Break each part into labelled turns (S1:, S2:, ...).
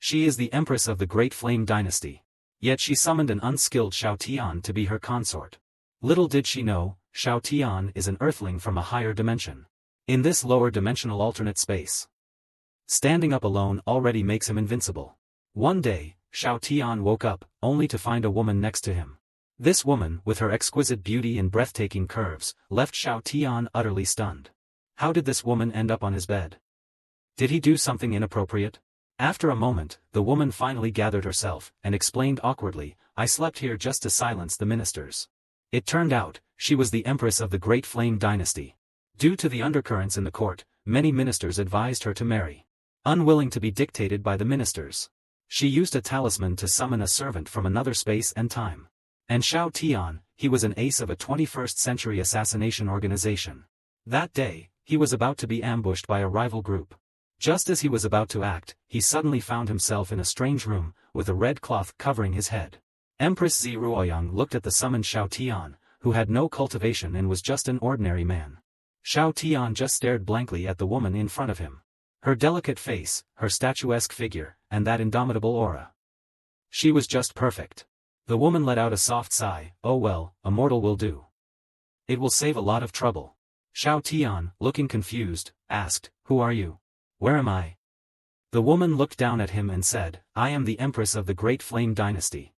S1: She is the Empress of the Great Flame Dynasty. Yet she summoned an unskilled Xiao Tian to be her consort. Little did she know, Xiao Tian is an earthling from a higher dimension. In this lower dimensional alternate space, standing up alone already makes him invincible. One day, Xiao Tian woke up, only to find a woman next to him. This woman, with her exquisite beauty and breathtaking curves, left Xiao Tian utterly stunned. How did this woman end up on his bed? Did he do something inappropriate? After a moment, the woman finally gathered herself, and explained awkwardly, I slept here just to silence the ministers. It turned out, she was the Empress of the Great Flame Dynasty. Due to the undercurrents in the court, many ministers advised her to marry. Unwilling to be dictated by the ministers, she used a talisman to summon a servant from another space and time. And Xiao Tian, he was an ace of a 21st century assassination organization. That day, he was about to be ambushed by a rival group. Just as he was about to act, he suddenly found himself in a strange room, with a red cloth covering his head. Empress'S Ruoyang looked at the summoned Xiao Tian, who had no cultivation and was just an ordinary man. Xiao Tian just stared blankly at the woman in front of him. Her delicate face, her statuesque figure, and that indomitable aura. She was just perfect. The woman let out a soft sigh, oh well, a mortal will do. It will save a lot of trouble. Xiao Tian, looking confused, asked, who are you? Where am I? The woman looked down at him and said, I am the Empress of the Great Flame Dynasty.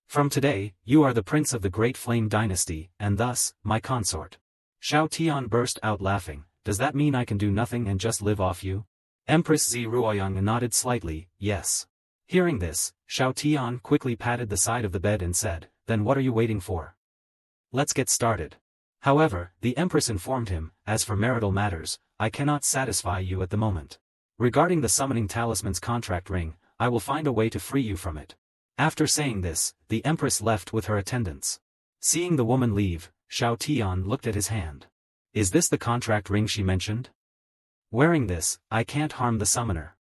S1: From today, you are the Prince of the Great Flame Dynasty, and thus, my consort. Xiao Tian burst out laughing, does that mean I can do nothing and just live off you? Empress'S Ruoyang nodded slightly, yes. Hearing this, Xiao Tian quickly patted the side of the bed and said, then what are you waiting for? Let's get started. However, the Empress informed him, as for marital matters, I cannot satisfy you at the moment. Regarding the summoning talisman's contract ring, I will find a way to free you from it. After saying this, the Empress left with her attendants. Seeing the woman leave, Xiao Tian looked at his hand. Is this the contract ring she mentioned? Wearing this, I can't harm the summoner.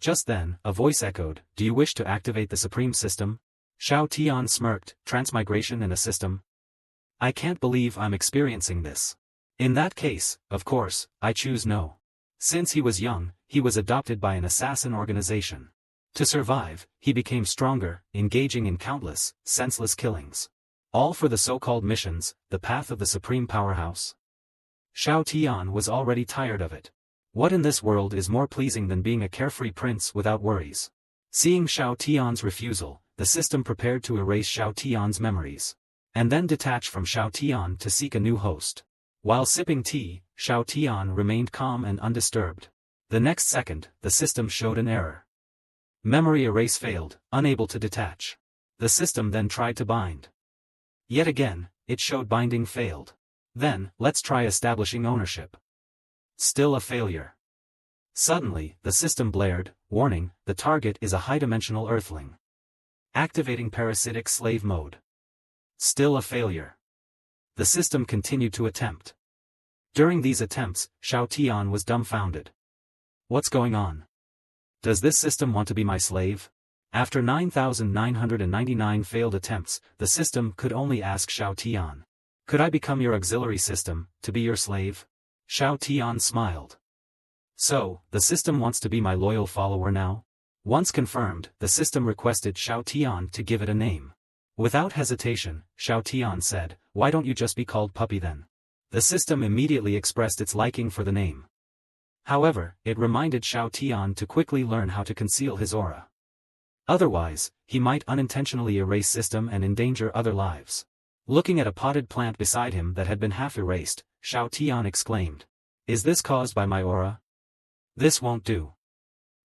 S1: Just then, a voice echoed, do you wish to activate the supreme system? Xiao Tian smirked, transmigration in a system? I can't believe I'm experiencing this. In that case, of course, I choose no. Since he was young, he was adopted by an assassin organization. To survive, he became stronger, engaging in countless, senseless killings. All for the so-called missions, the path of the supreme powerhouse. Xiao Tian was already tired of it. What in this world is more pleasing than being a carefree prince without worries? Seeing Xiao Tian's refusal, the system prepared to erase Xiao Tian's memories. And then detach from Xiao Tian to seek a new host. While sipping tea, Xiao Tian remained calm and undisturbed. The next second, the system showed an error. Memory erase failed, unable to detach. The system then tried to bind. Yet again, it showed binding failed. Then, let's try establishing ownership. Still a failure. Suddenly, the system blared, warning, the target is a high-dimensional earthling. Activating parasitic slave mode. Still a failure. The system continued to attempt. During these attempts, Xiao Tian was dumbfounded. What's going on? Does this system want to be my slave? After 9,999 failed attempts, the system could only ask Xiao Tian. Could I become your auxiliary system, to be your slave? Xiao Tian smiled. So, the system wants to be my loyal follower now? Once confirmed, the system requested Xiao Tian to give it a name. Without hesitation, Xiao Tian said, why don't you just be called Puppy then? The system immediately expressed its liking for the name. However, it reminded Xiao Tian to quickly learn how to conceal his aura. Otherwise, he might unintentionally erase system and endanger other lives. Looking at a potted plant beside him that had been half erased, Xiao Tian exclaimed. Is this caused by my aura? This won't do.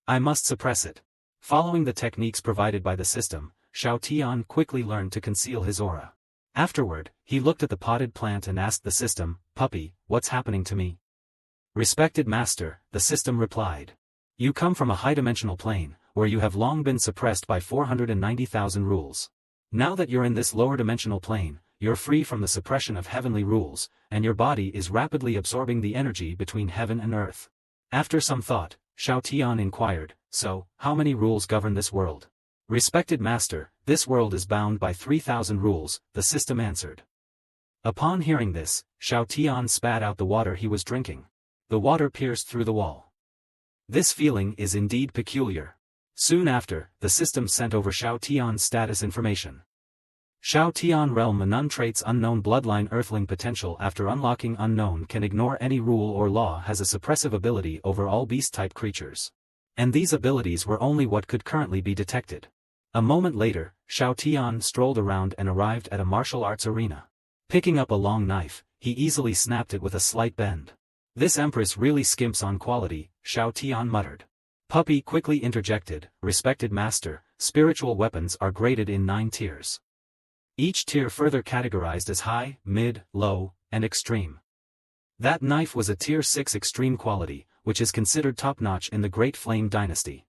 S1: I must suppress it. Following the techniques provided by the system, Xiao Tian quickly learned to conceal his aura. Afterward, he looked at the potted plant and asked the system, Puppy, what's happening to me? Respected master, the system replied. You come from a high-dimensional plane, where you have long been suppressed by 490,000 rules. Now that you're in this lower-dimensional plane, you're free from the suppression of heavenly rules, and your body is rapidly absorbing the energy between heaven and earth. After some thought, Xiao Tian inquired, so, how many rules govern this world? Respected master, this world is bound by 3,000 rules, the system answered. Upon hearing this, Xiao Tian spat out the water he was drinking. The water pierced through the wall. This feeling is indeed peculiar. Soon after, the system sent over Xiao Tian's status information. Xiao Tian realm unknown traits unknown bloodline earthling potential after unlocking unknown can ignore any rule or law has a suppressive ability over all beast-type creatures. And these abilities were only what could currently be detected. A moment later, Xiao Tian strolled around and arrived at a martial arts arena. Picking up a long knife, he easily snapped it with a slight bend. This Empress really skimps on quality, Xiao Tian muttered. Puppy quickly interjected, respected master, spiritual weapons are graded in 9 tiers. Each tier further categorized as high, mid, low, and extreme. That knife was a tier 6 extreme quality, which is considered top-notch in the Great Flame Dynasty.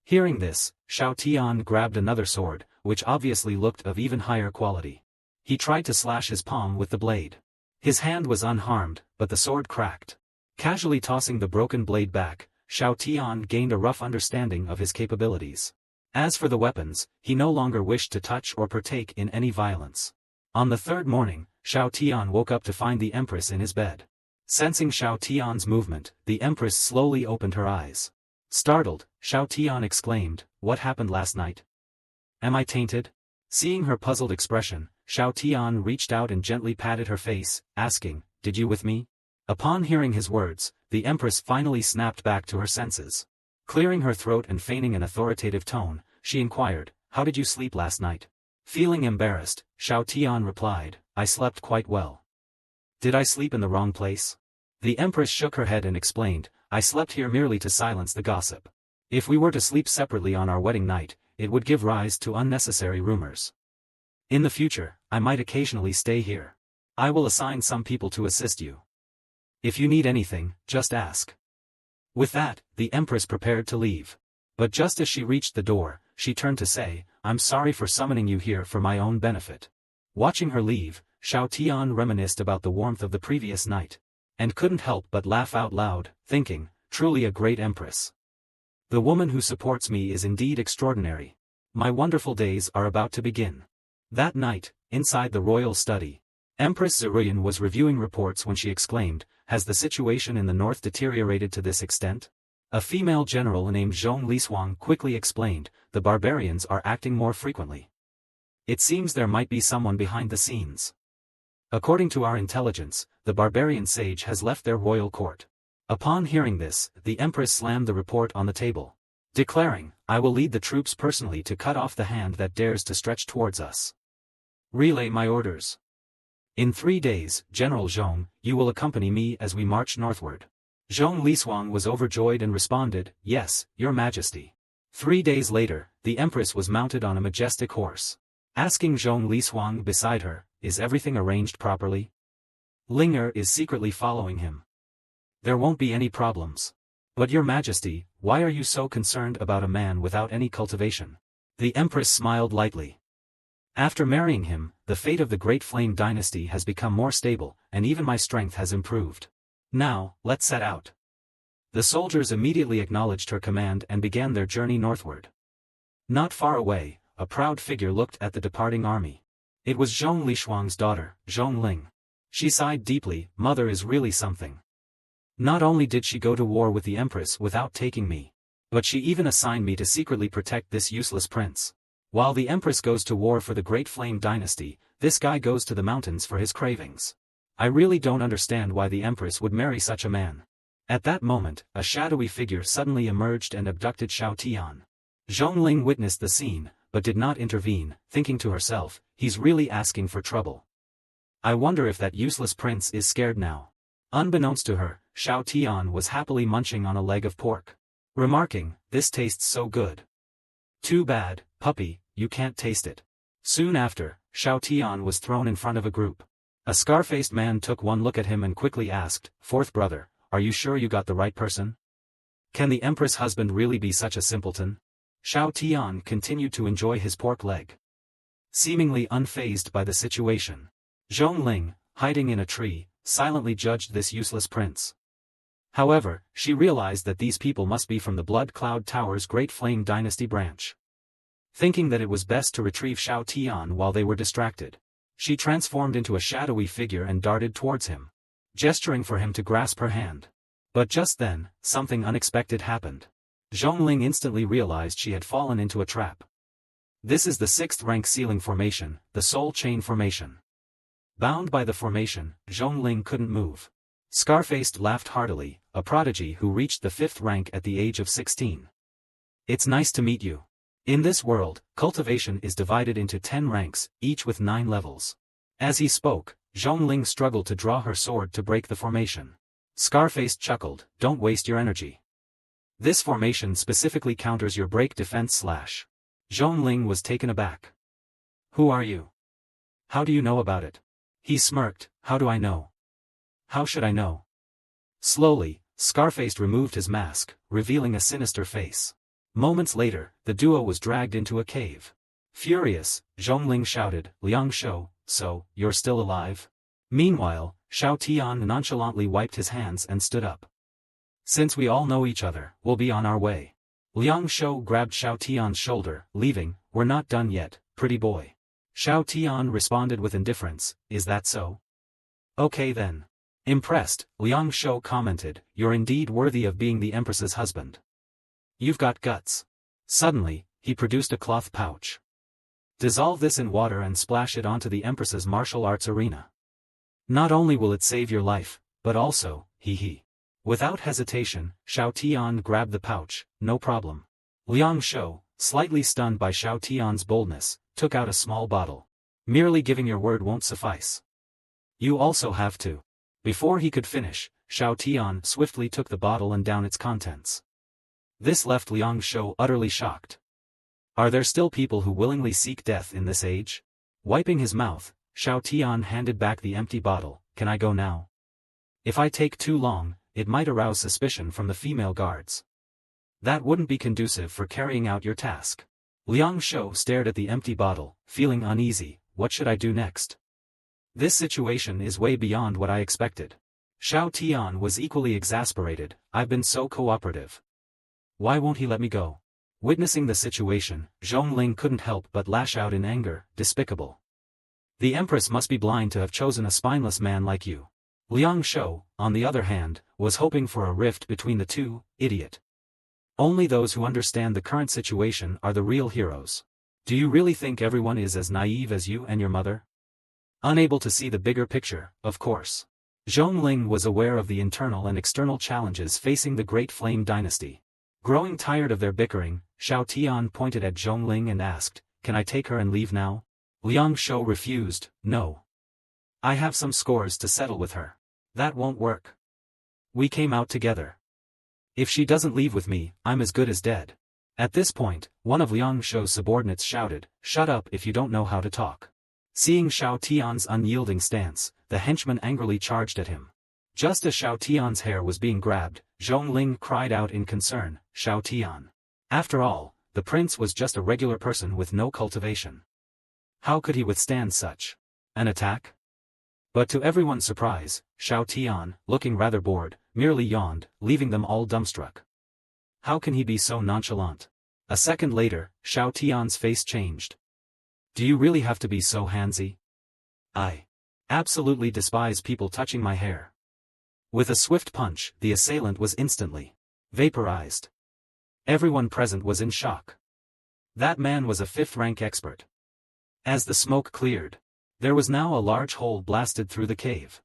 S1: Hearing this, Xiao Tian grabbed another sword, which obviously looked of even higher quality. He tried to slash his palm with the blade. His hand was unharmed, but the sword cracked. Casually tossing the broken blade back, Xiao Tian gained a rough understanding of his capabilities. As for the weapons, he no longer wished to touch or partake in any violence. On the third morning, Xiao Tian woke up to find the Empress in his bed. Sensing Xiao Tian's movement, the Empress slowly opened her eyes. Startled, Xiao Tian exclaimed, "What happened last night? Am I tainted?" Seeing her puzzled expression, Xiao Tian reached out and gently patted her face, asking, "Did you with me?" Upon hearing his words, the Empress finally snapped back to her senses. Clearing her throat and feigning an authoritative tone, she inquired, "How did you sleep last night?" Feeling embarrassed, Xiao Tian replied, "I slept quite well." "Did I sleep in the wrong place?" The Empress shook her head and explained, "I slept here merely to silence the gossip. If we were to sleep separately on our wedding night, it would give rise to unnecessary rumors. In the future, I might occasionally stay here. I will assign some people to assist you. If you need anything, just ask." With that, the Empress prepared to leave. But just as she reached the door, she turned to say, "I'm sorry for summoning you here for my own benefit." Watching her leave, Xiao Tian reminisced about the warmth of the previous night. And couldn't help but laugh out loud, thinking, truly a great Empress. The woman who supports me is indeed extraordinary. My wonderful days are about to begin. That night, inside the royal study, Empress Zuruyan was reviewing reports when she exclaimed, "Has the situation in the north deteriorated to this extent?" A female general named Zhong Lishuang quickly explained, "The barbarians are acting more frequently. It seems there might be someone behind the scenes. According to our intelligence, the barbarian sage has left their royal court." Upon hearing this, the Empress slammed the report on the table, declaring, "I will lead the troops personally to cut off the hand that dares to stretch towards us. Relay my orders. In 3 days, General Zhong, you will accompany me as we march northward." Zhong Lishuang was overjoyed and responded, "Yes, Your Majesty." 3 days later, the Empress was mounted on a majestic horse. Asking Zhong Lishuang beside her, "Is everything arranged properly?" Linger is secretly following him. "There won't be any problems. But Your Majesty, why are you so concerned about a man without any cultivation?" The Empress smiled lightly. "After marrying him, the fate of the Great Flame Dynasty has become more stable, and even my strength has improved. Now, let's set out." The soldiers immediately acknowledged her command and began their journey northward. Not far away, a proud figure looked at the departing army. It was Zhong Lishuang's daughter, Zhong Ling. She sighed deeply, "Mother is really something. Not only did she go to war with the Empress without taking me, but she even assigned me to secretly protect this useless prince. While the Empress goes to war for the Great Flame Dynasty, this guy goes to the mountains for his cravings. I really don't understand why the Empress would marry such a man." At that moment, a shadowy figure suddenly emerged and abducted Xiao Tian. Zhong Ling witnessed the scene, but did not intervene, thinking to herself, "He's really asking for trouble. I wonder if that useless prince is scared now." Unbeknownst to her, Xiao Tian was happily munching on a leg of pork, remarking, "This tastes so good. Too bad, puppy, you can't taste it." Soon after, Xiao Tian was thrown in front of a group. A scar-faced man took one look at him and quickly asked, "Fourth brother, are you sure you got the right person? Can the Empress' husband really be such a simpleton?" Xiao Tian continued to enjoy his pork leg, seemingly unfazed by the situation. Zhong Ling, hiding in a tree, silently judged this useless prince. However, she realized that these people must be from the Blood Cloud Tower's Great Flame Dynasty branch. Thinking that it was best to retrieve Xiao Tian while they were distracted, she transformed into a shadowy figure and darted towards him, gesturing for him to grasp her hand. But just then, something unexpected happened. Zhongling instantly realized she had fallen into a trap. This is the 6th rank ceiling formation, the soul chain formation. Bound by the formation, Zhongling couldn't move. Scarfaced laughed heartily, a prodigy who reached the 5th rank at the age of 16. It's nice to meet you. In this world, cultivation is divided into 10 ranks, each with 9 levels. As he spoke, Zhongling struggled to draw her sword to break the formation. Scarfaced chuckled, "Don't waste your energy. This formation specifically counters your break defense slash." Zhongling was taken aback. "Who are you? How do you know about it?" He smirked, "How do I know? How should I know?" Slowly, Scarfaced removed his mask, revealing a sinister face. Moments later, the duo was dragged into a cave. Furious, Zhongling shouted, "Liang Shou, so, you're still alive?" Meanwhile, Xiao Tian nonchalantly wiped his hands and stood up. "Since we all know each other, we'll be on our way." Liang Shou grabbed Xiao Tian's shoulder, leaving, "We're not done yet, pretty boy." Xiao Tian responded with indifference, "Is that so? Okay then." Impressed, Liang Shou commented, "You're indeed worthy of being the Empress's husband. You've got guts." Suddenly, he produced a cloth pouch. "Dissolve this in water and splash it onto the Empress's martial arts arena. Not only will it save your life, but also, hee." Without hesitation, Xiao Tian grabbed the pouch, "No problem." Liang Shou, slightly stunned by Xiao Tian's boldness, took out a small bottle. "Merely giving your word won't suffice. You also have to." Before he could finish, Xiao Tian swiftly took the bottle and downed its contents. This left Liang Shou utterly shocked. Are there still people who willingly seek death in this age? Wiping his mouth, Xiao Tian handed back the empty bottle. "Can I go now? If I take too long, it might arouse suspicion from the female guards. That wouldn't be conducive for carrying out your task." Liang Shou stared at the empty bottle, feeling uneasy. "What should I do next? This situation is way beyond what I expected." Xiao Tian was equally exasperated. "I've been so cooperative. Why won't he let me go?" Witnessing the situation, Zhongling couldn't help but lash out in anger. "Despicable. The Empress must be blind to have chosen a spineless man like you." Liang Shou, on the other hand, was hoping for a rift between the two. "Idiot. Only those who understand the current situation are the real heroes. Do you really think everyone is as naive as you and your mother? Unable to see the bigger picture, of course." Zhongling was aware of the internal and external challenges facing the Great Flame Dynasty. Growing tired of their bickering, Xiao Tian pointed at Zhongling and asked, "Can I take her and leave now?" Liang Shou refused, "No. I have some scores to settle with her. That won't work. We came out together. If she doesn't leave with me, I'm as good as dead." At this point, one of Liang Shou's subordinates shouted, "Shut up if you don't know how to talk." Seeing Xiao Tian's unyielding stance, the henchman angrily charged at him. Just as Xiao Tian's hair was being grabbed, Zhongling cried out in concern, "Xiao Tian. After all, the prince was just a regular person with no cultivation. How could he withstand such an attack?" But to everyone's surprise, Xiao Tian, looking rather bored, merely yawned, leaving them all dumbstruck. How can he be so nonchalant? A second later, Xiao Tian's face changed. "Do you really have to be so handsy? I absolutely despise people touching my hair." With a swift punch, the assailant was instantly vaporized. Everyone present was in shock. That man was a 5th rank expert. As the smoke cleared, there was now a large hole blasted through the cave.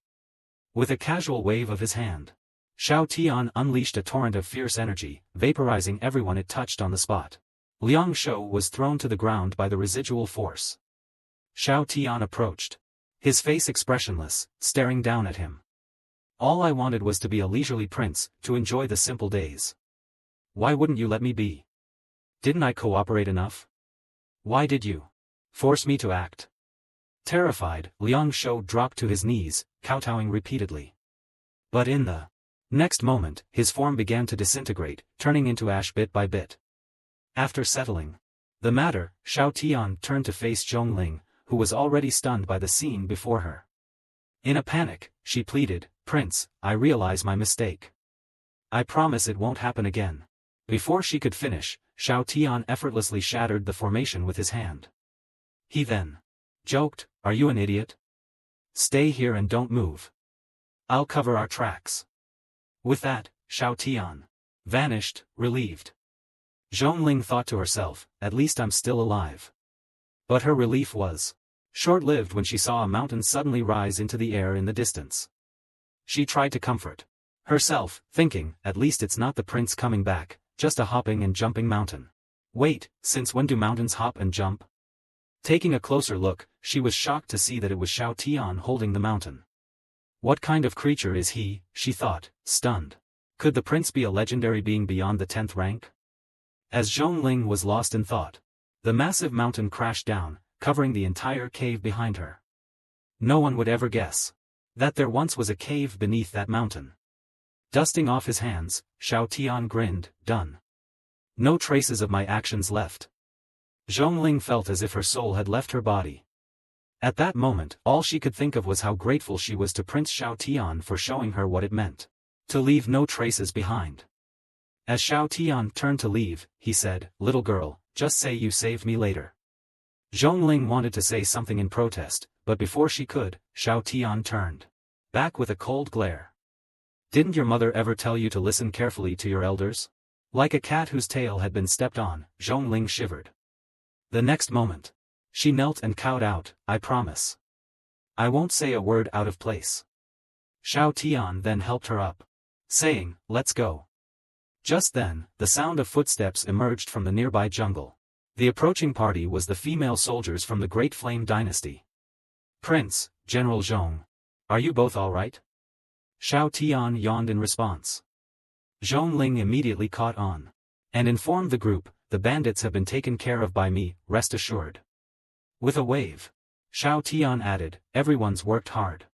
S1: With a casual wave of his hand, Xiao Tian unleashed a torrent of fierce energy, vaporizing everyone it touched on the spot. Liang Shou was thrown to the ground by the residual force. Xiao Tian approached, his face expressionless, staring down at him. "All I wanted was to be a leisurely prince, to enjoy the simple days. Why wouldn't you let me be? Didn't I cooperate enough? Why did you force me to act?" Terrified, Liang Shou dropped to his knees, kowtowing repeatedly. But in the next moment, his form began to disintegrate, turning into ash bit by bit. After settling the matter, Xiao Tian turned to face Zhongling, who was already stunned by the scene before her. In a panic, she pleaded, "Prince, I realize my mistake. I promise it won't happen again." Before she could finish, Xiao Tian effortlessly shattered the formation with his hand. He then joked, "Are you an idiot? Stay here and don't move. I'll cover our tracks." With that, Xiao Tian vanished, relieved. Zhongling thought to herself, at least I'm still alive. But her relief was short-lived when she saw a mountain suddenly rise into the air in the distance. She tried to comfort herself, thinking, at least it's not the prince coming back, just a hopping and jumping mountain. Wait, since when do mountains hop and jump? Taking a closer look, she was shocked to see that it was Xiao Tian holding the mountain. What kind of creature is he, she thought, stunned. Could the prince be a legendary being beyond the 10th rank? As Zhongling was lost in thought, the massive mountain crashed down, covering the entire cave behind her. No one would ever guess that there once was a cave beneath that mountain. Dusting off his hands, Xiao Tian grinned, done. No traces of my actions left. Zhongling felt as if her soul had left her body. At that moment, all she could think of was how grateful she was to Prince Xiao Tian for showing her what it meant to leave no traces behind. As Xiao Tian turned to leave, he said, "Little girl, just say you saved me later." Zhongling wanted to say something in protest, but before she could, Xiao Tian turned back with a cold glare. "Didn't your mother ever tell you to listen carefully to your elders?" Like a cat whose tail had been stepped on, Zhongling shivered. The next moment, she knelt and cowed out, "I promise. I won't say a word out of place." Xiao Tian then helped her up, saying, "Let's go." Just then, the sound of footsteps emerged from the nearby jungle. The approaching party was the female soldiers from the Great Flame Dynasty. "Prince, General Zhong. Are you both all right?" Xiao Tian yawned in response. Zhongling immediately caught on and informed the group, "The bandits have been taken care of by me, rest assured." With a wave, Xiao Tian added, "Everyone's worked hard.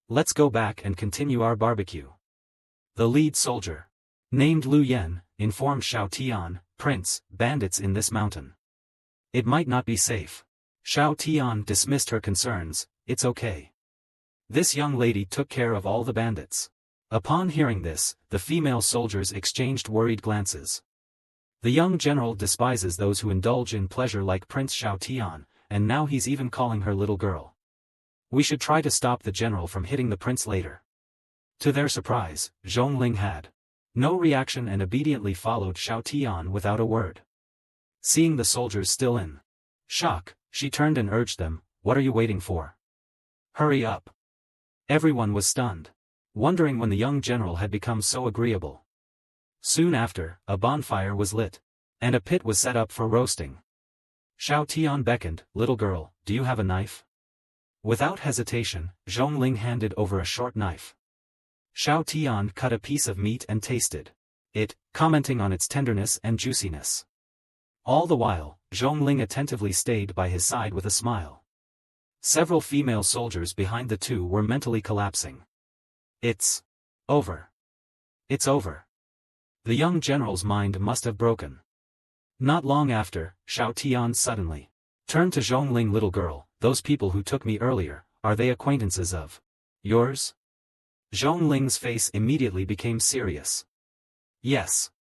S1: Let's go back and continue our barbecue." The lead soldier, named Lu Yen, informed Xiao Tian, "Prince, bandits in this mountain. It might not be safe." Xiao Tian dismissed her concerns, "It's okay. This young lady took care of all the bandits." Upon hearing this, the female soldiers exchanged worried glances. The young general despises those who indulge in pleasure like Prince Xiao Tian, and now he's even calling her little girl. We should try to stop the general from hitting the prince later. To their surprise, Zhongling had no reaction and obediently followed Xiao Tian without a word. Seeing the soldiers still in shock, she turned and urged them, "What are you waiting for? Hurry up." Everyone was stunned, wondering when the young general had become so agreeable. Soon after, a bonfire was lit, and a pit was set up for roasting. Xiao Tian beckoned, "Little girl, do you have a knife?" Without hesitation, Zhongling handed over a short knife. Xiao Tian cut a piece of meat and tasted it, commenting on its tenderness and juiciness. All the while, Zhongling attentively stayed by his side with a smile. Several female soldiers behind the two were mentally collapsing. "It's over. It's over." The young general's mind must have broken. Not long after, Xiao Tian suddenly turned to Zhongling, "Little girl, those people who took me earlier, are they acquaintances of yours?" Zhongling's face immediately became serious. "Yes.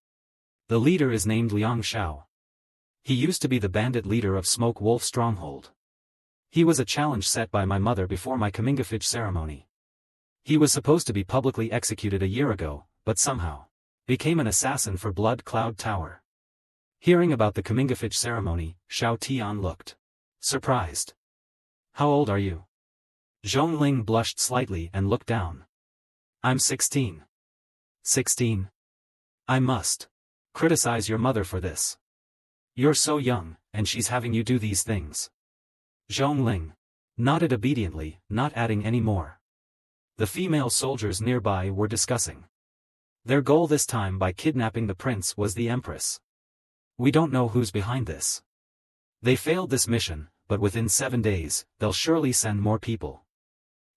S1: The leader is named Liang Xiao. He used to be the bandit leader of Smoke Wolf Stronghold. He was a challenge set by my mother before my comingafage ceremony. He was supposed to be publicly executed a year ago, but somehow became an assassin for Blood Cloud Tower." Hearing about the comingafage ceremony, Xiao Tian looked surprised. "How old are you?" Zhongling blushed slightly and looked down. "I'm 16. 16? I must criticize your mother for this. You're so young, and she's having you do these things." Zhongling nodded obediently, not adding any more. The female soldiers nearby were discussing their goal this time by kidnapping the prince was the Empress. "We don't know who's behind this. They failed this mission, but within 7 days, they'll surely send more people."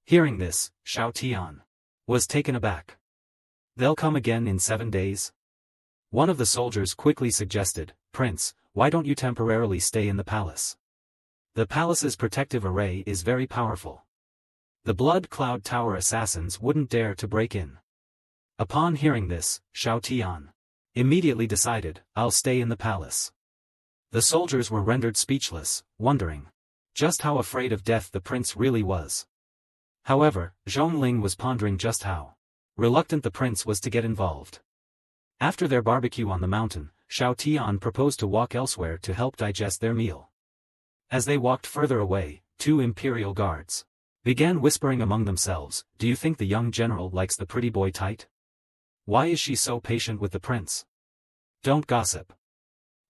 S1: Hearing this, Xiao Tian was taken aback. "They'll come again in 7 days?" One of the soldiers quickly suggested, "Prince, why don't you temporarily stay in the palace? The palace's protective array is very powerful. The Blood Cloud Tower assassins wouldn't dare to break in." Upon hearing this, Xiao Tian immediately decided, "I'll stay in the palace." The soldiers were rendered speechless, wondering just how afraid of death the prince really was. However, Zhongling was pondering just how reluctant the prince was to get involved. After their barbecue on the mountain, Xiao Tian proposed to walk elsewhere to help digest their meal. As they walked further away, two imperial guards began whispering among themselves, "Do you think the young general likes the pretty boy tight? Why is she so patient with the prince? Don't gossip.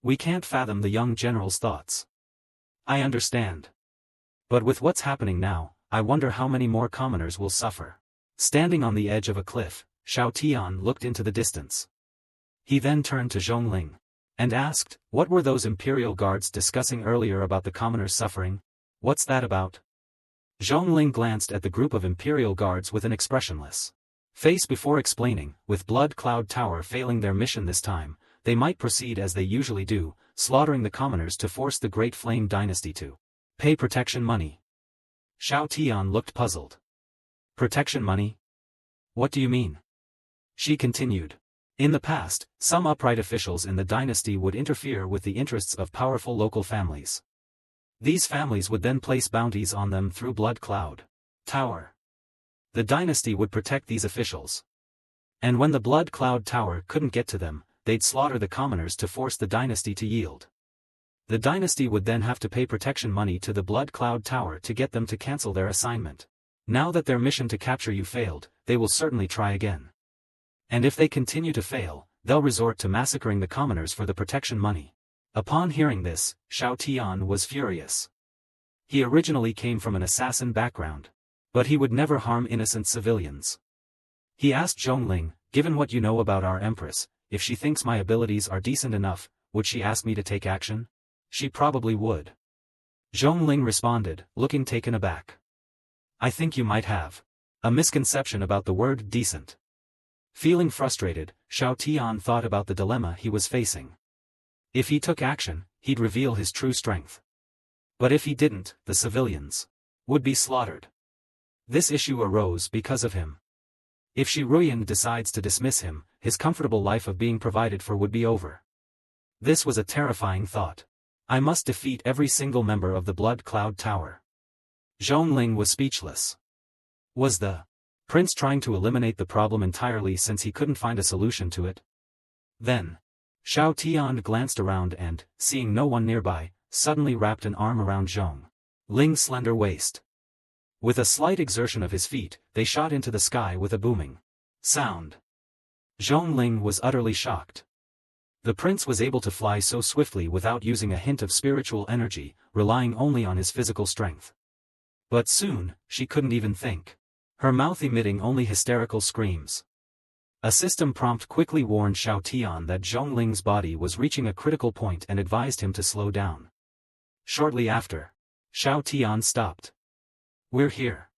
S1: We can't fathom the young general's thoughts." "I understand. But with what's happening now, I wonder how many more commoners will suffer." Standing on the edge of a cliff, Xiao Tian looked into the distance. He then turned to Zhongling and asked, "What were those imperial guards discussing earlier about the commoners suffering? What's that about?" Zhongling glanced at the group of imperial guards with an expressionless face before explaining, with Blood Cloud Tower failing their mission this time, they might proceed as they usually do, slaughtering the commoners to force the Great Flame Dynasty to pay protection money. Xiao Tian looked puzzled. "Protection money? What do you mean?" She continued. "In the past, some upright officials in the dynasty would interfere with the interests of powerful local families. These families would then place bounties on them through Blood Cloud Tower. The dynasty would protect these officials. And when the Blood Cloud Tower couldn't get to them, they'd slaughter the commoners to force the dynasty to yield. The dynasty would then have to pay protection money to the Blood Cloud Tower to get them to cancel their assignment. Now that their mission to capture you failed, they will certainly try again. And if they continue to fail, they'll resort to massacring the commoners for the protection money." Upon hearing this, Xiao Tian was furious. He originally came from an assassin background, but he would never harm innocent civilians. He asked Zhongling, "Given what you know about our Empress, if she thinks my abilities are decent enough, would she ask me to take action?" "She probably would." Zhongling responded, looking taken aback. "I think you might have a misconception about the word decent." Feeling frustrated, Xiao Tian thought about the dilemma he was facing. If he took action, he'd reveal his true strength. But if he didn't, the civilians would be slaughtered. This issue arose because of him. If Shi Ruyan decides to dismiss him, his comfortable life of being provided for would be over. This was a terrifying thought. I must defeat every single member of the Blood Cloud Tower. Zhongling was speechless. Was the prince trying to eliminate the problem entirely since he couldn't find a solution to it? Then, Xiao Tian glanced around and, seeing no one nearby, suddenly wrapped an arm around Zhongling's slender waist. With a slight exertion of his feet, they shot into the sky with a booming sound. Zhongling was utterly shocked. The prince was able to fly so swiftly without using a hint of spiritual energy, relying only on his physical strength. But soon, she couldn't even think. Her mouth emitting only hysterical screams. A system prompt quickly warned Xiao Tian that Zhongling's body was reaching a critical point and advised him to slow down. Shortly after, Xiao Tian stopped. "We're here."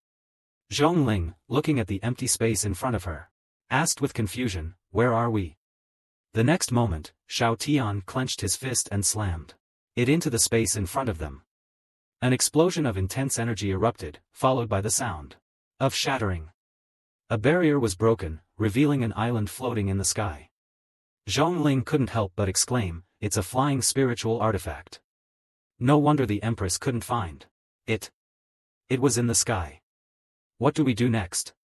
S1: Zhongling, looking at the empty space in front of her, asked with confusion, "Where are we?" The next moment, Xiao Tian clenched his fist and slammed it into the space in front of them. An explosion of intense energy erupted, followed by the sound of shattering. A barrier was broken, revealing an island floating in the sky. Zhongling couldn't help but exclaim, "It's a flying spiritual artifact. No wonder the Empress couldn't find it. It was in the sky. What do we do next?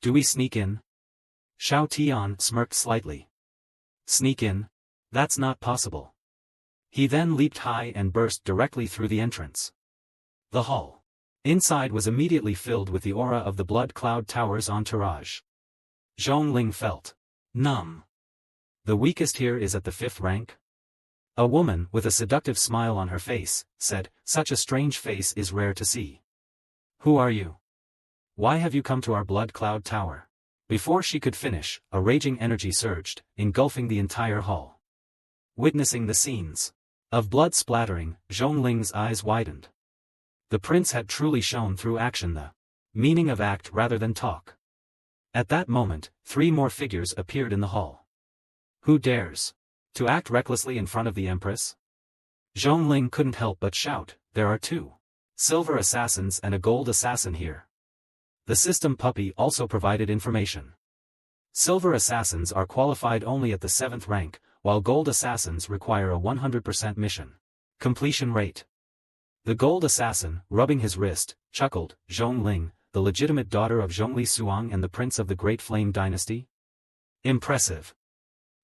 S1: Do we sneak in?" Xiao Tian smirked slightly. "Sneak in? That's not possible." He then leaped high and burst directly through the entrance. The hall inside was immediately filled with the aura of the Blood Cloud Tower's entourage. Zhongling felt numb. "The weakest here is at the 5th rank?" A woman with a seductive smile on her face said, "Such a strange face is rare to see. Who are you? Why have you come to our Blood Cloud Tower?" Before she could finish, a raging energy surged, engulfing the entire hall. Witnessing the scenes of blood splattering, Zhongling's eyes widened. The prince had truly shown through action the meaning of act rather than talk. At that moment, 3 more figures appeared in the hall. Who dares to act recklessly in front of the Empress? Zhongling couldn't help but shout, "There are 2 silver assassins and a gold assassin here." The system puppy also provided information. Silver assassins are qualified only at the 7th rank, while gold assassins require a 100% mission completion rate. The gold assassin, rubbing his wrist, chuckled, "Zhongling, the legitimate daughter of Zhongli Suang and the prince of the Great Flame Dynasty? Impressive.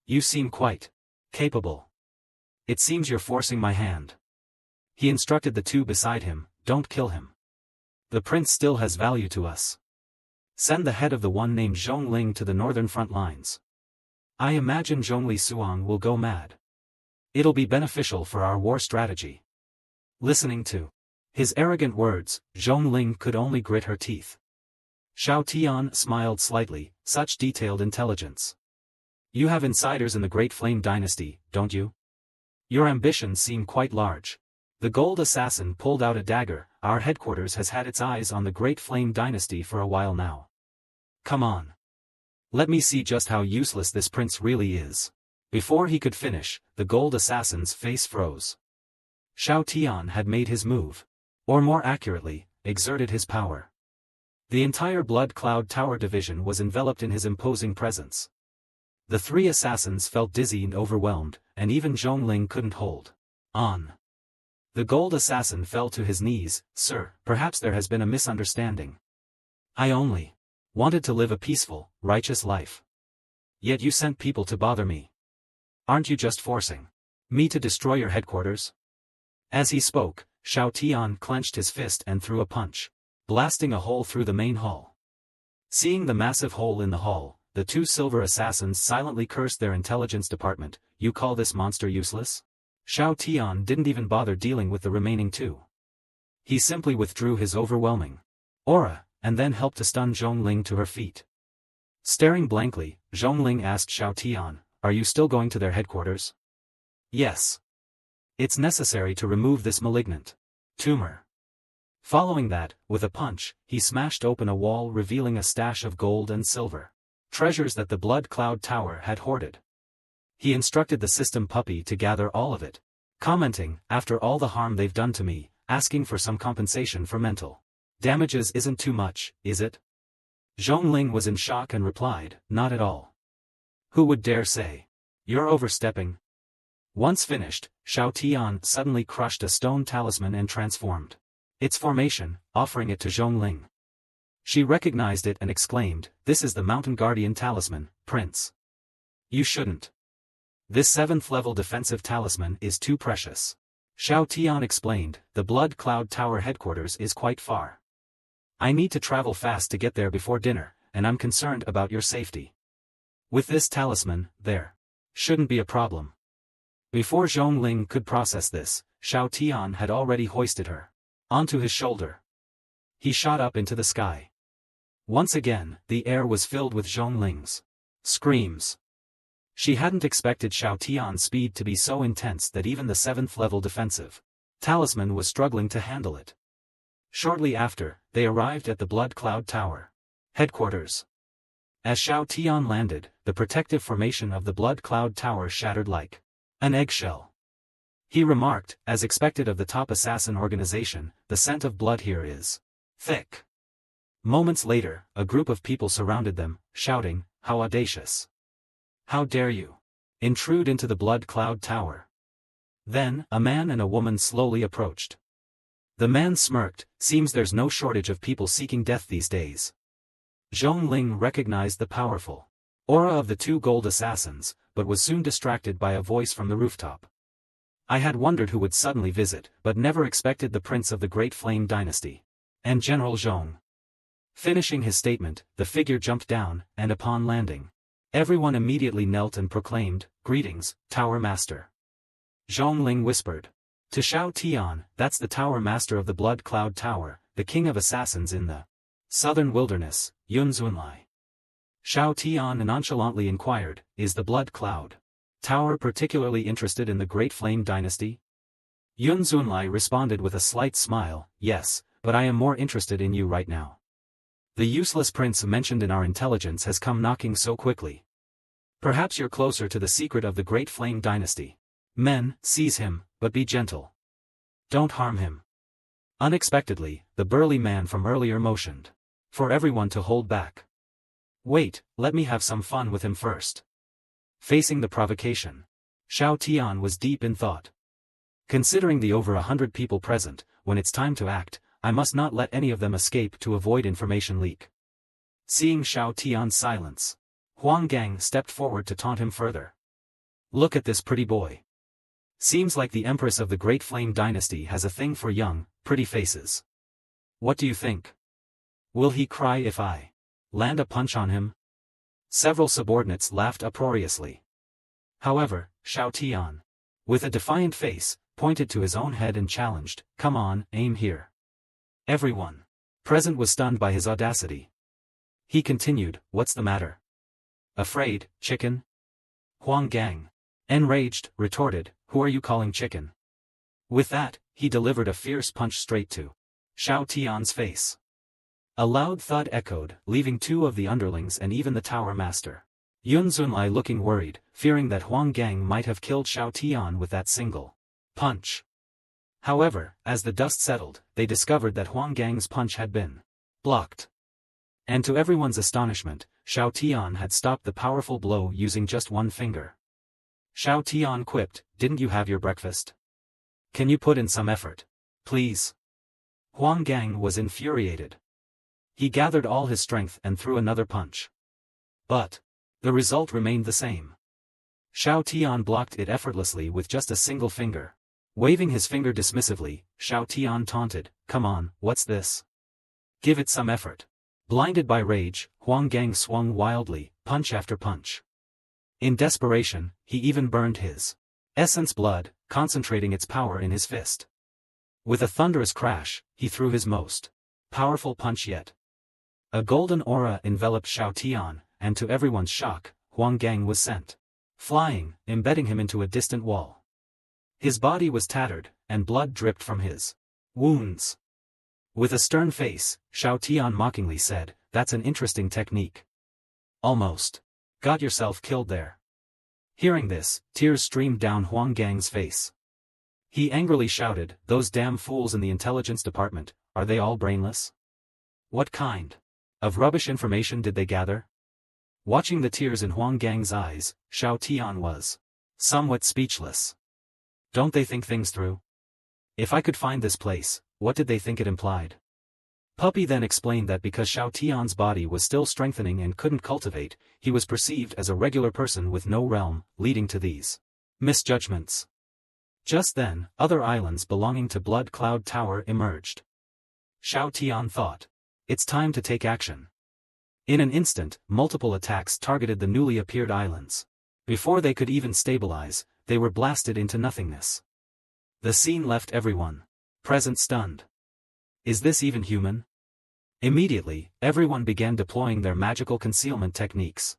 S1: You seem quite Capable. It seems you're forcing my hand. He instructed the two beside him, don't kill him. The prince still has value to us. Send the head of the one named Zhongling to the northern front lines. I imagine Zhongli Suang will go mad. It'll be beneficial for our war strategy. Listening to his arrogant words, Zhongling could only grit her teeth. Xiao Tian smiled slightly, such detailed intelligence. You have insiders in the Great Flame Dynasty, don't you? Your ambitions seem quite large. The gold assassin pulled out a dagger. Our headquarters has had its eyes on the Great Flame Dynasty for a while now. Come on. Let me see just how useless this prince really is. Before he could finish, the gold assassin's face froze. Xiao Tian had made his move. Or more accurately, exerted his power. The entire Blood Cloud Tower division was enveloped in his imposing presence. The three assassins felt dizzy and overwhelmed, and even Zhongling couldn't hold on. The gold assassin fell to his knees. Sir, perhaps there has been a misunderstanding. I only wanted to live a peaceful, righteous life. Yet you sent people to bother me. Aren't you just forcing me to destroy your headquarters? As he spoke, Xiao Tian clenched his fist and threw a punch, blasting a hole through the main hall. Seeing the massive hole in the hall, the two silver assassins silently cursed their intelligence department. You call this monster useless? Xiao Tian didn't even bother dealing with the remaining two. He simply withdrew his overwhelming aura, and then helped to stun Zhongling to her feet. Staring blankly, Zhongling asked Xiao Tian, are you still going to their headquarters? Yes. It's necessary to remove this malignant tumor. Following that, with a punch, he smashed open a wall revealing a stash of gold and silver treasures that the Blood Cloud Tower had hoarded. He instructed the system puppy to gather all of it, commenting, after all the harm they've done to me, asking for some compensation for mental damages isn't too much, is it? Zhongling was in shock and replied, not at all. Who would dare say? You're overstepping. Once finished, Xiao Tian suddenly crushed a stone talisman and transformed its formation, offering it to Zhongling. She recognized it and exclaimed, this is the Mountain Guardian Talisman, Prince. You shouldn't. This 7th level defensive talisman is too precious. Xiao Tian explained, the Blood Cloud Tower headquarters is quite far. I need to travel fast to get there before dinner, and I'm concerned about your safety. With this talisman, there shouldn't be a problem. Before Zhongling could process this, Xiao Tian had already hoisted her onto his shoulder. He shot up into the sky. Once again, the air was filled with Zhongling's screams. She hadn't expected Xiao Tian's speed to be so intense that even the 7th level defensive talisman was struggling to handle it. Shortly after, they arrived at the Blood Cloud Tower headquarters. As Xiao Tian landed, the protective formation of the Blood Cloud Tower shattered like an eggshell. He remarked, as expected of the top assassin organization, the scent of blood here is thick. Moments later, a group of people surrounded them, shouting, how audacious! How dare you intrude into the Blood Cloud Tower? Then, a man and a woman slowly approached. The man smirked, seems there's no shortage of people seeking death these days. Zhongling recognized the powerful aura of the two gold assassins, but was soon distracted by a voice from the rooftop. I had wondered who would suddenly visit, but never expected the prince of the Great Flame Dynasty. And General Zhong. Finishing his statement, the figure jumped down, and upon landing, everyone immediately knelt and proclaimed, greetings, Tower Master. Zhongling whispered to Xiao Tian, that's the Tower Master of the Blood Cloud Tower, the king of assassins in the southern wilderness, Yun Zunlai. Xiao Tian nonchalantly inquired, is the Blood Cloud Tower particularly interested in the Great Flame Dynasty? Yun Zunlai responded with a slight smile, yes, but I am more interested in you right now. The useless prince mentioned in our intelligence has come knocking so quickly. Perhaps you're closer to the secret of the Great Flame Dynasty. Men, seize him, but be gentle. Don't harm him. Unexpectedly, the burly man from earlier motioned for everyone to hold back. Wait, let me have some fun with him first. Facing the provocation, Xiao Tian was deep in thought. Considering the over 100 people present, when it's time to act, I must not let any of them escape to avoid information leak. Seeing Xiao Tian's silence, Huang Gang stepped forward to taunt him further. Look at this pretty boy. Seems like the Empress of the Great Flame Dynasty has a thing for young, pretty faces. What do you think? Will he cry if I land a punch on him? Several subordinates laughed uproariously. However, Xiao Tian, with a defiant face, pointed to his own head and challenged, "Come on, aim here." Everyone present was stunned by his audacity. He continued, "What's the matter? Afraid, chicken?" Huang Gang, enraged, retorted, "Who are you calling chicken?" With that, he delivered a fierce punch straight to Xiao Tian's face. A loud thud echoed, leaving two of the underlings and even the tower master, Yun Zunlai, looking worried, fearing that Huang Gang might have killed Xiao Tian with that single punch. However, as the dust settled, they discovered that Huang Gang's punch had been blocked. And to everyone's astonishment, Xiao Tian had stopped the powerful blow using just one finger. Xiao Tian quipped, "Didn't you have your breakfast? Can you put in some effort, please?" Huang Gang was infuriated. He gathered all his strength and threw another punch. But the result remained the same. Xiao Tian blocked it effortlessly with just a single finger. Waving his finger dismissively, Xiao Tian taunted, "Come on, what's this? Give it some effort." Blinded by rage, Huang Gang swung wildly, punch after punch. In desperation, he even burned his essence blood, concentrating its power in his fist. With a thunderous crash, he threw his most powerful punch yet. A golden aura enveloped Xiao Tian, and to everyone's shock, Huang Gang was sent flying, embedding him into a distant wall. His body was tattered, and blood dripped from his wounds. With a stern face, Xiao Tian mockingly said, "That's an interesting technique. Almost got yourself killed there." Hearing this, tears streamed down Huang Gang's face. He angrily shouted, "Those damn fools in the intelligence department, are they all brainless? What kind of rubbish information did they gather?" Watching the tears in Huang Gang's eyes, Xiao Tian was somewhat speechless. Don't they think things through? If I could find this place, what did they think it implied? Puppy then explained that because Xiao Tian's body was still strengthening and couldn't cultivate, he was perceived as a regular person with no realm, leading to these misjudgments. Just then, other islands belonging to Blood Cloud Tower emerged. Xiao Tian thought, "It's time to take action." In an instant, multiple attacks targeted the newly appeared islands. Before they could even stabilize, they were blasted into nothingness. The scene left everyone present stunned. Is this even human? Immediately, everyone began deploying their magical concealment techniques.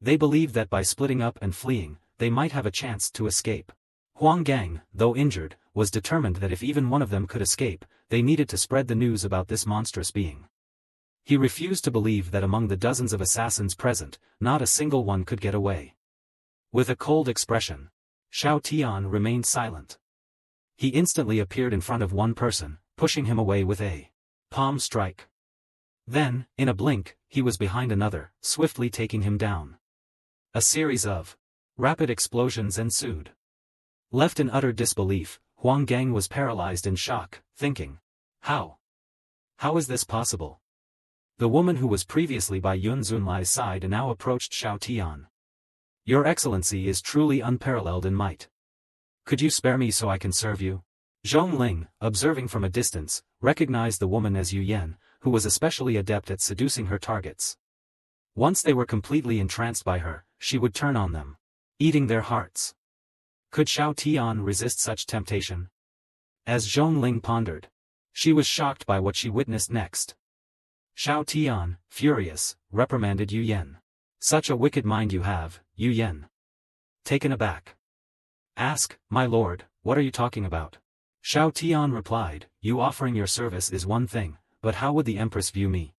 S1: They believed that by splitting up and fleeing, they might have a chance to escape. Huang Gang, though injured, was determined that if even one of them could escape, they needed to spread the news about this monstrous being. He refused to believe that among the dozens of assassins present, not a single one could get away. With a cold expression, Xiao Tian remained silent. He instantly appeared in front of one person, pushing him away with a palm strike. Then, in a blink, he was behind another, swiftly taking him down. A series of rapid explosions ensued. Left in utter disbelief, Huang Gang was paralyzed in shock, thinking, How is this possible? The woman who was previously by Yun Zunlai's side now approached Xiao Tian. "Your Excellency is truly unparalleled in might. Could you spare me so I can serve you?" Zhong Ling, observing from a distance, recognized the woman as Yu Yan, who was especially adept at seducing her targets. Once they were completely entranced by her, she would turn on them, eating their hearts. Could Xiao Tian resist such temptation? As Zhong Ling pondered, she was shocked by what she witnessed next. Xiao Tian, furious, reprimanded Yu Yan. "Such a wicked mind you have, Yu Yan." Taken aback. "Ask, my lord, what are you talking about?" Xiao Tian replied, "You offering your service is one thing, but how would the Empress view me?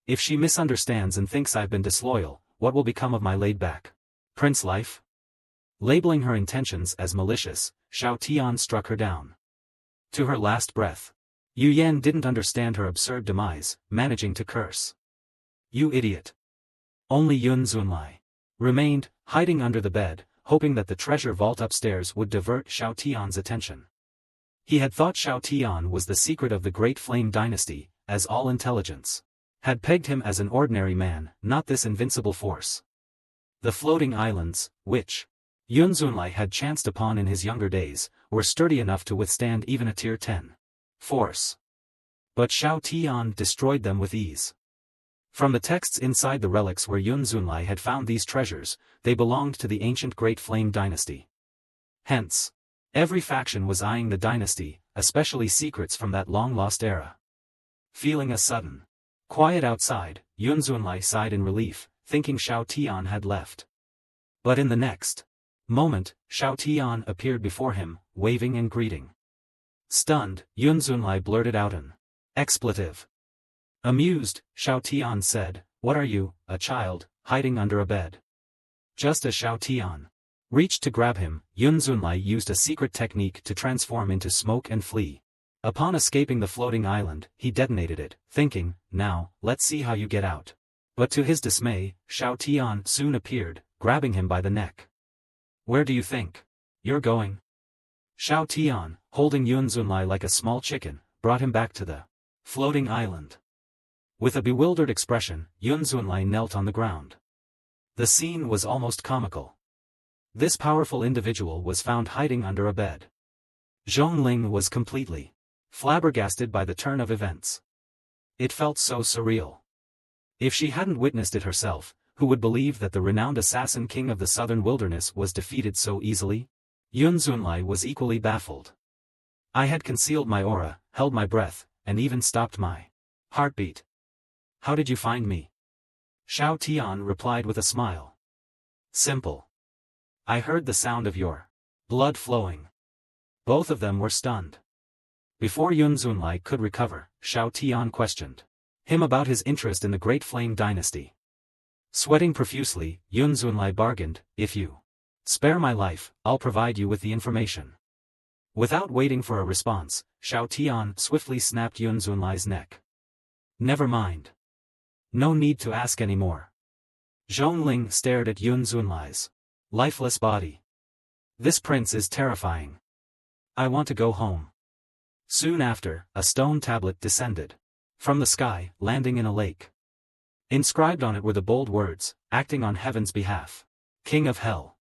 S1: If she misunderstands and thinks I've been disloyal, what will become of my laid-back prince life?" Labeling her intentions as malicious, Xiao Tian struck her down. To her last breath. Yu Yan didn't understand her absurd demise, managing to curse. "You idiot." Only Yun Zunlai remained, hiding under the bed, hoping that the treasure vault upstairs would divert Xiao Tian's attention. He had thought Xiao Tian was the secret of the Great Flame Dynasty, as all intelligence had pegged him as an ordinary man, not this invincible force. The floating islands, which Yun Zunlai had chanced upon in his younger days, were sturdy enough to withstand even a tier 10 force. But Xiao Tian destroyed them with ease. From the texts inside the relics where Yun Zunlai had found these treasures, they belonged to the ancient Great Flame dynasty. Hence, every faction was eyeing the dynasty, especially secrets from that long-lost era. Feeling a sudden quiet outside, Yun Zunlai sighed in relief, thinking Xiao Tian had left. But in the next moment, Xiao Tian appeared before him, waving and greeting. Stunned, Yun Zunlai blurted out an expletive. Amused, Xiao Tian said, "What are you, a child, hiding under a bed?" Just as Xiao Tian reached to grab him, Yun Zunlai used a secret technique to transform into smoke and flee. Upon escaping the floating island, he detonated it, thinking, "Now, let's see how you get out." But to his dismay, Xiao Tian soon appeared, grabbing him by the neck. "Where do you think you're going?" Xiao Tian, holding Yun Zunlai like a small chicken, brought him back to the floating island. With a bewildered expression, Yun Zunlai knelt on the ground. The scene was almost comical. This powerful individual was found hiding under a bed. Zhongling was completely flabbergasted by the turn of events. It felt so surreal. If she hadn't witnessed it herself, who would believe that the renowned assassin king of the southern wilderness was defeated so easily? Yun Zunlai was equally baffled. "I had concealed my aura, held my breath, and even stopped my heartbeat. How did you find me?" Xiao Tian replied with a smile. "Simple. I heard the sound of your blood flowing." Both of them were stunned. Before Yun Zunlai could recover, Xiao Tian questioned him about his interest in the Great Flame dynasty. Sweating profusely, Yun Zunlai bargained, "If you spare my life, I'll provide you with the information." Without waiting for a response, Xiao Tian swiftly snapped Yun Zunlai's neck. "Never mind. No need to ask any more." Zhongling stared at Yun Zunlai's lifeless body. "This prince is terrifying. I want to go home." Soon after, a stone tablet descended from the sky, landing in a lake. Inscribed on it were the bold words, "Acting on heaven's behalf, King of Hell."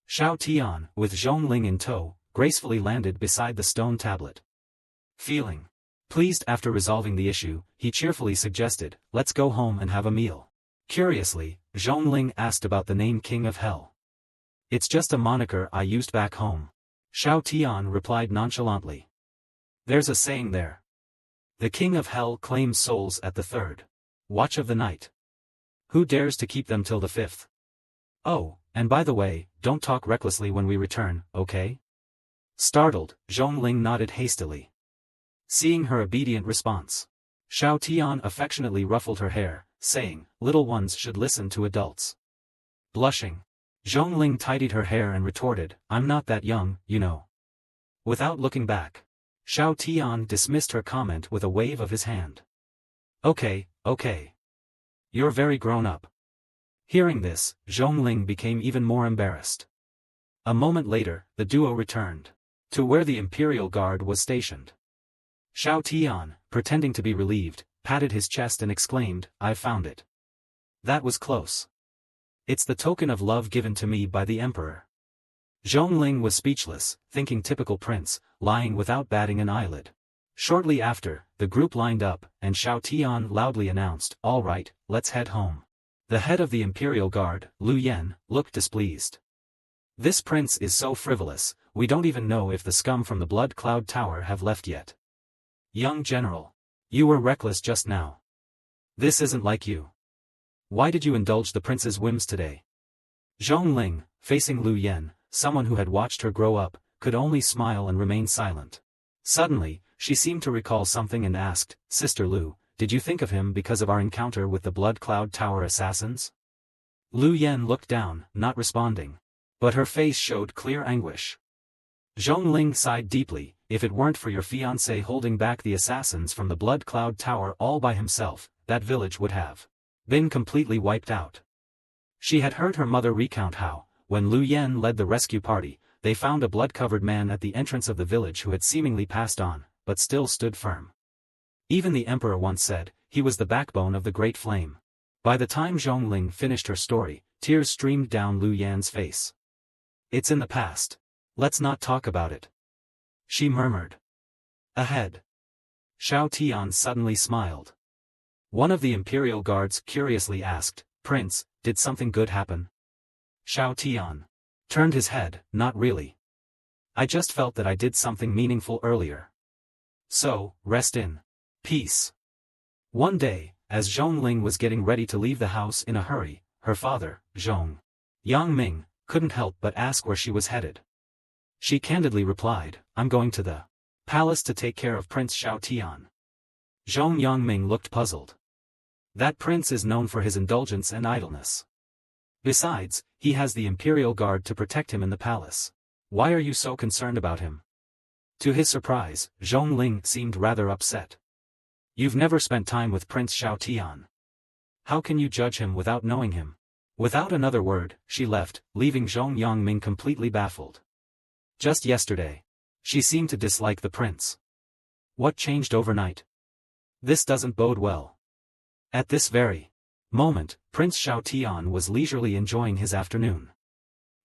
S1: Xiao Tian, with Zhongling in tow, gracefully landed beside the stone tablet. Feeling pleased after resolving the issue, he cheerfully suggested, "Let's go home and have a meal." Curiously, Zhongling asked about the name King of Hell. "It's just a moniker I used back home," Xiao Tian replied nonchalantly. "There's a saying there. The King of Hell claims souls at the third watch of the night. Who dares to keep them till the fifth? Oh, and by the way, don't talk recklessly when we return, okay?" Startled, Zhongling nodded hastily. Seeing her obedient response, Xiao Tian affectionately ruffled her hair, saying, "Little ones should listen to adults." Blushing, Zhongling tidied her hair and retorted, "I'm not that young, you know." Without looking back, Xiao Tian dismissed her comment with a wave of his hand. Okay. You're very grown up." Hearing this, Zhongling became even more embarrassed. A moment later, the duo returned to where the Imperial Guard was stationed. Xiao Tian, pretending to be relieved, patted his chest and exclaimed, "I've found it. That was close. It's the token of love given to me by the Emperor." Zhongling was speechless, thinking typical prince, lying without batting an eyelid. Shortly after, the group lined up, and Xiao Tian loudly announced, "All right, let's head home." The head of the Imperial Guard, Lu Yan, looked displeased. "This prince is so frivolous, we don't even know if the scum from the Blood Cloud Tower have left yet." "Young general, you were reckless just now. This isn't like you. Why did you indulge the prince's whims today?" Zhongling, facing Lu Yan, someone who had watched her grow up, could only smile and remain silent. Suddenly, she seemed to recall something and asked, "Sister Lu, did you think of him because of our encounter with the Blood Cloud Tower assassins?" Lu Yan looked down, not responding. But her face showed clear anguish. Zhongling sighed deeply, "If it weren't for your fiancé holding back the assassins from the Blood Cloud Tower all by himself, that village would have been completely wiped out." She had heard her mother recount how, when Lu Yan led the rescue party, they found a blood-covered man at the entrance of the village who had seemingly passed on, but still stood firm. Even the emperor once said, he was the backbone of the Great Flame. By the time Zhongling finished her story, tears streamed down Lu Yan's face. It's in the past. Let's not talk about it. She murmured. Ahead. Xiao Tian suddenly smiled. One of the Imperial guards curiously asked, Prince, did something good happen? Xiao Tian turned his head, not really. I just felt that I did something meaningful earlier. So, rest in peace. One day, as Zhongling was getting ready to leave the house in a hurry, her father, Zhong Yangming, couldn't help but ask where she was headed. She candidly replied, I'm going to the palace to take care of Prince Xiao Tian. Zhong Yangming looked puzzled. That prince is known for his indulgence and idleness. Besides, he has the Imperial Guard to protect him in the palace. Why are you so concerned about him? To his surprise, Zhongling seemed rather upset. You've never spent time with Prince Xiao Tian. How can you judge him without knowing him? Without another word, she left, leaving Zhong Yangming completely baffled. Just yesterday, she seemed to dislike the prince. What changed overnight? This doesn't bode well. At this very moment, Prince Xiao Tian was leisurely enjoying his afternoon.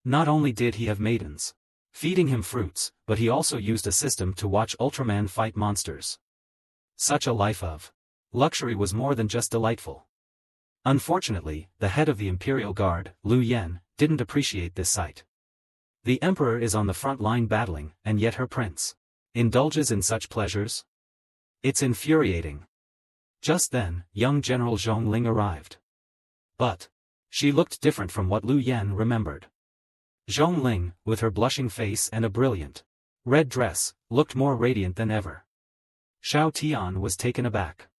S1: Not only did he have maidens feeding him fruits, but he also used a system to watch Ultraman fight monsters. Such a life of luxury was more than just delightful. Unfortunately, the head of the Imperial Guard, Lu Yan, didn't appreciate this sight. The emperor is on the front line battling, and yet her prince indulges in such pleasures? It's infuriating. Just then, young General Zhongling arrived. But she looked different from what Lu Yan remembered. Zhongling, with her blushing face and a brilliant red dress, looked more radiant than ever. Xiao Tian was taken aback.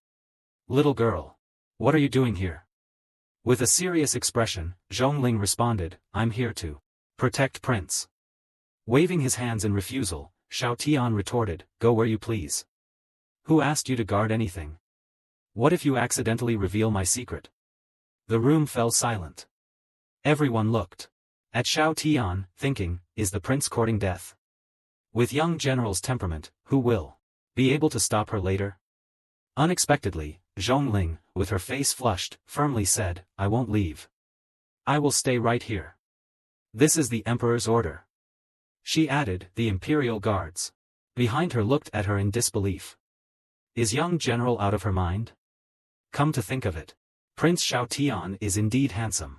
S1: Little girl. What are you doing here? With a serious expression, Zhongling responded, I'm here to protect Prince. Waving his hands in refusal, Xiao Tian retorted, go where you please. Who asked you to guard anything? What if you accidentally reveal my secret? The room fell silent. Everyone looked at Xiao Tian, thinking, is the prince courting death? With young general's temperament, who will be able to stop her later? Unexpectedly, Zhongling, with her face flushed, firmly said, I won't leave. I will stay right here. This is the emperor's order. She added, the Imperial Guards behind her looked at her in disbelief. Is young general out of her mind? Come to think of it, Prince Xiao Tian is indeed handsome.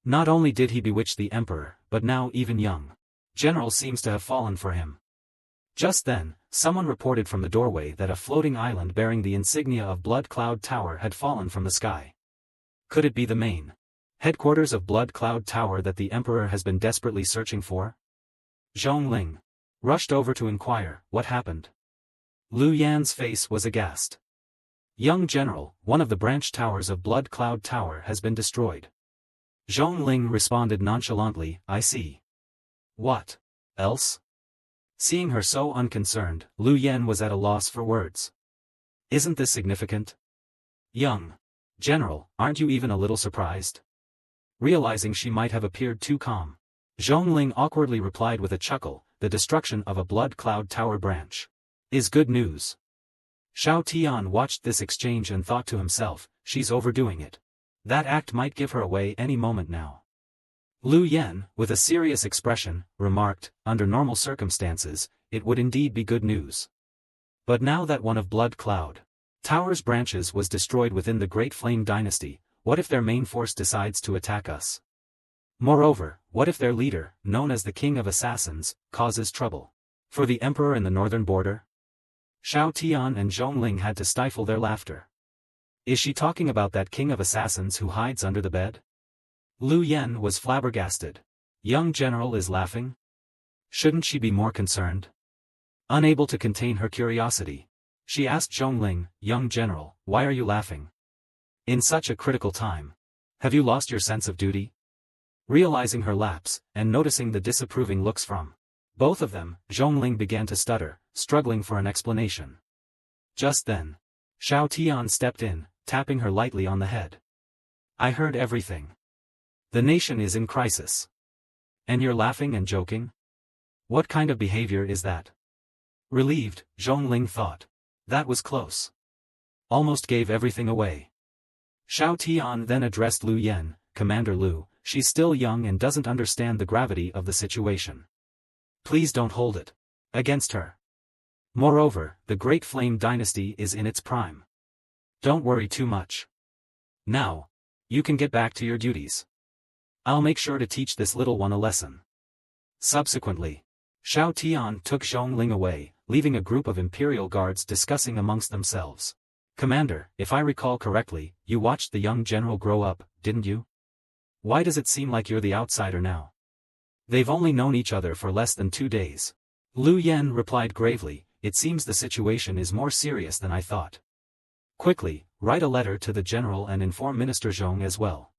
S1: Not only did he bewitch the emperor, but now even young general seems to have fallen for him. Just then, someone reported from the doorway that a floating island bearing the insignia of Blood Cloud Tower had fallen from the sky. Could it be the main headquarters of Blood Cloud Tower that the emperor has been desperately searching for? Zhongling rushed over to inquire, what happened? Lu Yan's face was aghast. Young general, one of the branch towers of Blood Cloud Tower has been destroyed. Zhongling responded nonchalantly, I see. What else? Seeing her so unconcerned, Lu Yan was at a loss for words. Isn't this significant? Young general, aren't you even a little surprised? Realizing she might have appeared too calm, Zhongling awkwardly replied with a chuckle, the destruction of a Blood Cloud Tower branch is good news. Xiao Tian watched this exchange and thought to himself, she's overdoing it. That act might give her away any moment now. Lu Yan, with a serious expression, remarked, under normal circumstances, it would indeed be good news. But now that one of Blood Cloud Tower's branches was destroyed within the Great Flame Dynasty, what if their main force decides to attack us? Moreover, what if their leader, known as the King of Assassins, causes trouble for the Emperor in the northern border? Xiao Tian and Zhongling had to stifle their laughter. Is she talking about that King of Assassins who hides under the bed? Lu Yan was flabbergasted. Young general is laughing? Shouldn't she be more concerned? Unable to contain her curiosity, she asked Zhongling, young general, why are you laughing? In such a critical time. Have you lost your sense of duty? Realizing her lapse, and noticing the disapproving looks from both of them, Zhongling began to stutter, struggling for an explanation. Just then, Xiao Tian stepped in, tapping her lightly on the head. I heard everything. The nation is in crisis. And you're laughing and joking? What kind of behavior is that? Relieved, Zhongling thought. That was close. Almost gave everything away. Xiao Tian then addressed Lu Yan, Commander Lu, she's still young and doesn't understand the gravity of the situation. Please don't hold it against her. Moreover, the Great Flame Dynasty is in its prime. Don't worry too much. Now, you can get back to your duties. I'll make sure to teach this little one a lesson. Subsequently, Xiao Tian took Zhongling away, leaving a group of imperial guards discussing amongst themselves. Commander, if I recall correctly, you watched the young general grow up, didn't you? Why does it seem like you're the outsider now? They've only known each other for less than 2 days. Lu Yen replied gravely, it seems the situation is more serious than I thought. Quickly, write a letter to the general and inform Minister Zhong as well.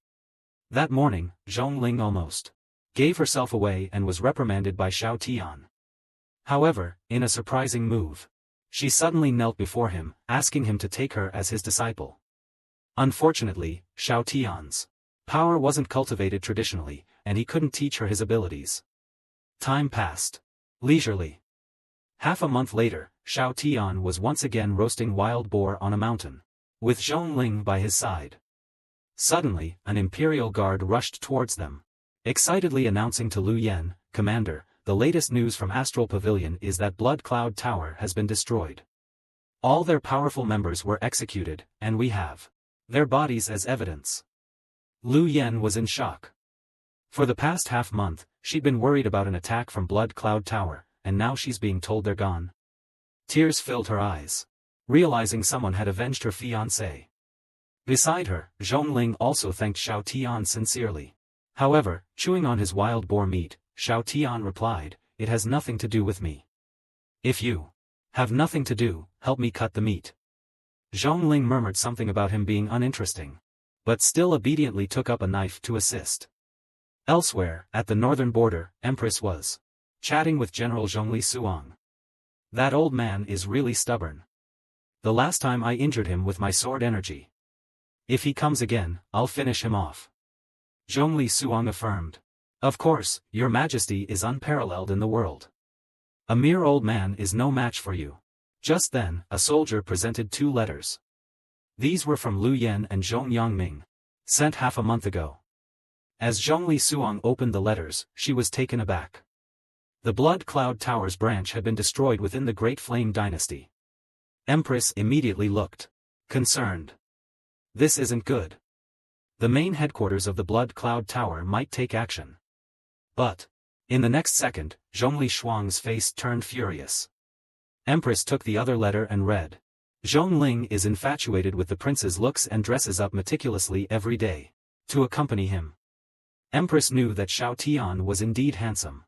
S1: That morning, Zhongling almost gave herself away and was reprimanded by Xiao Tian. However, in a surprising move, she suddenly knelt before him, asking him to take her as his disciple. Unfortunately, Xiao Tian's power wasn't cultivated traditionally, and he couldn't teach her his abilities. Time passed leisurely. Half a month later, Xiao Tian was once again roasting wild boar on a mountain, with Zhongling by his side. Suddenly, an imperial guard rushed towards them, excitedly announcing to Lu Yen, Commander, the latest news from Astral Pavilion is that Blood Cloud Tower has been destroyed. All their powerful members were executed, and we have their bodies as evidence. Lu Yen was in shock. For the past half-month, she'd been worried about an attack from Blood Cloud Tower, and now she's being told they're gone. Tears filled her eyes, realizing someone had avenged her fiancé. Beside her, Zhongling also thanked Xiao Tian sincerely. However, chewing on his wild boar meat, Xiao Tian replied, it has nothing to do with me. If you have nothing to do, help me cut the meat. Zhongling murmured something about him being uninteresting, but still obediently took up a knife to assist. Elsewhere, at the northern border, Empress was chatting with General Zhongli Suang. That old man is really stubborn. The last time I injured him with my sword energy. If he comes again, I'll finish him off. Zhongli Suang affirmed. Of course, your majesty is unparalleled in the world. A mere old man is no match for you. Just then, a soldier presented 2 letters. These were from Lu Yen and Zhong Yangming, sent half a month ago. As Zhongli Suang opened the letters, she was taken aback. The Blood Cloud Tower's branch had been destroyed within the Great Flame Dynasty. Empress immediately looked concerned. This isn't good. The main headquarters of the Blood Cloud Tower might take action. But, in the next second, Zhongli Shuang's face turned furious. Empress took the other letter and read. Zhongling is infatuated with the prince's looks and dresses up meticulously every day to accompany him. Empress knew that Xiao Tian was indeed handsome.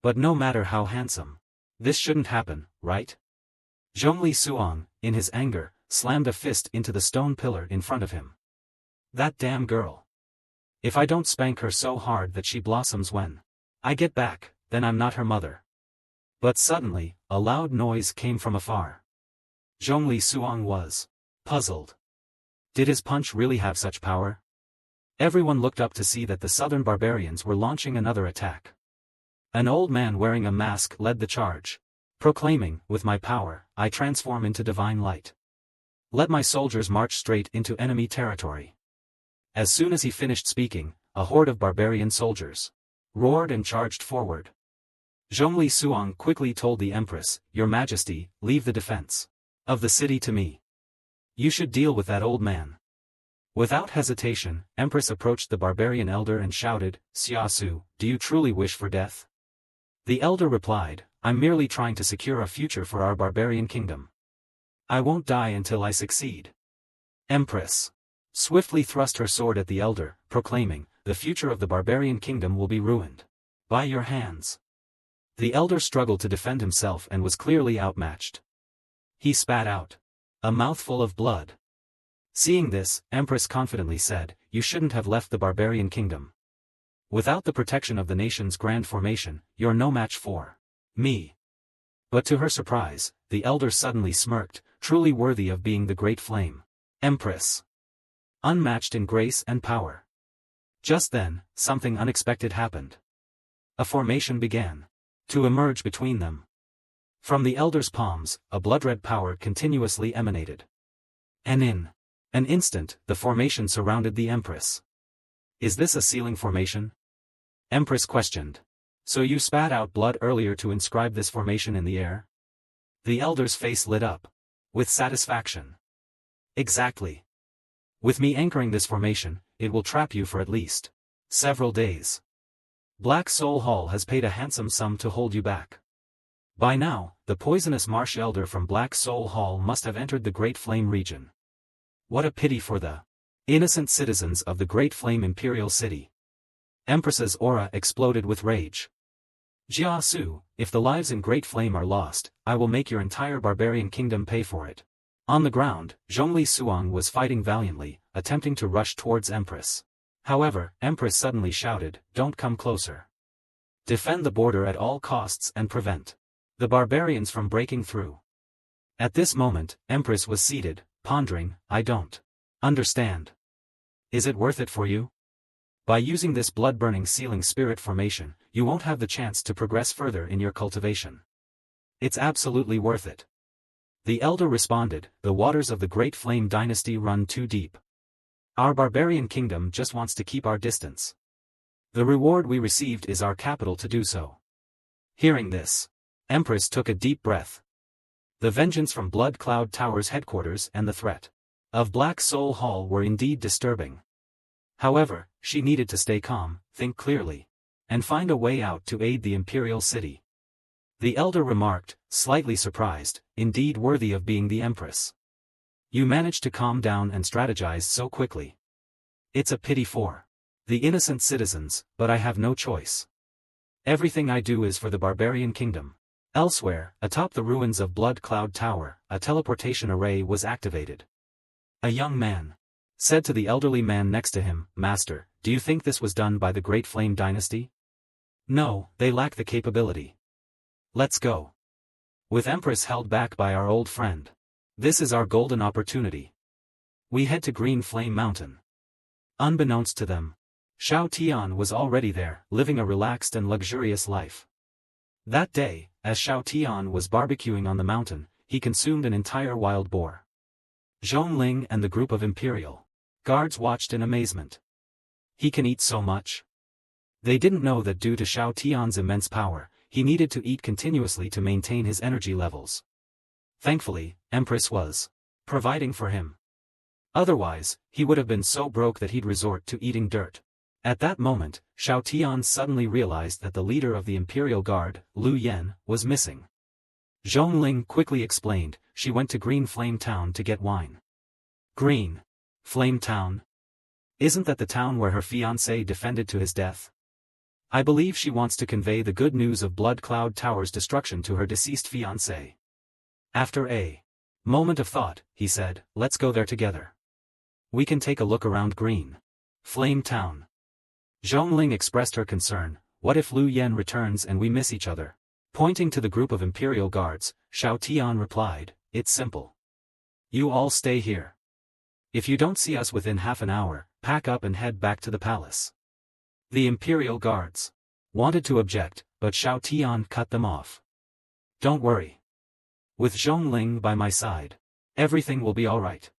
S1: But no matter how handsome, this shouldn't happen, right? Zhongli Suang, in his anger, slammed a fist into the stone pillar in front of him. That damn girl. If I don't spank her so hard that she blossoms when I get back, then I'm not her mother. But suddenly, a loud noise came from afar. Zhongli Suang was puzzled. Did his punch really have such power? Everyone looked up to see that the southern barbarians were launching another attack. An old man wearing a mask led the charge, proclaiming, with my power, I transform into divine light. Let my soldiers march straight into enemy territory. As soon as he finished speaking, a horde of barbarian soldiers roared and charged forward. Zhongli Suang quickly told the Empress, Your Majesty, leave the defense of the city to me. You should deal with that old man. Without hesitation, Empress approached the barbarian elder and shouted, Xiaosu, do you truly wish for death? The elder replied, I'm merely trying to secure a future for our barbarian kingdom. I won't die until I succeed. Empress swiftly thrust her sword at the elder, proclaiming, the future of the barbarian kingdom will be ruined by your hands. The elder struggled to defend himself and was clearly outmatched. He spat out a mouthful of blood. Seeing this, Empress confidently said, You shouldn't have left the barbarian kingdom. Without the protection of the nation's grand formation, you're no match for me. But to her surprise, the elder suddenly smirked, truly worthy of being the Great Flame Empress. Unmatched in grace and power. Just then, something unexpected happened. A formation began to emerge between them. From the elder's palms, a blood-red power continuously emanated. And in an instant, the formation surrounded the Empress. Is this a sealing formation? Empress questioned. So you spat out blood earlier to inscribe this formation in the air? The elder's face lit up. With satisfaction. Exactly. With me anchoring this formation, it will trap you for at least several days. Black Soul Hall has paid a handsome sum to hold you back. By now, the poisonous marsh elder from Black Soul Hall must have entered the Great Flame region. What a pity for the innocent citizens of the Great Flame Imperial City. Empress'S aura exploded with rage. Jia Su, if the lives in Great Flame are lost, I will make your entire barbarian kingdom pay for it. On the ground, Zhongli Suang was fighting valiantly, attempting to rush towards Empress. However, Empress suddenly shouted, "Don't come closer. Defend the border at all costs and prevent the barbarians from breaking through." At this moment, Empress was seated, pondering, "I don't understand. Is it worth it for you? By using this blood-burning sealing spirit formation, you won't have the chance to progress further in your cultivation. It's absolutely worth it." The elder responded, "The waters of the Great Flame Dynasty run too deep. Our barbarian kingdom just wants to keep our distance. The reward we received is our capital to do so." Hearing this, Empress took a deep breath. The vengeance from Blood Cloud Tower's headquarters and the threat of Black Soul Hall were indeed disturbing. However, she needed to stay calm, think clearly, and find a way out to aid the Imperial City. The elder remarked, slightly surprised, "Indeed worthy of being the Empress. You managed to calm down and strategize so quickly. It's a pity for the innocent citizens, but I have no choice. Everything I do is for the barbarian kingdom." Elsewhere, atop the ruins of Blood Cloud Tower, a teleportation array was activated. A young man said to the elderly man next to him, "Master, do you think this was done by the Great Flame Dynasty?" "No, they lack the capability. Let's go. With Empress held back by our old friend, this is our golden opportunity. We head to Green Flame Mountain." Unbeknownst to them, Xiao Tian was already there, living a relaxed and luxurious life. That day, as Xiao Tian was barbecuing on the mountain, he consumed an entire wild boar. Zhong Ling and the group of Imperial guards watched in amazement. He can eat so much? They didn't know that due to Xiao Tian's immense power, he needed to eat continuously to maintain his energy levels. Thankfully, Empress was providing for him. Otherwise, he would have been so broke that he'd resort to eating dirt. At that moment, Xiao Tian suddenly realized that the leader of the Imperial Guard, Lu Yan, was missing. Zhong Ling quickly explained, she went to Green Flame Town to get wine. Green Flame Town? Isn't that the town where her fiancé defended to his death? I believe she wants to convey the good news of Blood Cloud Tower's destruction to her deceased fiancé. After a moment of thought, he said, "Let's go there together. We can take a look around Green Flame Town." Zhong Ling expressed her concern, "What if Lu Yan returns and we miss each other?" Pointing to the group of Imperial guards, Xiao Tian replied, "It's simple. You all stay here. If you don't see us within half an hour, pack up and head back to the palace." The Imperial guards wanted to object, but Xiao Tian cut them off. "Don't worry. With Zhong Ling by my side, everything will be alright."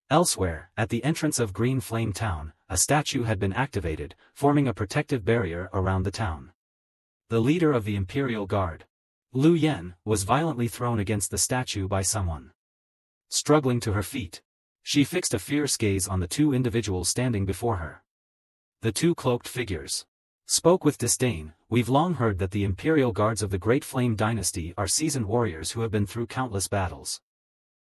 S1: Elsewhere, at the entrance of Green Flame Town, a statue had been activated, forming a protective barrier around the town. The leader of the Imperial Guard, Lu Yan, was violently thrown against the statue by someone. Struggling to her feet, she fixed a fierce gaze on the two individuals standing before her. The two cloaked figures spoke with disdain. "We've long heard that the Imperial Guards of the Great Flame Dynasty are seasoned warriors who have been through countless battles.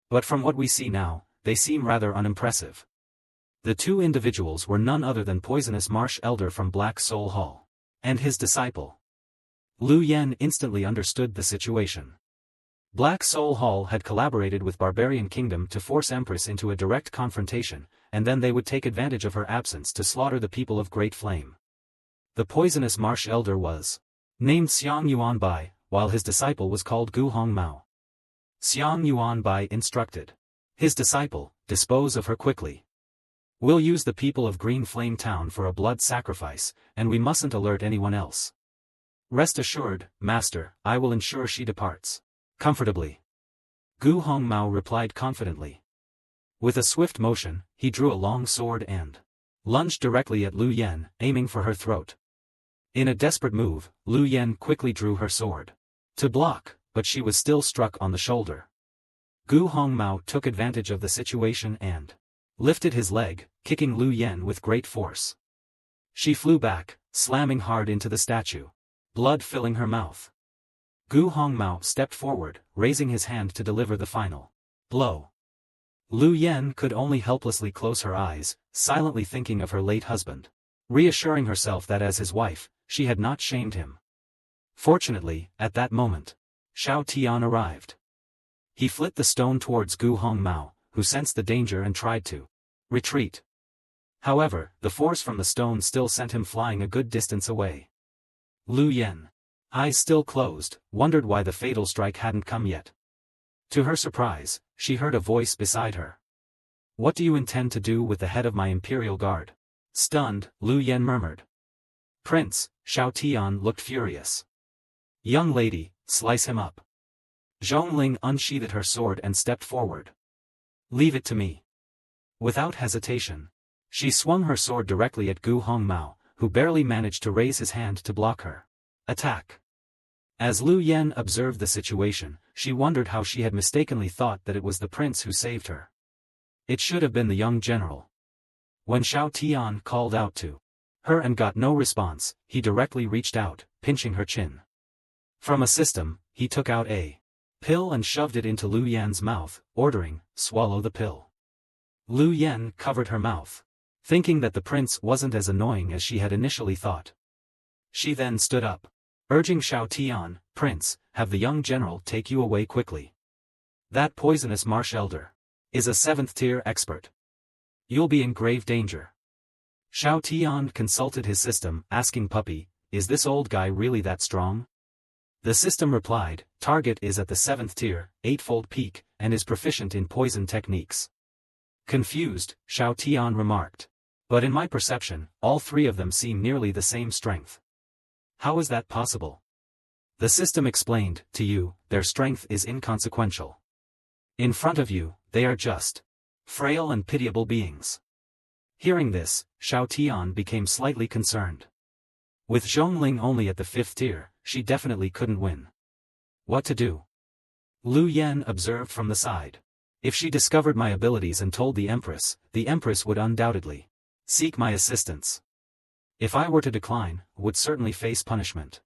S1: But from what we see now, they seem rather unimpressive." The two individuals were none other than Poisonous Marsh Elder from Black Soul Hall and his disciple. Lu Yan instantly understood the situation. Black Soul Hall had collaborated with Barbarian Kingdom to force Empress into a direct confrontation, and then they would take advantage of her absence to slaughter the people of Great Flame. The Poisonous Marsh Elder was named Xiang Yuanbai, while his disciple was called Gu Hongmao. Xiang Yuanbai instructed his disciple, "Dispose of her quickly. We'll use the people of Green Flame Town for a blood sacrifice, and we mustn't alert anyone else. Rest assured, Master, I will ensure she departs comfortably." Gu Hongmao replied confidently. With a swift motion, he drew a long sword and lunged directly at Lu Yen, aiming for her throat. In a desperate move, Lu Yen quickly drew her sword to block, but she was still struck on the shoulder. Gu Hongmao took advantage of the situation and lifted his leg, kicking Lu Yen with great force. She flew back, slamming hard into the statue, blood filling her mouth. Gu Hongmao stepped forward, raising his hand to deliver the final blow. Lu Yen could only helplessly close her eyes, silently thinking of her late husband, reassuring herself that as his wife, she had not shamed him. Fortunately, at that moment, Xiao Tian arrived. He flit the stone towards Gu Hongmao, who sensed the danger and tried to retreat. However, the force from the stone still sent him flying a good distance away. Lu Yen, eyes still closed, wondered why the fatal strike hadn't come yet. To her surprise, she heard a voice beside her. "What do you intend to do with the head of my imperial guard?" Stunned, Lu Yen murmured. "Prince," Xiao Tian looked furious. "Young lady, slice him up." Zhongling unsheathed her sword and stepped forward. "Leave it to me." Without hesitation, she swung her sword directly at Gu Hongmao, who barely managed to raise his hand to block her attack. As Lu Yen observed the situation, she wondered how she had mistakenly thought that it was the prince who saved her. It should have been the young general. When Xiao Tian called out to her and got no response, he directly reached out, pinching her chin. From a system, he took out a pill and shoved it into Lu Yen's mouth, ordering, "Swallow the pill." Lu Yen covered her mouth, thinking that the prince wasn't as annoying as she had initially thought. She then stood up, urging Xiao Tian, "Prince, have the young general take you away quickly. That poisonous marsh elder is a 7th-tier expert. You'll be in grave danger." Xiao Tian consulted his system, asking Puppy, "Is this old guy really that strong?" The system replied, "Target is at the 7th tier, 8-fold peak, and is proficient in poison techniques." Confused, Xiao Tian remarked, "But in my perception, all three of them seem nearly the same strength. How is that possible?" The system explained, "To you, their strength is inconsequential. In front of you, they are just frail and pitiable beings." Hearing this, Xiao Tian became slightly concerned. With Zhongling only at the 5th tier, she definitely couldn't win. What to do? Lu Yen observed from the side. If she discovered my abilities and told the Empress would undoubtedly seek my assistance. If I were to decline, would certainly face punishment.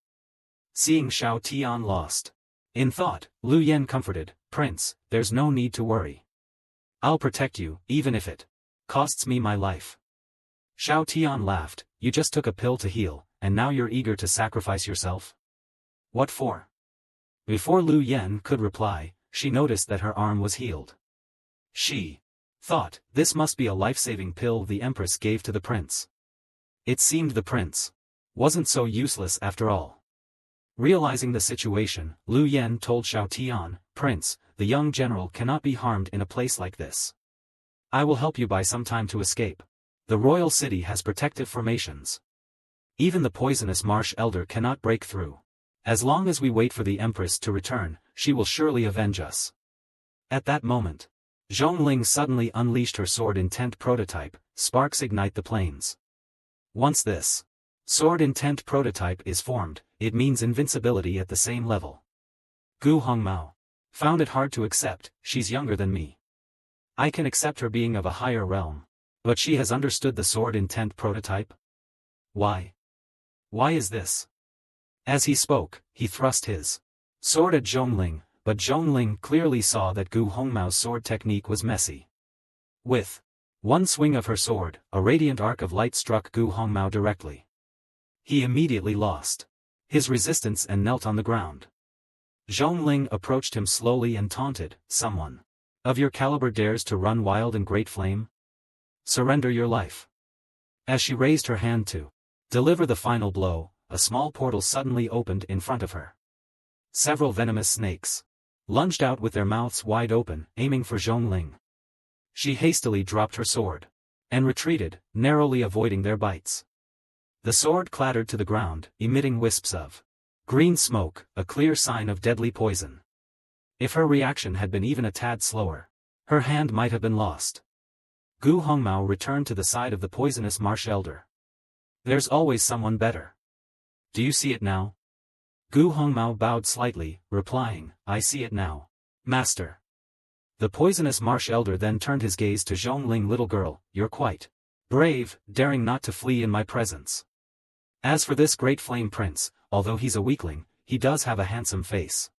S1: Seeing Xiao Tian lost in thought, Lu Yen comforted, "Prince, there's no need to worry. I'll protect you, even if it costs me my life." Xiao Tian laughed, "You just took a pill to heal, and now you're eager to sacrifice yourself? What for?" Before Lu Yen could reply, she noticed that her arm was healed. She thought, this must be a life-saving pill the Empress gave to the prince. It seemed the prince wasn't so useless after all. Realizing the situation, Lu Yen told Xiao Tian, "Prince, the young general cannot be harmed in a place like this. I will help you buy some time to escape. The royal city has protective formations. Even the poisonous marsh elder cannot break through. As long as we wait for the Empress to return, she will surely avenge us." At that moment, Zhongling suddenly unleashed her sword intent prototype, sparks ignite the plains. Once this sword intent prototype is formed, it means invincibility at the same level. Gu Hongmao found it hard to accept, "She's younger than me. I can accept her being of a higher realm. But she has understood the sword intent prototype? Why? Why is this?" As he spoke, he thrust his sword at Zhongling, but Zhongling clearly saw that Gu Hongmao's sword technique was messy. With one swing of her sword, a radiant arc of light struck Gu Hongmao directly. He immediately lost his resistance and knelt on the ground. Zhongling approached him slowly and taunted, "Someone of your caliber dares to run wild in great flame? Surrender your life." As she raised her hand to deliver the final blow, a small portal suddenly opened in front of her. Several venomous snakes lunged out with their mouths wide open, aiming for Zhongling. She hastily dropped her sword and retreated, narrowly avoiding their bites. The sword clattered to the ground, emitting wisps of green smoke, a clear sign of deadly poison. If her reaction had been even a tad slower, her hand might have been lost. Gu Hongmao returned to the side of the poisonous marsh elder. There's always someone better. Do you see it now? Gu Hongmao bowed slightly, replying, I see it now. Master. The poisonous marsh elder then turned his gaze to Zhongling. Little girl, you're quite brave, daring not to flee in my presence. As for this great flame prince, although he's a weakling, he does have a handsome face.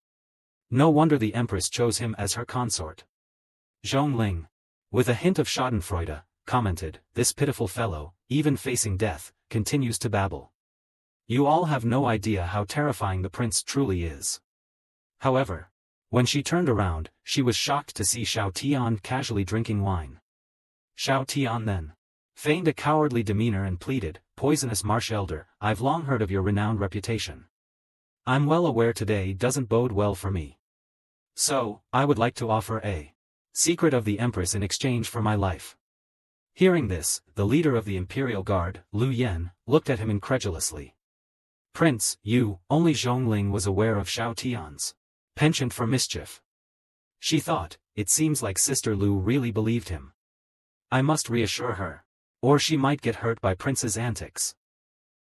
S1: No wonder the Empress chose him as her consort. Zhongling, with a hint of schadenfreude, commented, this pitiful fellow, even facing death, continues to babble. You all have no idea how terrifying the prince truly is. However, when she turned around, she was shocked to see Xiao Tian casually drinking wine. Xiao Tian then feigned a cowardly demeanor and pleaded, poisonous marsh elder, I've long heard of your renowned reputation. I'm well aware today doesn't bode well for me. So, I would like to offer a secret of the Empress in exchange for my life. Hearing this, the leader of the Imperial Guard, Lu Yen, looked at him incredulously. Prince, only Zhongling was aware of Xiao Tian's penchant for mischief. She thought, it seems like Sister Lu really believed him. I must reassure her, or she might get hurt by Prince's antics.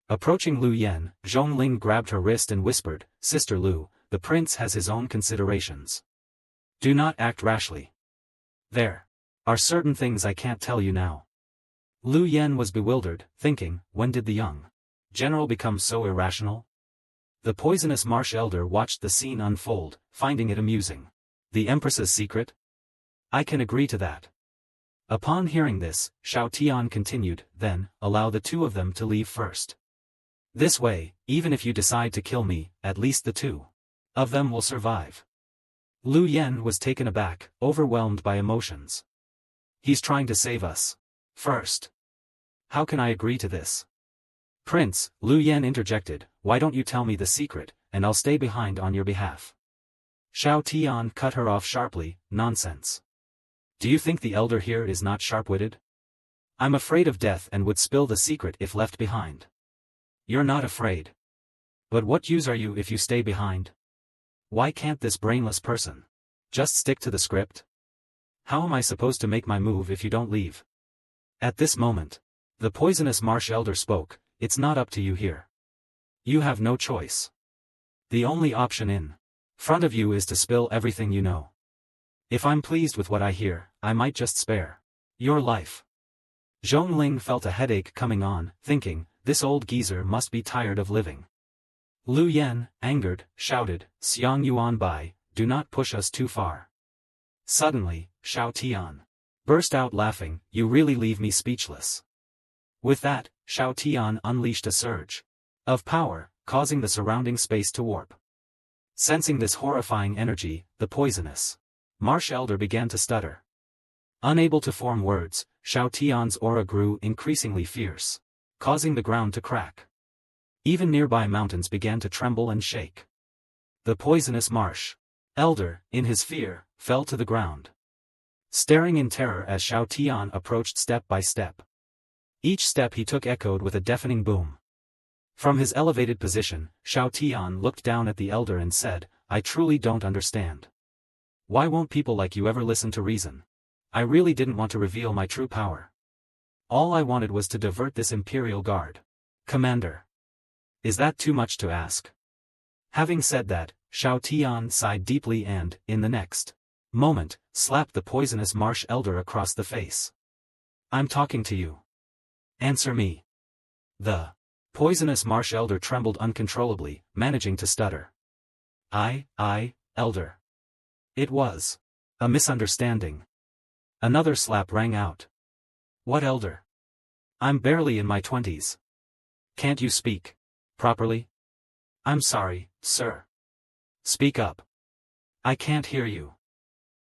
S1: Approaching Lu Yen, Zhongling grabbed her wrist and whispered, Sister Lu, the prince has his own considerations. Do not act rashly. There are certain things I can't tell you now. Lu Yen was bewildered, thinking, when did the young general become so irrational? The poisonous marsh elder watched the scene unfold, finding it amusing. The Empress's secret? I can agree to that. Upon hearing this, Xiao Tian continued, then, allow the two of them to leave first. This way, even if you decide to kill me, at least the two of them will survive. Lu Yen was taken aback, overwhelmed by emotions. He's trying to save us. First. How can I agree to this? Prince, Lu Yen interjected, why don't you tell me the secret, and I'll stay behind on your behalf. Xiao Tian cut her off sharply, nonsense. Do you think the elder here is not sharp-witted? I'm afraid of death and would spill the secret if left behind. You're not afraid. But what use are you if you stay behind? Why can't this brainless person just stick to the script? How am I supposed to make my move if you don't leave? At this moment, the poisonous marsh elder spoke, it's not up to you here. You have no choice. The only option in front of you is to spill everything you know. If I'm pleased with what I hear, I might just spare your life. Zhongling felt a headache coming on, thinking, this old geezer must be tired of living. Lu Yen, angered, shouted, Xiang Yuan Bai, do not push us too far. Suddenly, Xiao Tian burst out laughing, you really leave me speechless. With that, Xiao Tian unleashed a surge of power, causing the surrounding space to warp. Sensing this horrifying energy, the poisonous marsh elder began to stutter. Unable to form words, Xiao Tian's aura grew increasingly fierce, causing the ground to crack. Even nearby mountains began to tremble and shake. The poisonous marsh elder, in his fear, fell to the ground, staring in terror as Xiao Tian approached step by step. Each step he took echoed with a deafening boom. From his elevated position, Xiao Tian looked down at the elder and said, I truly don't understand. Why won't people like you ever listen to reason? I really didn't want to reveal my true power. All I wanted was to divert this Imperial Guard. Commander. Is that too much to ask? Having said that, Xiao Tian sighed deeply and, in the next moment, slapped the poisonous marsh elder across the face. I'm talking to you. Answer me. The poisonous marsh elder trembled uncontrollably, managing to stutter. Elder. It was a misunderstanding. Another slap rang out. What elder? I'm barely in my 20s. Can't you speak properly? I'm sorry, sir. Speak up. I can't hear you.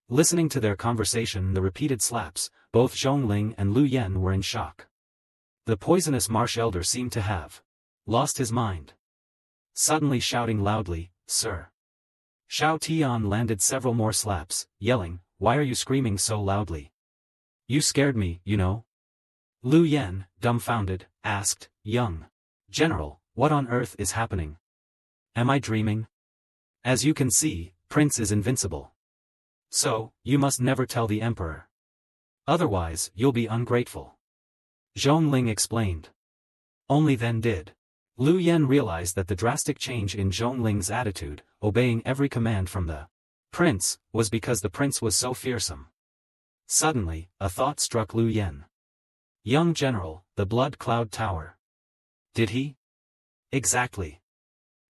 S1: Listening to their conversation and the repeated slaps, both Zhongling and Lu Yen were in shock. The poisonous marsh elder seemed to have lost his mind. Suddenly shouting loudly, Sir. Xiao Tian landed several more slaps, yelling, Why are you screaming so loudly? You scared me, you know. Lu Yen, dumbfounded, asked, Young General, what on earth is happening? Am I dreaming? As you can see, Prince is invincible. So, you must never tell the Emperor. Otherwise, you'll be ungrateful. Zhongling explained. Only then did Lu Yen realize that the drastic change in Zhongling's attitude, obeying every command from the prince, was because the prince was so fearsome. Suddenly, a thought struck Lu Yen. Young general, the Blood Cloud Tower. Did he? Exactly.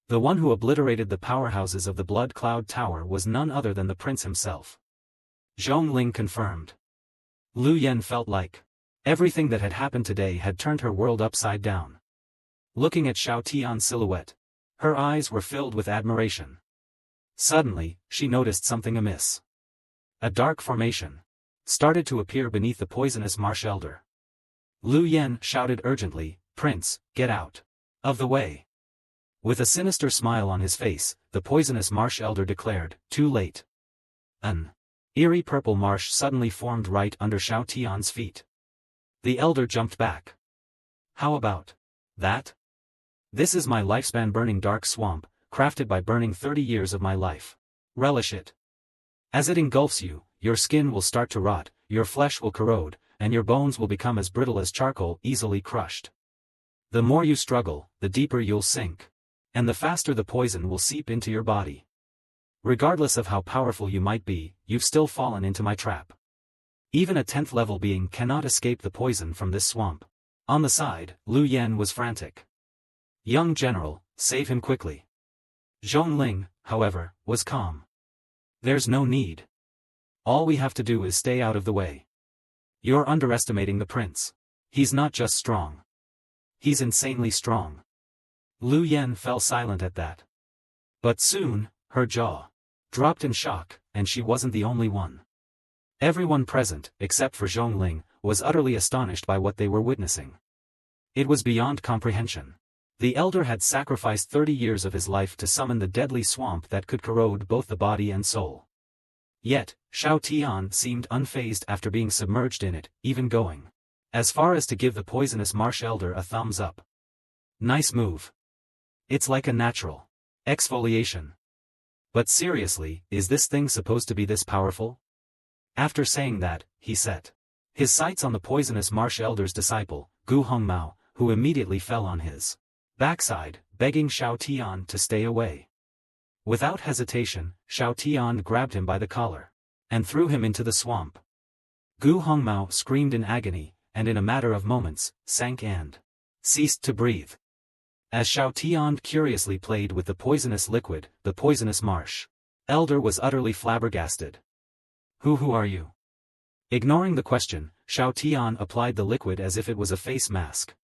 S1: The one who obliterated the powerhouses of the Blood Cloud Tower was none other than the prince himself. Zhongling confirmed. Lu Yen felt like everything that had happened today had turned her world upside down. Looking at Xiao Tian's silhouette, her eyes were filled with admiration. Suddenly, she noticed something amiss. A dark formation started to appear beneath the poisonous marsh elder. Lu Yen shouted urgently, "Prince, get out of the way." With a sinister smile on his face, the poisonous marsh elder declared, "Too late." An eerie purple marsh suddenly formed right under Xiao Tian's feet. The elder jumped back. "How about that? This is my lifespan burning dark swamp, crafted by burning 30 years of my life. Relish it. As it engulfs you, your skin will start to rot, your flesh will corrode, and your bones will become as brittle as charcoal, easily crushed. The more you struggle, the deeper you'll sink. And the faster the poison will seep into your body. Regardless of how powerful you might be, you've still fallen into my trap. Even a 10th level being cannot escape the poison from this swamp." On the side, Lu Yen was frantic. "Young general, save him quickly." Zhongling, however, was calm. "There's no need. All we have to do is stay out of the way. You're underestimating the prince. He's not just strong. He's insanely strong." Lu Yen fell silent at that. But soon, her jaw dropped in shock, and she wasn't the only one. Everyone present, except for Zhongling, was utterly astonished by what they were witnessing. It was beyond comprehension. The elder had sacrificed 30 years of his life to summon the deadly swamp that could corrode both the body and soul. Yet, Xiao Tian seemed unfazed after being submerged in it, even going as far as to give the poisonous marsh elder a thumbs up. "Nice move. It's like a natural exfoliation. But seriously, is this thing supposed to be this powerful?" After saying that, he set his sights on the poisonous marsh elder's disciple, Gu Hongmao, who immediately fell on his backside, begging Xiao Tian to stay away. Without hesitation, Xiao Tian grabbed him by the collar and threw him into the swamp. Gu Hongmao screamed in agony, and in a matter of moments, sank and ceased to breathe. As Xiao Tian curiously played with the poisonous liquid, the poisonous marsh elder was utterly flabbergasted. Who are you?" Ignoring the question, Xiao Tian applied the liquid as if it was a face mask.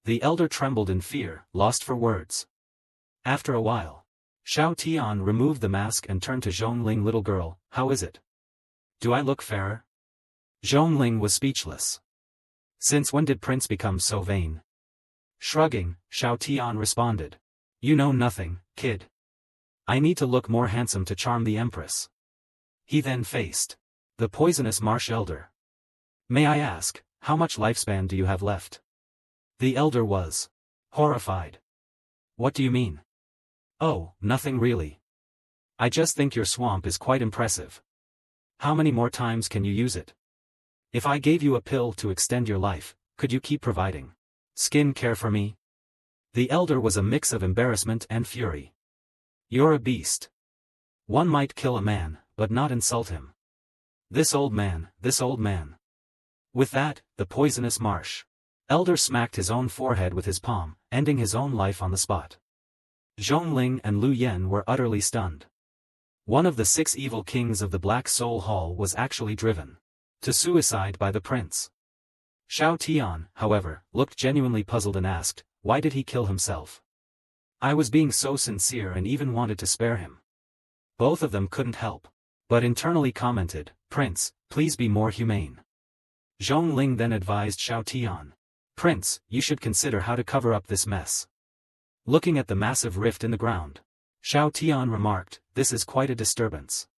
S1: The elder trembled in fear, lost for words. After a while, Xiao Tian removed the mask and turned to Zhongling. "Little girl, how is it? Do I look fairer?" Zhongling was speechless. "Since when did Prince become so vain?" Shrugging, Xiao Tian responded. "You know nothing, kid. I need to look more handsome to charm the Empress." He then faced the poisonous marsh elder. "May I ask, how much lifespan do you have left?" The elder was horrified. "What do you mean?" "Oh, nothing really. I just think your swamp is quite impressive. How many more times can you use it? If I gave you a pill to extend your life, could you keep providing skin care for me?" The elder was a mix of embarrassment and fury. "You're a beast. One might kill a man, but not insult him. This old man. With that, the poisonous marsh elder smacked his own forehead with his palm, ending his own life on the spot. Zhongling and Lu Yen were utterly stunned. One of the 6 evil kings of the Black Soul Hall was actually driven to suicide by the prince. Xiao Tian, however, looked genuinely puzzled and asked, "Why did he kill himself?" "I was being so sincere and even wanted to spare him." Both of them couldn't help but internally commented, "Prince, please be more humane." Zhongling then advised Xiao Tian, "Prince, you should consider how to cover up this mess." Looking at the massive rift in the ground, Xiao Tian remarked, "This is quite a disturbance.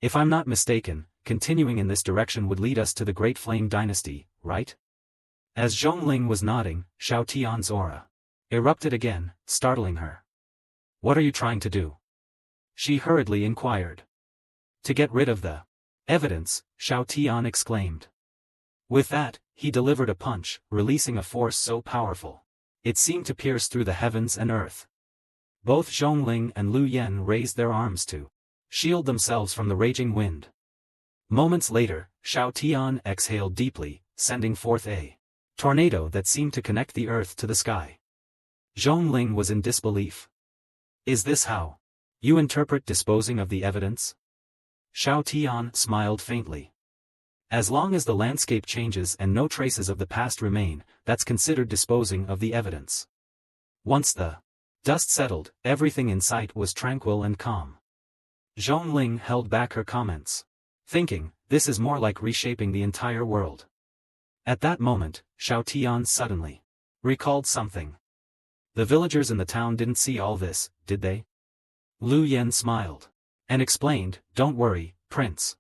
S1: If I'm not mistaken, continuing in this direction would lead us to the Great Flame Dynasty, right?" As Zhongling was nodding, Xiao Tian's aura erupted again, startling her. "What are you trying to do?" she hurriedly inquired. "To get rid of the evidence," Xiao Tian exclaimed. With that, he delivered a punch, releasing a force so powerful. It seemed to pierce through the heavens and earth. Both Zhongling and Lu Yen raised their arms to shield themselves from the raging wind. Moments later, Xiao Tian exhaled deeply, sending forth a tornado that seemed to connect the earth to the sky. Zhongling was in disbelief. Is this how you interpret disposing of the evidence? Xiao Tian smiled faintly. As long as the landscape changes and no traces of the past remain, that's considered disposing of the evidence. Once the dust settled, everything in sight was tranquil and calm. Zhongling held back her comments, thinking, this is more like reshaping the entire world. At that moment, Xiao Tian suddenly recalled something. The villagers in the town didn't see all this, did they? Lu Yen smiled and explained, don't worry, Prince.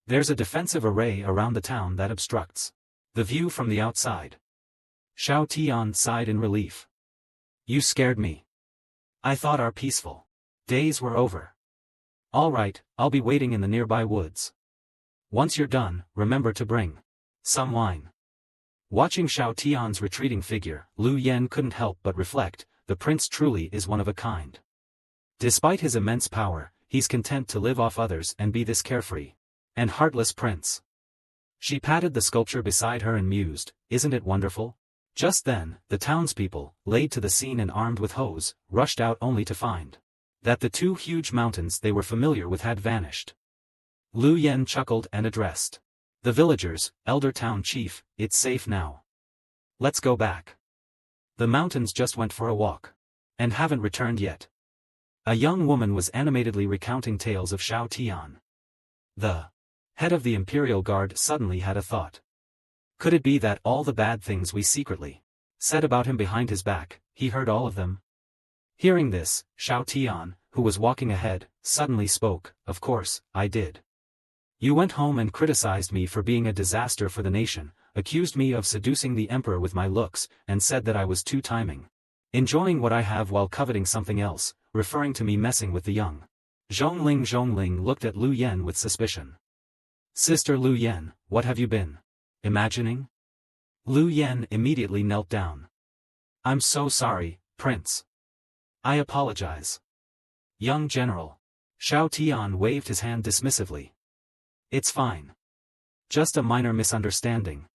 S1: There's a defensive array around the town that obstructs the view from the outside. Xiao Tian sighed in relief. You scared me. I thought our peaceful days were over. All right, I'll be waiting in the nearby woods. Once you're done, remember to bring some wine. Watching Xiao Tian's retreating figure, Lu Yen couldn't help but reflect, the prince truly is one of a kind. Despite his immense power, he's content to live off others and be this carefree and heartless prince. She patted the sculpture beside her and mused, isn't it wonderful? Just then, the townspeople, laid to the scene and armed with hoes, rushed out only to find that the two huge mountains they were familiar with had vanished. Lu Yen chuckled and addressed the villagers, elder town chief, it's safe now. Let's go back. The mountains just went for a walk and haven't returned yet. A young woman was animatedly recounting tales of Xiao Tian. The head of the Imperial Guard suddenly had a thought. Could it be that all the bad things we secretly said about him behind his back, he heard all of them? Hearing this, Xiao Tian, who was walking ahead, suddenly spoke, of course, I did. You went home and criticized me for being a disaster for the nation, accused me of seducing the emperor with my looks, and said that I was two-timing. Enjoying what I have while coveting something else, referring to me messing with the young. Zhongling looked at Lu Yen with suspicion. Sister Lu Yen, what have you been imagining? Lu Yen immediately knelt down. I'm so sorry, Prince. I apologize. Young general. Xiao Tian waved his hand dismissively. It's fine. Just a minor misunderstanding.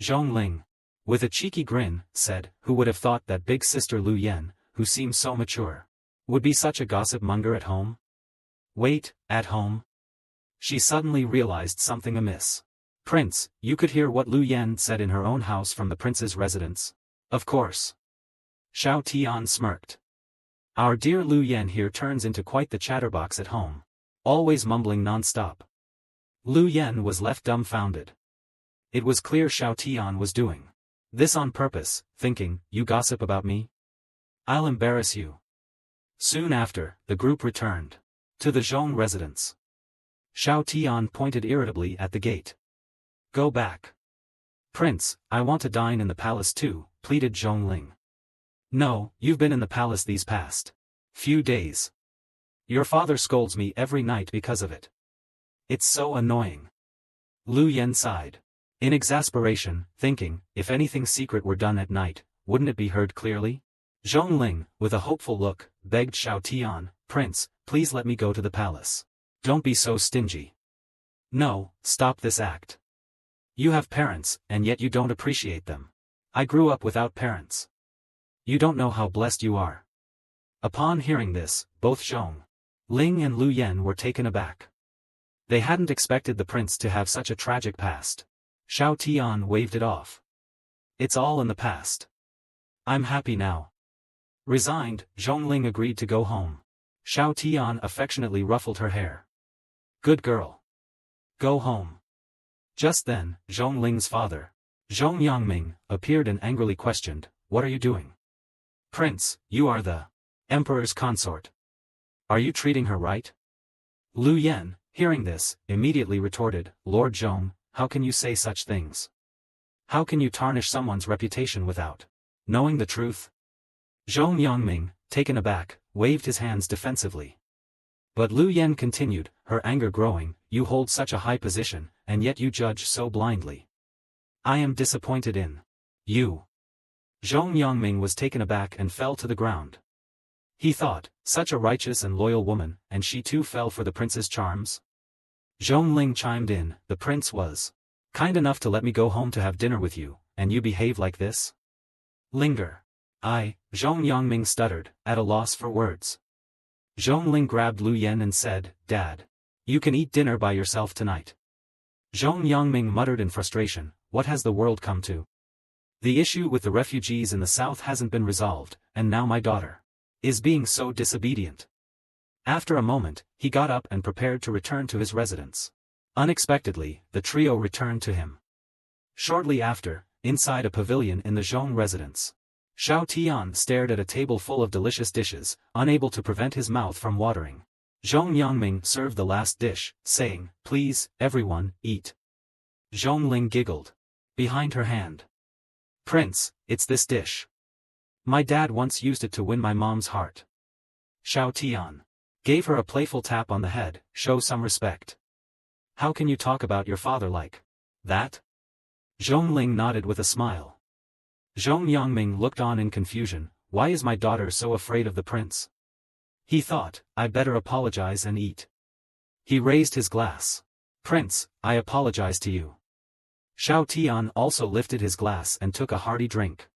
S1: Zhongling, with a cheeky grin, said, who would have thought that big sister Lu Yen, who seemed so mature, would be such a gossip monger at home? Wait, at home? She suddenly realized something amiss. Prince, you could hear what Lu Yen said in her own house from the prince's residence. Of course. Xiao Tian smirked. Our dear Lu Yen here turns into quite the chatterbox at home. Always mumbling non-stop. Lu Yen was left dumbfounded. It was clear Xiao Tian was doing this on purpose, thinking, you gossip about me? I'll embarrass you. Soon after, the group returned to the Zhong residence. Xiao Tian pointed irritably at the gate. Go back. Prince, I want to dine in the palace too, pleaded Zhongling. No, you've been in the palace these past few days. Your father scolds me every night because of it. It's so annoying. Lu Yen sighed in exasperation, thinking, if anything secret were done at night, wouldn't it be heard clearly? Zhongling, with a hopeful look, begged Xiao Tian, Prince, please let me go to the palace. Don't be so stingy. No, stop this act. You have parents, and yet you don't appreciate them. I grew up without parents. You don't know how blessed you are. Upon hearing this, both Zhongling and Lu Yen were taken aback. They hadn't expected the prince to have such a tragic past. Xiao Tian waved it off. It's all in the past. I'm happy now. Resigned, Zhongling agreed to go home. Xiao Tian affectionately ruffled her hair. Good girl. Go home. Just then, Zhongling's father, Zhong Yangming, appeared and angrily questioned, what are you doing? Prince, you are the emperor's consort. Are you treating her right? Lu Yen, hearing this, immediately retorted, Lord Zhong, how can you say such things? How can you tarnish someone's reputation without knowing the truth? Zhong Yangming, taken aback, waved his hands defensively. But Lu Yen continued, her anger growing, you hold such a high position, and yet you judge so blindly. I am disappointed in you. Zhong Yongming was taken aback and fell to the ground. He thought, such a righteous and loyal woman, and she too fell for the prince's charms? Zhong Ling chimed in, the prince was kind enough to let me go home to have dinner with you, and you behave like this? Linger. Zhong Yongming stuttered, at a loss for words. Zhong Ling grabbed Lu Yen and said, Dad. You can eat dinner by yourself tonight. Zhong Yongming muttered in frustration, what has the world come to? The issue with the refugees in the south hasn't been resolved, and now my daughter is being so disobedient. After a moment, he got up and prepared to return to his residence. Unexpectedly, the trio returned to him. Shortly after, inside a pavilion in the Zhong residence, Xiao Tian stared at a table full of delicious dishes, unable to prevent his mouth from watering. Zhong Yongming served the last dish, saying, please, everyone, eat. Zhong Ling giggled. Behind her hand. Prince, it's this dish. My dad once used it to win my mom's heart. Xiao Tian gave her a playful tap on the head, show some respect. How can you talk about your father like that? Zhong Ling nodded with a smile. Zhong Yongming looked on in confusion, why is my daughter so afraid of the prince? He thought, I better apologize and eat. He raised his glass. Prince, I apologize to you. Xiao Tian also lifted his glass and took a hearty drink.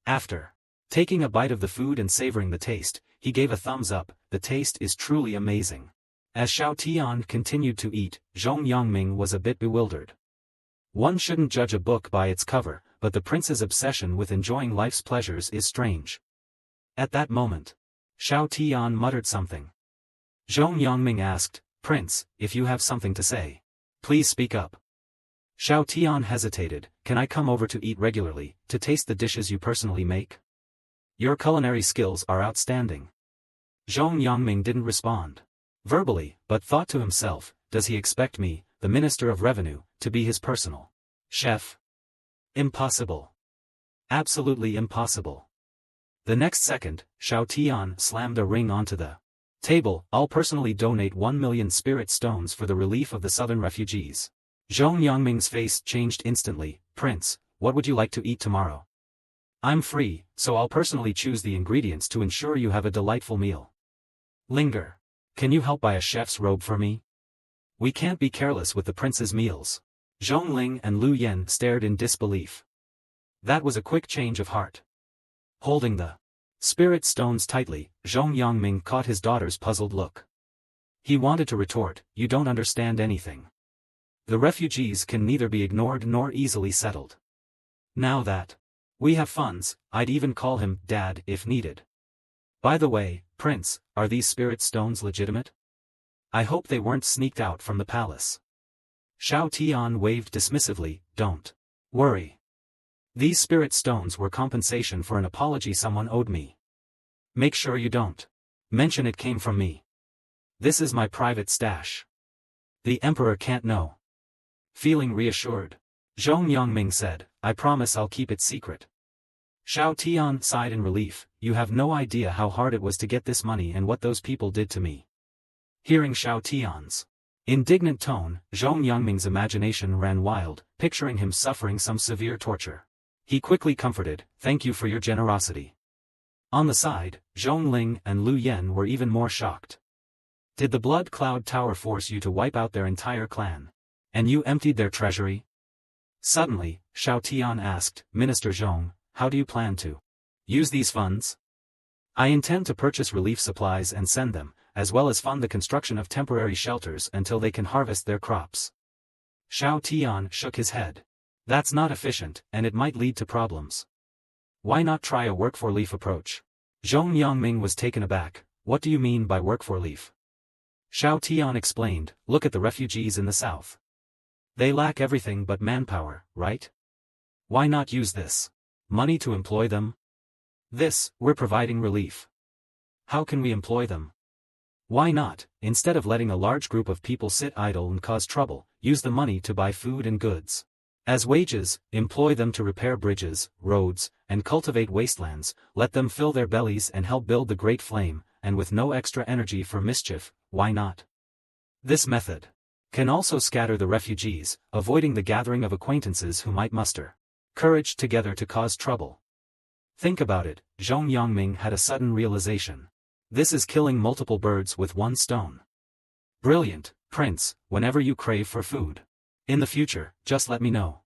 S1: After taking a bite of the food and savoring the taste, he gave a thumbs up, the taste is truly amazing. As Xiao Tian continued to eat, Zhong Yongming was a bit bewildered. One shouldn't judge a book by its cover, but the prince's obsession with enjoying life's pleasures is strange. At that moment, Xiao Tian muttered something. Zhong Yongming asked, Prince, if you have something to say, please speak up. Xiao Tian hesitated, can I come over to eat regularly, to taste the dishes you personally make? Your culinary skills are outstanding. Zhong Yongming didn't respond verbally, but thought to himself, does he expect me, the Minister of Revenue, to be his personal chef? Impossible. Absolutely impossible. The next second, Xiao Tian slammed a ring onto the table, I'll personally donate 1 million spirit stones for the relief of the southern refugees. Zhong Yongming's face changed instantly, Prince, what would you like to eat tomorrow? I'm free, so I'll personally choose the ingredients to ensure you have a delightful meal. Linger. Can you help buy a chef's robe for me? We can't be careless with the prince's meals. Zhong Ling and Lu Yen stared in disbelief. That was a quick change of heart. Holding the spirit stones tightly, Zhong Yongming caught his daughter's puzzled look. He wanted to retort, you don't understand anything. The refugees can neither be ignored nor easily settled. Now that we have funds, I'd even call him Dad if needed. By the way, Prince, are these spirit stones legitimate? I hope they weren't sneaked out from the palace. Xiao Tian waved dismissively, don't worry. These spirit stones were compensation for an apology someone owed me. Make sure you don't mention it came from me. This is my private stash. The emperor can't know. Feeling reassured, Zhong Yongming said, I promise I'll keep it secret. Xiao Tian sighed in relief, you have no idea how hard it was to get this money and what those people did to me. Hearing Xiao Tian's indignant tone, Zhong Yongming's imagination ran wild, picturing him suffering some severe torture. He quickly comforted, thank you for your generosity. On the side, Zhong Ling and Lu Yen were even more shocked. Did the Blood Cloud Tower force you to wipe out their entire clan? And you emptied their treasury? Suddenly, Xiao Tian asked, Minister Zhong, how do you plan to use these funds? I intend to purchase relief supplies and send them, as well as fund the construction of temporary shelters until they can harvest their crops. Xiao Tian shook his head. That's not efficient, and it might lead to problems. Why not try a work-for-leaf approach? Zhong Yongming was taken aback, what do you mean by work-for-leaf? Xiao Tian explained, look at the refugees in the south. They lack everything but manpower, right? Why not use this money to employ them? We're providing relief. How can we employ them? Why not, instead of letting a large group of people sit idle and cause trouble, use the money to buy food and goods? As wages, employ them to repair bridges, roads, and cultivate wastelands, let them fill their bellies and help build the Great Flame, and with no extra energy for mischief, why not? This method Can also scatter the refugees, avoiding the gathering of acquaintances who might muster courage together to cause trouble. Think about it, Zhong Yongming had a sudden realization. This is killing multiple birds with one stone. Brilliant, Prince, whenever you crave for food. In the future, just let me know.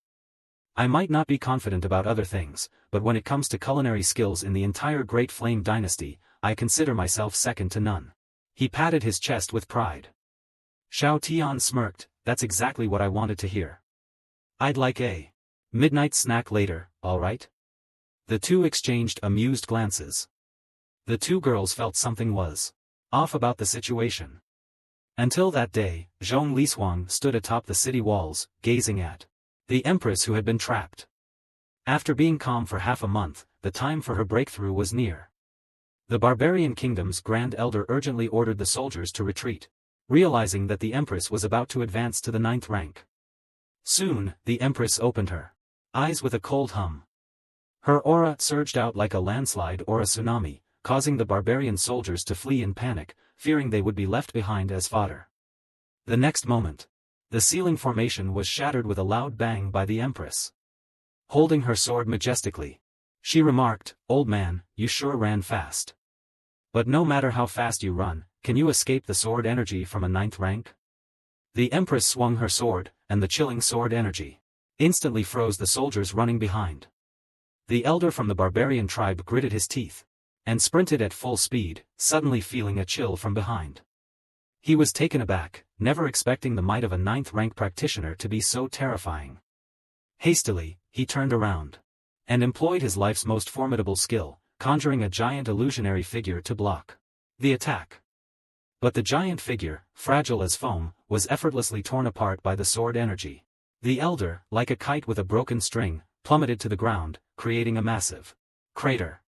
S1: I might not be confident about other things, but when it comes to culinary skills in the entire Great Flame Dynasty, I consider myself second to none. He patted his chest with pride. Xiao Tian smirked, that's exactly what I wanted to hear. I'd like a midnight snack later, alright? The two exchanged amused glances. The two girls felt something was off about the situation. Until that day, Zhong Lishuang stood atop the city walls, gazing at the Empress who had been trapped. After being calm for half a month, the time for her breakthrough was near. The barbarian kingdom's Grand Elder urgently ordered the soldiers to retreat, realizing that the Empress was about to advance to the 9th rank. Soon, the Empress opened her eyes with a cold hum. Her aura surged out like a landslide or a tsunami, causing the barbarian soldiers to flee in panic, fearing they would be left behind as fodder. The next moment, the ceiling formation was shattered with a loud bang by the Empress. Holding her sword majestically, she remarked, "Old man, you sure ran fast. But no matter how fast you run, can you escape the sword energy from a 9th rank?" The Empress swung her sword, and the chilling sword energy instantly froze the soldiers running behind. The elder from the barbarian tribe gritted his teeth and sprinted at full speed, suddenly feeling a chill from behind. He was taken aback, never expecting the might of a 9th rank practitioner to be so terrifying. Hastily, he turned around and employed his life's most formidable skill, conjuring a giant illusionary figure to block the attack. But the giant figure, fragile as foam, was effortlessly torn apart by the sword energy. The elder, like a kite with a broken string, plummeted to the ground, creating a massive crater.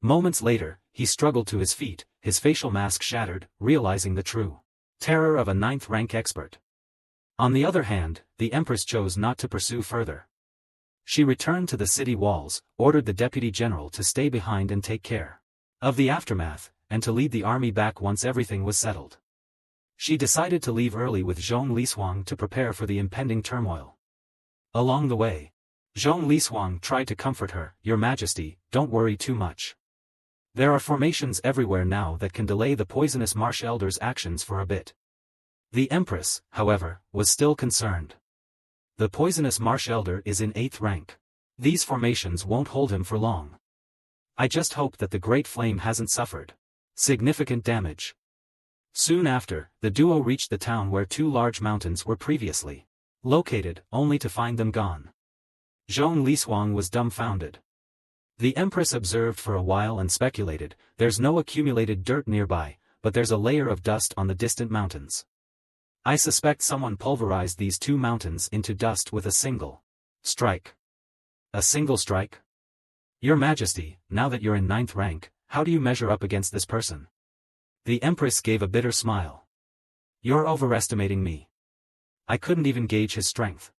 S1: Moments later, he struggled to his feet, his facial mask shattered, realizing the true terror of a 9th rank expert. On the other hand, the Empress chose not to pursue further. She returned to the city walls, ordered the deputy general to stay behind and take care of the aftermath, and to lead the army back once everything was settled. She decided to leave early with Zhong Lishuang to prepare for the impending turmoil. Along the way, Zhong Lishuang tried to comfort her, "Your Majesty, don't worry too much. There are formations everywhere now that can delay the poisonous marsh elder's actions for a bit." The Empress, however, was still concerned. The poisonous marsh elder is in 8th rank. These formations won't hold him for long. I just hope that the Great Flame hasn't suffered significant damage. Soon after, the duo reached the town where 2 large mountains were previously located, only to find them gone. Zhong Lishuang was dumbfounded. The Empress observed for a while and speculated, "There's no accumulated dirt nearby, but there's a layer of dust on the distant mountains. I suspect someone pulverized these 2 mountains into dust with a single strike." "A single strike? Your Majesty, now that you're in 9th rank, how do you measure up against this person?" The Empress gave a bitter smile. "You're overestimating me. I couldn't even gauge his strength.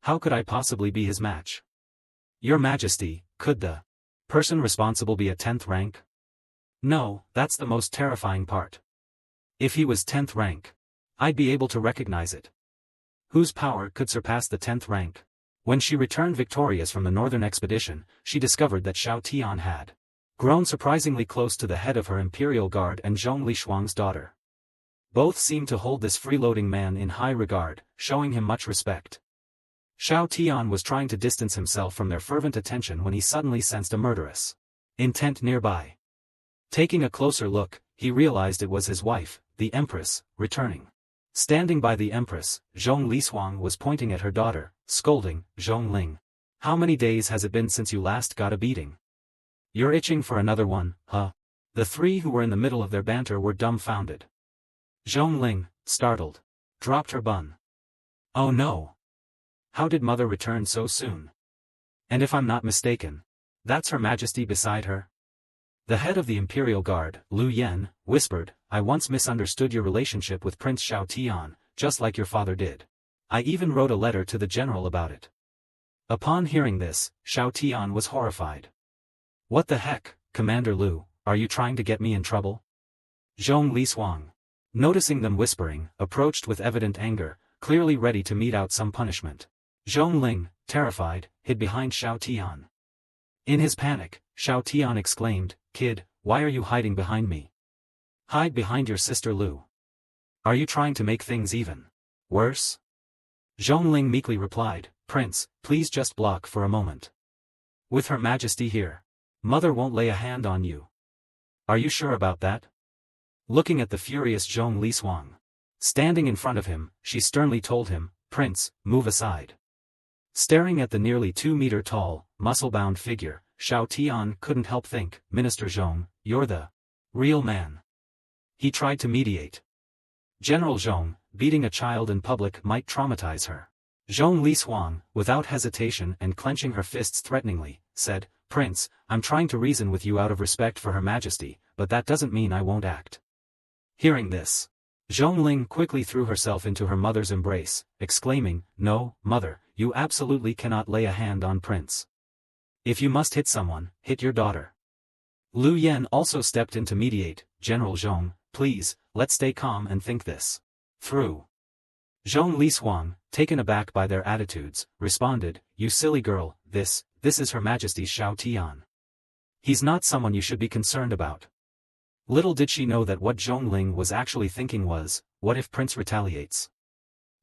S1: How could I possibly be his match?" "Your Majesty, could the person responsible be a 10th rank?" "No, that's the most terrifying part. If he was 10th rank, I'd be able to recognize it. Whose power could surpass the 10th rank?" When she returned victorious from the northern expedition, she discovered that Xiao Tian had grown surprisingly close to the head of her imperial guard and Zhong Lishuang's daughter. Both seemed to hold this freeloading man in high regard, showing him much respect. Xiao Tian was trying to distance himself from their fervent attention when he suddenly sensed a murderous intent nearby. Taking a closer look, he realized it was his wife, the Empress, returning. Standing by the Empress, Zhong Lishuang was pointing at her daughter, scolding, "Zhong Ling, how many days has it been since you last got a beating? You're itching for another one, huh?" The 3 who were in the middle of their banter were dumbfounded. Zhong Ling, startled, dropped her bun. "Oh no! How did mother return so soon? And if I'm not mistaken, that's Her Majesty beside her?" The head of the Imperial Guard, Lu Yen, whispered, "I once misunderstood your relationship with Prince Xiao Tian, just like your father did. I even wrote a letter to the general about it." Upon hearing this, Xiao Tian was horrified. "What the heck, Commander Lu, are you trying to get me in trouble?" "Zhong Lishuang. noticing them whispering, approached with evident anger, clearly ready to mete out some punishment. Zhongling, terrified, hid behind Xiao Tian. In his panic, Xiao Tian exclaimed, "Kid, why are you hiding behind me? Hide behind your sister Lu. Are you trying to make things even worse?" Zhongling meekly replied, "Prince, please just block for a moment. With Her Majesty here, Mother won't lay a hand on you." "Are you sure about that?" Looking at the furious Zhong Liswang standing in front of him, she sternly told him, "Prince, move aside." Staring at the nearly 2-meter-tall, muscle-bound figure, Xiao Tian couldn't help think, "Minister Zhong, you're the real man." He tried to mediate. General Zhong, beating a child in public might traumatize her. Zhong Liswang, without hesitation and clenching her fists threateningly, said, "Prince, I'm trying to reason with you out of respect for Her Majesty, but that doesn't mean I won't act." Hearing this, Zhongling quickly threw herself into her mother's embrace, exclaiming, "No, mother, you absolutely cannot lay a hand on Prince. If you must hit someone, hit your daughter." Lu Yan also stepped in to mediate, "General Zhong, please, let's stay calm and think this through." Zhong Liswang, taken aback by their attitudes, responded, "You silly girl, this is Her Majesty's Xiao Tian. He's not someone you should be concerned about." Little did she know that what Zhongling was actually thinking was, what if Prince retaliates?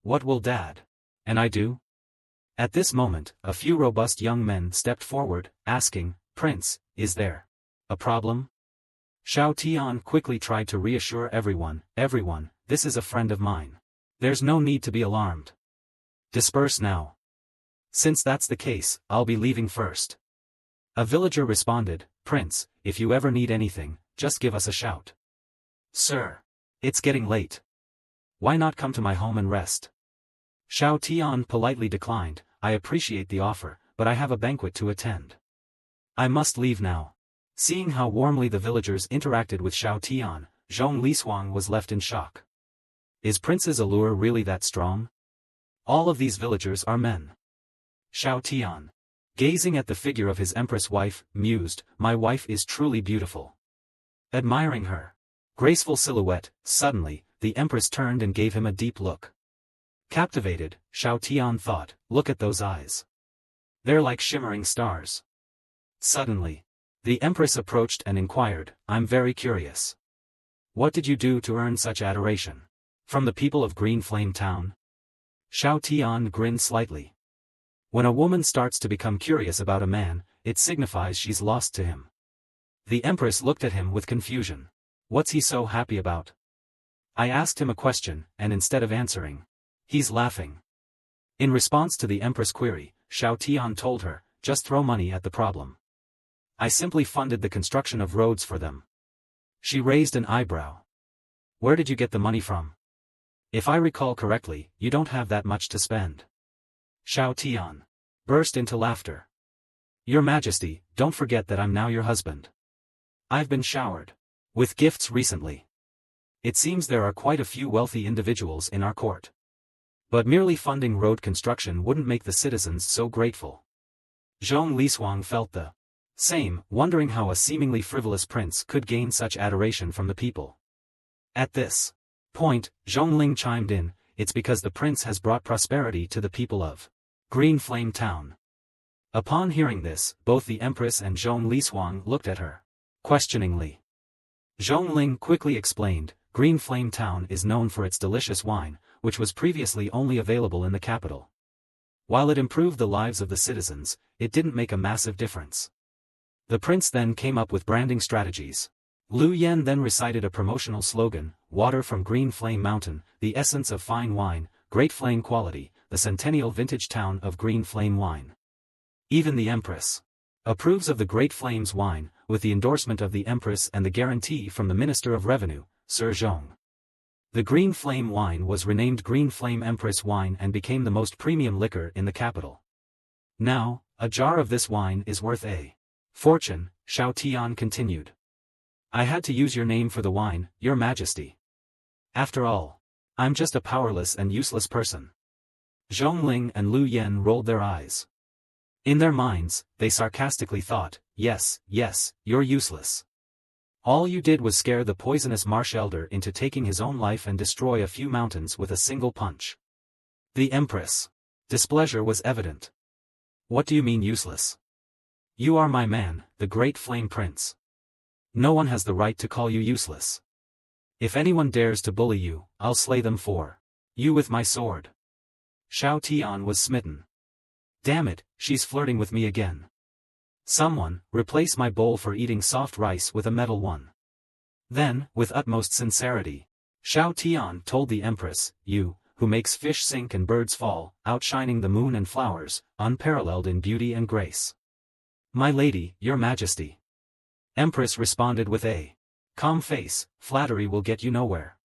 S1: What will Dad and I do? At this moment, a few robust young men stepped forward, asking, "Prince, is there a problem?" Xiao Tian quickly tried to reassure everyone, "This is a friend of mine. There's no need to be alarmed. Disperse now. Since that's the case, I'll be leaving first." A villager responded, "Prince, if you ever need anything, just give us a shout." "Sir, it's getting late. Why not come to my home and rest?" Xiao Tian politely declined, "I appreciate the offer, but I have a banquet to attend. I must leave now." Seeing how warmly the villagers interacted with Xiao Tian, Zhong Liswang was left in shock. Is Prince's allure really that strong? All of these villagers are men. Xiao Tian, gazing at the figure of his Empress wife, mused, "My wife is truly beautiful." Admiring her graceful silhouette, suddenly, the Empress turned and gave him a deep look. Captivated, Xiao Tian thought, "Look at those eyes. They're like shimmering stars." Suddenly, the Empress approached and inquired, "I'm very curious. What did you do to earn such adoration? From the people of Green Flame Town?" Xiao Tian grinned slightly. When a woman starts to become curious about a man, it signifies she's lost to him. The Empress looked at him with confusion. What's he so happy about? I asked him a question, and instead of answering, he's laughing. In response to the Empress' query, Xiao Tian told her, "Just throw money at the problem. I simply funded the construction of roads for them." She raised an eyebrow. "Where did you get the money from? If I recall correctly, you don't have that much to spend." Xiao Tian burst into laughter. "Your Majesty, don't forget that I'm now your husband. I've been showered with gifts recently. It seems there are quite a few wealthy individuals in our court. But merely funding road construction wouldn't make the citizens so grateful." Zhong Liswang felt the same, wondering how a seemingly frivolous prince could gain such adoration from the people. At this point, Zhongling chimed in, "It's because the prince has brought prosperity to the people of Green Flame Town." Upon hearing this, both the Empress and Zhong Liswang looked at her questioningly. Zhongling quickly explained, "Green Flame Town is known for its delicious wine, which was previously only available in the capital. While it improved the lives of the citizens, it didn't make a massive difference." The prince then came up with branding strategies. Lu Yan then recited a promotional slogan, "Water from Green Flame Mountain, the essence of fine wine, great flame quality, the centennial vintage town of Green Flame wine." Even the Empress approves of the Great Flames wine, with the endorsement of the Empress and the guarantee from the Minister of Revenue, Sir Zhong. The Green Flame wine was renamed Green Flame Empress wine and became the most premium liquor in the capital. Now, a jar of this wine is worth a fortune, Xiao Tian continued. "I had to use your name for the wine, Your Majesty. After all, I'm just a powerless and useless person." Zhongling and Lu Yan rolled their eyes. In their minds, they sarcastically thought, yes, you're useless. All you did was scare the poisonous marsh elder into taking his own life and destroy a few mountains with a single punch. The Empress' displeasure was evident. What do you mean useless? You are my man, the great flame prince. No one has the right to call you useless. If anyone dares to bully you, I'll slay them for you with my sword. Xiao Tian was smitten. Damn it, she's flirting with me again. Someone, replace my bowl for eating soft rice with a metal one. Then, with utmost sincerity, Xiao Tian told the Empress, you, who makes fish sink and birds fall, outshining the moon and flowers, unparalleled in beauty and grace. My lady, your majesty. Empress responded with a calm face, flattery will get you nowhere.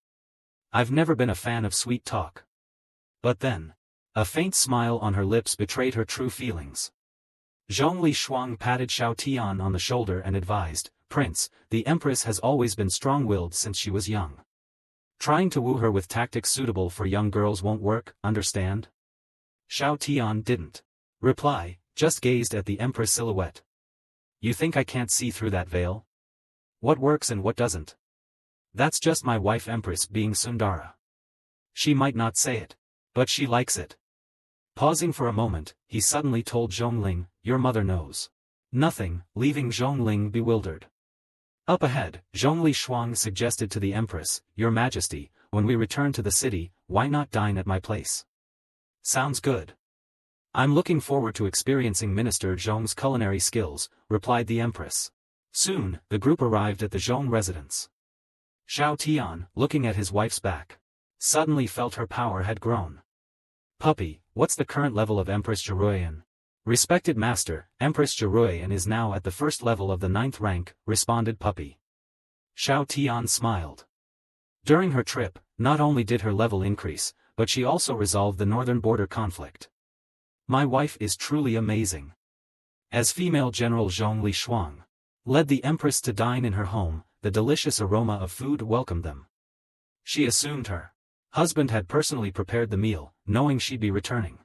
S1: I've never been a fan of sweet talk. But then, a faint smile on her lips betrayed her true feelings. Zhongli Shuang patted Xiao Tian on the shoulder and advised, Prince, the Empress has always been strong-willed since she was young. Trying to woo her with tactics suitable for young girls won't work, understand? Xiao Tian didn't reply, just gazed at the Empress silhouette. You think I can't see through that veil? What works and what doesn't? That's just my wife Empress being Sundara. She might not say it, but she likes it. Pausing for a moment, he suddenly told Zhongling, your mother knows nothing, leaving Zhongling bewildered. Up ahead, Zhongli Shuang suggested to the Empress, Your Majesty, when we return to the city, why not dine at my place? Sounds good. I'm looking forward to experiencing Minister Zhong's culinary skills, replied the Empress. Soon, the group arrived at the Zhong residence. Xiao Tian, looking at his wife's back, suddenly felt her power had grown. Puppy, what's the current level of Empress Jiruyan? Respected master, Empress Jiruyan is now at the first level of the 9th rank, responded Puppy. Xiao Tian smiled. During her trip, not only did her level increase, but she also resolved the northern border conflict. My wife is truly amazing. As female General Zhongli Shuang led the Empress to dine in her home, the delicious aroma of food welcomed them. She assumed her husband had personally prepared the meal, knowing she'd be returning.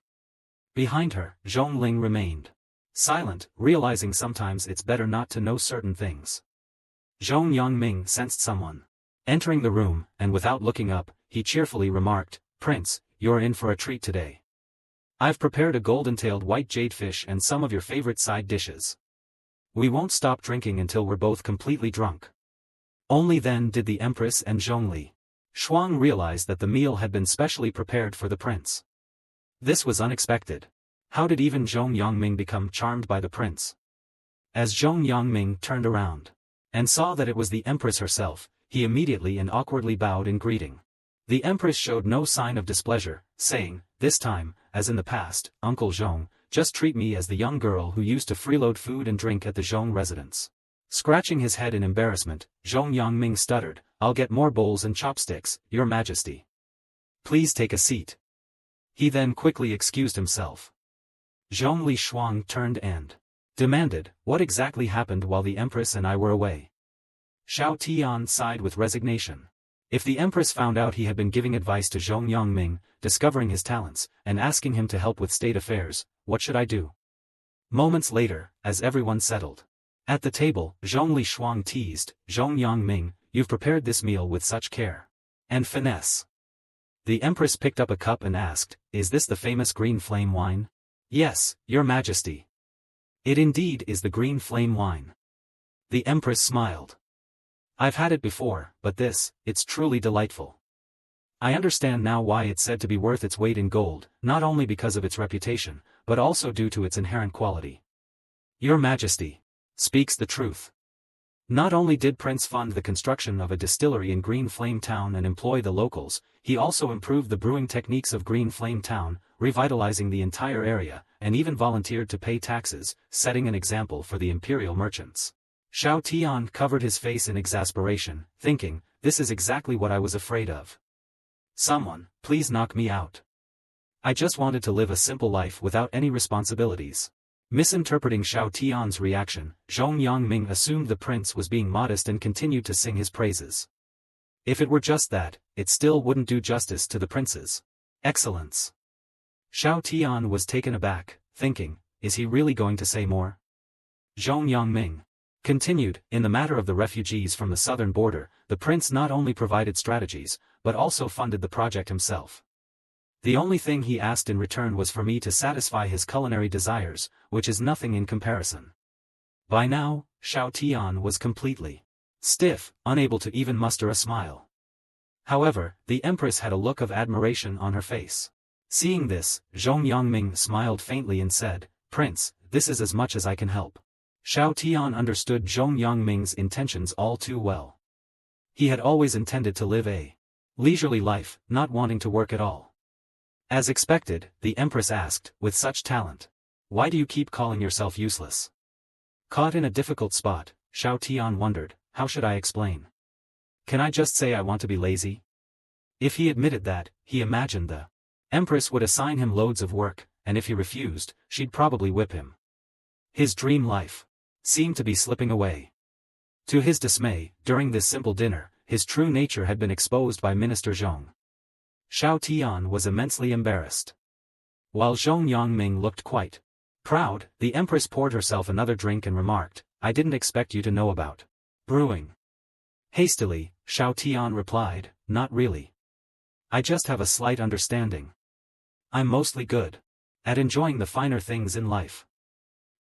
S1: Behind her, Zhongling remained silent, realizing sometimes it's better not to know certain things. Zhong Yangming sensed someone entering the room, and without looking up, he cheerfully remarked, Prince, you're in for a treat today. I've prepared a golden-tailed white jadefish and some of your favorite side dishes. We won't stop drinking until we're both completely drunk. Only then did the Empress and Zhongli Shuang realize that the meal had been specially prepared for the prince. This was unexpected. How did even Zhong Yangming become charmed by the prince? As Zhong Yangming turned around and saw that it was the Empress herself, he immediately and awkwardly bowed in greeting. The Empress showed no sign of displeasure, saying, this time, as in the past, Uncle Zhong, just treat me as the young girl who used to freeload food and drink at the Zhong residence. Scratching his head in embarrassment, Zhong Yangming stuttered, I'll get more bowls and chopsticks, Your Majesty. Please take a seat. He then quickly excused himself. Zhongli Shuang turned and demanded, what exactly happened while the Empress and I were away? Xiao Tian sighed with resignation. If the Empress found out he had been giving advice to Zhong Yangming, discovering his talents, and asking him to help with state affairs, what should I do? Moments later, as everyone settled at the table, Zhongli Shuang teased, Zhong Yangming, you've prepared this meal with such care and finesse. The Empress picked up a cup and asked, is this the famous green flame wine? Yes, Your Majesty. It indeed is the green flame wine. The Empress smiled. I've had it before, but it's truly delightful. I understand now why it's said to be worth its weight in gold, not only because of its reputation, but also due to its inherent quality. Your Majesty speaks the truth. Not only did Prince fund the construction of a distillery in Green Flame Town and employ the locals, he also improved the brewing techniques of Green Flame Town, revitalizing the entire area, and even volunteered to pay taxes, setting an example for the imperial merchants. Xiao Tian covered his face in exasperation, thinking, this is exactly what I was afraid of. Someone, please knock me out. I just wanted to live a simple life without any responsibilities. Misinterpreting Xiao Tian's reaction, Zhong Yangming assumed the prince was being modest and continued to sing his praises. If it were just that, it still wouldn't do justice to the prince's excellence. Xiao Tian was taken aback, thinking, is he really going to say more? Zhong Yangming Continued, in the matter of the refugees from the southern border, the prince not only provided strategies, but also funded the project himself. The only thing he asked in return was for me to satisfy his culinary desires, which is nothing in comparison. By now, Xiao Tian was completely stiff, unable to even muster a smile. However, the Empress had a look of admiration on her face. Seeing this, Zhong Yongming smiled faintly and said, "Prince, this is as much as I can help." Xiao Tian understood Zhong Yongming's intentions all too well. He had always intended to live a leisurely life, not wanting to work at all. As expected, the Empress asked, "With such talent, why do you keep calling yourself useless?" Caught in a difficult spot, Xiao Tian wondered, how should I explain? Can I just say I want to be lazy? If he admitted that, he imagined the Empress would assign him loads of work, and if he refused, she'd probably whip him. His dream life seemed to be slipping away. To his dismay, during this simple dinner, his true nature had been exposed by Minister Zhong. Xiao Tian was immensely embarrassed. While Zhong Yongming looked quite proud, the Empress poured herself another drink and remarked, "I didn't expect you to know about brewing." Hastily, Xiao Tian replied, "Not really. I just have a slight understanding. I'm mostly good at enjoying the finer things in life."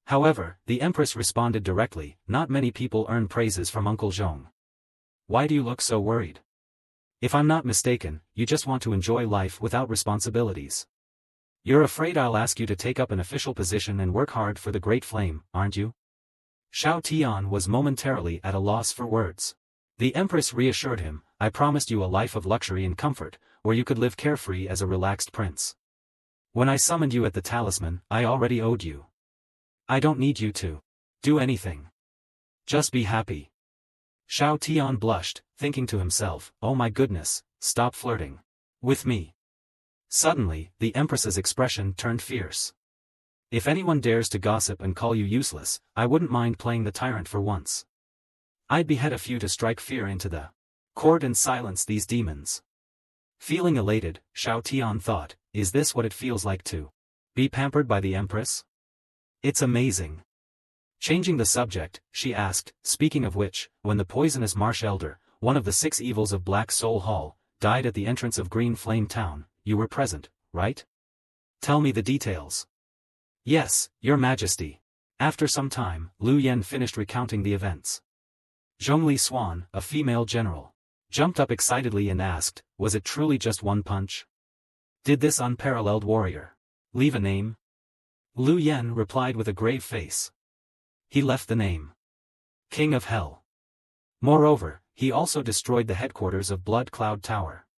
S1: However, the Empress responded directly, "Not many people earn praises from Uncle Zhong. Why do you look so worried? If I'm not mistaken, you just want to enjoy life without responsibilities. You're afraid I'll ask you to take up an official position and work hard for the Great Flame, aren't you?" Xiao Tian was momentarily at a loss for words. The Empress reassured him, "I promised you a life of luxury and comfort, where you could live carefree as a relaxed prince. When I summoned you at the talisman, I already owed you. I don't need you to do anything. Just be happy." Xiao Tian blushed, thinking to himself, "Oh my goodness, stop flirting with me." Suddenly, the Empress's expression turned fierce. "If anyone dares to gossip and call you useless, I wouldn't mind playing the tyrant for once. I'd behead a few to strike fear into the court and silence these demons." Feeling elated, Xiao Tian thought, is this what it feels like to be pampered by the Empress? It's amazing. Changing the subject, she asked, "Speaking of which, when the poisonous marsh elder, one of the 6 evils of Black Soul Hall, died at the entrance of Green Flame Town, you were present, right? Tell me the details." "Yes, Your Majesty." After some time, Lu Yen finished recounting the events. Zhongli Swan, a female general, jumped up excitedly and asked, "Was it truly just one punch? Did this unparalleled warrior leave a name?" Lu Yen replied with a grave face. "He left the name King of Hell. Moreover, he also destroyed the headquarters of Blood Cloud Tower.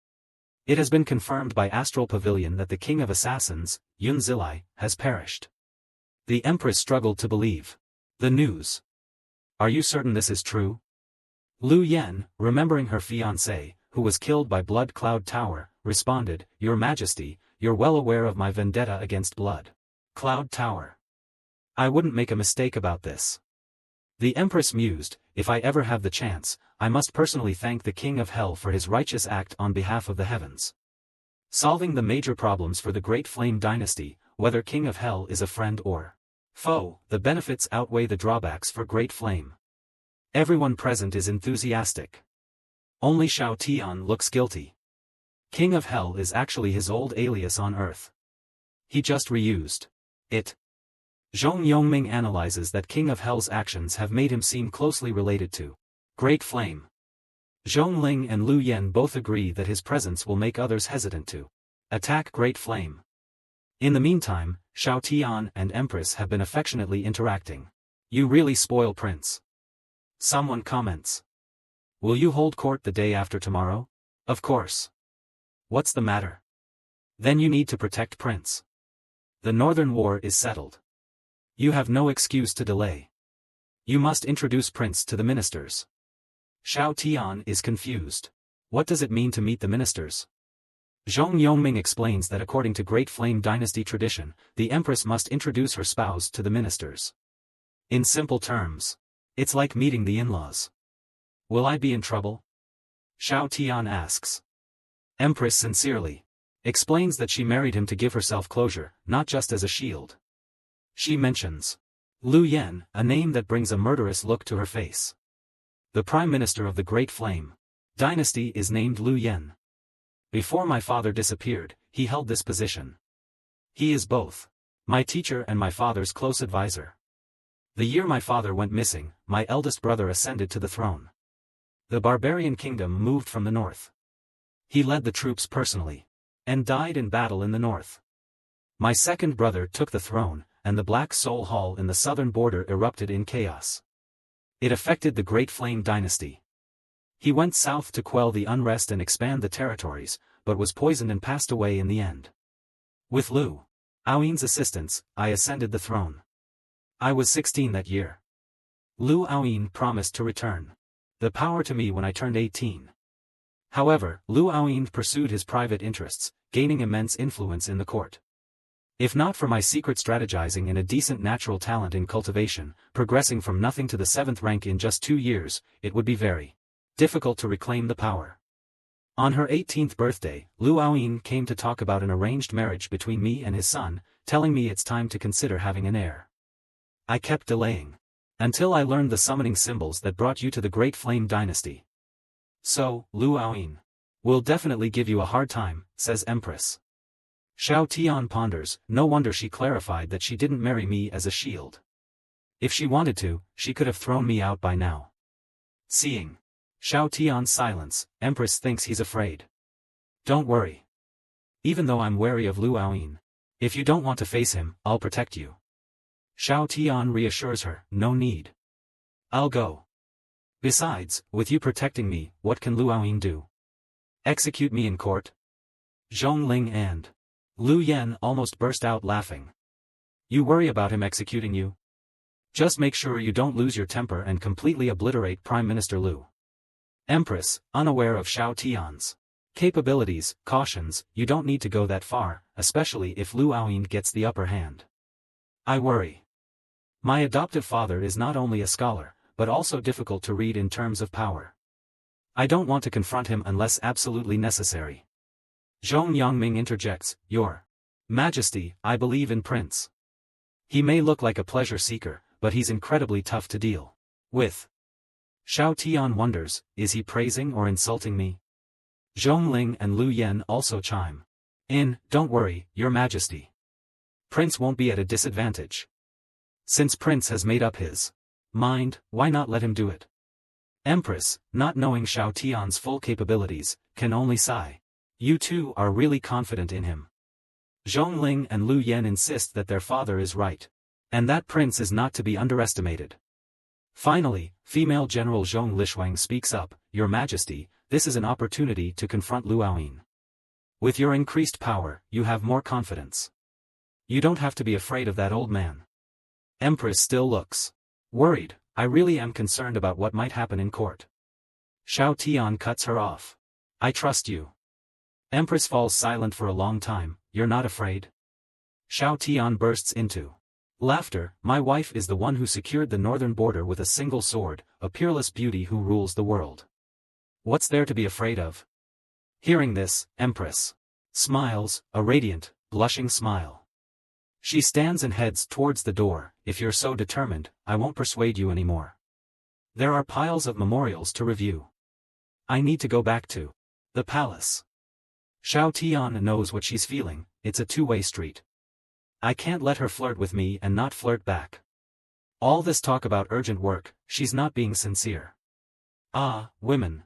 S1: It has been confirmed by Astral Pavilion that the King of Assassins, Yun Zilai, has perished." The Empress struggled to believe the news. "Are you certain this is true?" Lu Yen, remembering her fiancé, who was killed by Blood Cloud Tower, responded, "Your Majesty, you're well aware of my vendetta against Blood Cloud Tower. I wouldn't make a mistake about this." The Empress mused, "If I ever have the chance, I must personally thank the King of Hell for his righteous act on behalf of the heavens. Solving the major problems for the Great Flame Dynasty, whether King of Hell is a friend or foe, the benefits outweigh the drawbacks for Great Flame." Everyone present is enthusiastic. Only Xiao Tian looks guilty. King of Hell is actually his old alias on Earth. He just reused it. Zhong Yongming analyzes that King of Hell's actions have made him seem closely related to Great Flame. Zhong Ling and Lu Yen both agree that his presence will make others hesitant to attack Great Flame. In the meantime, Xiao Tian and Empress have been affectionately interacting. "You really spoil Prince." Someone comments. "Will you hold court the day after tomorrow?" "Of course." "What's the matter?" "Then you need to protect Prince. The Northern War is settled. You have no excuse to delay. You must introduce Prince to the ministers." Xiao Tian is confused. What does it mean to meet the ministers? Zhong Yongming explains that according to Great Flame Dynasty tradition, the Empress must introduce her spouse to the ministers. In simple terms, it's like meeting the in-laws. "Will I be in trouble?" Xiao Tian asks. Empress sincerely explains that she married him to give herself closure, not just as a shield. She mentions Lu Yen, a name that brings a murderous look to her face. The Prime Minister of the Great Flame Dynasty is named Lu Yen. Before my father disappeared, he held this position. He is both my teacher and my father's close advisor. The year my father went missing, my eldest brother ascended to the throne. The barbarian kingdom moved from the north. He led the troops personally, and died in battle in the north. My second brother took the throne, and the Black Soul Hall in the southern border erupted in chaos. It affected the Great Flame Dynasty. He went south to quell the unrest and expand the territories, but was poisoned and passed away in the end. With Lu Aoyin's assistance, I ascended the throne. I was 16 that year. Lu Aoyin promised to return the power to me when I turned 18. However, Lu Aoyin pursued his private interests, gaining immense influence in the court. If not for my secret strategizing and a decent natural talent in cultivation, progressing from nothing to the 7th rank in just 2 years, it would be very difficult to reclaim the power. On her 18th birthday, Lu Aoyin came to talk about an arranged marriage between me and his son, telling me it's time to consider having an heir. I kept delaying until I learned the summoning symbols that brought you to the Great Flame Dynasty. So, Lu Aoyin will definitely give you a hard time, says Empress. Xiao Tian ponders. No wonder she clarified that she didn't marry me as a shield. If she wanted to, she could have thrown me out by now. Seeing Xiao Tian's silence, Empress thinks he's afraid. Don't worry. Even though I'm wary of Lu Aoyin, if you don't want to face him, I'll protect you. Xiao Tian reassures her, no need. I'll go. Besides, with you protecting me, what can Lu Aoyin do? Execute me in court? Zhongling and Lu Yen almost burst out laughing. You worry about him executing you? Just make sure you don't lose your temper and completely obliterate Prime Minister Lu. Empress, unaware of Xiao Tian's capabilities, cautions, you don't need to go that far, especially if Lu Aoyin gets the upper hand. I worry. My adoptive father is not only a scholar, but also difficult to read in terms of power. I don't want to confront him unless absolutely necessary. Zhong Yangming interjects, Your Majesty, I believe in Prince. He may look like a pleasure seeker, but he's incredibly tough to deal with. Xiao Tian wonders, is he praising or insulting me? Zhongling and Lu Yen also chime in, don't worry, Your Majesty. Prince won't be at a disadvantage. Since Prince has made up his mind, why not let him do it? Empress, not knowing Xiao Tian's full capabilities, can only sigh. You two are really confident in him. Zhongling and Lu Yen insist that their father is right, and that Prince is not to be underestimated. Finally, female General Zhong Lishuang speaks up, Your Majesty, this is an opportunity to confront Lu Aoyin. With your increased power, you have more confidence. You don't have to be afraid of that old man. Empress still looks worried. I really am concerned about what might happen in court. Xiao Tian cuts her off. I trust you. Empress falls silent for a long time. You're not afraid? Xiao Tian bursts into laughter. My wife is the one who secured the northern border with a single sword, a peerless beauty who rules the world. What's there to be afraid of? Hearing this, Empress smiles, a radiant, blushing smile. She stands and heads towards the door. If you're so determined, I won't persuade you anymore. There are piles of memorials to review. I need to go back to the palace. Xiao Tian knows what she's feeling, it's a two-way street. I can't let her flirt with me and not flirt back. All this talk about urgent work, she's not being sincere. Ah, women.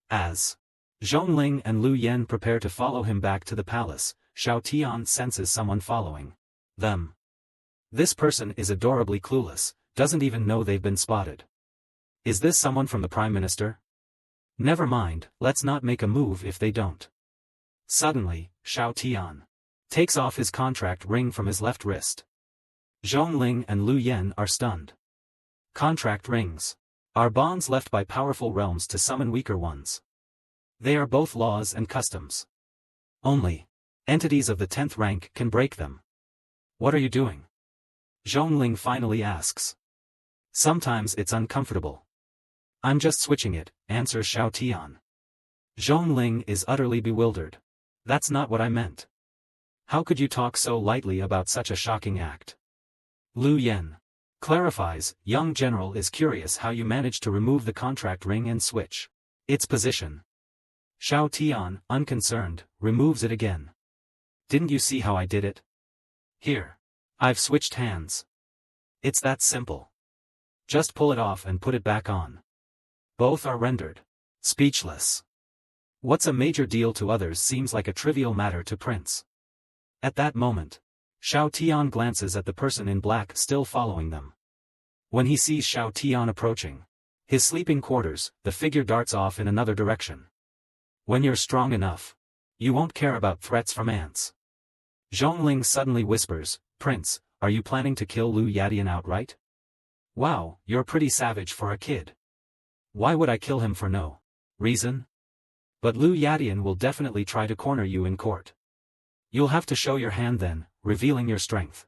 S1: As Zhongling and Lu Yen prepare to follow him back to the palace, Xiao Tian senses someone following them. This person is adorably clueless, doesn't even know they've been spotted. Is this someone from the Prime Minister? Never mind, let's not make a move if they don't. Suddenly, Xiao Tian takes off his contract ring from his left wrist. Zhongling and Lu Yen are stunned. Contract rings are bonds left by powerful realms to summon weaker ones. They are both laws and customs. Only entities of the 10th rank can break them. What are you doing? Zhongling finally asks. Sometimes it's uncomfortable. I'm just switching it, answers Xiao Tian. Zhongling is utterly bewildered. That's not what I meant. How could you talk so lightly about such a shocking act? Lu Yen Clarifies, young general is curious how you managed to remove the contract ring and switch its position. Xiao Tian, unconcerned, removes it again. Didn't you see how I did it? Here. I've switched hands. It's that simple. Just pull it off and put it back on. Both are rendered speechless. What's a major deal to others seems like a trivial matter to Prince. At that moment, Xiao Tian glances at the person in black still following them. When he sees Xiao Tian approaching his sleeping quarters, the figure darts off in another direction. When you're strong enough, you won't care about threats from ants. Zhongling suddenly whispers, Prince, are you planning to kill Lu Yadian outright? Wow, you're pretty savage for a kid. Why would I kill him for no reason? But Lu Yadian will definitely try to corner you in court. You'll have to show your hand then, revealing your strength.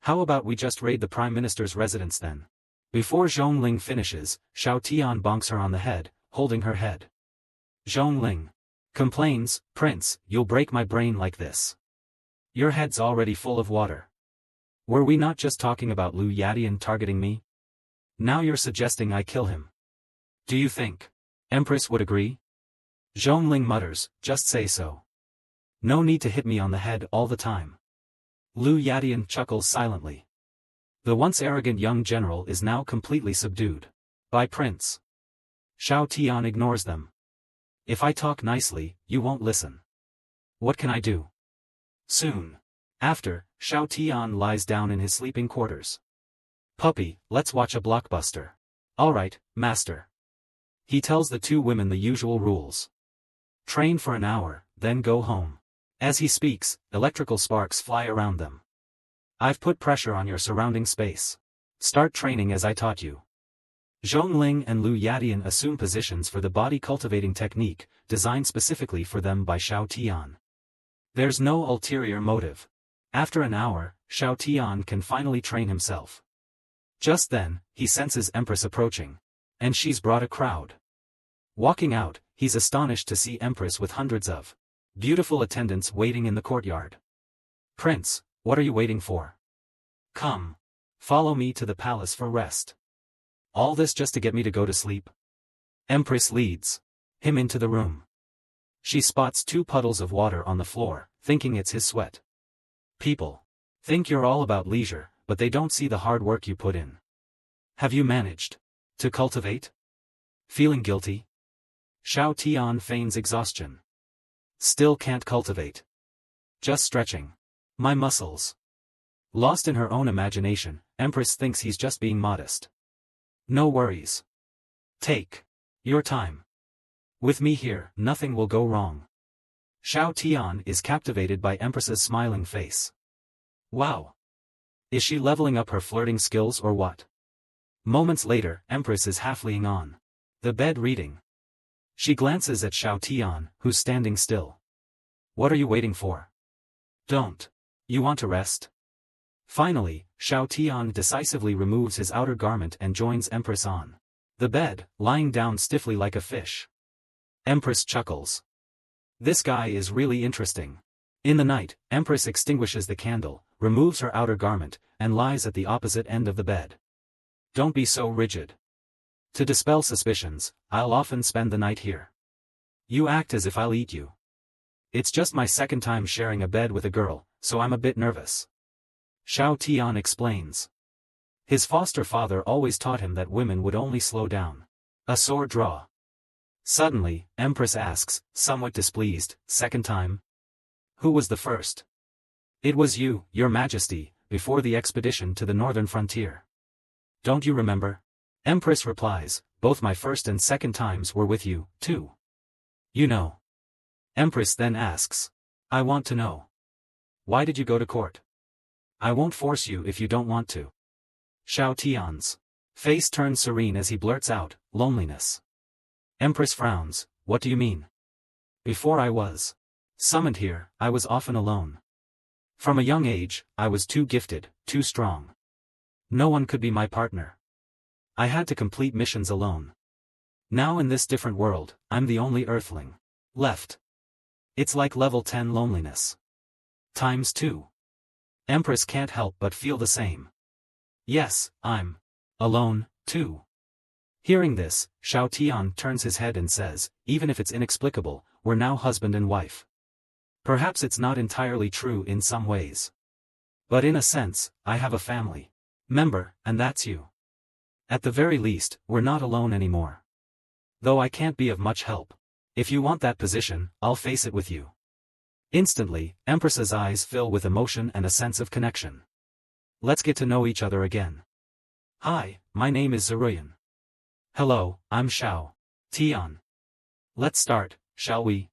S1: How about we just raid the Prime Minister's residence then? Before Zhongling finishes, Xiao Tian bonks her on the head, holding her head. Zhongling complains, Prince, you'll break my brain like this. Your head's already full of water. Were we not just talking about Lu Yadian targeting me? Now you're suggesting I kill him. Do you think Empress would agree? Zhongling mutters, just say so. No need to hit me on the head all the time. Lu Yadian chuckles silently. The once arrogant young general is now completely subdued by Prince. Xiao Tian ignores them. If I talk nicely, you won't listen. What can I do? Soon after, Xiao Tian lies down in his sleeping quarters. Puppy, let's watch a blockbuster. Alright, master. He tells the two women the usual rules. Train for an hour, then go home. As he speaks, electrical sparks fly around them. I've put pressure on your surrounding space. Start training as I taught you. Zhongling and Lu Yadian assume positions for the body cultivating technique, designed specifically for them by Xiao Tian. There's no ulterior motive. After an hour, Xiao Tian can finally train himself. Just then, he senses Empress approaching. And she's brought a crowd. Walking out, he's astonished to see Empress with hundreds of beautiful attendants waiting in the courtyard. Prince, what are you waiting for? Come. Follow me to the palace for rest. All this just to get me to go to sleep? Empress leads him into the room. She spots 2 puddles of water on the floor, thinking it's his sweat. People think you're all about leisure, but they don't see the hard work you put in. Have you managed to cultivate? Feeling guilty? Xiao Tian feigns exhaustion. Still can't cultivate. Just stretching my muscles. Lost in her own imagination, Empress thinks he's just being modest. No worries. Take your time. With me here, nothing will go wrong. Xiao Tian is captivated by Empress's smiling face. Wow. Is she leveling up her flirting skills or what? Moments later, Empress is half-laying on the bed reading. She glances at Xiao Tian, who's standing still. What are you waiting for? Don't you want to rest? Finally, Xiao Tian decisively removes his outer garment and joins Empress on the bed, lying down stiffly like a fish. Empress chuckles. This guy is really interesting. In the night, Empress extinguishes the candle, removes her outer garment, and lies at the opposite end of the bed. Don't be so rigid. To dispel suspicions, I'll often spend the night here. You act as if I'll eat you. It's just my second time sharing a bed with a girl, so I'm a bit nervous. Xiao Tian explains. His foster father always taught him that women would only slow down a sore draw. Suddenly, Empress asks, somewhat displeased, second time? Who was the first? It was you, Your Majesty, before the expedition to the northern frontier. Don't you remember? Empress replies, both my first and second times were with you, too. You know. Empress then asks. I want to know. Why did you go to court? I won't force you if you don't want to. Xiao Tian's face turns serene as he blurts out, loneliness. Empress frowns, what do you mean? Before I was summoned here, I was often alone. From a young age, I was too gifted, too strong. No one could be my partner. I had to complete missions alone. Now in this different world, I'm the only earthling left. It's like level 10 loneliness. Times 2. Empress can't help but feel the same. Yes, I'm alone, too. Hearing this, Xiao Tian turns his head and says, even if it's inexplicable, we're now husband and wife. Perhaps it's not entirely true in some ways. But in a sense, I have a family member, and that's you. At the very least, we're not alone anymore. Though I can't be of much help. If you want that position, I'll face it with you. Instantly, Empress's eyes fill with emotion and a sense of connection. Let's get to know each other again. Hi, my name is Zeruyan. Hello, I'm Xiao Tian. Let's start, shall we?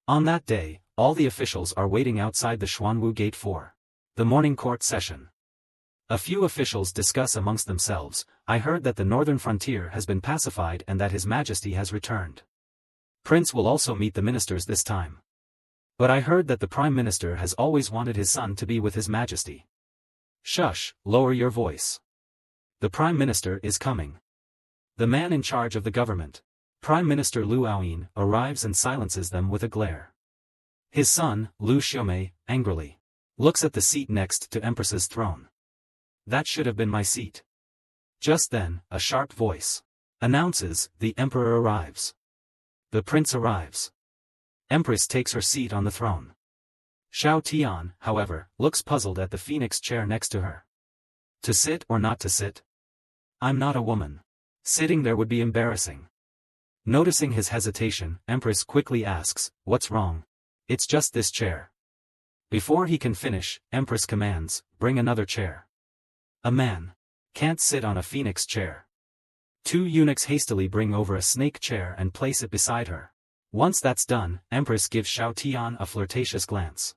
S1: On that day, all the officials are waiting outside the Xuanwu Gate for the morning court session. A few officials discuss amongst themselves. I heard that the northern frontier has been pacified and that His Majesty has returned. Prince will also meet the ministers this time. But I heard that the Prime Minister has always wanted his son to be with His Majesty. Shush, lower your voice. The Prime Minister is coming. The man in charge of the government, Prime Minister Lu Aoyin, arrives and silences them with a glare. His son, Lu Xiaomei, angrily looks at the seat next to Empress's throne. That should have been my seat. Just then, a sharp voice announces, the Emperor arrives. The Prince arrives. Empress takes her seat on the throne. Xiao Tian, however, looks puzzled at the phoenix chair next to her. To sit or not to sit? I'm not a woman. Sitting there would be embarrassing. Noticing his hesitation, Empress quickly asks, what's wrong? It's just this chair. Before he can finish, Empress commands, bring another chair. A man can't sit on a phoenix chair. Two eunuchs hastily bring over a snake chair and place it beside her. Once that's done, Empress gives Xiao Tian a flirtatious glance.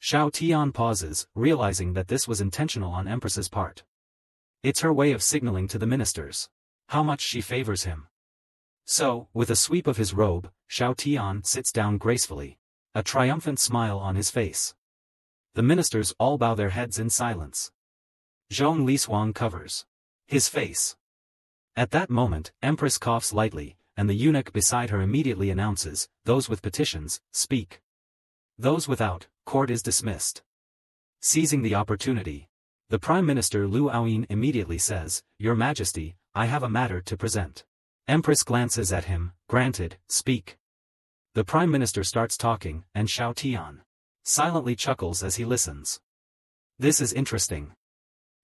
S1: Xiao Tian pauses, realizing that this was intentional on Empress's part. It's her way of signaling to the ministers how much she favors him. So, with a sweep of his robe, Xiao Tian sits down gracefully, a triumphant smile on his face. The ministers all bow their heads in silence. Zhong Lishuang covers his face. At that moment, Empress coughs lightly, and the eunuch beside her immediately announces, those with petitions, speak. Those without, court is dismissed. Seizing the opportunity, the Prime Minister Lu Aoyin immediately says, Your Majesty, I have a matter to present. Empress glances at him, granted, speak. The Prime Minister starts talking, and Xiao Tian silently chuckles as he listens. This is interesting.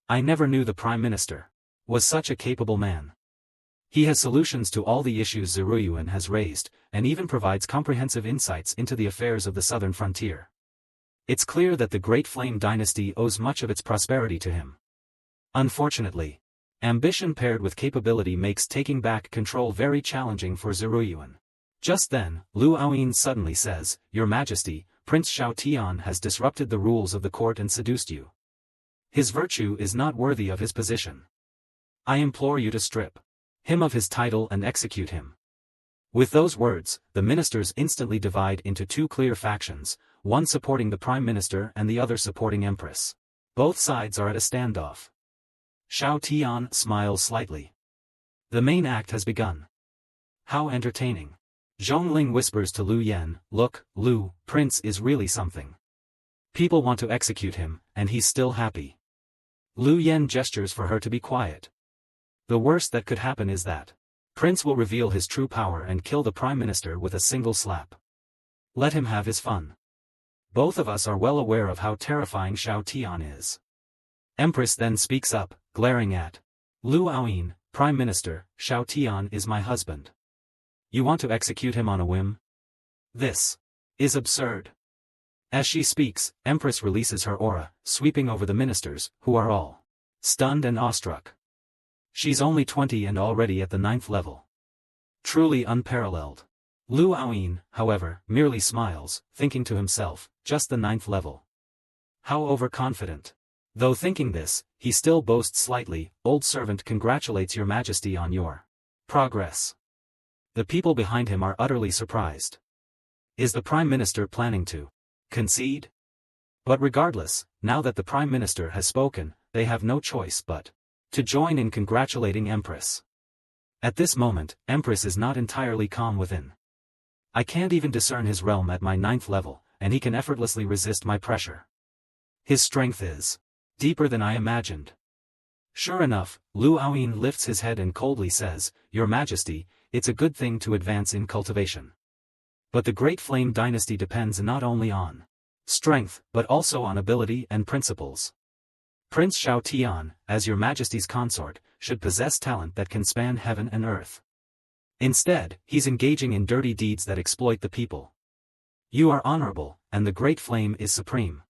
S1: I never knew the Prime Minister was such a capable man. He has solutions to all the issues Zeruyan has raised, and even provides comprehensive insights into the affairs of the southern frontier. It's clear that the Great Flame dynasty owes much of its prosperity to him. Unfortunately, ambition paired with capability makes taking back control very challenging for Zeruyan. Just then, Lu Aoyin suddenly says, Your Majesty, Prince Xiao Tian has disrupted the rules of the court and seduced you. His virtue is not worthy of his position. I implore you to strip him of his title and execute him. With those words, the ministers instantly divide into two clear factions, one supporting the Prime Minister and the other supporting Empress. Both sides are at a standoff. Xiao Tian smiles slightly. The main act has begun. How entertaining. Zhongling whispers to Lu Yan, Look, Lu, Prince is really something. People want to execute him, and he's still happy. Lu Yan gestures for her to be quiet. The worst that could happen is that Prince will reveal his true power and kill the Prime Minister with a single slap. Let him have his fun. Both of us are well aware of how terrifying Xiao Tian is. Empress then speaks up, glaring at Lu Aoyin, Prime Minister, Xiao Tian is my husband. You want to execute him on a whim? This is absurd. As she speaks, Empress releases her aura, sweeping over the ministers, who are all stunned and awestruck. She's only 20 and already at the 9th level. Truly unparalleled. Lu Aoyin, however, merely smiles, thinking to himself, just the 9th level. How overconfident. Though thinking this, he still boasts slightly, Old servant congratulates Your Majesty on your progress. The people behind him are utterly surprised. Is the Prime Minister planning to concede? But regardless, now that the Prime Minister has spoken, they have no choice but to join in congratulating Empress. At this moment, Empress is not entirely calm within. I can't even discern his realm at my 9th level, and he can effortlessly resist my pressure. His strength is deeper than I imagined. Sure enough, Lu Aoyin lifts his head and coldly says, "Your Majesty, it's a good thing to advance in cultivation. But the Great Flame Dynasty depends not only on strength, but also on ability and principles. Prince Xiao Tian, as your Majesty's consort, should possess talent that can span heaven and earth. Instead, he's engaging in dirty deeds that exploit the people. You are honorable, and the Great Flame is supreme.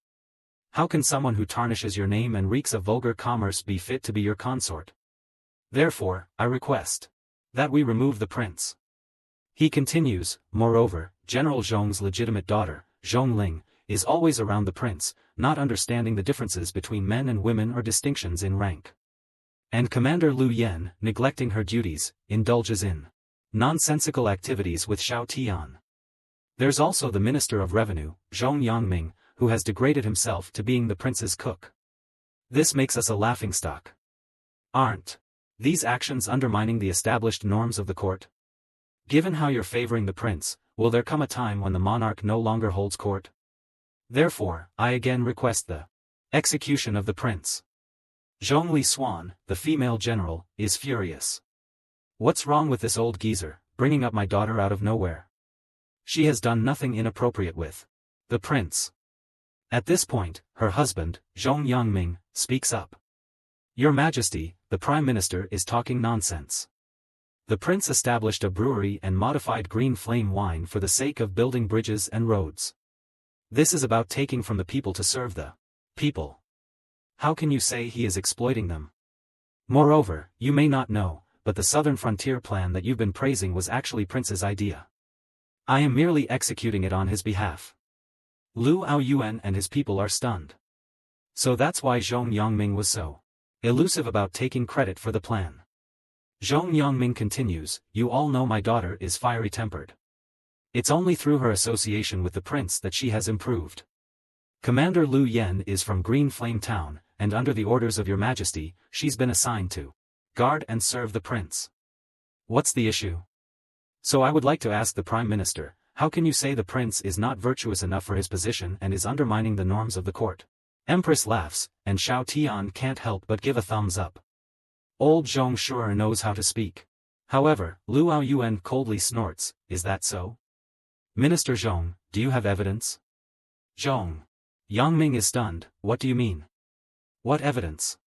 S1: How can someone who tarnishes your name and reeks of vulgar commerce be fit to be your consort? Therefore, I request that we remove the prince." He continues, "Moreover, General Zhong's legitimate daughter, Zhong Ling, is always around the prince, not understanding the differences between men and women or distinctions in rank. And Commander Lu Yen, neglecting her duties, indulges in nonsensical activities with Xiao Tian. There's also the Minister of Revenue, Zhong Yangming, who has degraded himself to being the prince's cook. This makes us a laughingstock. Aren't these actions undermining the established norms of the court? Given how you're favoring the prince, will there come a time when the monarch no longer holds court? Therefore, I again request the execution of the prince." Zhong Li Xuan, the female general, is furious. "What's wrong with this old geezer, bringing up my daughter out of nowhere? She has done nothing inappropriate with the prince." At this point, her husband, Zhong Yangming, speaks up. "Your Majesty, the Prime Minister is talking nonsense. The prince established a brewery and modified green flame wine for the sake of building bridges and roads. This is about taking from the people to serve the people. How can you say he is exploiting them? Moreover, you may not know, but the southern frontier plan that you've been praising was actually Prince's idea. I am merely executing it on his behalf." Lu Aoyuan and his people are stunned. So that's why Zhong Yangming was so elusive about taking credit for the plan. Zhong Yangming continues, "You all know my daughter is fiery-tempered. It's only through her association with the prince that she has improved. Commander Lu Yen is from Green Flame Town, and under the orders of your Majesty, she's been assigned to guard and serve the prince. What's the issue? So I would like to ask the Prime Minister, how can you say the prince is not virtuous enough for his position and is undermining the norms of the court?" Empress laughs, and Xiao Tian can't help but give a thumbs up. Old Zhong sure knows how to speak. However, Lu Aoyuan coldly snorts, "Is that so? Minister Zhong, do you have evidence?" Zhong Yangming is stunned, "What do you mean? What evidence?"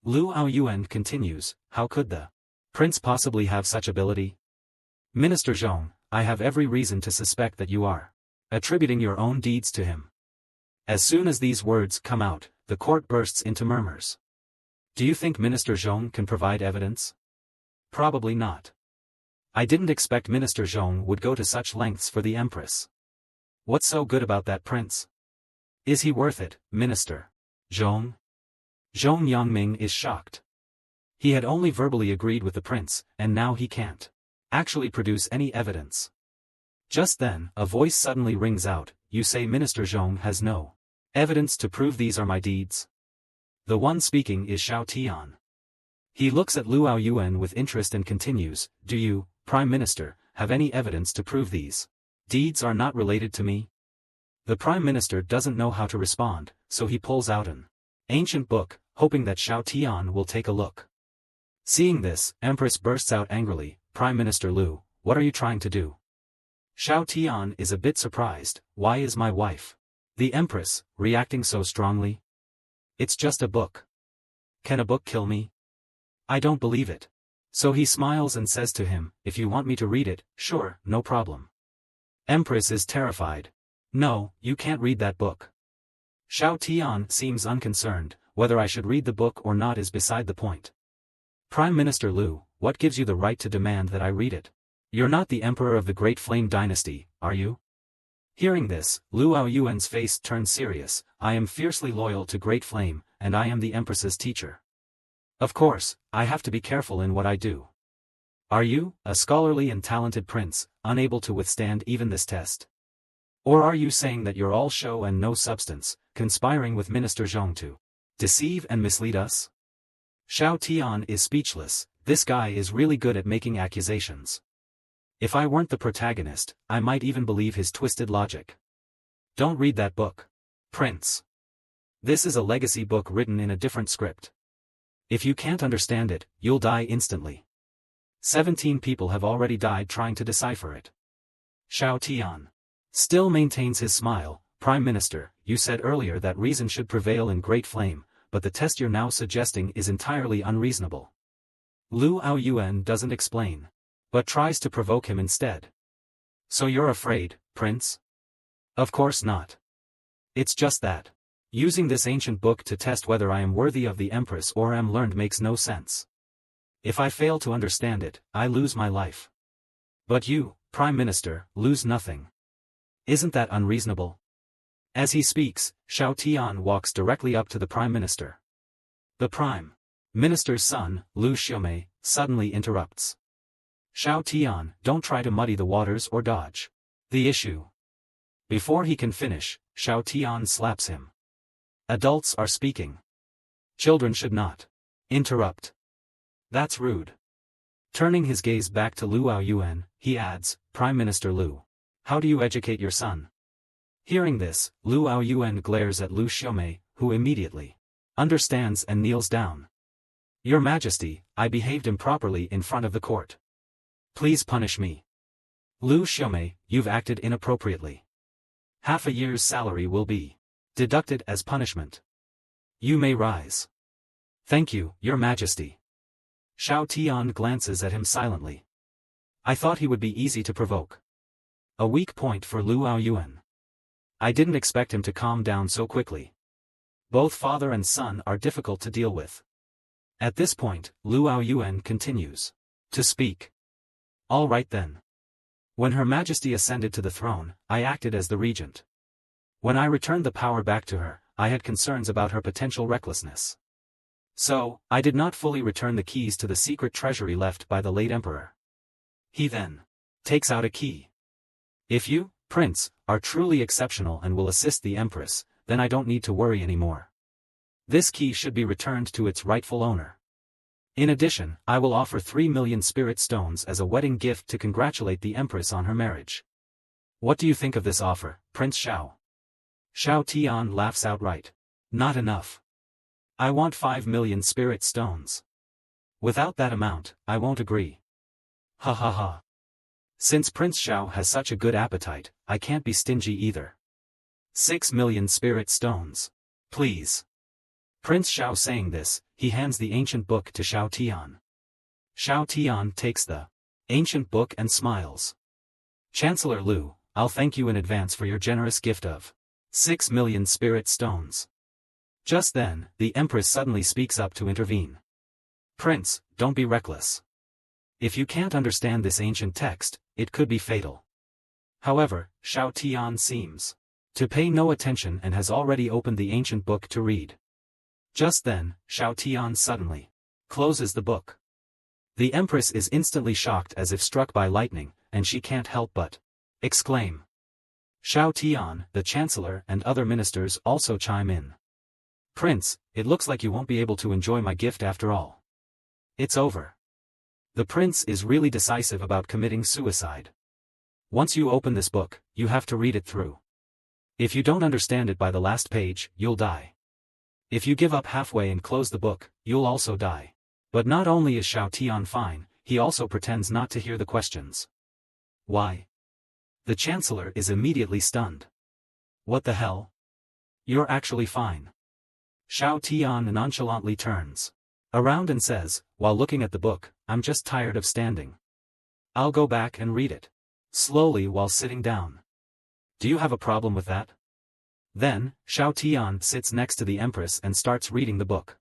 S1: Lu Aoyuan continues, "How could the prince possibly have such ability? Minister Zhong, I have every reason to suspect that you are attributing your own deeds to him." As soon as these words come out, the court bursts into murmurs. Do you think Minister Zhong can provide evidence? Probably not. I didn't expect Minister Zhong would go to such lengths for the Empress. What's so good about that prince? Is he worth it, Minister Zhong? Zhong Yangming is shocked. He had only verbally agreed with the prince, and now he can't actually produce any evidence. Just then, a voice suddenly rings out, "You say Minister Zhong has no evidence to prove these are my deeds?" The one speaking is Xiao Tian. He looks at Lu Aoyuan with interest and continues, "Do you, Prime Minister, have any evidence to prove these deeds are not related to me?" The Prime Minister doesn't know how to respond, so he pulls out an ancient book, hoping that Xiao Tian will take a look. Seeing this, Empress bursts out angrily, "Prime Minister Lu, what are you trying to do?" Xiao Tian is a bit surprised, "Why is my wife, the Empress, reacting so strongly? It's just a book. Can a book kill me? I don't believe it." So he smiles and says to him, "If you want me to read it, sure, no problem." Empress is terrified. "No, you can't read that book." Xiao Tian seems unconcerned, "Whether I should read the book or not is beside the point. Prime Minister Lu, what gives you the right to demand that I read it? You're not the Emperor of the Great Flame Dynasty, are you?" Hearing this, Lu Aoyuan's face turns serious, "I am fiercely loyal to Great Flame, and I am the Empress's teacher. Of course, I have to be careful in what I do. Are you, a scholarly and talented prince, unable to withstand even this test? Or are you saying that you're all show and no substance, conspiring with Minister Zhong to deceive and mislead us?" Xiao Tian is speechless. This guy is really good at making accusations. If I weren't the protagonist, I might even believe his twisted logic. Don't read that book, Prince. This is a legacy book written in a different script. If you can't understand it, you'll die instantly. 17 people have already died trying to decipher it. Xiao Tian still maintains his smile. Prime Minister, you said earlier that reason should prevail in Great Flame, but the test you're now suggesting is entirely unreasonable. Lu Aoyuan doesn't explain, but tries to provoke him instead. So you're afraid, Prince? Of course not. It's just that using this ancient book to test whether I am worthy of the Empress or am learned makes no sense. If I fail to understand it, I lose my life. But you, Prime Minister, lose nothing. Isn't that unreasonable? As he speaks, Xiao Tian walks directly up to the Prime Minister. The Prime Minister's son, Lu Xiaomei, suddenly interrupts. Xiao Tian, don't try to muddy the waters or dodge the issue. Before he can finish, Xiao Tian slaps him. Adults are speaking. Children should not interrupt. That's rude. Turning his gaze back to Lu Aoyuan, he adds, Prime Minister Lu, how do you educate your son? Hearing this, Lu Aoyuan glares at Lu Xiaomei, who immediately understands and kneels down. Your Majesty, I behaved improperly in front of the court. Please punish me. Lu Xiaomei, you've acted inappropriately. Half a year's salary will be deducted as punishment. You may rise. Thank you, Your Majesty. Xiao Tian glances at him silently. I thought he would be easy to provoke. A weak point for Lu Aoyuan. I didn't expect him to calm down so quickly. Both father and son are difficult to deal with. At this point, Lu Aoyuan continues to speak. All right then. When Her Majesty ascended to the throne, I acted as the regent. When I returned the power back to her, I had concerns about her potential recklessness. So, I did not fully return the keys to the secret treasury left by the late emperor. He then takes out a key. If you, Prince, are truly exceptional and will assist the Empress, then I don't need to worry anymore. This key should be returned to its rightful owner. In addition, I will offer 3 million spirit stones as a wedding gift to congratulate the Empress on her marriage. What do you think of this offer, Prince Xiao? Xiao Tian laughs outright. Not enough. I want 5 million spirit stones. Without that amount, I won't agree. Ha ha ha. Since Prince Xiao has such a good appetite, I can't be stingy either. 6 million spirit stones. Please. Prince Xiao saying this, he hands the ancient book to Xiao Tian. Xiao Tian takes the ancient book and smiles. Chancellor Lu, I'll thank you in advance for your generous gift of 6 million spirit stones. Just then, the Empress suddenly speaks up to intervene. Prince, don't be reckless. If you can't understand this ancient text, it could be fatal. However, Xiao Tian seems to pay no attention and has already opened the ancient book to read. Just then, Xiao Tian suddenly closes the book. The Empress is instantly shocked as if struck by lightning, and she can't help but exclaim. Xiao Tian, the Chancellor and other ministers also chime in. Prince, it looks like you won't be able to enjoy my gift after all. It's over. The prince is really decisive about committing suicide. Once you open this book, you have to read it through. If you don't understand it by the last page, you'll die. If you give up halfway and close the book, you'll also die. But not only is Xiao Tian fine, he also pretends not to hear the questions. Why? The Chancellor is immediately stunned. What the hell? You're actually fine. Xiao Tian nonchalantly turns around and says, while looking at the book, I'm just tired of standing. I'll go back and read it. Slowly while sitting down. Do you have a problem with that? Then, Xiao Tian sits next to the Empress and starts reading the book.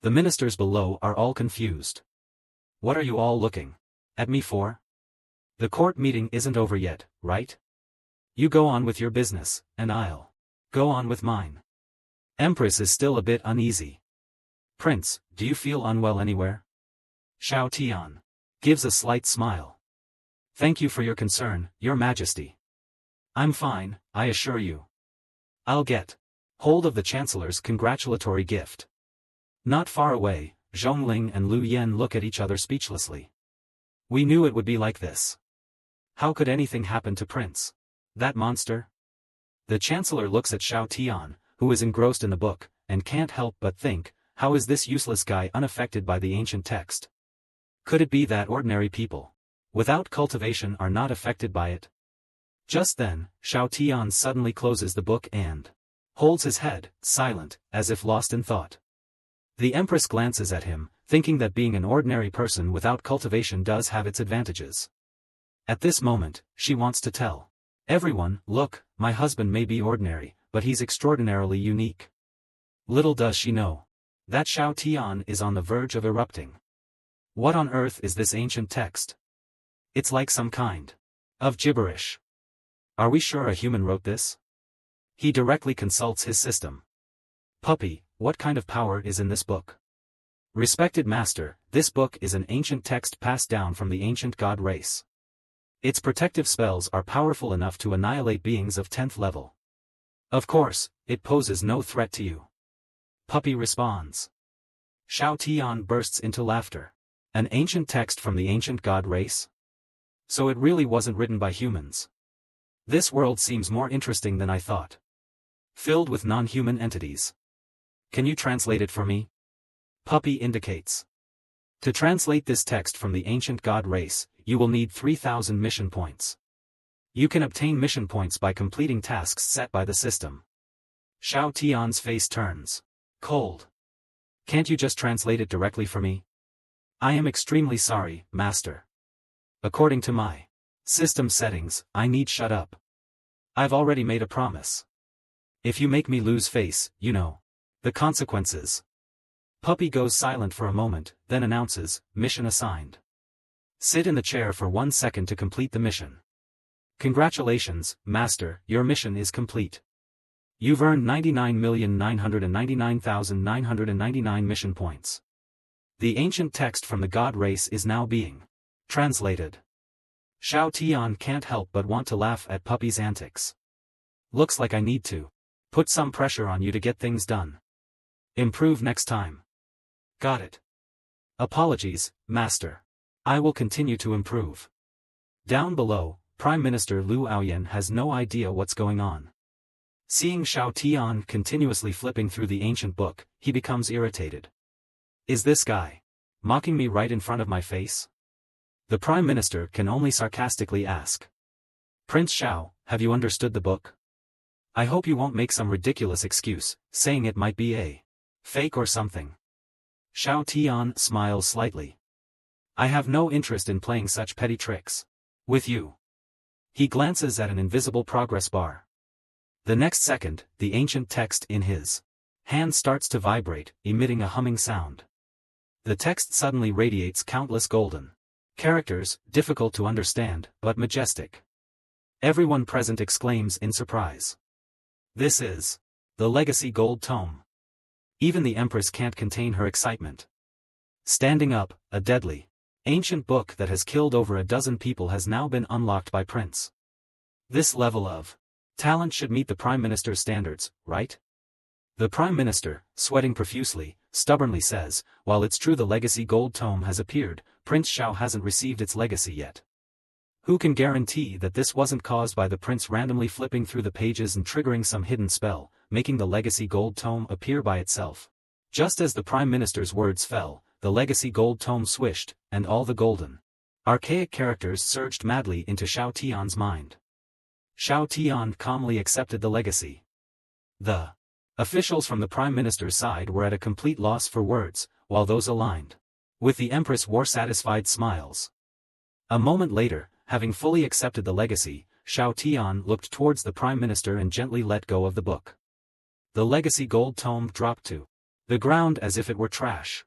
S1: The ministers below are all confused. What are you all looking at me for? The court meeting isn't over yet, right? You go on with your business, and I'll go on with mine. Empress is still a bit uneasy. Prince, do you feel unwell anywhere? Xiao Tian gives a slight smile. Thank you for your concern, Your Majesty. I'm fine, I assure you. I'll get hold of the Chancellor's congratulatory gift. Not far away, Zhongling and Lu Yen look at each other speechlessly. We knew it would be like this. How could anything happen to Prince? That monster? The Chancellor looks at Xiao Tian, who is engrossed in the book, and can't help but think, how is this useless guy unaffected by the ancient text? Could it be that ordinary people, without cultivation, are not affected by it? Just then, Shao Tian suddenly closes the book and holds his head, silent, as if lost in thought. The Empress glances at him, thinking that being an ordinary person without cultivation does have its advantages. At this moment, she wants to tell everyone, look, my husband may be ordinary, but he's extraordinarily unique. Little does she know that Shao Tian is on the verge of erupting. What on earth is this ancient text? It's like some kind of gibberish. Are we sure a human wrote this? He directly consults his system. Puppy, what kind of power is in this book? Respected master, this book is an ancient text passed down from the ancient god race. Its protective spells are powerful enough to annihilate beings of 10th level. Of course, it poses no threat to you. Puppy responds. Shao Tian bursts into laughter. An ancient text from the ancient god race? So it really wasn't written by humans. This world seems more interesting than I thought. Filled with non-human entities. Can you translate it for me? Puppy indicates. To translate this text from the ancient god race, you will need 3,000 mission points. You can obtain mission points by completing tasks set by the system. Shao Tian's face turns cold. Can't you just translate it directly for me? I am extremely sorry, master. According to my system settings, I need shut up. I've already made a promise. If you make me lose face, you know the consequences. Puppy goes silent for a moment, then announces, mission assigned. Sit in the chair for 1 second to complete the mission. Congratulations, master, your mission is complete. You've earned 99,999,999 mission points. The ancient text from the god race is now being translated. Shao Tian can't help but want to laugh at Puppy's antics. Looks like I need to put some pressure on you to get things done. Improve next time. Got it. Apologies, master. I will continue to improve. Down below, Prime Minister Liu Aoyan has no idea what's going on. Seeing Shao Tian continuously flipping through the ancient book, he becomes irritated. Is this guy mocking me right in front of my face? The Prime Minister can only sarcastically ask. Prince Shao, have you understood the book? I hope you won't make some ridiculous excuse, saying it might be a fake or something. Shao Tian smiles slightly. I have no interest in playing such petty tricks with you. He glances at an invisible progress bar. The next second, the ancient text in his hand starts to vibrate, emitting a humming sound. The text suddenly radiates countless golden characters, difficult to understand, but majestic. Everyone present exclaims in surprise. This is the Legacy Gold Tome. Even the Empress can't contain her excitement. Standing up, a deadly, ancient book that has killed over a dozen people has now been unlocked by Prince. This level of talent should meet the Prime Minister's standards, right? The Prime Minister, sweating profusely, stubbornly says, while it's true the Legacy Gold Tome has appeared, Prince Shao hasn't received its legacy yet. Who can guarantee that this wasn't caused by the prince randomly flipping through the pages and triggering some hidden spell, making the Legacy Gold Tome appear by itself? Just as the Prime Minister's words fell, the Legacy Gold Tome swished, and all the golden, archaic characters surged madly into Shao Tian's mind. Shao Tian calmly accepted the legacy. The officials from the Prime Minister's side were at a complete loss for words, while those aligned with the Empress wore satisfied smiles. A moment later, having fully accepted the legacy, Shao Tian looked towards the Prime Minister and gently let go of the book. The Legacy Gold Tome dropped to the ground as if it were trash.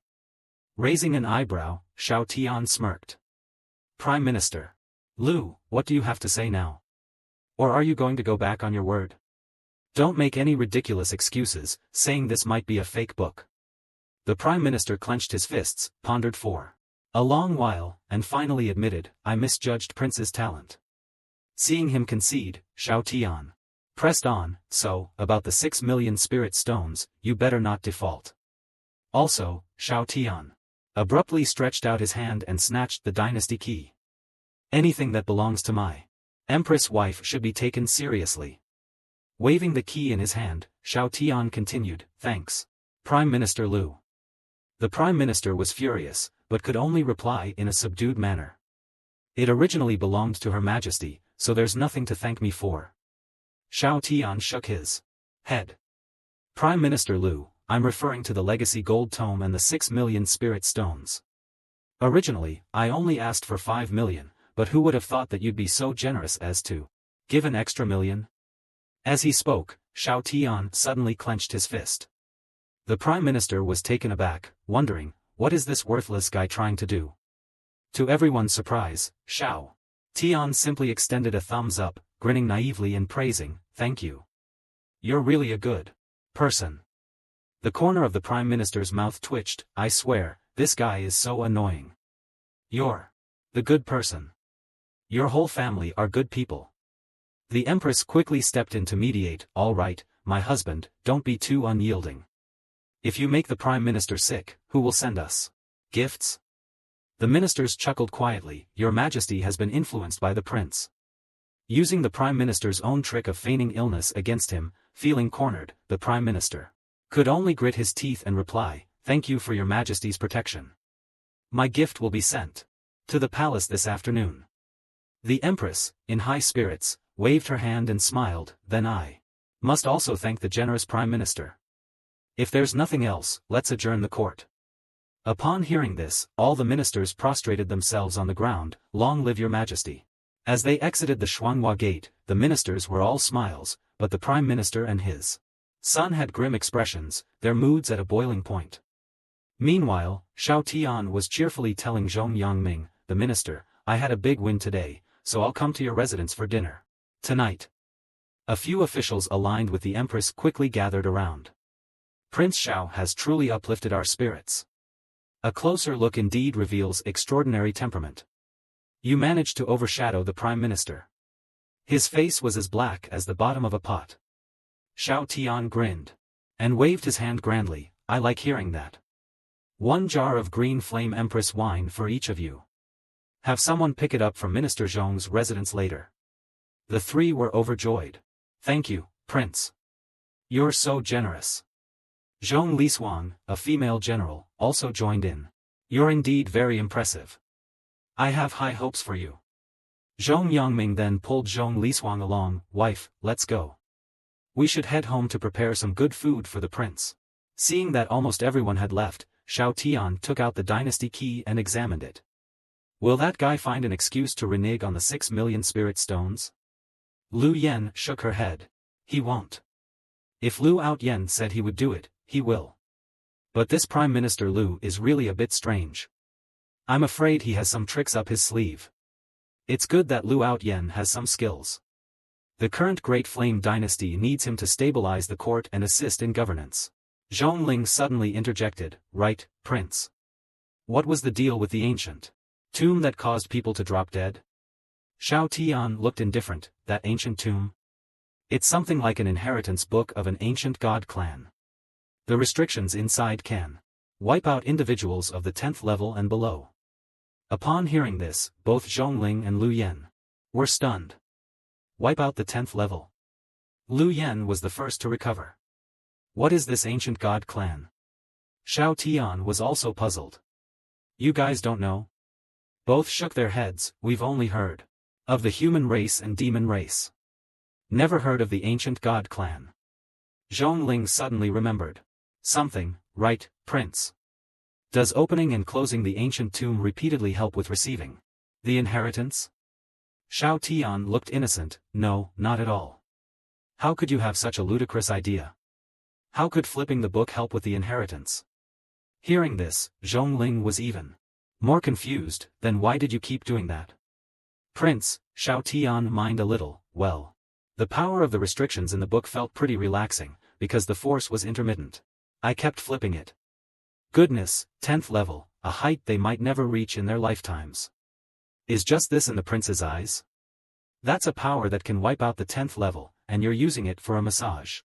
S1: Raising an eyebrow, Shao Tian smirked. Prime Minister Liu, what do you have to say now? Or are you going to go back on your word? Don't make any ridiculous excuses, saying this might be a fake book. The Prime Minister clenched his fists, pondered for a long while, and finally admitted, I misjudged Prince's talent. Seeing him concede, Shao Tian pressed on, so, about the 6 million spirit stones, you better not default. Also, Shao Tian abruptly stretched out his hand and snatched the dynasty key. Anything that belongs to my Empress wife should be taken seriously. Waving the key in his hand, Shao Tian continued, thanks, Prime Minister Liu. The Prime Minister was furious, but could only reply in a subdued manner. It originally belonged to Her Majesty, so there's nothing to thank me for. Xiao Tian shook his head. Prime Minister Lu, I'm referring to the legacy gold tome and the 6 million spirit stones. Originally, I only asked for 5 million, but who would have thought that you'd be so generous as to give an extra million? As he spoke, Xiao Tian suddenly clenched his fist. The Prime Minister was taken aback, wondering, what is this worthless guy trying to do? To everyone's surprise, Xiao Tian simply extended a thumbs up, grinning naively and praising, thank you. You're really a good person. The corner of the Prime Minister's mouth twitched, I swear, this guy is so annoying. You're the good person. Your whole family are good people. The Empress quickly stepped in to mediate, all right, my husband, don't be too unyielding. If you make the Prime Minister sick, who will send us gifts? The ministers chuckled quietly, Your Majesty has been influenced by the prince. Using the Prime Minister's own trick of feigning illness against him, feeling cornered, the Prime Minister could only grit his teeth and reply, thank you for Your Majesty's protection. My gift will be sent to the palace this afternoon. The Empress, in high spirits, waved her hand and smiled, then I must also thank the generous Prime Minister. If there's nothing else, let's adjourn the court. Upon hearing this, all the ministers prostrated themselves on the ground, long live Your Majesty. As they exited the Xuanhua Gate, the ministers were all smiles, but the Prime Minister and his son had grim expressions, their moods at a boiling point. Meanwhile, Xiao Tian was cheerfully telling Zhong Yangming, the minister, I had a big win today, so I'll come to your residence for dinner tonight. A few officials aligned with the Empress quickly gathered around. Prince Xiao has truly uplifted our spirits. A closer look indeed reveals extraordinary temperament. You managed to overshadow the Prime Minister. His face was as black as the bottom of a pot. Xiao Tian grinned and waved his hand grandly, I like hearing that. 1 jar of green flame Empress wine for each of you. Have someone pick it up from Minister Zhong's residence later. The three were overjoyed. Thank you, Prince. You're so generous. Zhong Lishuang, a female general, also joined in. You're indeed very impressive. I have high hopes for you. Zhong Yangming then pulled Zhong Lishuang along, wife, let's go. We should head home to prepare some good food for the prince. Seeing that almost everyone had left, Xiao Tian took out the dynasty key and examined it. Will that guy find an excuse to renege on the 6 million spirit stones? Lu Yen shook her head. He won't. If Lu Outyen said he would do it, he will. But this Prime Minister Lu is really a bit strange. I'm afraid he has some tricks up his sleeve. It's good that Lu Outyen has some skills. The current Great Flame dynasty needs him to stabilize the court and assist in governance. Zhong Ling suddenly interjected, right, Prince? What was the deal with the ancient tomb that caused people to drop dead? Xiao Tian looked indifferent, that ancient tomb? It's something like an inheritance book of an ancient god clan. The restrictions inside can wipe out individuals of the 10th level and below. Upon hearing this, both Zhongling and Lu Yen were stunned. Wipe out the 10th level. Lu Yen was the first to recover. What is this ancient god clan? Xiao Tian was also puzzled. You guys don't know? Both shook their heads, we've only heard of the human race and demon race. Never heard of the ancient god clan. Zhongling suddenly remembered something, right, Prince? Does opening and closing the ancient tomb repeatedly help with receiving the inheritance? Xiao Tian looked innocent, no, not at all. How could you have such a ludicrous idea? How could flipping the book help with the inheritance? Hearing this, Zhongling was even more confused, then why did you keep doing that? Prince, Xiao Tian mined a little, well. The power of the restrictions in the book felt pretty relaxing, because the force was intermittent. I kept flipping it. Goodness, 10th level, a height they might never reach in their lifetimes. Is just this in the prince's eyes? That's a power that can wipe out the 10th level, and you're using it for a massage.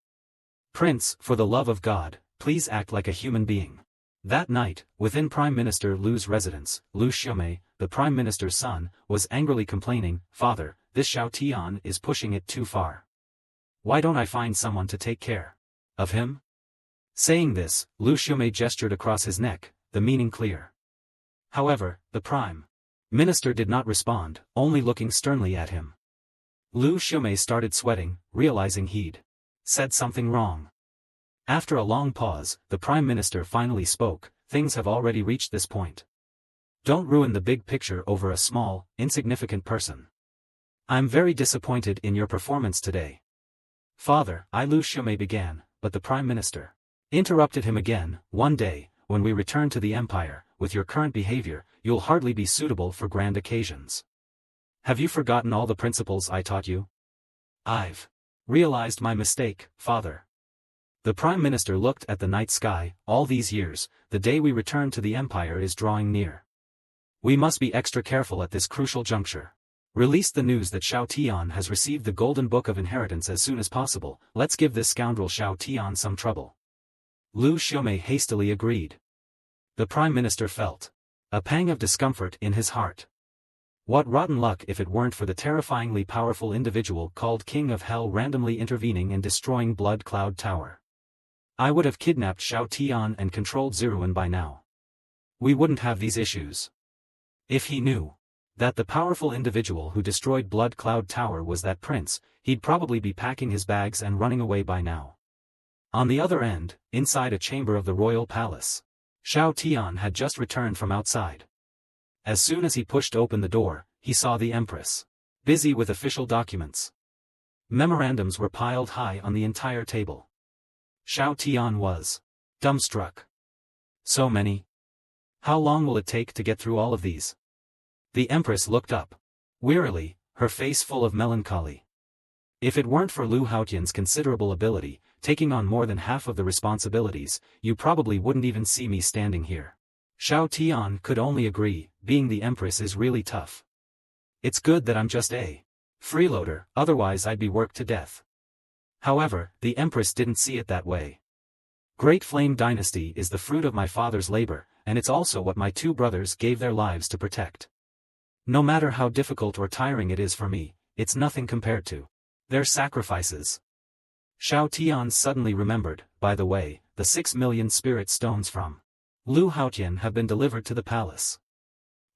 S1: Prince, for the love of God, please act like a human being. That night, within Prime Minister Lu's residence, Lu Xiaomei, the Prime Minister's son, was angrily complaining, Father, this Xiao Tian is pushing it too far. Why don't I find someone to take care of him? Saying this, Lu Xiaomei gestured across his neck, the meaning clear. However, the Prime Minister did not respond, only looking sternly at him. Lu Xiaomei started sweating, realizing he'd said something wrong. After a long pause, the Prime Minister finally spoke, "Things have already reached this point. Don't ruin the big picture over a small, insignificant person. I'm very disappointed in your performance today." "Father," Lu Xiaomei began, but the Prime Minister interrupted him again. "One day, when we return to the Empire, with your current behavior, you'll hardly be suitable for grand occasions. Have you forgotten all the principles I taught you?" "I've realized my mistake, Father." The Prime Minister looked at the night sky. "All these years, the day we return to the Empire is drawing near. We must be extra careful at this crucial juncture. Release the news that Xiao Tian has received the Golden Book of Inheritance as soon as possible. Let's give this scoundrel Xiao Tian some trouble." Lu Xiaomei hastily agreed. The Prime Minister felt a pang of discomfort in his heart. What rotten luck if it weren't for the terrifyingly powerful individual called King of Hell randomly intervening and destroying Blood Cloud Tower. I would have kidnapped Xiao Tian and controlled Ziruan by now. We wouldn't have these issues. If he knew that the powerful individual who destroyed Blood Cloud Tower was that prince, he'd probably be packing his bags and running away by now. On the other end, inside a chamber of the royal palace, Xiao Tian had just returned from outside. As soon as he pushed open the door, he saw the Empress busy with official documents. Memorandums were piled high on the entire table. Xiao Tian was dumbstruck. So many? How long will it take to get through all of these? The Empress looked up wearily, her face full of melancholy. If it weren't for Lu Haotian's considerable ability, taking on more than half of the responsibilities, you probably wouldn't even see me standing here. Xiao Tian could only agree, being the Empress is really tough. It's good that I'm just a freeloader, otherwise I'd be worked to death. However, the Empress didn't see it that way. Great Flame Dynasty is the fruit of my father's labor, and it's also what my two brothers gave their lives to protect. No matter how difficult or tiring it is for me, it's nothing compared to their sacrifices. Xiao Tian suddenly remembered, by the way, the 6 million spirit stones from Lu Haotian have been delivered to the palace.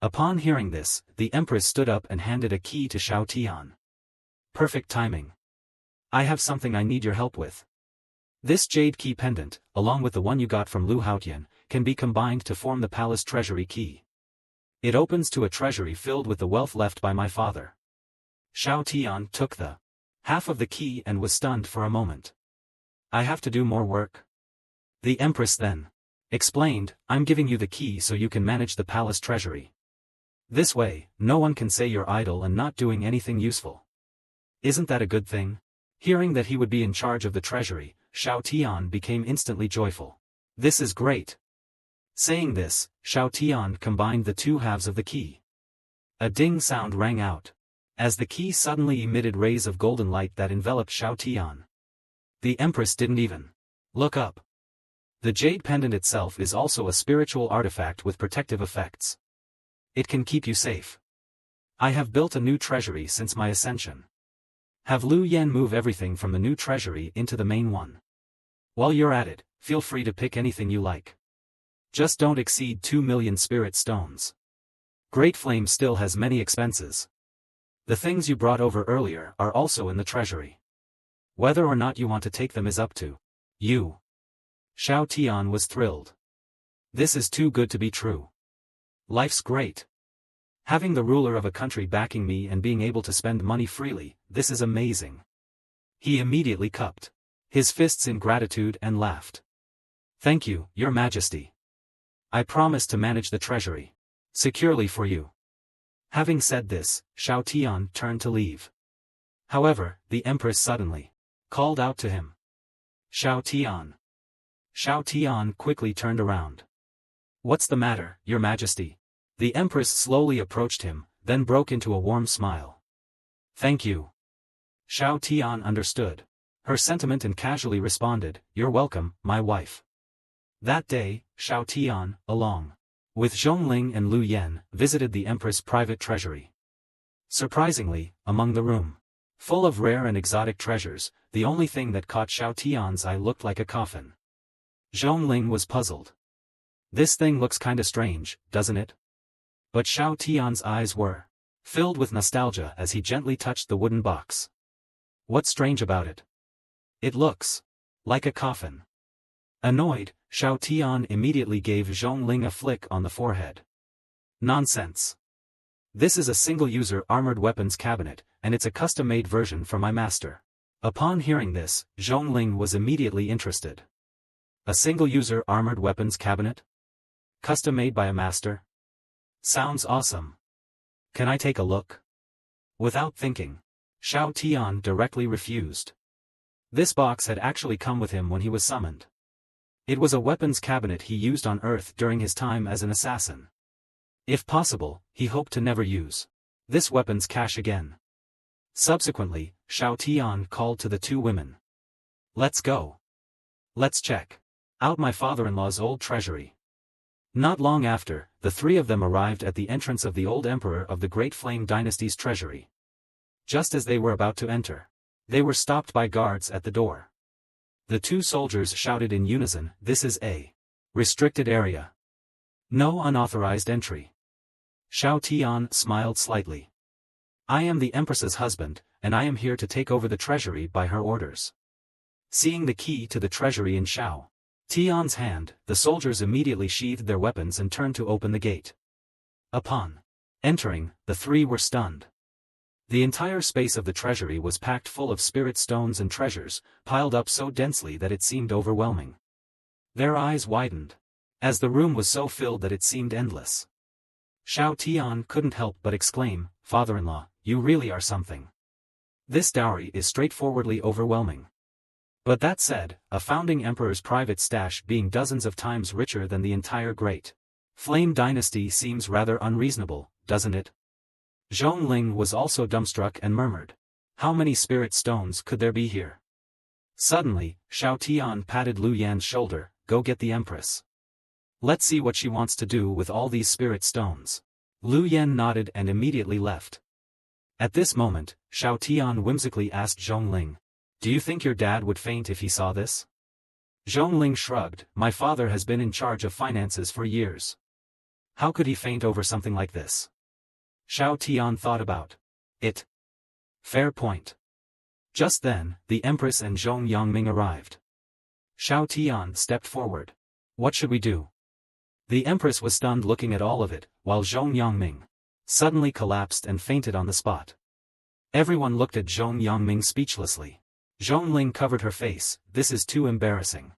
S1: Upon hearing this, the Empress stood up and handed a key to Xiao Tian. Perfect timing. I have something I need your help with. This jade key pendant, along with the one you got from Lu Haotian, can be combined to form the palace treasury key. It opens to a treasury filled with the wealth left by my father. Xiao Tian took the half of the key and was stunned for a moment. I have to do more work? The Empress then explained, I'm giving you the key so you can manage the palace treasury. This way, no one can say you're idle and not doing anything useful. Isn't that a good thing? Hearing that he would be in charge of the treasury, Xiao Tian became instantly joyful. This is great. Saying this, Xiao Tian combined the two halves of the key. A ding sound rang out, as the key suddenly emitted rays of golden light that enveloped Xiao Tian. The Empress didn't even look up. The jade pendant itself is also a spiritual artifact with protective effects. It can keep you safe. I have built a new treasury since my ascension. Have Lu Yan move everything from the new treasury into the main one. While you're at it, feel free to pick anything you like. Just don't exceed 2 million spirit stones. Great Flame still has many expenses. The things you brought over earlier are also in the treasury. Whether or not you want to take them is up to you. Xiao Tian was thrilled. This is too good to be true. Life's great. Having the ruler of a country backing me and being able to spend money freely, this is amazing. He immediately cupped his fists in gratitude and laughed. Thank you, Your Majesty. I promise to manage the treasury securely for you. Having said this, Xiao Tian turned to leave. However, the Empress suddenly called out to him. Xiao Tian. Xiao Tian quickly turned around. What's the matter, Your Majesty? The Empress slowly approached him, then broke into a warm smile. Thank you. Xiao Tian understood her sentiment and casually responded, You're welcome, my wife. That day, Xiao Tian, along with Zhongling and Lu Yan, visited the Empress' private treasury. Surprisingly, among the room full of rare and exotic treasures, the only thing that caught Xiao Tian's eye looked like a coffin. Zhongling was puzzled. This thing looks kinda strange, doesn't it? But Xiao Tian's eyes were filled with nostalgia as he gently touched the wooden box. What's strange about it? It looks like a coffin. Annoyed, Xiao Tian immediately gave Zhongling a flick on the forehead. Nonsense. This is a single-user armored weapons cabinet, and it's a custom-made version for my master. Upon hearing this, Zhongling was immediately interested. A single-user armored weapons cabinet? Custom-made by a master? Sounds awesome. Can I take a look? Without thinking, Xiao Tian directly refused. This box had actually come with him when he was summoned. It was a weapons cabinet he used on Earth during his time as an assassin. If possible, he hoped to never use this weapons cache again. Subsequently, Xiao Tian called to the two women. Let's go. Let's check out my father-in-law's old treasury. Not long after, the three of them arrived at the entrance of the old emperor of the Great Flame Dynasty's treasury. Just as they were about to enter, they were stopped by guards at the door. The two soldiers shouted in unison, "This is a restricted area. No unauthorized entry." Xiao Tian smiled slightly. "I am the Empress's husband, and I am here to take over the treasury by her orders." Seeing the key to the treasury in Xiao Tian's hand, the soldiers immediately sheathed their weapons and turned to open the gate. Upon entering, the three were stunned. The entire space of the treasury was packed full of spirit stones and treasures, piled up so densely that it seemed overwhelming. Their eyes widened, as the room was so filled that it seemed endless. Xiao Tian couldn't help but exclaim, "Father-in-law, you really are something. This dowry is straightforwardly overwhelming." But that said, a founding emperor's private stash being dozens of times richer than the entire Great Flame Dynasty seems rather unreasonable, doesn't it? Zhongling was also dumbstruck and murmured, "How many spirit stones could there be here?" Suddenly, Xiao Tian patted Lu Yan's shoulder, "Go get the Empress. Let's see what she wants to do with all these spirit stones." Lu Yan nodded and immediately left. At this moment, Xiao Tian whimsically asked Zhongling, "Do you think your dad would faint if he saw this?" Zhongling shrugged, "My father has been in charge of finances for years. How could he faint over something like this?" Xiao Tian thought about it. Fair point. Just then, the Empress and Zhong Yangming arrived. Xiao Tian stepped forward. "What should we do?" The Empress was stunned looking at all of it, while Zhong Yangming suddenly collapsed and fainted on the spot. Everyone looked at Zhong Yangming speechlessly. Zhongling covered her face, "This is too embarrassing."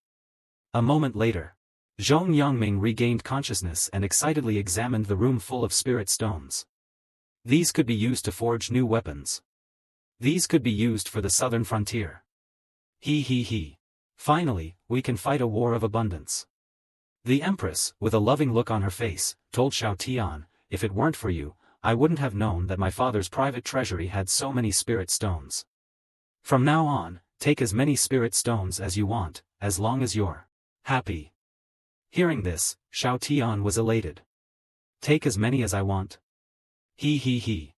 S1: A moment later, Zhong Yangming regained consciousness and excitedly examined the room full of spirit stones. These could be used to forge new weapons. These could be used for the southern frontier. He. Finally, we can fight a war of abundance. The Empress, with a loving look on her face, told Xiao Tian, "If it weren't for you, I wouldn't have known that my father's private treasury had so many spirit stones. From now on, take as many spirit stones as you want, as long as you're happy." Hearing this, Xiao Tian was elated. "Take as many as I want. He.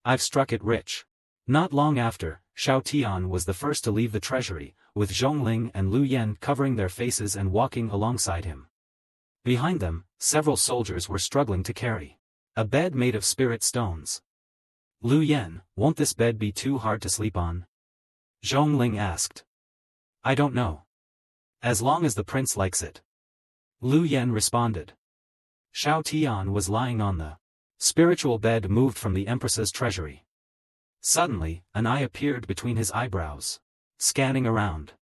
S1: I've struck it rich." Not long after, Xiao Tian was the first to leave the treasury, with Zhongling and Lu Yan covering their faces and walking alongside him. Behind them, several soldiers were struggling to carry a bed made of spirit stones. "Lu Yan, won't this bed be too hard to sleep on?" Zhongling asked. "I don't know. As long as the prince likes it." Lu Yan responded. Xiao Tian was lying on the spiritual bed moved from the Empress's treasury. Suddenly, an eye appeared between his eyebrows, scanning around.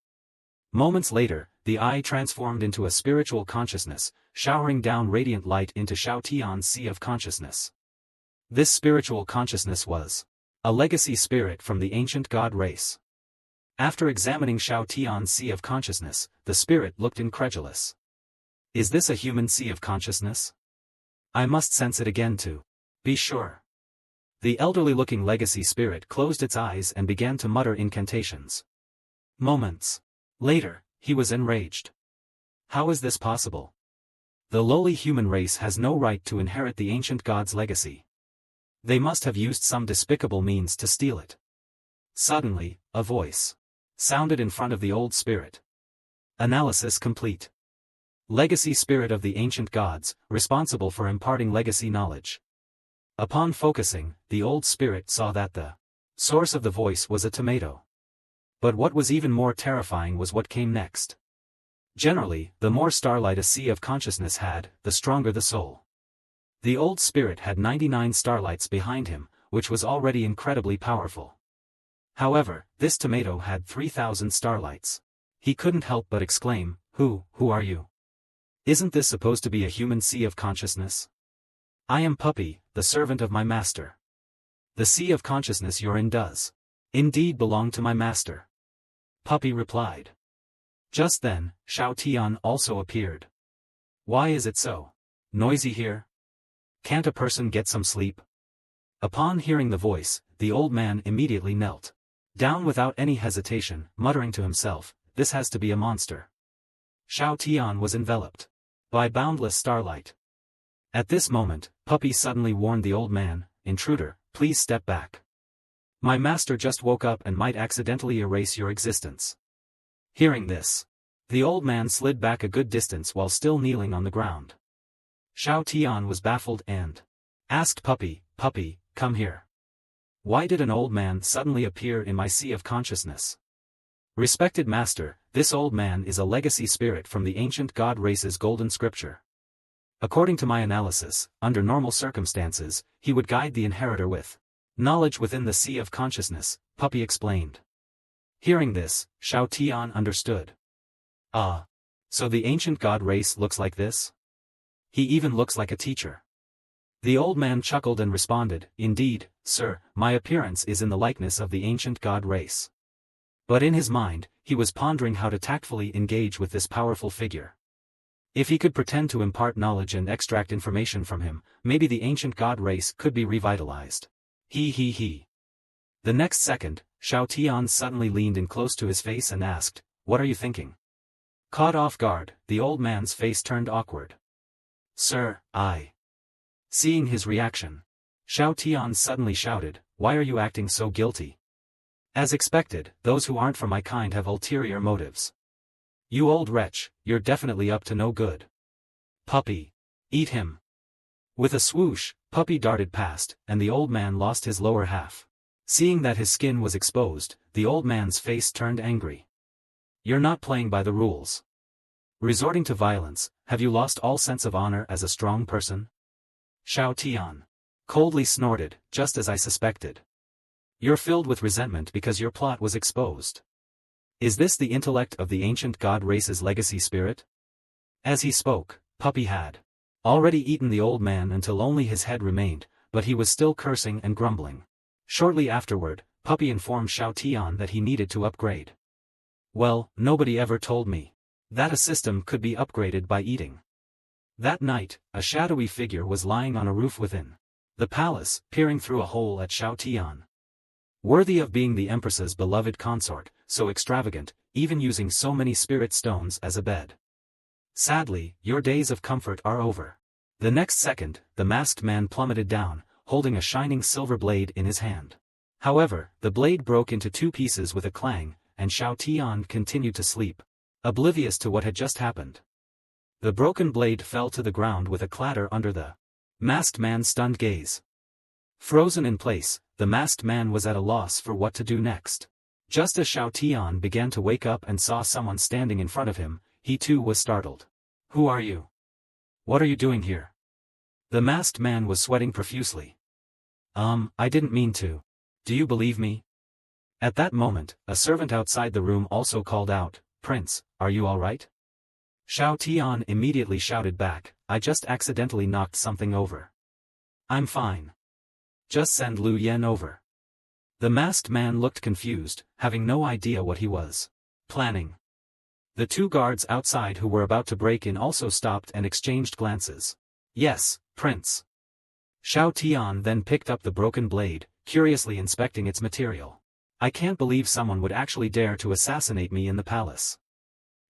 S1: Moments later, the eye transformed into a spiritual consciousness, showering down radiant light into Xiao Tian's sea of consciousness. This spiritual consciousness was a legacy spirit from the ancient god race. After examining Xiao Tian's sea of consciousness, the spirit looked incredulous. "Is this a human sea of consciousness? I must sense it again to be sure." The elderly-looking legacy spirit closed its eyes and began to mutter incantations. Moments later, he was enraged. How is this possible? The lowly human race has no right to inherit the ancient god's legacy. They must have used some despicable means to steal it. Suddenly, a voice sounded in front of the old spirit. Analysis complete. Legacy spirit of the ancient gods, responsible for imparting legacy knowledge. Upon focusing, the old spirit saw that the source of the voice was a tomato. But what was even more terrifying was what came next. Generally, the more starlight a sea of consciousness had, the stronger the soul. The old spirit had 99 starlights behind him, which was already incredibly powerful. However, this tomato had 3,000 starlights. He couldn't help but exclaim, who are you? Isn't this supposed to be a human sea of consciousness? I am Puppy, the servant of my master. The sea of consciousness you're in does indeed belong to my master. Puppy replied. Just then, Shao Tian also appeared. Why is it so noisy here? Can't a person get some sleep? Upon hearing the voice, the old man immediately knelt down without any hesitation, muttering to himself, this has to be a monster. Shao Tian was enveloped by boundless starlight. At this moment, Puppy suddenly warned the old man, intruder, please step back. My master just woke up and might accidentally erase your existence. Hearing this, the old man slid back a good distance while still kneeling on the ground. Shao Tian was baffled and asked Puppy, Puppy, come here. Why did an old man suddenly appear in my sea of consciousness? Respected master, this old man is a legacy spirit from the ancient god race's golden scripture. According to my analysis, under normal circumstances, he would guide the inheritor with knowledge within the sea of consciousness, Puppy explained. Hearing this, Shao Tian understood. Ah. So the ancient god race looks like this? He even looks like a teacher. The old man chuckled and responded, indeed, sir, my appearance is in the likeness of the ancient god race. But in his mind, he was pondering how to tactfully engage with this powerful figure. If he could pretend to impart knowledge and extract information from him, maybe the ancient god race could be revitalized. He. The next second, Shao Tian suddenly leaned in close to his face and asked, what are you thinking? Caught off guard, the old man's face turned awkward. Sir, I. Seeing his reaction, Shao Tian suddenly shouted, why are you acting so guilty? As expected, those who aren't from my kind have ulterior motives. You old wretch, you're definitely up to no good. Puppy. Eat him. With a swoosh, Puppy darted past, and the old man lost his lower half. Seeing that his skin was exposed, the old man's face turned angry. You're not playing by the rules. Resorting to violence, have you lost all sense of honor as a strong person? Shao Tian coldly snorted, just as I suspected. You're filled with resentment because your plot was exposed. Is this the intellect of the ancient god race's legacy spirit? As he spoke, Puppy had already eaten the old man until only his head remained, but he was still cursing and grumbling. Shortly afterward, Puppy informed Shao Tian that he needed to upgrade. Well, nobody ever told me that a system could be upgraded by eating. That night, a shadowy figure was lying on a roof within the palace, peering through a hole at Shao Tian. Worthy of being the Empress'S beloved consort, so extravagant, even using so many spirit stones as a bed. Sadly, your days of comfort are over. The next second, the masked man plummeted down, holding a shining silver blade in his hand. However, the blade broke into two pieces with a clang, and Shao Tian continued to sleep, oblivious to what had just happened. The broken blade fell to the ground with a clatter under the masked man's stunned gaze. Frozen in place, the masked man was at a loss for what to do next. Just as Shao Tian began to wake up and saw someone standing in front of him, he too was startled. Who are you? What are you doing here? The masked man was sweating profusely. I didn't mean to. Do you believe me? At that moment, a servant outside the room also called out, Prince, are you all right? Shao Tian immediately shouted back, I just accidentally knocked something over. I'm fine. Just send Lu Yen over. The masked man looked confused, having no idea what he was planning. The two guards outside who were about to break in also stopped and exchanged glances. Yes, Prince. Shao Tian then picked up the broken blade, curiously inspecting its material. I can't believe someone would actually dare to assassinate me in the palace.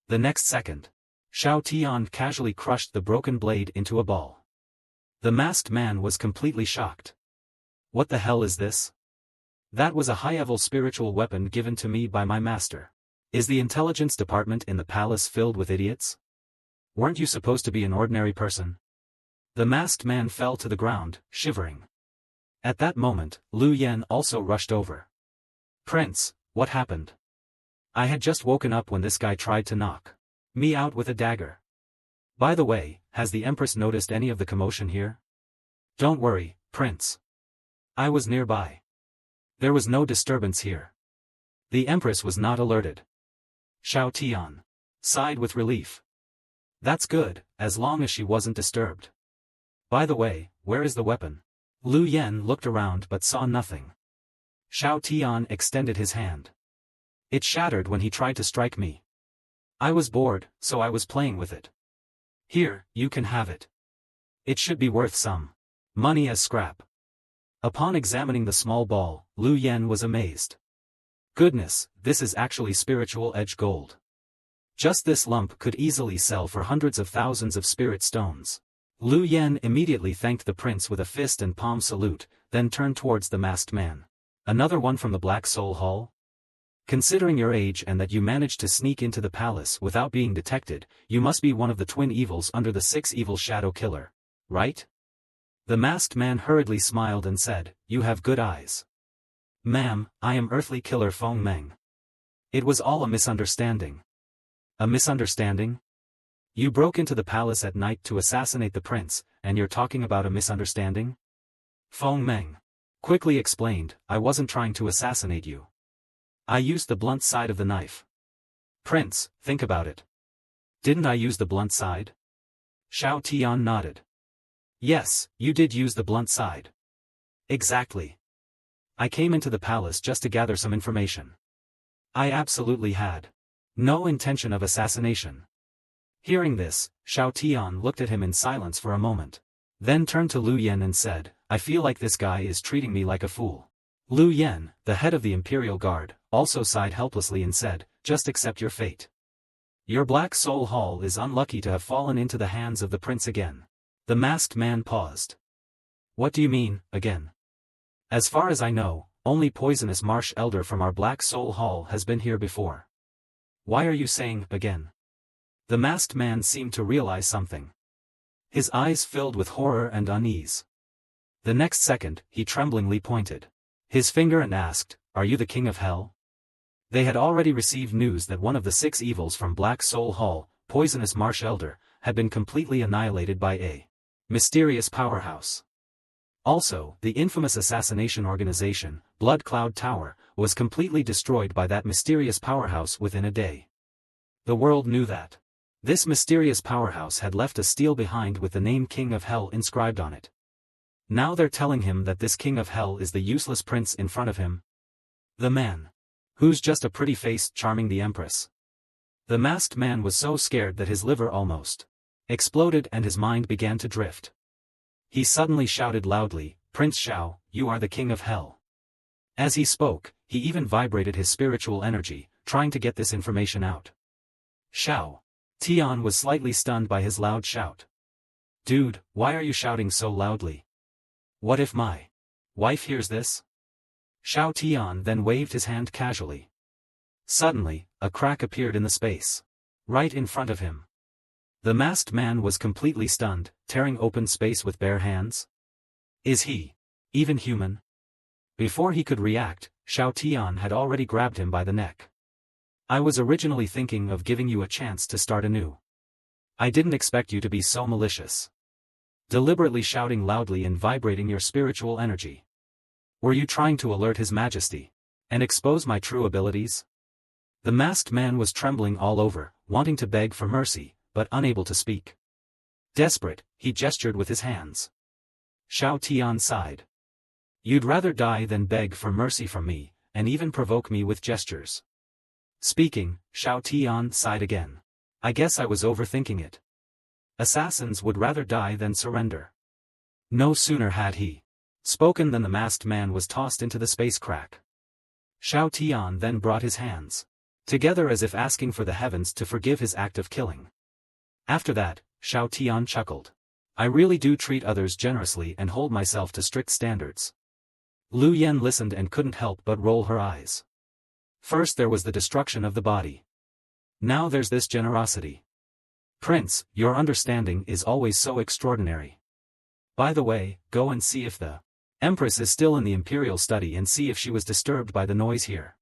S1: The next second, Shao Tian casually crushed the broken blade into a ball. The masked man was completely shocked. What the hell is this? That was a high-level spiritual weapon given to me by my master. Is the intelligence department in the palace filled with idiots? Weren't you supposed to be an ordinary person? The masked man fell to the ground, shivering. At that moment, Lu Yen also rushed over. Prince, what happened? I had just woken up when this guy tried to knock me out with a dagger. By the way, has the Empress noticed any of the commotion here? Don't worry, Prince. I was nearby. There was no disturbance here. The Empress was not alerted. Xiao Tian sighed with relief. That's good, as long as she wasn't disturbed. By the way, where is the weapon? Lu Yen looked around but saw nothing. Xiao Tian extended his hand. It shattered when he tried to strike me. I was bored, so I was playing with it. Here, you can have it. It should be worth some money as scrap. Upon examining the small ball, Lu Yen was amazed. Goodness, this is actually spiritual edge gold. Just this lump could easily sell for hundreds of thousands of spirit stones. Lu Yen immediately thanked the prince with a fist and palm salute, then turned towards the masked man. Another one from the Black Soul Hall? Considering your age and that you managed to sneak into the palace without being detected, you must be one of the twin evils under the 6 evil shadow killer, right? The masked man hurriedly smiled and said, You have good eyes. Ma'am, I am earthly killer Feng Meng. It was all a misunderstanding. A misunderstanding? You broke into the palace at night to assassinate the prince, and you're talking about a misunderstanding? Feng Meng quickly explained, I wasn't trying to assassinate you. I used the blunt side of the knife. Prince, think about it. Didn't I use the blunt side? Xiao Tian nodded. Yes, you did use the blunt side. Exactly. I came into the palace just to gather some information. I absolutely had no intention of assassination. Hearing this, Xiao Tian looked at him in silence for a moment. Then turned to Lu Yen and said, I feel like this guy is treating me like a fool. Lu Yen, the head of the Imperial Guard, also sighed helplessly and said, Just accept your fate. Your Black Soul Hall is unlucky to have fallen into the hands of the prince again. The masked man paused. What do you mean, again? As far as I know, only poisonous marsh elder from our Black Soul Hall has been here before. Why are you saying, again? The masked man seemed to realize something. His eyes filled with horror and unease. The next second, he tremblingly pointed his finger and asked, Are you the king of hell? They had already received news that one of the 6 evils from Black Soul Hall, poisonous marsh elder, had been completely annihilated by a mysterious powerhouse. Also, the infamous assassination organization, Blood Cloud Tower, was completely destroyed by that mysterious powerhouse within a day. The world knew that. This mysterious powerhouse had left a stele behind with the name King of Hell inscribed on it. Now they're telling him that this King of Hell is the useless prince in front of him. The man. Who's just a pretty face charming the Empress. The masked man was so scared that his liver almost exploded and his mind began to drift. He suddenly shouted loudly, Prince Xiao, you are the King of Hell. As he spoke, he even vibrated his spiritual energy, trying to get this information out. Xiao Tian was slightly stunned by his loud shout. Dude, why are you shouting so loudly? What if my wife hears this? Xiao Tian then waved his hand casually. Suddenly, a crack appeared in the space right in front of him. The masked man was completely stunned, tearing open space with bare hands. Is he even human? Before he could react, Xiao Tian had already grabbed him by the neck. I was originally thinking of giving you a chance to start anew. I didn't expect you to be so malicious. Deliberately shouting loudly and vibrating your spiritual energy. Were you trying to alert His Majesty and expose my true abilities? The masked man was trembling all over, wanting to beg for mercy, but unable to speak. Desperate, he gestured with his hands. Xiao Tian sighed. You'd rather die than beg for mercy from me, and even provoke me with gestures. Speaking, Xiao Tian sighed again. I guess I was overthinking it. Assassins would rather die than surrender. No sooner had he spoken than the masked man was tossed into the space crack. Xiao Tian then brought his hands together as if asking for the heavens to forgive his act of killing. After that, Xiao Tian chuckled. I really do treat others generously and hold myself to strict standards. Lu Yen listened and couldn't help but roll her eyes. First there was the destruction of the body. Now there's this generosity. Prince, your understanding is always so extraordinary. By the way, go and see if the Empress is still in the imperial study and see if she was disturbed by the noise here.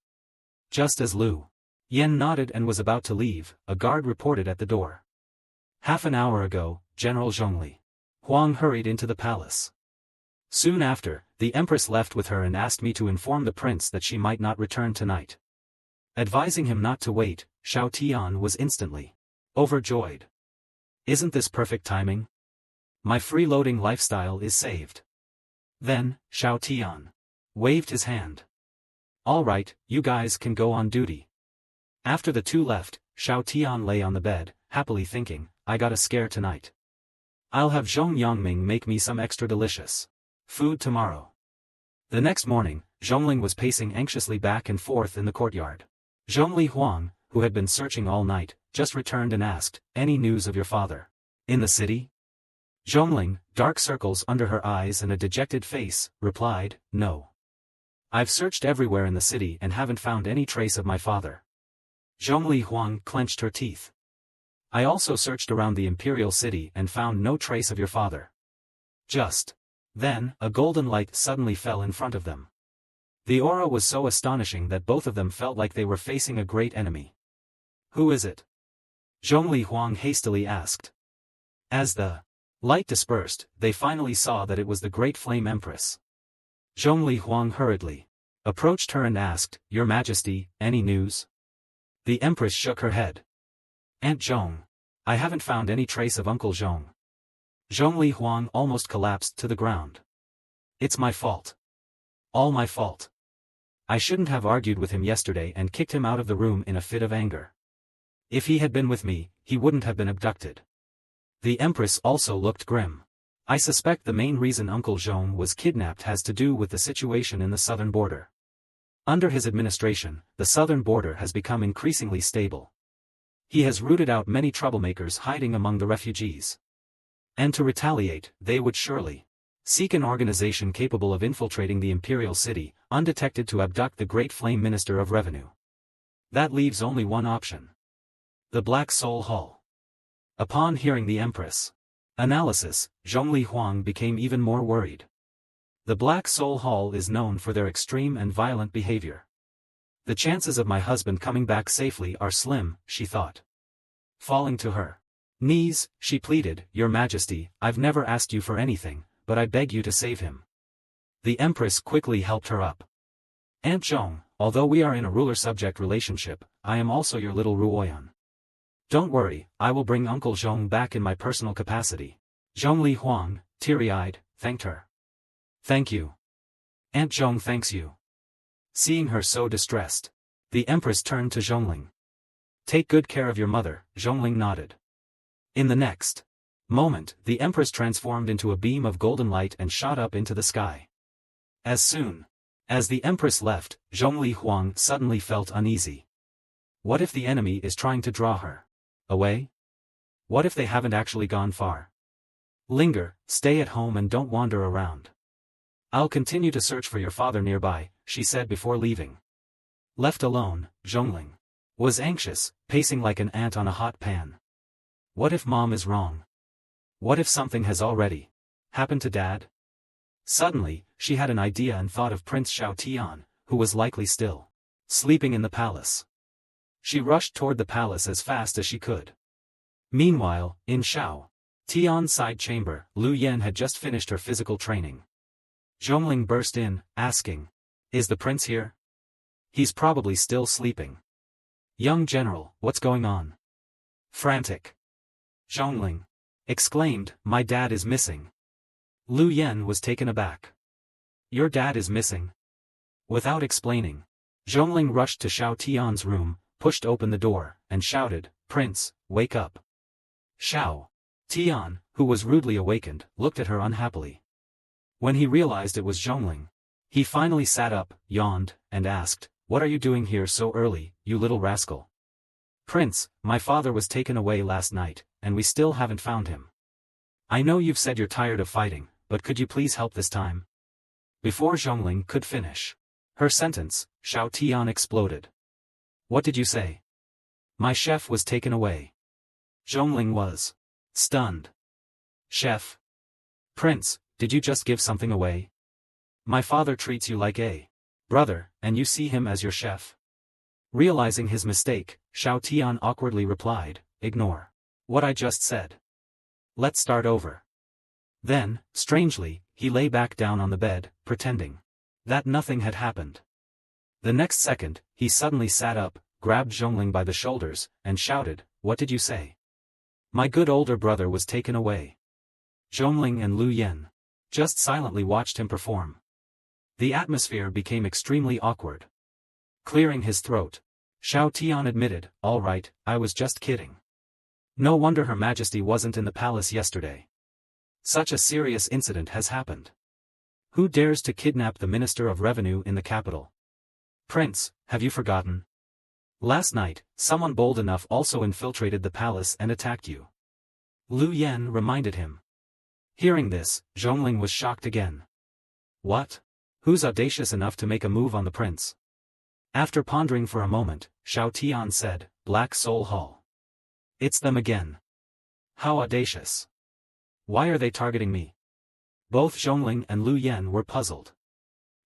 S1: Just as Lu Yen nodded and was about to leave, a guard reported at the door. Half an hour ago, General Zhongli Huang hurried into the palace. Soon after, the Empress left with her and asked me to inform the prince that she might not return tonight. Advising him not to wait, Xiao Tian was instantly overjoyed. Isn't this perfect timing? My freeloading lifestyle is saved. Then, Xiao Tian waved his hand. All right, you guys can go on duty. After the two left, Xiao Tian lay on the bed, happily thinking, I got a scare tonight. I'll have Zhong Yangming make me some extra delicious food tomorrow. The next morning, Zhongling was pacing anxiously back and forth in the courtyard. Zhongli Huang, who had been searching all night, just returned and asked, any news of your father? In the city? Zhongling, dark circles under her eyes and a dejected face, replied, no. I've searched everywhere in the city and haven't found any trace of my father. Zhongli Huang clenched her teeth. I also searched around the imperial city and found no trace of your father. Just then, a golden light suddenly fell in front of them. The aura was so astonishing that both of them felt like they were facing a great enemy. Who is it? Zhongli Huang hastily asked. As the light dispersed, they finally saw that it was the Great Flame Empress. Zhongli Huang hurriedly approached her and asked, Your Majesty, any news? The Empress shook her head. Aunt Zhong. I haven't found any trace of Uncle Zhong. Zhongli Huang almost collapsed to the ground. It's my fault. All my fault. I shouldn't have argued with him yesterday and kicked him out of the room in a fit of anger. If he had been with me, he wouldn't have been abducted. The Empress also looked grim. I suspect the main reason Uncle Zhong was kidnapped has to do with the situation in the southern border. Under his administration, the southern border has become increasingly stable. He has rooted out many troublemakers hiding among the refugees. And to retaliate, they would surely seek an organization capable of infiltrating the imperial city, undetected to abduct the Great Flame Minister of Revenue. That leaves only one option. The Black Soul Hall. Upon hearing the Empress' analysis, Zhongli Huang became even more worried. The Black Soul Hall is known for their extreme and violent behavior. The chances of my husband coming back safely are slim, she thought. Falling to her knees, she pleaded, Your Majesty, I've never asked you for anything, but I beg you to save him. The Empress quickly helped her up. Aunt Zhong, although we are in a ruler-subject relationship, I am also your little Ruoyan. Don't worry, I will bring Uncle Zhong back in my personal capacity. Zhongli Huang, teary-eyed, thanked her. Thank you. Aunt Zhong thanks you. Seeing her so distressed, the Empress turned to Zhongling. Take good care of your mother, Zhongling nodded. In the next moment, the Empress transformed into a beam of golden light and shot up into the sky. As soon as the Empress left, Zhongli Huang suddenly felt uneasy. What if the enemy is trying to draw her away? What if they haven't actually gone far? Linger, stay at home and don't wander around. I'll continue to search for your father nearby, she said before leaving. Left alone, Zhongling was anxious, pacing like an ant on a hot pan. What if Mom is wrong? What if something has already happened to Dad? Suddenly, she had an idea and thought of Prince Xiao Tian, who was likely still sleeping in the palace. She rushed toward the palace as fast as she could. Meanwhile, in Xiao Tian's side chamber, Lu Yen had just finished her physical training. Zhongling burst in, asking, Is the prince here? He's probably still sleeping. Young general, what's going on? Frantic. Zhongling exclaimed, My dad is missing. Lu Yen was taken aback. Your dad is missing? Without explaining, Zhongling rushed to Xiao Tian's room, pushed open the door, and shouted, Prince, wake up. Xiao Tian, who was rudely awakened, looked at her unhappily. When he realized it was Zhongling, he finally sat up, yawned, and asked, What are you doing here so early, you little rascal? Prince, my father was taken away last night, and we still haven't found him. I know you've said you're tired of fighting, but could you please help this time? Before Zhongling could finish her sentence, Xiao Tian exploded. What did you say? My chef was taken away. Zhongling was stunned. Chef. Prince, did you just give something away? My father treats you like a brother, and you see him as your chef. Realizing his mistake, Xiao Tian awkwardly replied, ignore what I just said. Let's start over. Then, strangely, he lay back down on the bed, pretending that nothing had happened. The next second, he suddenly sat up, grabbed Zhongling by the shoulders, and shouted, what did you say? My good older brother was taken away. Zhongling and Lu Yen just silently watched him perform. The atmosphere became extremely awkward. Clearing his throat, Xiao Tian admitted, all right, I was just kidding. No wonder Her Majesty wasn't in the palace yesterday. Such a serious incident has happened. Who dares to kidnap the Minister of Revenue in the capital? Prince, have you forgotten? Last night, someone bold enough also infiltrated the palace and attacked you. Lu Yen reminded him. Hearing this, Zhongling was shocked again. What? Who's audacious enough to make a move on the prince? After pondering for a moment, Xiao Tian said, Black Soul Hall. It's them again. How audacious. Why are they targeting me? Both Zhongling and Lu Yen were puzzled.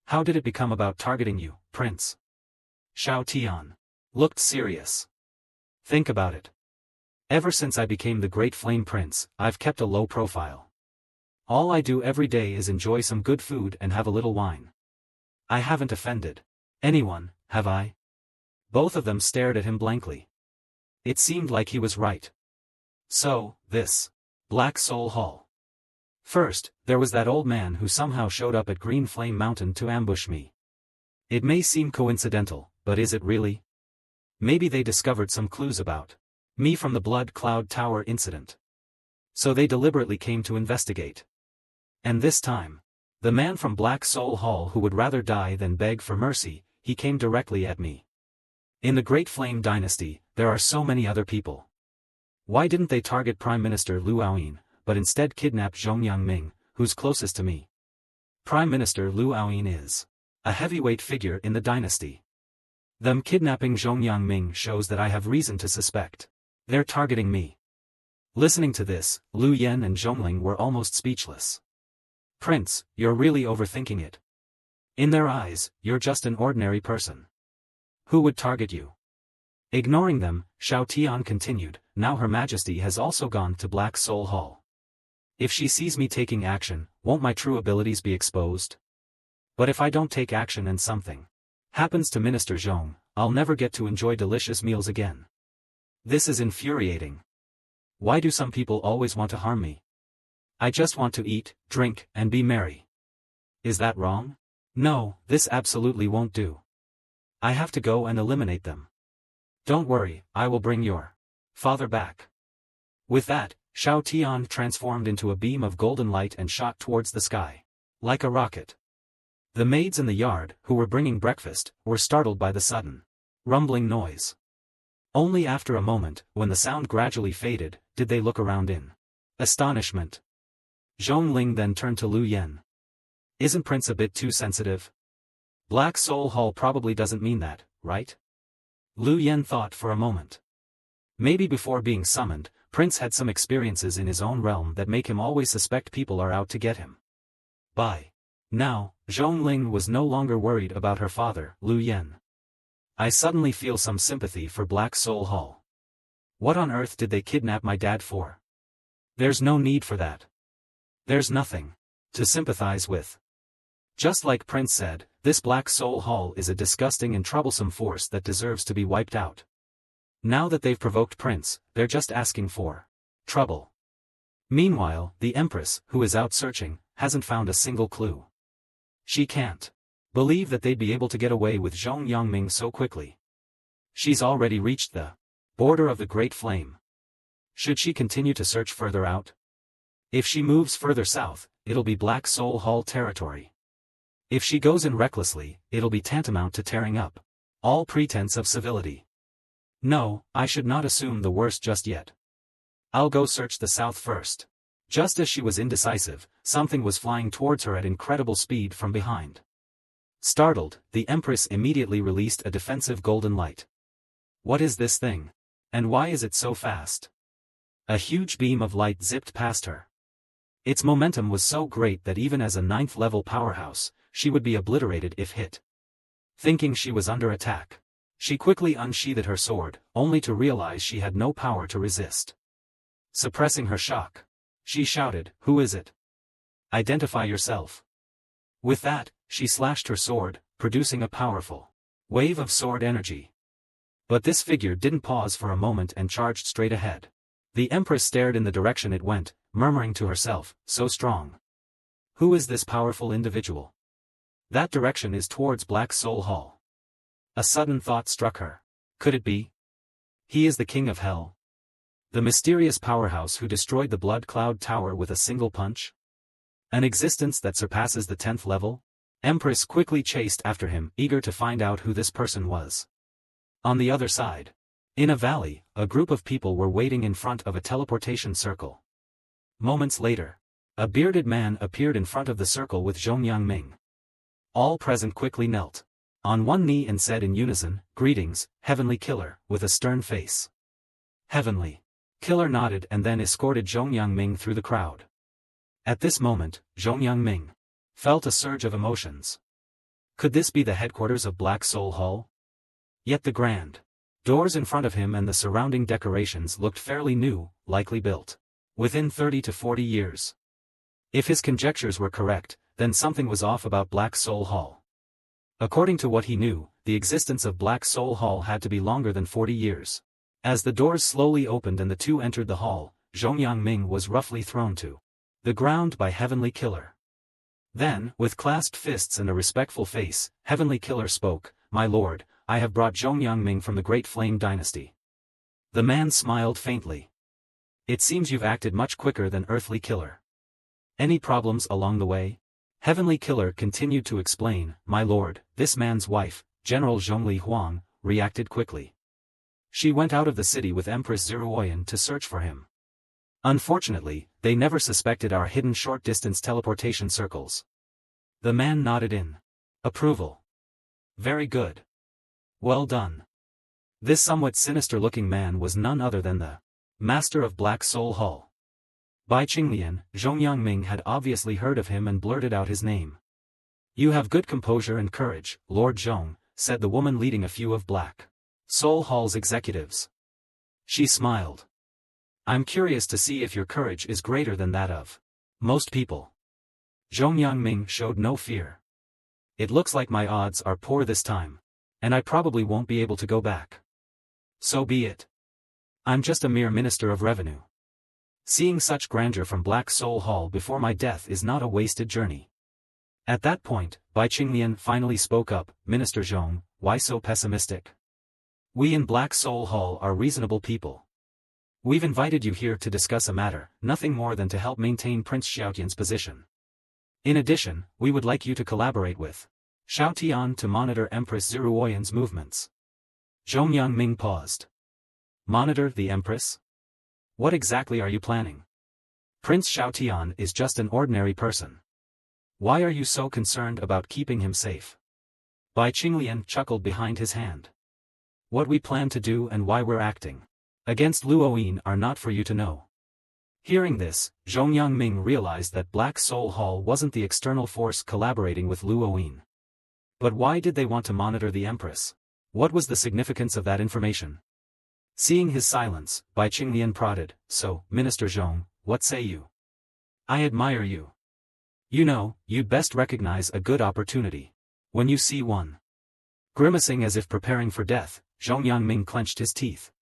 S1: How did it become about targeting you, prince? Xiao Tian looked serious. Think about it. Ever since I became the Great Flame Prince, I've kept a low profile. All I do every day is enjoy some good food and have a little wine. I haven't offended anyone, have I? Both of them stared at him blankly. It seemed like he was right. So, this Black Soul Hall. First, there was that old man who somehow showed up at Green Flame Mountain to ambush me. It may seem coincidental, but is it really? Maybe they discovered some clues about me from the Blood Cloud Tower incident. So they deliberately came to investigate. And this time, the man from Black Soul Hall who would rather die than beg for mercy, he came directly at me. In the Great Flame Dynasty, there are so many other people. Why didn't they target Prime Minister Lu Aoyin, but instead kidnap Zhongyang Ming, who's closest to me? Prime Minister Lu Aoyin is a heavyweight figure in the dynasty. Them kidnapping Zhongyang Ming shows that I have reason to suspect they're targeting me. Listening to this, Lu Yen and Zhongling were almost speechless. Prince, you're really overthinking it. In their eyes, you're just an ordinary person. Who would target you? Ignoring them, Xiao Tian continued, now Her Majesty has also gone to Black Soul Hall. If she sees me taking action, won't my true abilities be exposed? But if I don't take action and something happens to Minister Zhong, I'll never get to enjoy delicious meals again. This is infuriating. Why do some people always want to harm me? I just want to eat, drink, and be merry. Is that wrong? No, this absolutely won't do. I have to go and eliminate them. Don't worry, I will bring your father back. With that, Xiao Tian transformed into a beam of golden light and shot towards the sky. Like a rocket. The maids in the yard, who were bringing breakfast, were startled by the sudden rumbling noise. Only after a moment, when the sound gradually faded, did they look around in astonishment. Zhongling then turned to Lu Yen. Isn't Prince a bit too sensitive? Black Soul Hall probably doesn't mean that, right? Lu Yen thought for a moment. Maybe before being summoned, Prince had some experiences in his own realm that make him always suspect people are out to get him. By now, Zhongling was no longer worried about her father, Lu Yen. I suddenly feel some sympathy for Black Soul Hall. What on earth did they kidnap my dad for? There's no need for that. There's nothing to sympathize with. Just like Prince said, this Black Soul Hall is a disgusting and troublesome force that deserves to be wiped out. Now that they've provoked Prince, they're just asking for trouble. Meanwhile, the Empress, who is out searching, hasn't found a single clue. She can't believe that they'd be able to get away with Zhong Yangming so quickly. She's already reached the border of the Great Flame. Should she continue to search further out? If she moves further south, it'll be Black Soul Hall territory. If she goes in recklessly, it'll be tantamount to tearing up all pretense of civility. No, I should not assume the worst just yet. I'll go search the south first. Just as she was indecisive, something was flying towards her at incredible speed from behind. Startled, the Empress immediately released a defensive golden light. What is this thing? And why is it so fast? A huge beam of light zipped past her. Its momentum was so great that even as a 9th-level powerhouse, she would be obliterated if hit. Thinking she was under attack, she quickly unsheathed her sword, only to realize she had no power to resist. Suppressing her shock, she shouted, "Who is it? Identify yourself." With that, she slashed her sword, producing a powerful wave of sword energy. But this figure didn't pause for a moment and charged straight ahead. The Empress stared in the direction it went, murmuring to herself, "So strong. Who is this powerful individual? That direction is towards Black Soul Hall." A sudden thought struck her. Could it be? He is the King of Hell? The mysterious powerhouse who destroyed the Blood Cloud Tower with a single punch? An existence that surpasses the 10th level? Empress quickly chased after him, eager to find out who this person was. On the other side, in a valley, a group of people were waiting in front of a teleportation circle. Moments later, a bearded man appeared in front of the circle with Zhongyang Ming. All present quickly knelt on one knee and said in unison, "Greetings, Heavenly Killer," with a stern face. Heavenly Killer nodded and then escorted Zhongyang Ming through the crowd. At this moment, Zhongyang Ming felt a surge of emotions. Could this be the headquarters of Black Soul Hall? Yet the grand doors in front of him and the surrounding decorations looked fairly new, likely built within 30 to 40 years. If his conjectures were correct, then something was off about Black Soul Hall. According to what he knew, the existence of Black Soul Hall had to be longer than 40 years. As the doors slowly opened and the two entered the hall, Zhongyang Ming was roughly thrown to the ground by Heavenly Killer. Then, with clasped fists and a respectful face, Heavenly Killer spoke, "My lord, I have brought Zhongyang Ming from the Great Flame Dynasty." The man smiled faintly. "It seems you've acted much quicker than Earthly Killer. Any problems along the way?" Heavenly Killer continued to explain, "My lord, this man's wife, General Zhongli Huang, reacted quickly. She went out of the city with Empress Ziruoyan to search for him. Unfortunately, they never suspected our hidden short-distance teleportation circles." The man nodded in approval. "Very good. Well done." This somewhat sinister-looking man was none other than the master of Black Soul Hall. By Qinglian, Zhongyang Ming had obviously heard of him and blurted out his name. "You have good composure and courage, Lord Zhong," said the woman leading a few of Black Soul Hall's executives. She smiled. "I'm curious to see if your courage is greater than that of most people." Zhongyang Ming showed no fear. "It looks like my odds are poor this time, and I probably won't be able to go back. So be it. I'm just a mere minister of revenue. Seeing such grandeur from Black Soul Hall before my death is not a wasted journey." At that point, Bai Qinglian finally spoke up, "Minister Zhong, why so pessimistic? We in Black Soul Hall are reasonable people. We've invited you here to discuss a matter, nothing more than to help maintain Prince Xiaotian's position. In addition, we would like you to collaborate with Xiaotian to monitor Empress Ziruoyan's movements." Zhongyang Ming paused. "Monitor the Empress? What exactly are you planning? Prince Xiaotian is just an ordinary person. Why are you so concerned about keeping him safe?" Bai Qinglian chuckled behind his hand. "What we plan to do and why we're acting against Luoyin are not for you to know." Hearing this, Zhongyang Ming realized that Black Soul Hall wasn't the external force collaborating with Luoyin. But why did they want to monitor the Empress? What was the significance of that information? Seeing his silence, Bai Qinglian prodded, "So, Minister Zhong, what say you? I admire you. You know, you'd best recognize a good opportunity when you see one." Grimacing as if preparing for death, Zhongyang Ming clenched his teeth.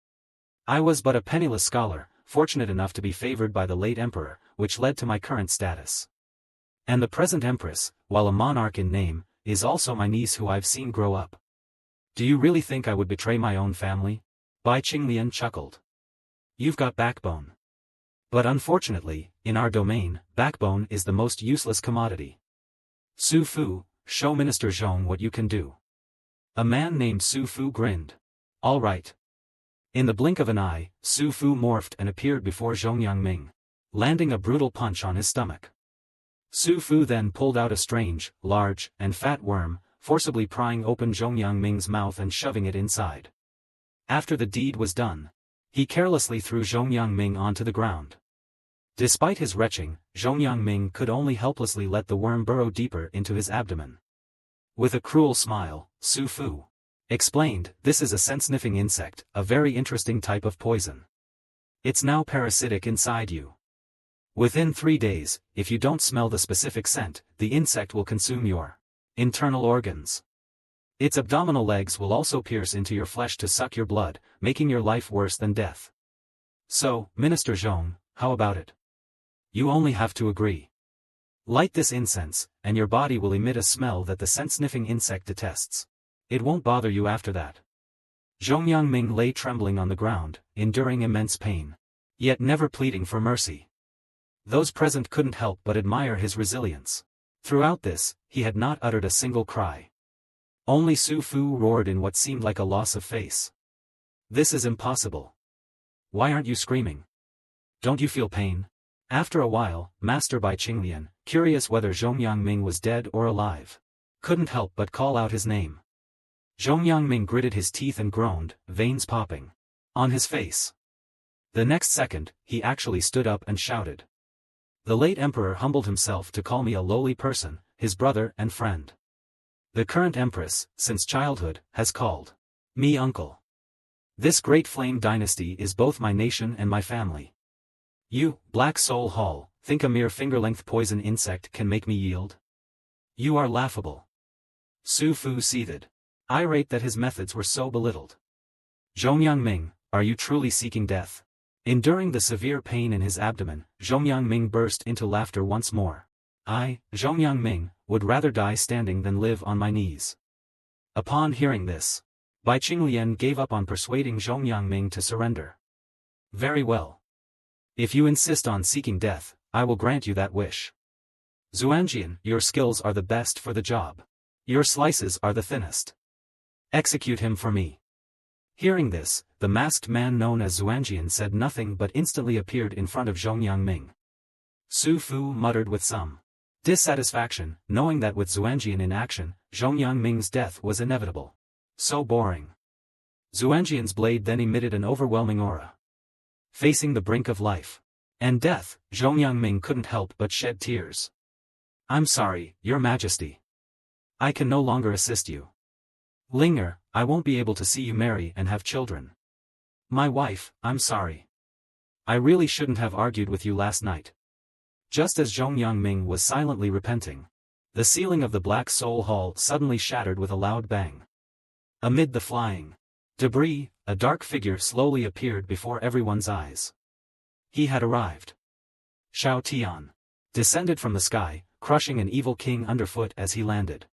S1: "I was but a penniless scholar, fortunate enough to be favored by the late emperor, which led to my current status. And the present empress, while a monarch in name, is also my niece who I've seen grow up. Do you really think I would betray my own family?" Bai Qinglian chuckled. "You've got backbone. But unfortunately, in our domain, backbone is the most useless commodity. Su Fu, show Minister Zhong what you can do." A man named Su Fu grinned. "All right." In the blink of an eye, Su Fu morphed and appeared before Zhongyang Ming, landing a brutal punch on his stomach. Su Fu then pulled out a strange, large, and fat worm, forcibly prying open Zhongyang Ming's mouth and shoving it inside. After the deed was done, He carelessly threw Zhongyang Ming onto the ground. Despite his retching, Zhongyang Ming could only helplessly let the worm burrow deeper into his abdomen. With a cruel smile, Su Fu explained, "This is a scent-sniffing insect, a very interesting type of poison. It's now parasitic inside you. Within 3 days, if you don't smell the specific scent, the insect will consume your internal organs. Its abdominal legs will also pierce into your flesh to suck your blood, making your life worse than death. So, Minister Zhong, how about it? You only have to agree. Light this incense, and your body will emit a smell that the scent-sniffing insect detests. It won't bother you after that." Zhongyang Ming lay trembling on the ground, enduring immense pain, yet never pleading for mercy. Those present couldn't help but admire his resilience. Throughout this, he had not uttered a single cry. Only Su Fu roared in what seemed like a loss of face. "This is impossible. Why aren't you screaming? Don't you feel pain?" After a while, Master Bai Qinglian, curious whether Zhongyang Ming was dead or alive, couldn't help but call out his name. Zhongyang Ming gritted his teeth and groaned, veins popping on his face. The next second, he actually stood up and shouted. "The late emperor humbled himself to call me a lowly person, his brother and friend. The current empress, since childhood, has called me uncle. This great flame dynasty is both my nation and my family. You, Black Soul Hall, think a mere finger-length poison insect can make me yield? You are laughable." Su Fu seethed, irate that his methods were so belittled. "Zhongyang Ming, are you truly seeking death?" Enduring the severe pain in his abdomen, Zhongyang Ming burst into laughter once more. "I, Zhongyang Ming, would rather die standing than live on my knees." Upon hearing this, Bai Qinglian gave up on persuading Zhongyang Ming to surrender. "Very well. If you insist on seeking death, I will grant you that wish. Xuanjian, your skills are the best for the job. Your slices are the thinnest. Execute him for me." Hearing this, the masked man known as Xuanjian said nothing but instantly appeared in front of Zhongyang Ming. Su Fu muttered with some dissatisfaction, knowing that with Xuanjian in action, Zhongyang Ming's death was inevitable. So boring. Xuanjian's blade then emitted an overwhelming aura. Facing the brink of life and death, Zhongyang Ming couldn't help but shed tears. "I'm sorry, Your Majesty. I can no longer assist you. Linger, I won't be able to see you marry and have children. My wife, I'm sorry. I really shouldn't have argued with you last night." Just as Zhongyang Ming was silently repenting, the ceiling of the Black Soul Hall suddenly shattered with a loud bang. Amid the flying debris, a dark figure slowly appeared before everyone's eyes. He had arrived. Shao Tian descended from the sky, crushing an evil king underfoot as he landed.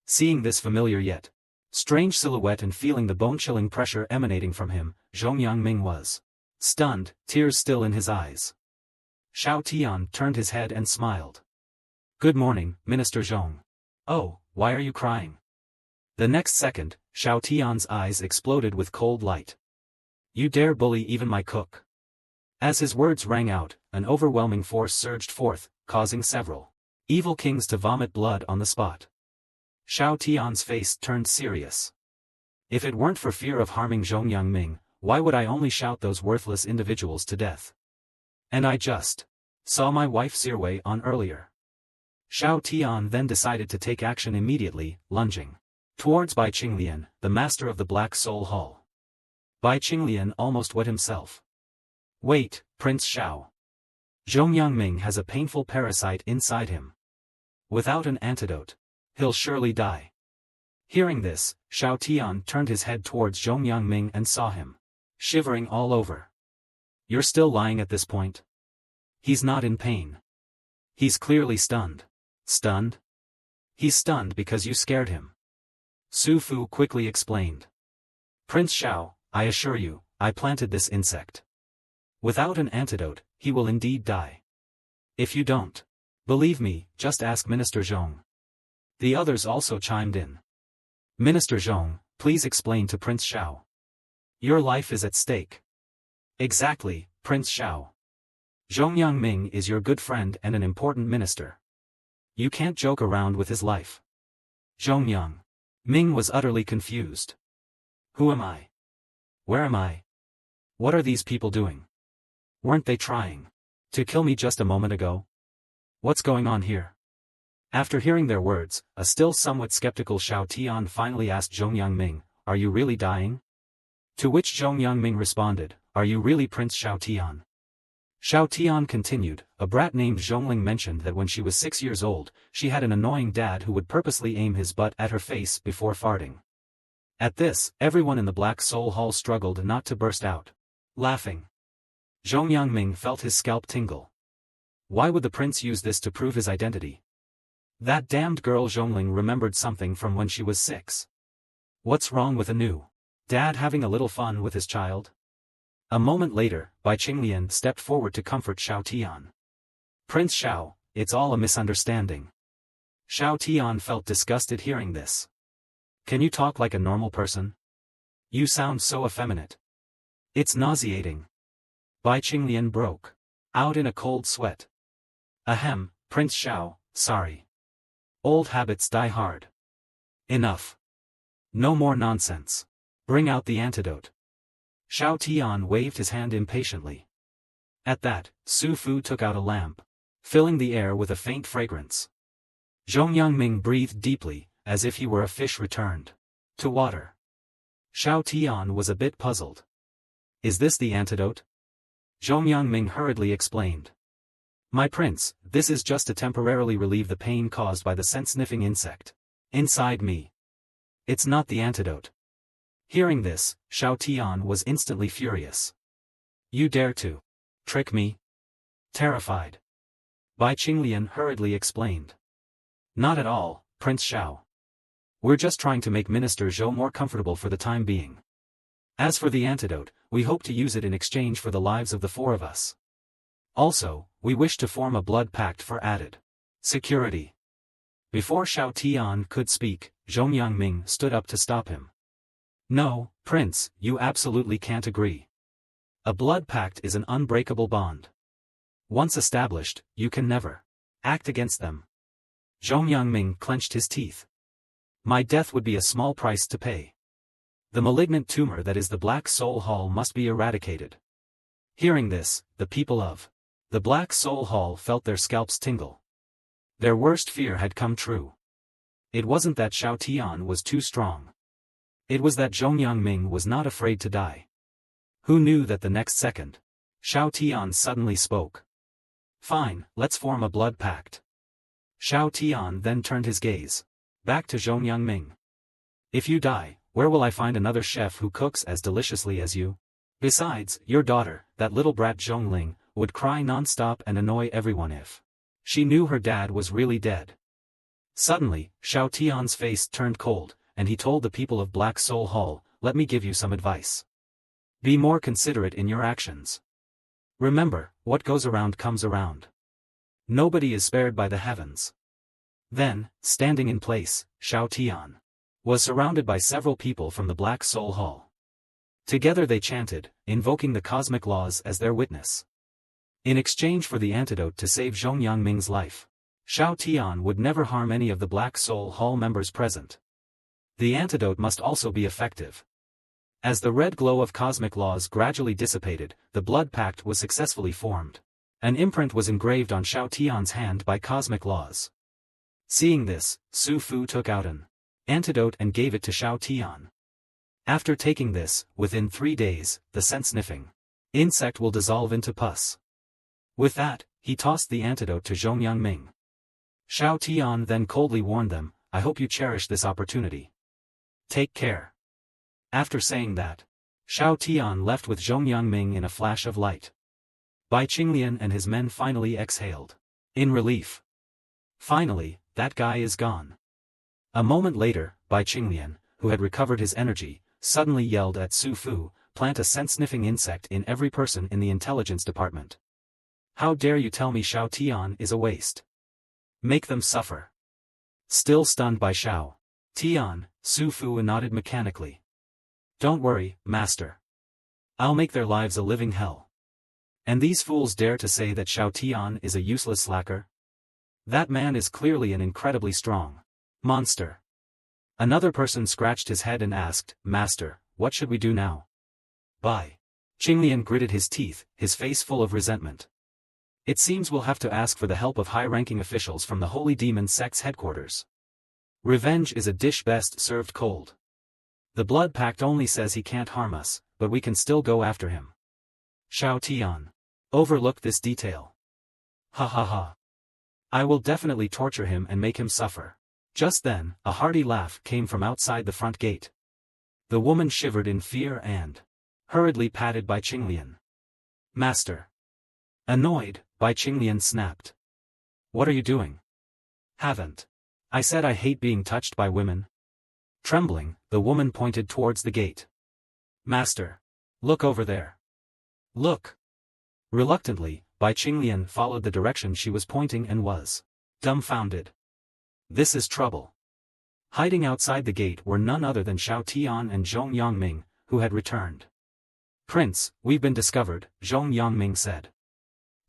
S1: Seeing this familiar yet strange silhouette and feeling the bone-chilling pressure emanating from him, Zhongyang Ming was stunned, tears still in his eyes. Shao Tian turned his head and smiled. "Good morning, Minister Zhong. Oh, why are you crying?" The next second, Shao Tian's eyes exploded with cold light. "You dare bully even my cook?" As his words rang out, an overwhelming force surged forth, causing several evil kings to vomit blood on the spot. Shao Tian's face turned serious. "If it weren't for fear of harming Zhongyang Ming, why would I only shout those worthless individuals to death? And I just saw my wife Sirwei on earlier." Shao Tian then decided to take action immediately, lunging towards Bai Qinglian, the master of the Black Soul Hall. Bai Qinglian almost wet himself. "Wait, Prince Shao. Zhongyang Ming has a painful parasite inside him. Without an antidote, he'll surely die." Hearing this, Shao Tian turned his head towards Zhongyang Ming and saw him shivering all over. "You're still lying at this point?" "He's not in pain. He's clearly stunned." "Stunned? He's stunned because you scared him." Su Fu quickly explained. "Prince Shao, I assure you, I planted this insect. Without an antidote, he will indeed die. If you don't believe me, just ask Minister Zhong." The others also chimed in. "Minister Zhong, please explain to Prince Shao. Your life is at stake." "Exactly, Prince Shao. Zhongyang Ming is your good friend and an important minister. You can't joke around with his life." Zhongyang Ming was utterly confused. "Who am I? Where am I? What are these people doing? Weren't they trying to kill me just a moment ago? What's going on here? After hearing their words, a still somewhat skeptical Xiao Tian finally asked Zhong Yangming, "Are you really dying?" To which Zhong Yangming responded, "Are you really Prince Xiao Tian?" Xiao Tian continued, "A brat named Zhongling mentioned that when she was 6 years old, she had an annoying dad who would purposely aim his butt at her face before farting." At this, everyone in the Black Soul Hall struggled not to burst out laughing. Zhong Yangming felt his scalp tingle. Why would the prince use this to prove his identity? That damned girl Zhongling remembered something from when she was 6. What's wrong with a new dad having a little fun with his child? A moment later, Bai Qinglian stepped forward to comfort Xiao Tian. "Prince Xiao, it's all a misunderstanding." Xiao Tian felt disgusted hearing this. "Can you talk like a normal person? You sound so effeminate. It's nauseating." Bai Qinglian broke out in a cold sweat. "Ahem, Prince Xiao, sorry. Old habits die hard. Enough. No more nonsense. Bring out the antidote." Xiao Tian waved his hand impatiently. At that, Su Fu took out a lamp, filling the air with a faint fragrance. Zhong Yangming breathed deeply, as if he were a fish returned to water. Xiao Tian was a bit puzzled. "Is this the antidote?" Zhong Yangming hurriedly explained. "My prince, this is just to temporarily relieve the pain caused by the scent-sniffing insect inside me. It's not the antidote." Hearing this, Xiao Tian was instantly furious. "You dare to trick me?" Terrified, Bai Qinglian hurriedly explained. "Not at all, Prince Xiao. We're just trying to make Minister Zhou more comfortable for the time being. As for the antidote, we hope to use it in exchange for the lives of the 4 of us. Also, we wish to form a blood pact for added security." Before Xiao Tian could speak, Zhong Yangming stood up to stop him. "No, Prince, you absolutely can't agree. A blood pact is an unbreakable bond. Once established, you can never act against them." Zhong Yangming clenched his teeth. "My death would be a small price to pay. The malignant tumor that is the Black Soul Hall must be eradicated." Hearing this, the people of the Black Soul Hall felt their scalps tingle. Their worst fear had come true. It wasn't that Xiao Tian was too strong. It was that Zhong Yangming was not afraid to die. Who knew that the next second, Xiao Tian suddenly spoke. "Fine, let's form a blood pact." Xiao Tian then turned his gaze back to Zhong Yangming. "If you die, where will I find another chef who cooks as deliciously as you? Besides, your daughter, that little brat Zhongling, would cry non-stop and annoy everyone if she knew her dad was really dead." Suddenly, Xiao Tian's face turned cold, and he told the people of Black Soul Hall, "Let me give you some advice. Be more considerate in your actions. Remember, what goes around comes around. Nobody is spared by the heavens." Then, standing in place, Xiao Tian was surrounded by several people from the Black Soul Hall. Together they chanted, invoking the cosmic laws as their witness. In exchange for the antidote to save Zhong Yangming's life, Xiao Tian would never harm any of the Black Soul Hall members present. The antidote must also be effective. As the red glow of cosmic laws gradually dissipated, the blood pact was successfully formed. An imprint was engraved on Xiao Tian's hand by cosmic laws. Seeing this, Su Fu took out an antidote and gave it to Xiao Tian. After taking this, within 3 days, the scent-sniffing insect will dissolve into pus. With that, he tossed the antidote to Zhong Yangming. Xiao Tian then coldly warned them, "I hope you cherish this opportunity. Take care." After saying that, Xiao Tian left with Zhong Yangming in a flash of light. Bai Qinglian and his men finally exhaled in relief. Finally, that guy is gone. A moment later, Bai Qinglian, who had recovered his energy, suddenly yelled at Su Fu, "Plant a scent-sniffing insect in every person in the intelligence department. How dare you tell me Xiao Tian is a waste? Make them suffer." Still stunned by Xiao Tian, Su Fu nodded mechanically. "Don't worry, master. I'll make their lives a living hell. And these fools dare to say that Xiao Tian is a useless slacker? That man is clearly an incredibly strong monster." Another person scratched his head and asked, "Master, what should we do now?" Bai Qinglian gritted his teeth, his face full of resentment. It seems we'll have to ask for the help of high-ranking officials from the Holy Demon Sect's headquarters. Revenge is a dish best served cold. The Blood Pact only says he can't harm us, but we can still go after him. Xiao Tian overlooked this detail. Ha ha ha. I will definitely torture him and make him suffer. Just then, a hearty laugh came from outside the front gate. The woman shivered in fear and hurriedly patted Bai Qinglian. Master. Annoyed, Bai Qinglian snapped. What are you doing? Haven't I said I hate being touched by women? Trembling, the woman pointed towards the gate. Master. Look over there. Look. Reluctantly, Bai Qinglian followed the direction she was pointing and was dumbfounded. This is trouble. Hiding outside the gate were none other than Xiao Tian and Zhong Yangming, who had returned. Prince, we've been discovered, Zhong Yangming said.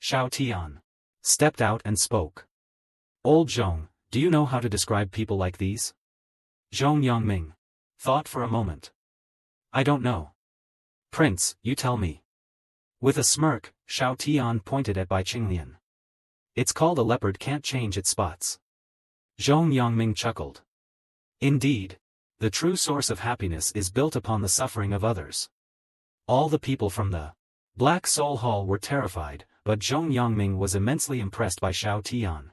S1: Xiao Tian stepped out and spoke. Old Zhong, do you know how to describe people like these? Zhong Yangming thought for a moment. I don't know. Prince, you tell me. With a smirk, Xiao Tian pointed at Bai Qinglian. It's called a leopard can't change its spots. Zhong Yangming chuckled. Indeed. The true source of happiness is built upon the suffering of others. All the people from the Black Soul Hall were terrified, but Zhong Yangming was immensely impressed by Xiao Tian.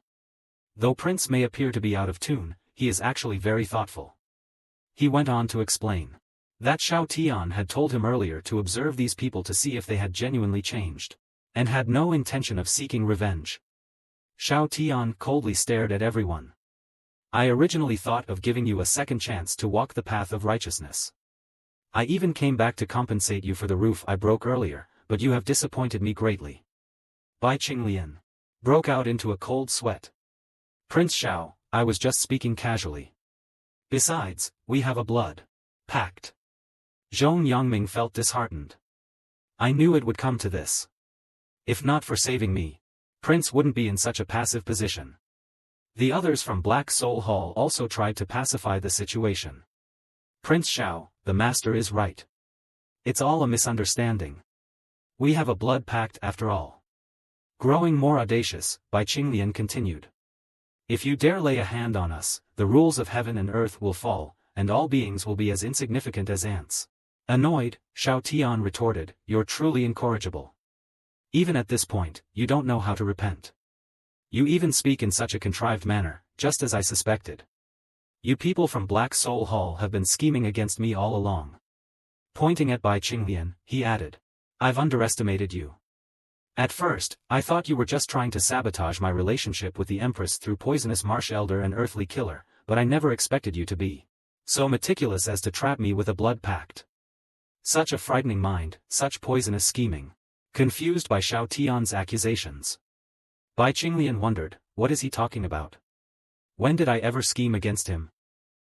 S1: Though Prince may appear to be out of tune, he is actually very thoughtful. He went on to explain that Xiao Tian had told him earlier to observe these people to see if they had genuinely changed, and had no intention of seeking revenge. Xiao Tian coldly stared at everyone. I originally thought of giving you a second chance to walk the path of righteousness. I even came back to compensate you for the roof I broke earlier, but you have disappointed me greatly. Bai Qinglian broke out into a cold sweat. Prince Xiao, I was just speaking casually. Besides, we have a blood pact. Zhong Yangming felt disheartened. I knew it would come to this. If not for saving me, Prince wouldn't be in such a passive position. The others from Black Soul Hall also tried to pacify the situation. Prince Xiao, the master is right. It's all a misunderstanding. We have a blood pact after all. Growing more audacious, Bai Qinglian continued. If you dare lay a hand on us, the rules of heaven and earth will fall, and all beings will be as insignificant as ants. Annoyed, Xiao Tian retorted, you're truly incorrigible. Even at this point, you don't know how to repent. You even speak in such a contrived manner, just as I suspected. You people from Black Soul Hall have been scheming against me all along. Pointing at Bai Qinglian, he added. I've underestimated you. At first, I thought you were just trying to sabotage my relationship with the Empress through poisonous marsh elder and earthly killer, but I never expected you to be so meticulous as to trap me with a blood pact. Such a frightening mind, such poisonous scheming. Confused by Xiao Tian's accusations, Bai Qinglian wondered, what is he talking about? When did I ever scheme against him?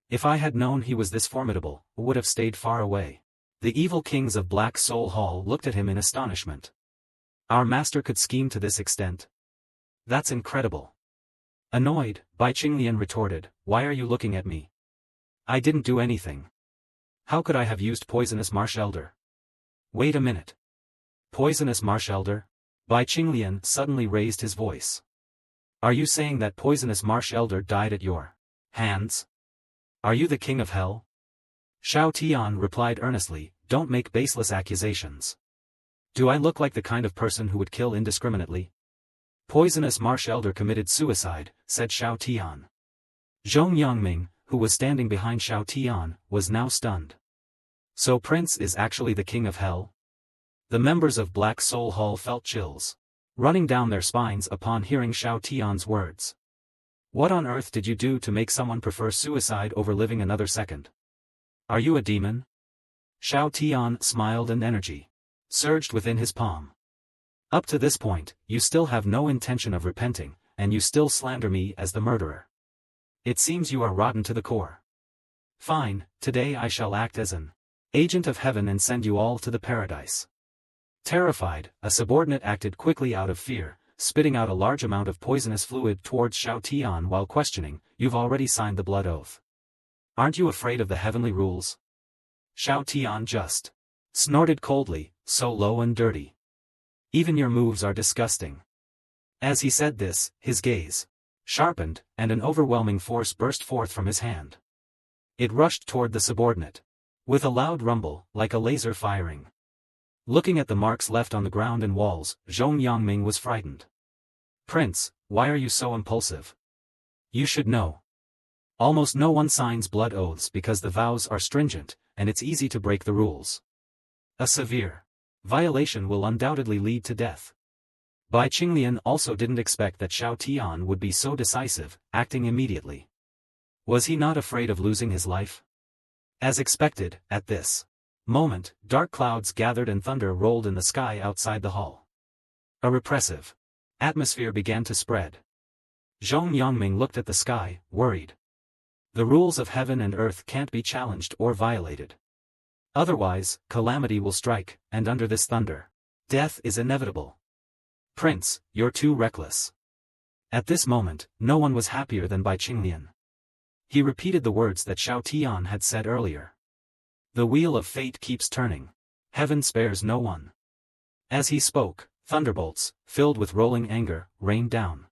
S1: If I had known he was this formidable, I would have stayed far away. The evil kings of Black Soul Hall looked at him in astonishment. Our master could scheme to this extent? That's incredible. Annoyed, Bai Qinglian retorted, why are you looking at me? I didn't do anything. How could I have used poisonous marsh elder? Wait a minute. Poisonous marsh elder? Bai Qinglian suddenly raised his voice. Are you saying that poisonous marsh elder died at your hands? Are you the king of hell? Xiao Tian replied earnestly, don't make baseless accusations. Do I look like the kind of person who would kill indiscriminately? Poisonous marsh elder committed suicide, said Xiao Tian. Zhong Yangming, who was standing behind Xiao Tian, was now stunned. So Prince is actually the king of hell? The members of Black Soul Hall felt chills running down their spines upon hearing Xiao Tian's words. What on earth did you do to make someone prefer suicide over living another second? Are you a demon? Xiao Tian smiled and energy surged within his palm. Up to this point, you still have no intention of repenting, and you still slander me as the murderer. It seems you are rotten to the core. Fine, today I shall act as an agent of heaven and send you all to the paradise. Terrified, a subordinate acted quickly out of fear, spitting out a large amount of poisonous fluid towards Xiao Tian while questioning, you've already signed the blood oath. Aren't you afraid of the heavenly rules? Xiao Tian just Snorted coldly, so low and dirty. Even your moves are disgusting. As he said this, his gaze sharpened, and an overwhelming force burst forth from his hand. It rushed toward the subordinate. With a loud rumble, like a laser firing. Looking at the marks left on the ground and walls, Zhong Yongming was frightened. Prince, why are you so impulsive? You should know. Almost no one signs blood oaths because the vows are stringent, and it's easy to break the rules. A severe violation will undoubtedly lead to death. Bai Qinglian also didn't expect that Xiao Tian would be so decisive, acting immediately. Was he not afraid of losing his life? As expected, at this moment, dark clouds gathered and thunder rolled in the sky outside the hall. A repressive atmosphere began to spread. Zhong Yongming looked at the sky, worried. The rules of heaven and earth can't be challenged or violated. Otherwise, calamity will strike, and under this thunder, death is inevitable. Prince, you're too reckless. At this moment, no one was happier than Bai Qinglian. He repeated the words that Xiao Tian had said earlier. The wheel of fate keeps turning. Heaven spares no one. As he spoke, thunderbolts, filled with rolling anger, rained down.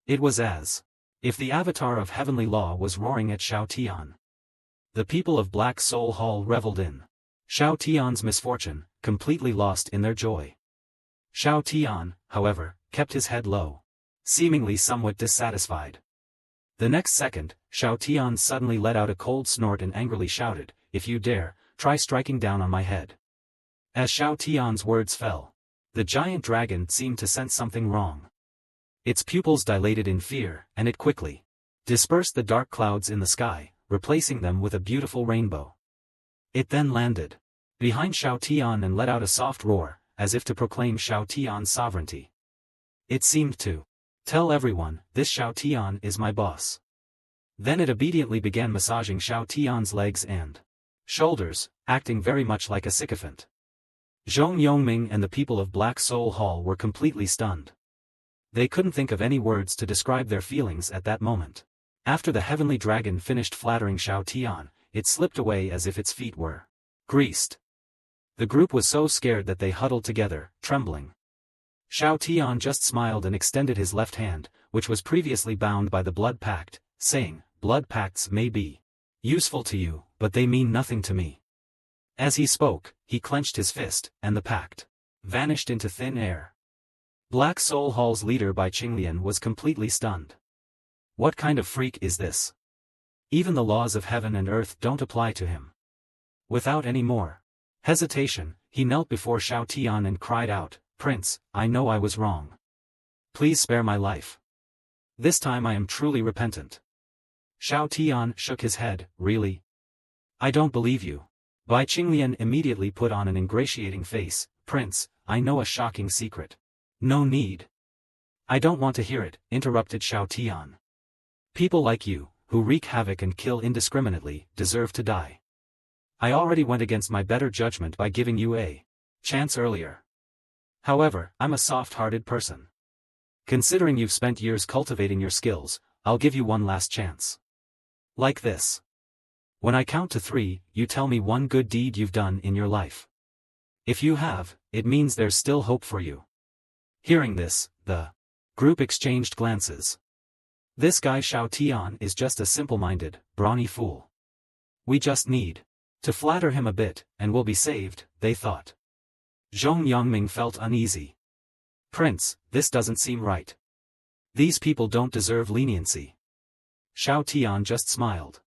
S1: It was as if the avatar of heavenly law was roaring at Xiao Tian. The people of Black Soul Hall reveled in Xiao Tian's misfortune, completely lost in their joy. Xiao Tian, however, kept his head low, seemingly somewhat dissatisfied. The next second, Xiao Tian suddenly let out a cold snort and angrily shouted, "If you dare, try striking down on my head." As Xiao Tian's words fell, the giant dragon seemed to sense something wrong. Its pupils dilated in fear, and it quickly dispersed the dark clouds in the sky, replacing them with a beautiful rainbow. It then landed behind Xiao Tian and let out a soft roar, as if to proclaim Xiao Tian's sovereignty. It seemed to tell everyone, "This Xiao Tian is my boss." Then it obediently began massaging Xiao Tian's legs and shoulders, acting very much like a sycophant. Zhong Yongming and the people of Black Soul Hall were completely stunned. They couldn't think of any words to describe their feelings at that moment. After the heavenly dragon finished flattering Xiao Tian, it slipped away as if its feet were greased. The group was so scared that they huddled together, trembling. Xiao Tian just smiled and extended his left hand, which was previously bound by the blood pact, saying, "Blood pacts may be useful to you, but they mean nothing to me." As he spoke, he clenched his fist, and the pact vanished into thin air. Black Soul Hall's leader Bai Qinglian was completely stunned. What kind of freak is this? Even the laws of heaven and earth don't apply to him. Without any more hesitation, he knelt before Xiao Tian and cried out, "Prince, I know I was wrong. Please spare my life. This time I am truly repentant." Xiao Tian shook his head, "Really? I don't believe you." Bai Qinglian immediately put on an ingratiating face, "Prince, I know a shocking secret." "No need." "I don't want to hear it," interrupted Xiao Tian. "People like you, who wreak havoc and kill indiscriminately, deserve to die. I already went against my better judgment by giving you a chance earlier. However, I'm a soft-hearted person. Considering you've spent years cultivating your skills, I'll give you one last chance. Like this. When I count to 3, you tell me one good deed you've done in your life. If you have, it means there's still hope for you." Hearing this, the group exchanged glances. This guy Xiao Tian is just a simple-minded, brawny fool. We just need to flatter him a bit, and we'll be saved, they thought. Zhong Yongming felt uneasy. "Prince, this doesn't seem right. These people don't deserve leniency." Xiao Tian just smiled.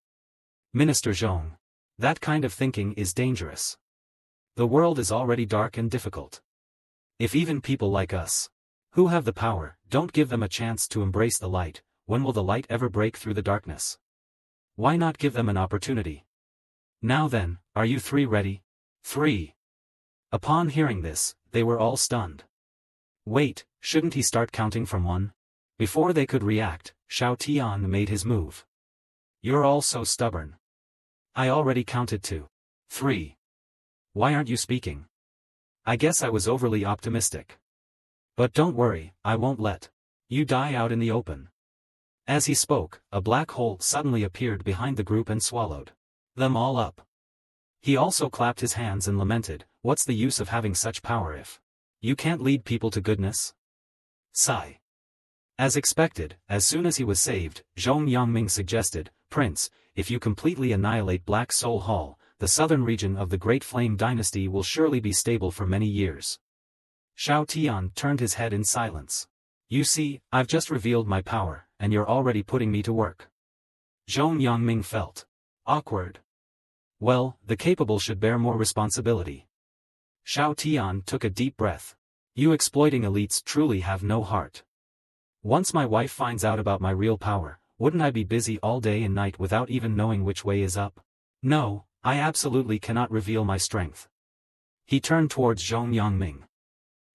S1: "Minister Zhong, that kind of thinking is dangerous. The world is already dark and difficult. If even people like us, who have the power, don't give them a chance to embrace the light, when will the light ever break through the darkness? Why not give them an opportunity? Now then, are you 3 ready?" 3. Upon hearing this, they were all stunned. Wait, shouldn't he start counting from 1? Before they could react, Xiao Tian made his move. "You're all so stubborn. I already counted to 3. Why aren't you speaking? I guess I was overly optimistic. But don't worry, I won't let you die out in the open." As he spoke, a black hole suddenly appeared behind the group and swallowed them all up. He also clapped his hands and lamented, what's the use of having such power if you can't lead people to goodness? Sigh. As expected, as soon as he was saved, Zhong Yangming suggested, Prince, if you completely annihilate Black Soul Hall, the southern region of the Great Flame Dynasty will surely be stable for many years. Xiao Tian turned his head in silence. You see, I've just revealed my power, and you're already putting me to work. Zhong Yangming felt awkward. Well, the capable should bear more responsibility. Xiao Tian took a deep breath. You exploiting elites truly have no heart. Once my wife finds out about my real power, wouldn't I be busy all day and night without even knowing which way is up? No, I absolutely cannot reveal my strength. He turned towards Zhong Yangming.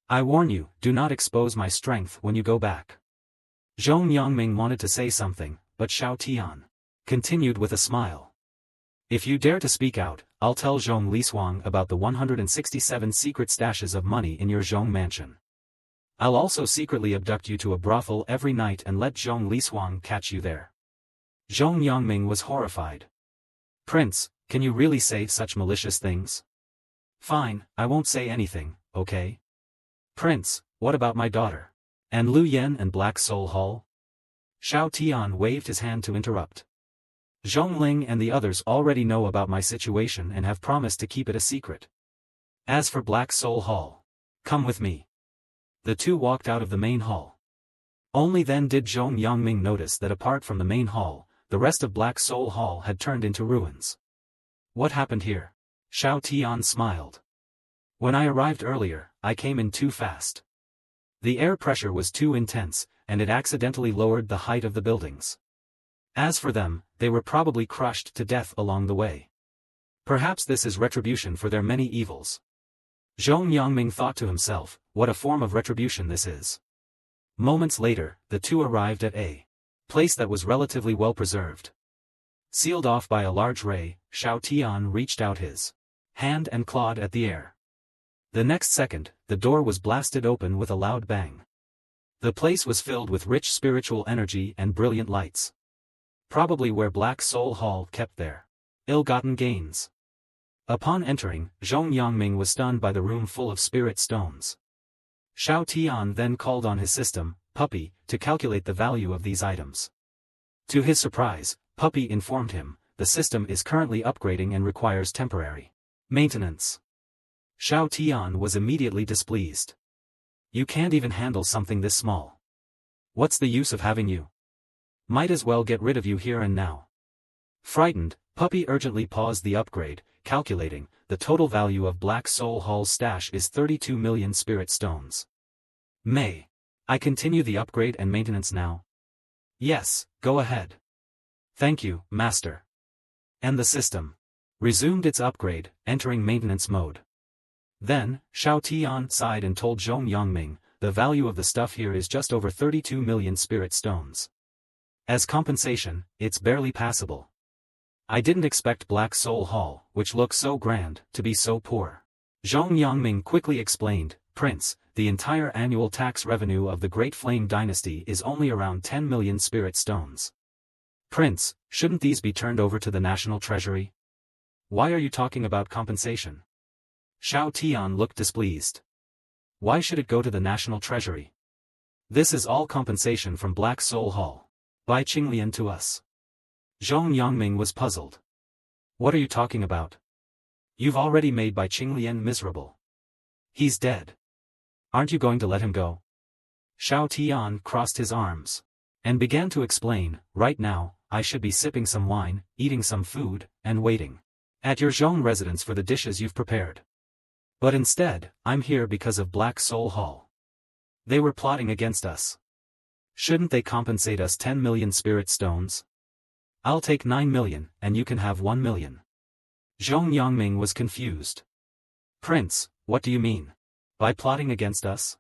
S1: I warn you, do not expose my strength when you go back. Zhong Yangming wanted to say something, but Xiao Tian continued with a smile. If you dare to speak out, I'll tell Zhong Lishuang about the 167 secret stashes of money in your Zhong mansion. I'll also secretly abduct you to a brothel every night and let Zhong Lishuang catch you there. Zhong Yangming was horrified. Prince, can you really say such malicious things? Fine, I won't say anything, okay? Prince, what about my daughter? And Lu Yen and Black Soul Hall? Xiao Tian waved his hand to interrupt. Zhongling and the others already know about my situation and have promised to keep it a secret. As for Black Soul Hall, come with me. The two walked out of the main hall. Only then did Zhong Yangming notice that apart from the main hall, the rest of Black Soul Hall had turned into ruins. What happened here? Xiao Tian smiled. When I arrived earlier, I came in too fast. The air pressure was too intense, and it accidentally lowered the height of the buildings. As for them, they were probably crushed to death along the way. Perhaps this is retribution for their many evils. Zhong Yangming thought to himself, what a form of retribution this is. Moments later, the two arrived at a place that was relatively well preserved. Sealed off by a large ray, Xiao Tian reached out his hand and clawed at the air. The next second, the door was blasted open with a loud bang. The place was filled with rich spiritual energy and brilliant lights. Probably where Black Soul Hall kept their ill-gotten gains. Upon entering, Zhong Yangming was stunned by the room full of spirit stones. Xiao Tian then called on his system, Puppy, to calculate the value of these items. To his surprise, Puppy informed him, the system is currently upgrading and requires temporary maintenance. Xiao Tian was immediately displeased. You can't even handle something this small. What's the use of having you? Might as well get rid of you here and now. Frightened, Puppy urgently paused the upgrade, calculating, the total value of Black Soul Hall's stash is 32 million spirit stones. May I continue the upgrade and maintenance now? Yes, go ahead. Thank you, Master. And the system resumed its upgrade, entering maintenance mode. Then, Xiao Tian sighed and told Zhong Yangming, the value of the stuff here is just over 32 million spirit stones. As compensation, it's barely passable. I didn't expect Black Soul Hall, which looks so grand, to be so poor. Zhong Yangming quickly explained, Prince, the entire annual tax revenue of the Great Flame Dynasty is only around 10 million spirit stones. Prince, shouldn't these be turned over to the national treasury? Why are you talking about compensation? Xiao Tian looked displeased. Why should it go to the national treasury? This is all compensation from Black Soul Hall. By Qinglian to us. Zhong Yangming was puzzled. What are you talking about? You've already made Bai Qinglian miserable. He's dead. Aren't you going to let him go? Xiao Tian crossed his arms and began to explain, right now, I should be sipping some wine, eating some food, and waiting at your Zhong residence for the dishes you've prepared. But instead, I'm here because of Black Soul Hall. They were plotting against us. Shouldn't they compensate us 10 million spirit stones? I'll take 9 million, and you can have 1 million. Zhong Yangming was confused. Prince, what do you mean? By plotting against us?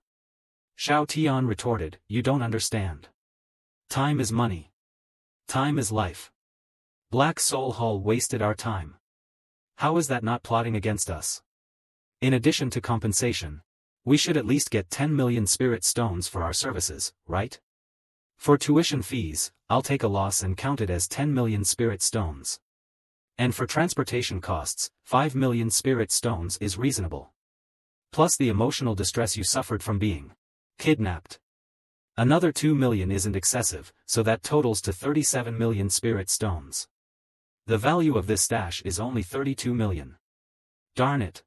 S1: Xiao Tian retorted, you don't understand. Time is money. Time is life. Black Soul Hall wasted our time. How is that not plotting against us? In addition to compensation, we should at least get 10 million spirit stones for our services, right? For tuition fees, I'll take a loss and count it as 10 million spirit stones. And for transportation costs, 5 million spirit stones is reasonable. Plus the emotional distress you suffered from being kidnapped. Another 2 million isn't excessive, so that totals to 37 million spirit stones. The value of this stash is only 32 million. Darn it.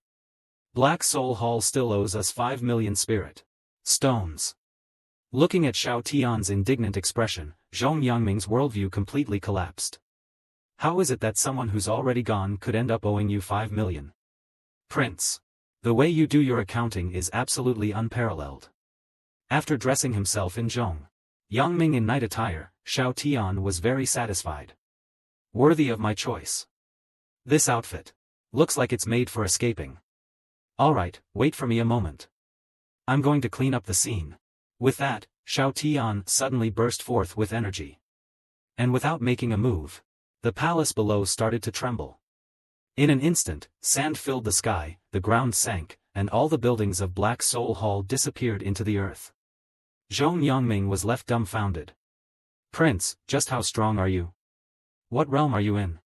S1: Black Soul Hall still owes us 5 million spirit stones. Looking at Xiao Tian's indignant expression, Zhong Yangming's worldview completely collapsed. How is it that someone who's already gone could end up owing you 5 million? Prince. The way you do your accounting is absolutely unparalleled. After dressing himself in Zhong Yangming in night attire, Xiao Tian was very satisfied. Worthy of my choice. This outfit looks like it's made for escaping. Alright, wait for me a moment. I'm going to clean up the scene. With that, Xiao Tian suddenly burst forth with energy. And without making a move, the palace below started to tremble. In an instant, sand filled the sky, the ground sank, and all the buildings of Black Soul Hall disappeared into the earth. Zhong Yangming was left dumbfounded. Prince, just how strong are you? What realm are you in?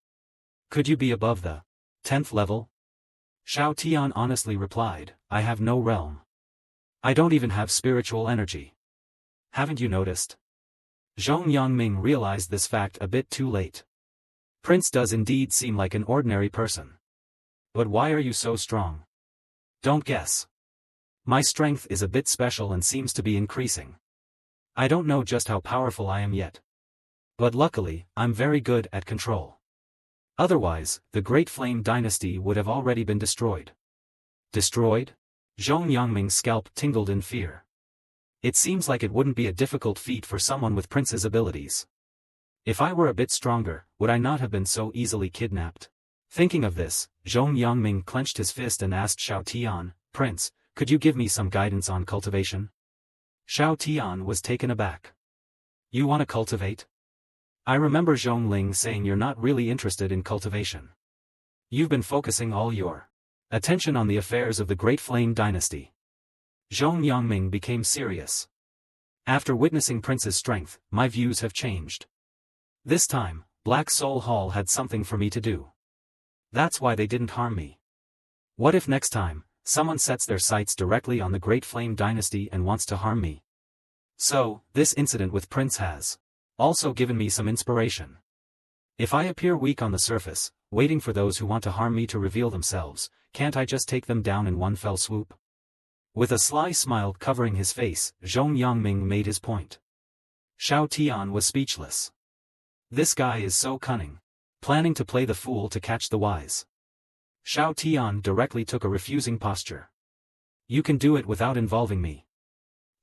S1: Could you be above the 10th level? Xiao Tian honestly replied, I have no realm. I don't even have spiritual energy. Haven't you noticed? Zhong Yangming realized this fact a bit too late. Prince does indeed seem like an ordinary person. But why are you so strong? Don't guess. My strength is a bit special and seems to be increasing. I don't know just how powerful I am yet. But luckily, I'm very good at control. Otherwise, the Great Flame Dynasty would have already been destroyed. Destroyed? Zhong Yangming's scalp tingled in fear. It seems like it wouldn't be a difficult feat for someone with Prince's abilities. If I were a bit stronger, would I not have been so easily kidnapped? Thinking of this, Zhong Yangming clenched his fist and asked Xiao Tian, Prince, could you give me some guidance on cultivation? Xiao Tian was taken aback. You want to cultivate? I remember Zhong Ling saying you're not really interested in cultivation. You've been focusing all your attention on the affairs of the Great Flame Dynasty. Zhong Yangming became serious. After witnessing Prince's strength, my views have changed. This time, Black Soul Hall had something for me to do. That's why they didn't harm me. What if next time, someone sets their sights directly on the Great Flame Dynasty and wants to harm me? So, this incident with Prince has also given me some inspiration. If I appear weak on the surface, waiting for those who want to harm me to reveal themselves, can't I just take them down in one fell swoop? With a sly smile covering his face, Zhong Yangming made his point. Xiao Tian was speechless. This guy is so cunning. Planning to play the fool to catch the wise. Xiao Tian directly took a refusing posture. You can do it without involving me.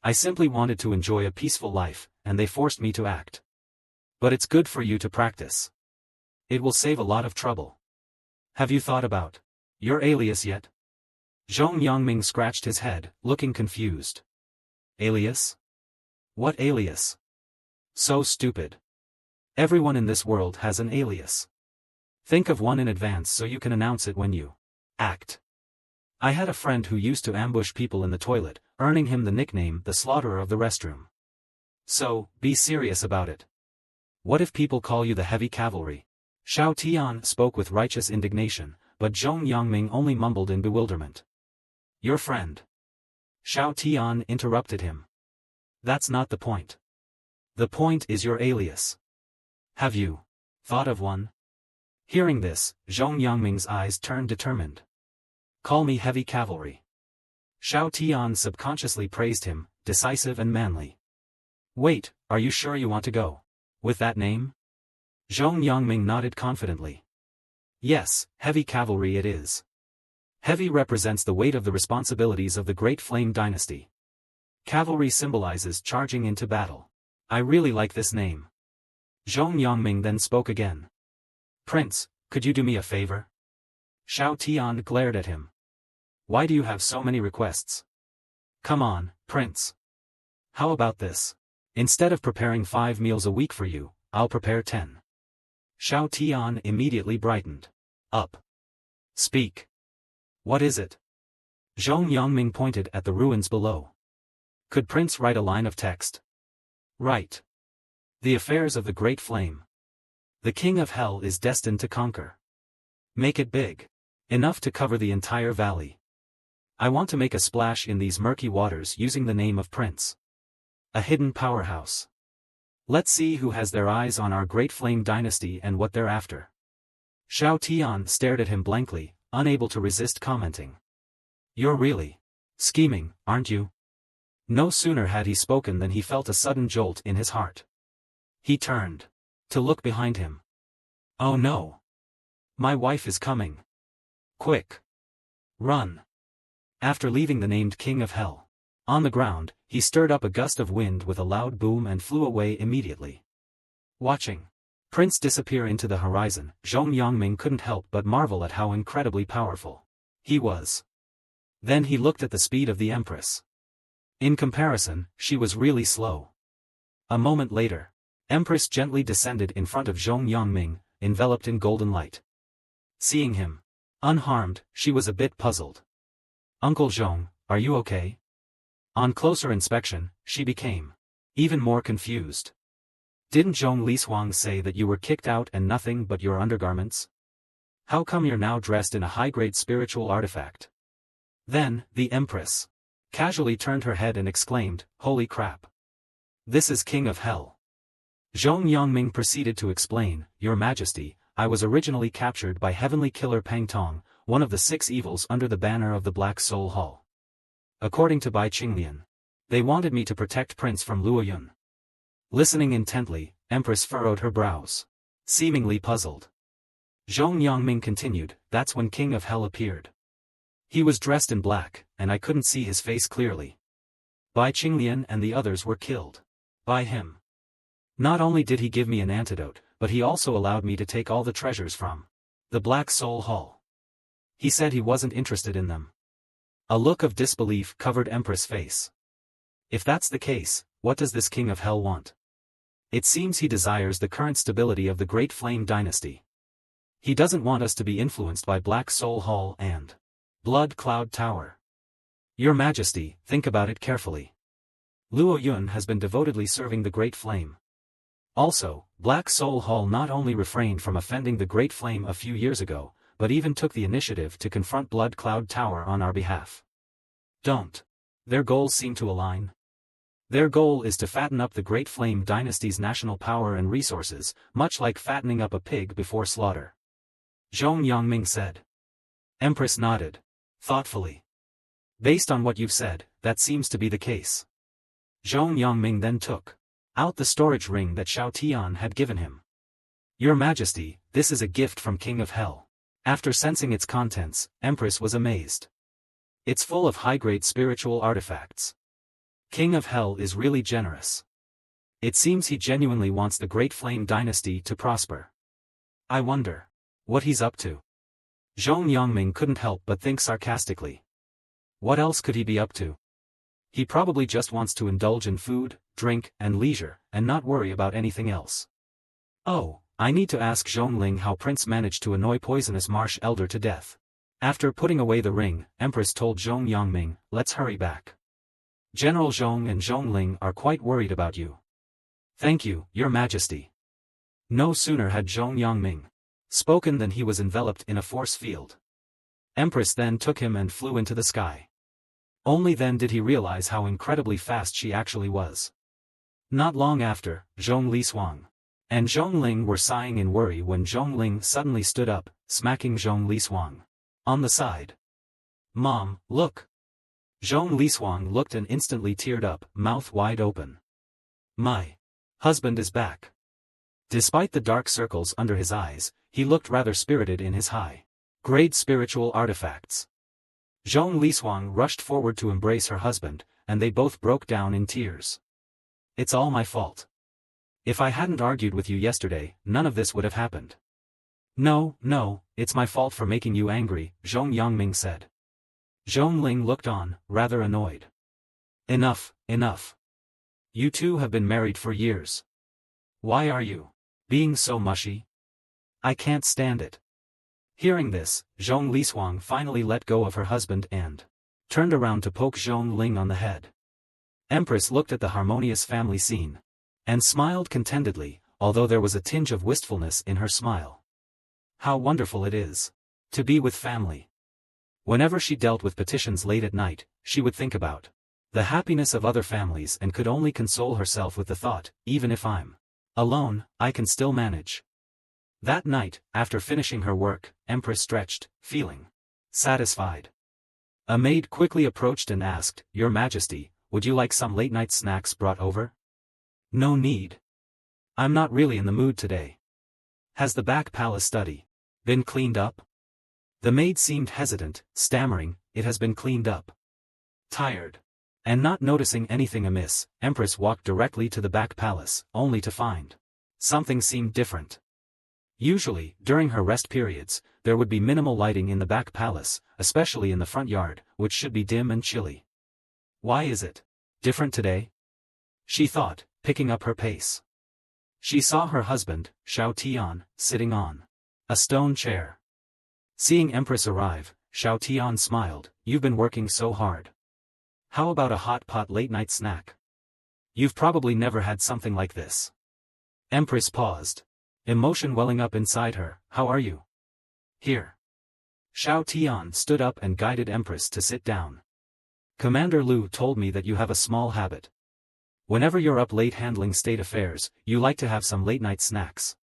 S1: I simply wanted to enjoy a peaceful life, and they forced me to act. But it's good for you to practice. It will save a lot of trouble. Have you thought about your alias yet? Zhong Yangming scratched his head, looking confused. Alias? What alias? So stupid. Everyone in this world has an alias. Think of one in advance so you can announce it when you act. I had a friend who used to ambush people in the toilet, earning him the nickname the Slaughterer of the Restroom. So, be serious about it. What if people call you the Heavy Cavalry? Xiao Tian spoke with righteous indignation, but Zhong Yangming only mumbled in bewilderment. Your friend. Xiao Tian interrupted him. That's not the point. The point is your alias. Have you thought of one? Hearing this, Zhong Yangming's eyes turned determined. Call me Heavy Cavalry. Xiao Tian subconsciously praised him, decisive and manly. Wait, are you sure you want to go with that name? Zhong Yangming nodded confidently. Yes, Heavy Cavalry it is. Heavy represents the weight of the responsibilities of the Great Flame Dynasty. Cavalry symbolizes charging into battle. I really like this name. Zhong Yangming then spoke again. Prince, could you do me a favor? Xiao Tian glared at him. Why do you have so many requests? Come on, Prince. How about this? Instead of preparing 5 meals a week for you, I'll prepare 10. Xiao Tian immediately brightened up. Speak. What is it? Zhong Yangming pointed at the ruins below. Could Prince write a line of text? Right. The affairs of the Great Flame. The King of Hell is destined to conquer. Make it big. Enough to cover the entire valley. I want to make a splash in these murky waters using the name of Prince. A hidden powerhouse. Let's see who has their eyes on our great flame dynasty and what they're after. Xiao Tian stared at him blankly, unable to resist commenting. You're really scheming, aren't you? No sooner had he spoken than he felt a sudden jolt in his heart. He turned to look behind him. Oh no! My wife is coming. Quick! Run! After leaving the named King of Hell on the ground, he stirred up a gust of wind with a loud boom and flew away immediately. Watching Prince disappear into the horizon, Zhong Yongming couldn't help but marvel at how incredibly powerful he was. Then he looked at the speed of the Empress. In comparison, she was really slow. A moment later, Empress gently descended in front of Zhong Yongming, enveloped in golden light. Seeing him unharmed, she was a bit puzzled. Uncle Zhong, are you okay? On closer inspection, she became even more confused. Didn't Zhong Lishuang say that you were kicked out and nothing but your undergarments? How come you're now dressed in a high-grade spiritual artifact? Then, the Empress casually turned her head and exclaimed, Holy crap! This is King of Hell. Zhong Yongming proceeded to explain, Your Majesty, I was originally captured by Heavenly Killer Peng Tong, one of the 6 evils under the banner of the Black Soul Hall. According to Bai Qinglian, they wanted me to protect Prince from Luo Yun. Listening intently, Empress furrowed her brows, seemingly puzzled. Zhong Yongming continued, That's when King of Hell appeared. He was dressed in black, and I couldn't see his face clearly. Bai Qinglian and the others were killed by him. Not only did he give me an antidote, but he also allowed me to take all the treasures from the Black Soul Hall. He said he wasn't interested in them. A look of disbelief covered Empress' face. If that's the case, what does this King of Hell want? It seems he desires the current stability of the Great Flame Dynasty. He doesn't want us to be influenced by Black Soul Hall and Blood Cloud Tower. Your Majesty, think about it carefully. Luo Yun has been devotedly serving the Great Flame. Also, Black Soul Hall not only refrained from offending the Great Flame a few years ago, but even took the initiative to confront Blood Cloud Tower on our behalf. Don't their goals seem to align? Their goal is to fatten up the Great Flame Dynasty's national power and resources, much like fattening up a pig before slaughter. Zhong Yongming said. Empress nodded thoughtfully. Based on what you've said, that seems to be the case. Zhong Yongming then took out the storage ring that Xiao Tian had given him. Your Majesty, this is a gift from King of Hell. After sensing its contents, Empress was amazed. It's full of high-grade spiritual artifacts. King of Hell is really generous. It seems he genuinely wants the Great Flame Dynasty to prosper. I wonder what he's up to. Zhong Yongming couldn't help but think sarcastically. What else could he be up to? He probably just wants to indulge in food, drink, and leisure, and not worry about anything else. Oh, I need to ask Zhongling how Prince managed to annoy Poisonous Marsh Elder to death. After putting away the ring, Empress told Zhong Yongming, let's hurry back. General Zhong and Zhongling are quite worried about you. Thank you, Your Majesty. No sooner had Zhong Yongming spoken than he was enveloped in a force field. Empress then took him and flew into the sky. Only then did he realize how incredibly fast she actually was. Not long after, Zhong Lishuang and Zhongling were sighing in worry when Zhongling suddenly stood up, smacking Zhong Lishuang on the side. Mom, look! Zhong Lishuang looked and instantly teared up, mouth wide open. My husband is back. Despite the dark circles under his eyes, he looked rather spirited in his high-grade spiritual artifacts. Zhong Lishuang rushed forward to embrace her husband, and they both broke down in tears. It's all my fault. If I hadn't argued with you yesterday, none of this would have happened. No, it's my fault for making you angry, Zhong Yongming said. Zhongling looked on, rather annoyed. Enough. You two have been married for years. Why are you being so mushy? I can't stand it. Hearing this, Zhong Lishuang finally let go of her husband and turned around to poke Zhongling on the head. Empress looked at the harmonious family scene and smiled contentedly, although there was a tinge of wistfulness in her smile. How wonderful it is to be with family. Whenever she dealt with petitions late at night, she would think about the happiness of other families and could only console herself with the thought, even if I'm alone, I can still manage. That night, after finishing her work, Empress stretched, feeling satisfied. A maid quickly approached and asked, "Your Majesty, would you like some late-night snacks brought over?" "No need. I'm not really in the mood today." "Has the back palace study been cleaned up?" The maid seemed hesitant, stammering, "It has been cleaned up." Tired and not noticing anything amiss, Empress walked directly to the back palace, only to find something seemed different. Usually, during her rest periods, there would be minimal lighting in the back palace, especially in the front yard, which should be dim and chilly. Why is it different today? She thought, picking up her pace. She saw her husband, Xiao Tian, sitting on a stone chair. Seeing Empress arrive, Xiao Tian smiled, "You've been working so hard. How about a hot pot late-night snack? You've probably never had something like this." Empress paused, emotion welling up inside her. "How are you?" "Here." Xiao Tian stood up and guided Empress to sit down. "Commander Lu told me that you have a small habit. Whenever you're up late handling state affairs, you like to have some late-night snacks.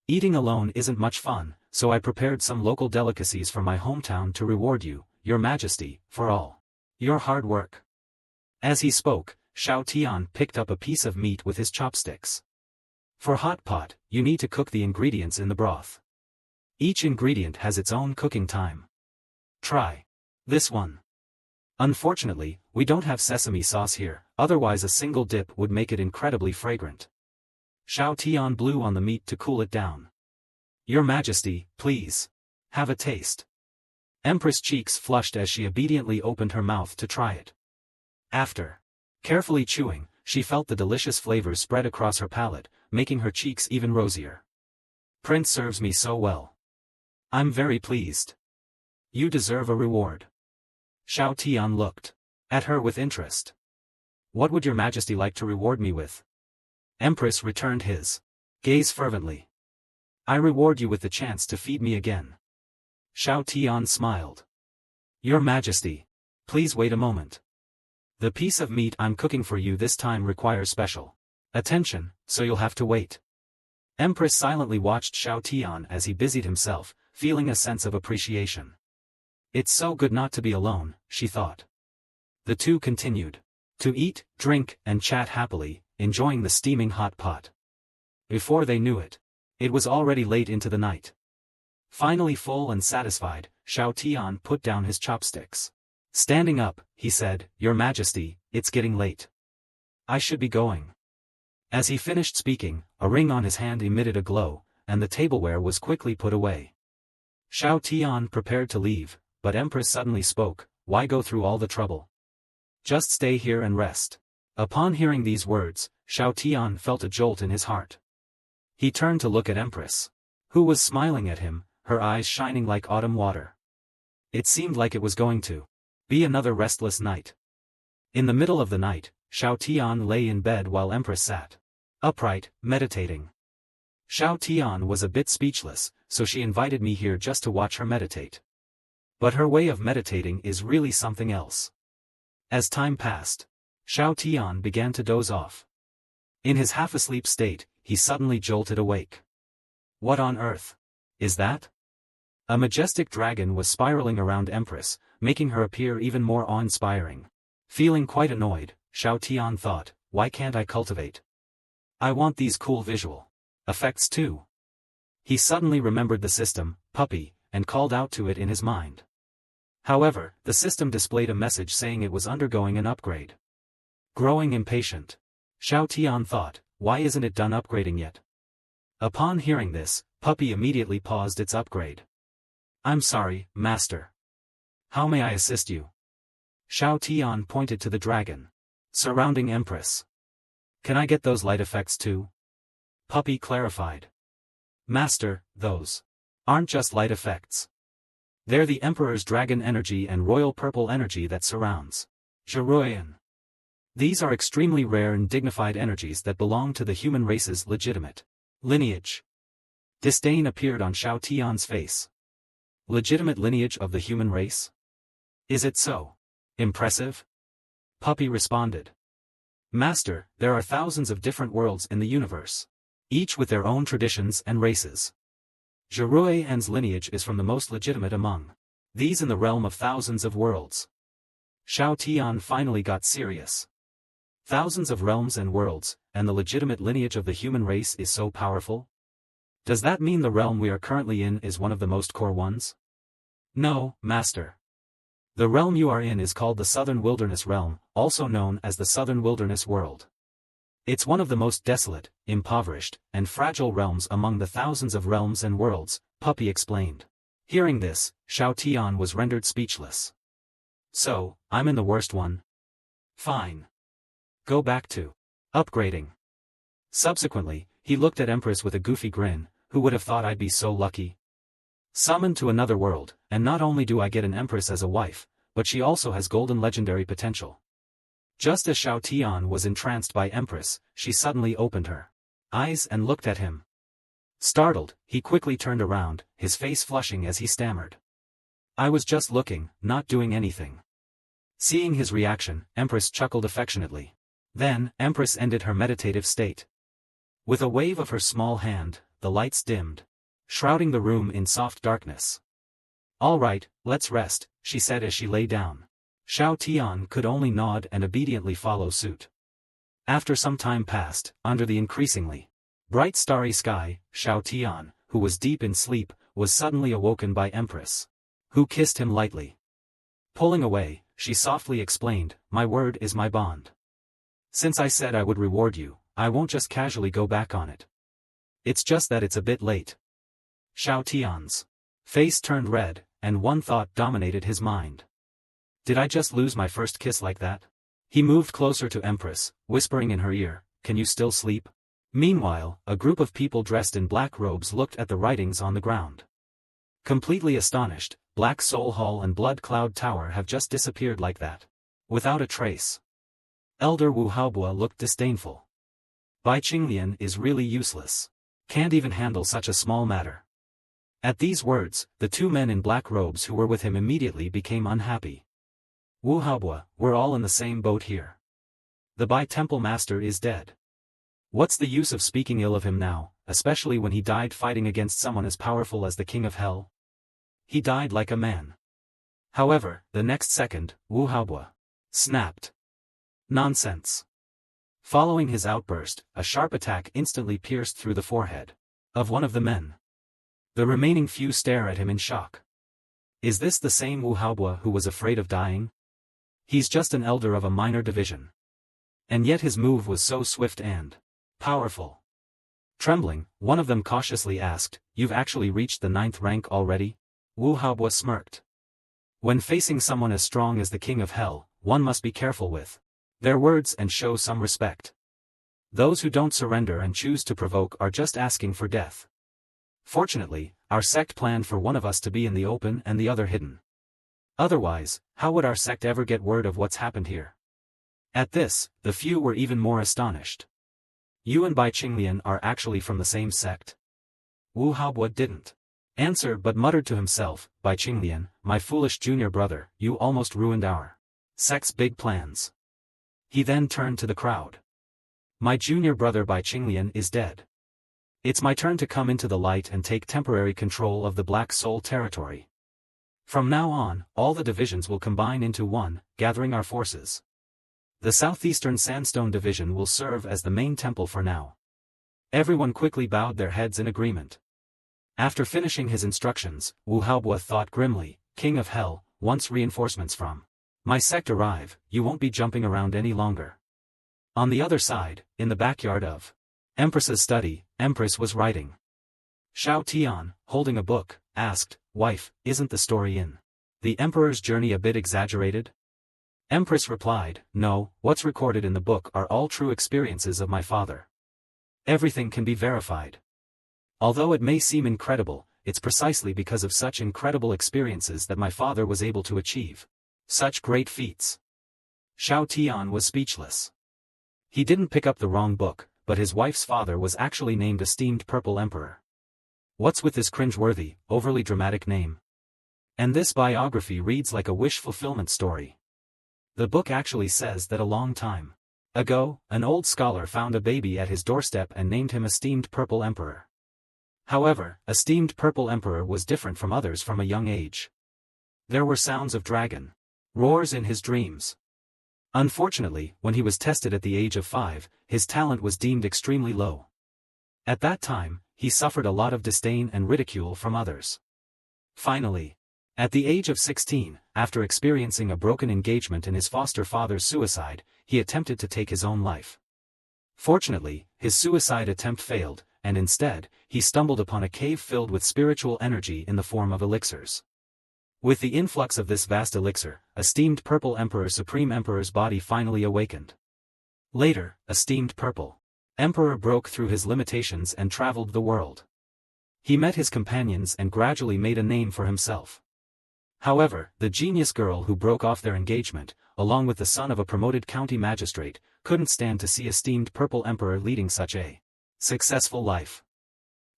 S1: Eating alone isn't much fun, so I prepared some local delicacies from my hometown to reward you, Your Majesty, for all your hard work." As he spoke, Xiao Tian picked up a piece of meat with his chopsticks. For hot pot, you need to cook the ingredients in the broth. Each ingredient has its own cooking time. Try this one. Unfortunately, we don't have sesame sauce here, otherwise a single dip would make it incredibly fragrant. Xiao Tian blew on the meat to cool it down. "Your Majesty, please. Have a taste." Empress' cheeks flushed as she obediently opened her mouth to try it. After carefully chewing, she felt the delicious flavors spread across her palate, making her cheeks even rosier. "Prince serves me so well. I'm very pleased. You deserve a reward." Xiao Tian looked at her with interest. "What would Your Majesty like to reward me with?" Empress returned his gaze fervently. "I reward you with the chance to feed me again." Xiao Tian smiled. "Your Majesty, please wait a moment. The piece of meat I'm cooking for you this time requires special attention, so you'll have to wait." Empress silently watched Xiao Tian as he busied himself, feeling a sense of appreciation. It's so good not to be alone, she thought. The two continued to eat, drink, and chat happily, enjoying the steaming hot pot. Before they knew it, it was already late into the night. Finally full and satisfied, Xiao Tian put down his chopsticks. Standing up, he said, "Your Majesty, it's getting late. I should be going." As he finished speaking, a ring on his hand emitted a glow, and the tableware was quickly put away. Xiao Tian prepared to leave, but Empress suddenly spoke, "Why go through all the trouble? Just stay here and rest." Upon hearing these words, Xiao Tian felt a jolt in his heart. He turned to look at Empress, who was smiling at him, her eyes shining like autumn water. It seemed like it was going to be another restless night. In the middle of the night, Xiao Tian lay in bed while Empress sat upright, meditating. Xiao Tian was a bit speechless, so she invited me here just to watch her meditate. But her way of meditating is really something else. As time passed, Xiao Tian began to doze off. In his half-asleep state, he suddenly jolted awake. What on earth is that? A majestic dragon was spiraling around Empress, making her appear even more awe-inspiring. Feeling quite annoyed, Xiao Tian thought, why can't I cultivate? I want these cool visual effects too. He suddenly remembered the system, puppy, and called out to it in his mind. However, the system displayed a message saying it was undergoing an upgrade. Growing impatient, Xiao Tian thought, why isn't it done upgrading yet? Upon hearing this, puppy immediately paused its upgrade. I'm sorry, master. How may I assist you? Xiao Tian pointed to the dragon surrounding Empress. Can I get those light effects too? Puppy clarified. Master, those aren't just light effects. They're the Emperor's dragon energy and royal purple energy that surrounds Jiruyan. These are extremely rare and dignified energies that belong to the human race's legitimate lineage. Disdain appeared on Xiao Tian's face. Legitimate lineage of the human race? Is it so? Impressive? Puppy responded. Master, there are thousands of different worlds in the universe. Each with their own traditions and races. Jiruian's lineage is from the most legitimate among these in the realm of thousands of worlds. Xiao Tian finally got serious. Thousands of realms and worlds, and the legitimate lineage of the human race is so powerful? Does that mean the realm we are currently in is one of the most core ones? No, Master. The realm you are in is called the Southern Wilderness Realm, also known as the Southern Wilderness World. It's one of the most desolate, impoverished, and fragile realms among the thousands of realms and worlds, Puppy explained. Hearing this, Xiao Tian was rendered speechless. So, I'm in the worst one? Fine. Go back to upgrading. Subsequently, he looked at Empress with a goofy grin. Who would have thought I'd be so lucky? Summoned to another world, and not only do I get an Empress as a wife, but she also has golden legendary potential. Just as Xiao Tian was entranced by Empress, she suddenly opened her eyes and looked at him. Startled, he quickly turned around, his face flushing as he stammered. I was just looking, not doing anything. Seeing his reaction, Empress chuckled affectionately. Then, Empress ended her meditative state. With a wave of her small hand, the lights dimmed, shrouding the room in soft darkness. All right, let's rest, she said as she lay down. Xiao Tian could only nod and obediently follow suit. After some time passed, under the increasingly bright starry sky, Xiao Tian, who was deep in sleep, was suddenly awoken by Empress, who kissed him lightly. Pulling away, she softly explained, my word is my bond. Since I said I would reward you, I won't just casually go back on it. It's just that it's a bit late. Xiao Tian's face turned red, and one thought dominated his mind. Did I just lose my first kiss like that? He moved closer to Empress, whispering in her ear, can you still sleep? Meanwhile, a group of people dressed in black robes looked at the writings on the ground. Completely astonished, Black Soul Hall and Blood Cloud Tower have just disappeared like that. Without a trace. Elder Wu Haobua looked disdainful. Bai Qinglian is really useless. Can't even handle such a small matter. At these words, the two men in black robes who were with him immediately became unhappy. Wu Haobua, we're all in the same boat here. The Bai Temple Master is dead. What's the use of speaking ill of him now, especially when he died fighting against someone as powerful as the King of Hell? He died like a man. However, the next second, Wu Haobua snapped. Nonsense. Following his outburst, a sharp attack instantly pierced through the forehead of one of the men. The remaining few stare at him in shock. Is this the same Wu Haobua who was afraid of dying? He's just an elder of a minor division. And yet his move was so swift and powerful. Trembling, one of them cautiously asked, you've actually reached the 9th rank already? Wu Haobua smirked. When facing someone as strong as the King of Hell, one must be careful with their words and show some respect. Those who don't surrender and choose to provoke are just asking for death. Fortunately, our sect planned for one of us to be in the open and the other hidden. Otherwise, how would our sect ever get word of what's happened here? At this, the few were even more astonished. You and Bai Qinglian are actually from the same sect? Wu Haobua didn't answer but muttered to himself, Bai Qinglian, my foolish junior brother, you almost ruined our sect's big plans. He then turned to the crowd. My junior brother Bai Qinglian is dead. It's my turn to come into the light and take temporary control of the Black Soul territory. From now on, all the divisions will combine into one, gathering our forces. The Southeastern Sandstone Division will serve as the main temple for now. Everyone quickly bowed their heads in agreement. After finishing his instructions, Wu Haobua thought grimly, King of Hell, once reinforcements from my sect arrive, you won't be jumping around any longer. On the other side, in the backyard of Empress'S study, Empress was writing. Xiao Tian, holding a book, asked, Wife, isn't the story in the Emperor's journey a bit exaggerated? Empress replied, No, what's recorded in the book are all true experiences of my father. Everything can be verified. Although it may seem incredible, it's precisely because of such incredible experiences that my father was able to achieve such great feats. Xiao Tian was speechless. He didn't pick up the wrong book, but his wife's father was actually named Esteemed Purple Emperor. What's with this cringe-worthy, overly dramatic name? And this biography reads like a wish fulfillment story. The book actually says that a long time ago, an old scholar found a baby at his doorstep and named him Esteemed Purple Emperor. However, Esteemed Purple Emperor was different from others from a young age. There were sounds of dragon roars in his dreams. Unfortunately, when he was tested at the age of 5, his talent was deemed extremely low. At that time, he suffered a lot of disdain and ridicule from others. Finally, at the age of 16, after experiencing a broken engagement and his foster father's suicide, he attempted to take his own life. Fortunately, his suicide attempt failed, and instead, he stumbled upon a cave filled with spiritual energy in the form of elixirs. With the influx of this vast elixir, Esteemed Purple Supreme Emperor's body finally awakened. Later, Esteemed Purple Emperor broke through his limitations and traveled the world. He met his companions and gradually made a name for himself. However, the genius girl who broke off their engagement, along with the son of a promoted county magistrate, couldn't stand to see Esteemed Purple Emperor leading such a successful life.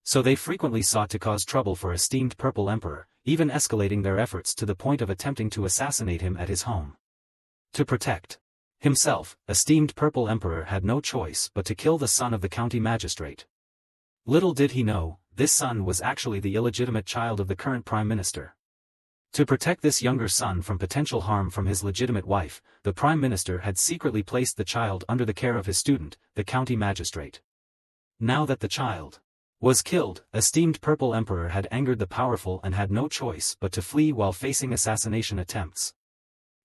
S1: So they frequently sought to cause trouble for Esteemed Purple Emperor, even escalating their efforts to the point of attempting to assassinate him at his home. To protect himself, Esteemed Purple Emperor had no choice but to kill the son of the county magistrate. Little did he know, this son was actually the illegitimate child of the current prime minister. To protect this younger son from potential harm from his legitimate wife, the prime minister had secretly placed the child under the care of his student, the county magistrate. Now that the child was killed, Esteemed Purple Emperor had angered the powerful and had no choice but to flee while facing assassination attempts.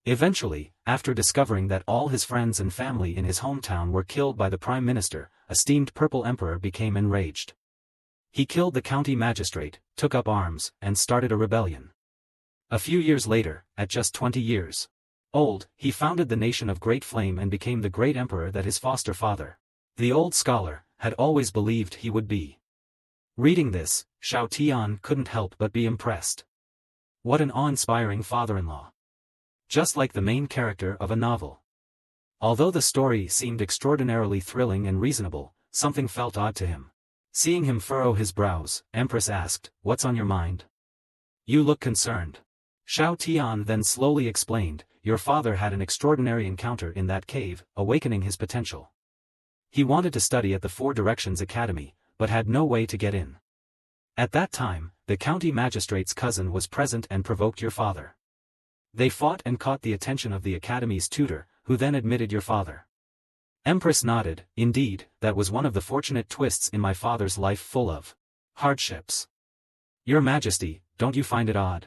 S1: Eventually, after discovering that all his friends and family in his hometown were killed by the prime minister, Esteemed Purple Emperor became enraged. He killed the county magistrate, took up arms, and started a rebellion. A few years later, at just 20 years old, he founded the nation of Great Flame and became the great emperor that his foster father, the old scholar, had always believed he would be. Reading this, Xiao Tian couldn't help but be impressed. What an awe-inspiring father-in-law. Just like the main character of a novel. Although the story seemed extraordinarily thrilling and reasonable, something felt odd to him. Seeing him furrow his brows, Empress asked, "What's on your mind? You look concerned." Xiao Tian then slowly explained, "Your father had an extraordinary encounter in that cave, awakening his potential. He wanted to study at the Four Directions Academy, but had no way to get in. At that time, the county magistrate's cousin was present and provoked your father. They fought and caught the attention of the academy's tutor, who then admitted your father." Empress nodded. "Indeed, that was one of the fortunate twists in my father's life, full of hardships. Your Majesty, don't you find it odd?"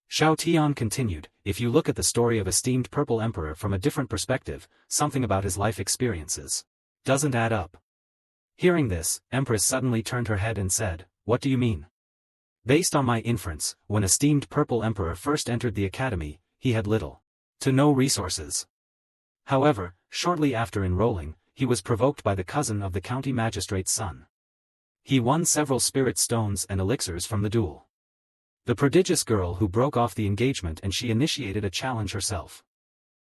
S1: Xiao Tian continued, "If you look at the story of Esteemed Purple Emperor from a different perspective, something about his life experiences doesn't add up." Hearing this, Empress suddenly turned her head and said, "What do you mean?" "Based on my inference, when Esteemed Purple Emperor first entered the academy, he had little to no resources. However, shortly after enrolling, he was provoked by the cousin of the county magistrate's son. He won several spirit stones and elixirs from the duel. The prodigious girl who broke off the engagement, and she initiated a challenge herself.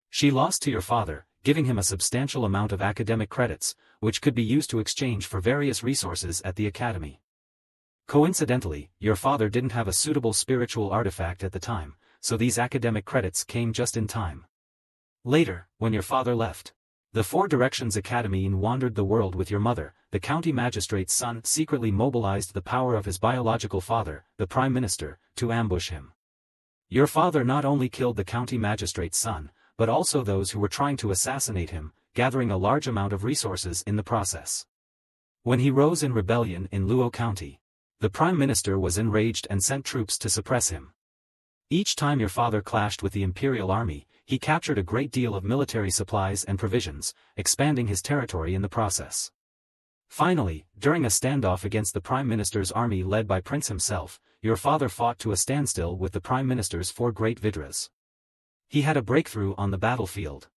S1: She lost to your father, giving him a substantial amount of academic credits, which could be used to exchange for various resources at the academy. Coincidentally, your father didn't have a suitable spiritual artifact at the time, so these academic credits came just in time. Later, when your father left the Four Directions Academy and wandered the world with your mother, the county magistrate's son secretly mobilized the power of his biological father, the prime minister, to ambush him. Your father not only killed the county magistrate's son, but also those who were trying to assassinate him, gathering a large amount of resources in the process. When he rose in rebellion in Luo County, the prime minister was enraged and sent troops to suppress him. Each time your father clashed with the imperial army, he captured a great deal of military supplies and provisions, expanding his territory in the process. Finally, during a standoff against the prime minister's army led by Prince himself, your father fought to a standstill with the prime minister's 4 great Vidras. He had a breakthrough on the battlefield.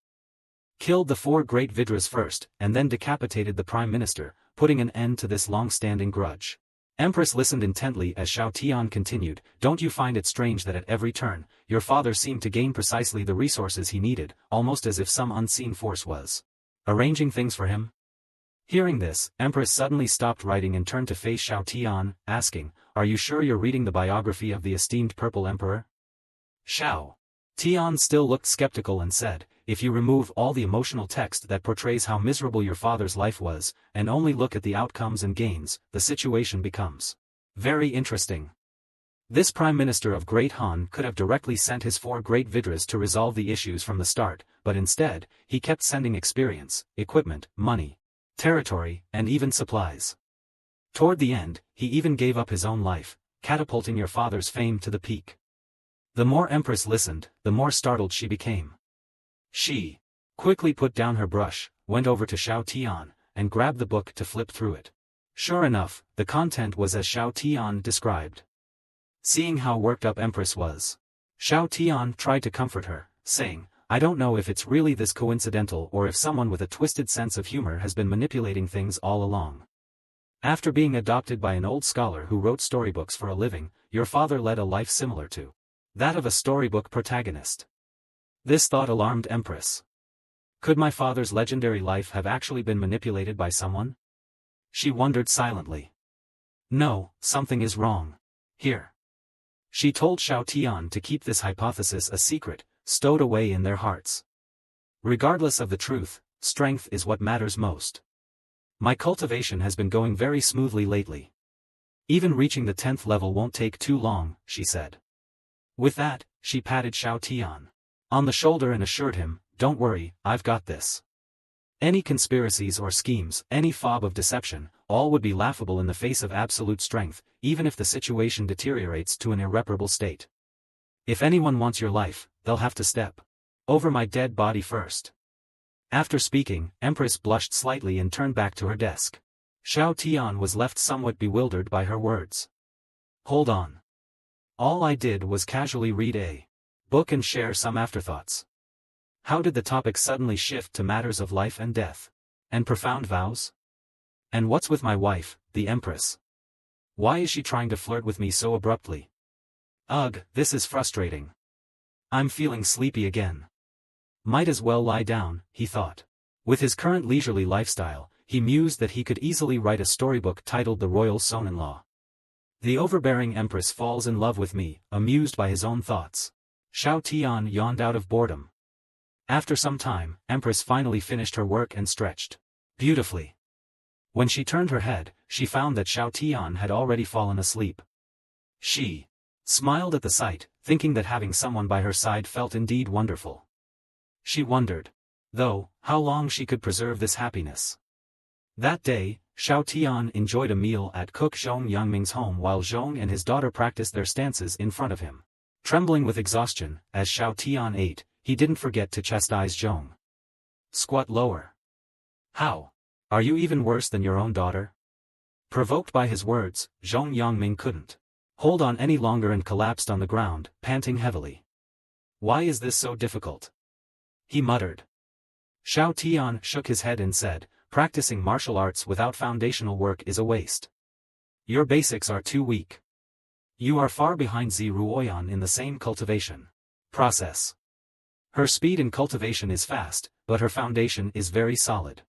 S1: Killed the 4 great Vidras first, and then decapitated the prime minister, putting an end to this long-standing grudge. Empress listened intently as Xiao Tian continued, "Don't you find it strange that at every turn, your father seemed to gain precisely the resources he needed, almost as if some unseen force was arranging things for him?" Hearing this, Empress suddenly stopped writing and turned to face Xiao Tian, asking, "Are you sure you're reading the biography of the Esteemed Purple Emperor?" Xiao Tian still looked skeptical and said, if you remove all the emotional text that portrays how miserable your father's life was, and only look at the outcomes and gains, the situation becomes very interesting. This Prime Minister of Great Han could have directly sent his 4 great Vidras to resolve the issues from the start, but instead, he kept sending experience, equipment, money, territory, and even supplies. Toward the end, he even gave up his own life, catapulting your father's fame to the peak. The more Empress listened, the more startled she became. She quickly put down her brush, went over to Xiao Tian, and grabbed the book to flip through it. Sure enough, the content was as Xiao Tian described. Seeing how worked up Empress was, Xiao Tian tried to comfort her, saying, I don't know if it's really this coincidental or if someone with a twisted sense of humor has been manipulating things all along. After being adopted by an old scholar who wrote storybooks for a living, your father led a life similar to that of a storybook protagonist. This thought alarmed Empress. Could my father's legendary life have actually been manipulated by someone? She wondered silently. No, something is wrong here. She told Xiao Tian to keep this hypothesis a secret, stowed away in their hearts. Regardless of the truth, strength is what matters most. My cultivation has been going very smoothly lately. Even reaching the 10th level won't take too long, she said. With that, she patted Xiao Tian on the shoulder and assured him, don't worry, I've got this. Any conspiracies or schemes, any fob of deception, all would be laughable in the face of absolute strength, even if the situation deteriorates to an irreparable state. If anyone wants your life, they'll have to step over my dead body first. After speaking, Empress blushed slightly and turned back to her desk. Xiao Tian was left somewhat bewildered by her words. Hold on. All I did was casually read a book and share some afterthoughts. How did the topic suddenly shift to matters of life and death? And profound vows? And what's with my wife, the Empress? Why is she trying to flirt with me so abruptly? Ugh, this is frustrating. I'm feeling sleepy again. Might as well lie down, he thought. With his current leisurely lifestyle, he mused that he could easily write a storybook titled The Royal Son-in-Law. The overbearing Empress falls in love with me, amused by his own thoughts. Xiao Tian yawned out of boredom. After some time, Empress finally finished her work and stretched beautifully. When she turned her head, she found that Xiao Tian had already fallen asleep. She smiled at the sight, thinking that having someone by her side felt indeed wonderful. She wondered, though, how long she could preserve this happiness. That day, Xiao Tian enjoyed a meal at cook Zhong Yangming's home while Zhong and his daughter practiced their stances in front of him. Trembling with exhaustion, as Xiao Tian ate, he didn't forget to chastise Zhong. Squat lower. How? Are you even worse than your own daughter? Provoked by his words, Zhong Yangming couldn't hold on any longer and collapsed on the ground, panting heavily. Why is this so difficult? He muttered. Xiao Tian shook his head and said, practicing martial arts without foundational work is a waste. Your basics are too weak. You are far behind Zi Ruoyan in the same cultivation process. Her speed in cultivation is fast, but her foundation is very solid.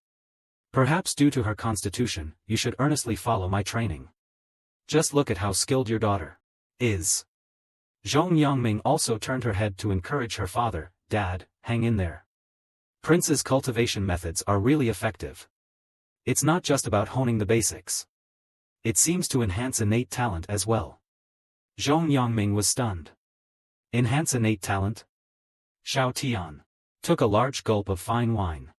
S1: Perhaps due to her constitution, you should earnestly follow my training. Just look at how skilled your daughter is. Zhong Yangming also turned her head to encourage her father. Dad, hang in there. Prince's cultivation methods are really effective. It's not just about honing the basics. It seems to enhance innate talent as well. Zhong Yangming was stunned. Enhance innate talent? Xiao Tian took a large gulp of fine wine.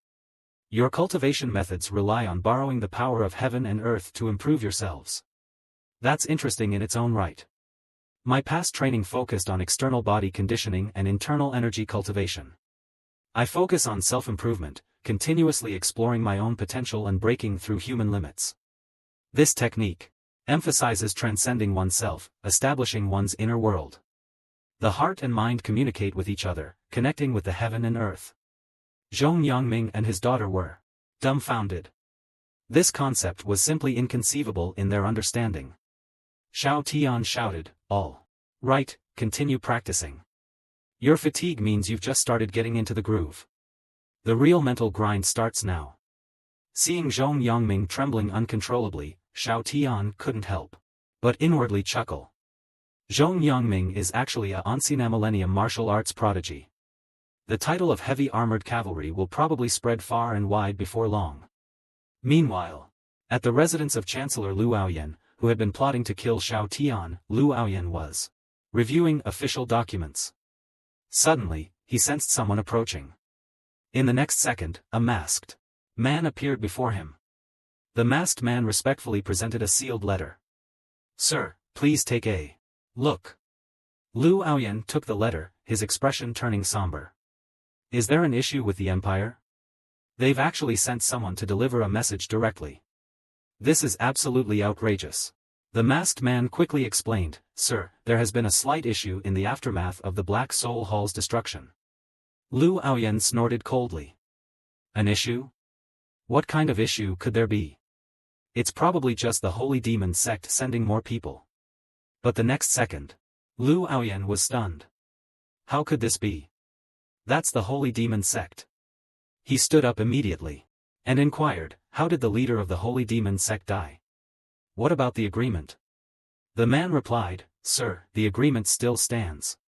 S1: Your cultivation methods rely on borrowing the power of heaven and earth to improve yourselves. That's interesting in its own right. My past training focused on external body conditioning and internal energy cultivation. I focus on self-improvement, continuously exploring my own potential and breaking through human limits. This technique emphasizes transcending oneself, establishing one's inner world. The heart and mind communicate with each other, connecting with the heaven and earth. Zhong Yangming and his daughter were dumbfounded. This concept was simply inconceivable in their understanding. Xiao Tian shouted, all right, continue practicing. Your fatigue means you've just started getting into the groove. The real mental grind starts now. Seeing Zhong Yangming trembling uncontrollably, Xiao Tian couldn't help but inwardly chuckle. Zhong Yangming is actually a ancient millennium martial arts prodigy. The title of heavy armored cavalry will probably spread far and wide before long. Meanwhile, at the residence of Chancellor Lu Aoyan, who had been plotting to kill Xiao Tian, Lu Aoyan was reviewing official documents. Suddenly, he sensed someone approaching. In the next second, a masked man appeared before him. The masked man respectfully presented a sealed letter. "Sir, please take a look." Lu Aoyan took the letter, his expression turning somber. "Is there an issue with the Empire? They've actually sent someone to deliver a message directly. This is absolutely outrageous." The masked man quickly explained, "Sir, there has been a slight issue in the aftermath of the Black Soul Hall's destruction." Lu Aoyan snorted coldly. "An issue? What kind of issue could there be? It's probably just the Holy Demon sect sending more people." But the next second, Lu Aoyan was stunned. How could this be? That's the Holy Demon sect. He stood up immediately and inquired, how did the leader of the Holy Demon sect die? What about the agreement? The man replied, "Sir, the agreement still stands.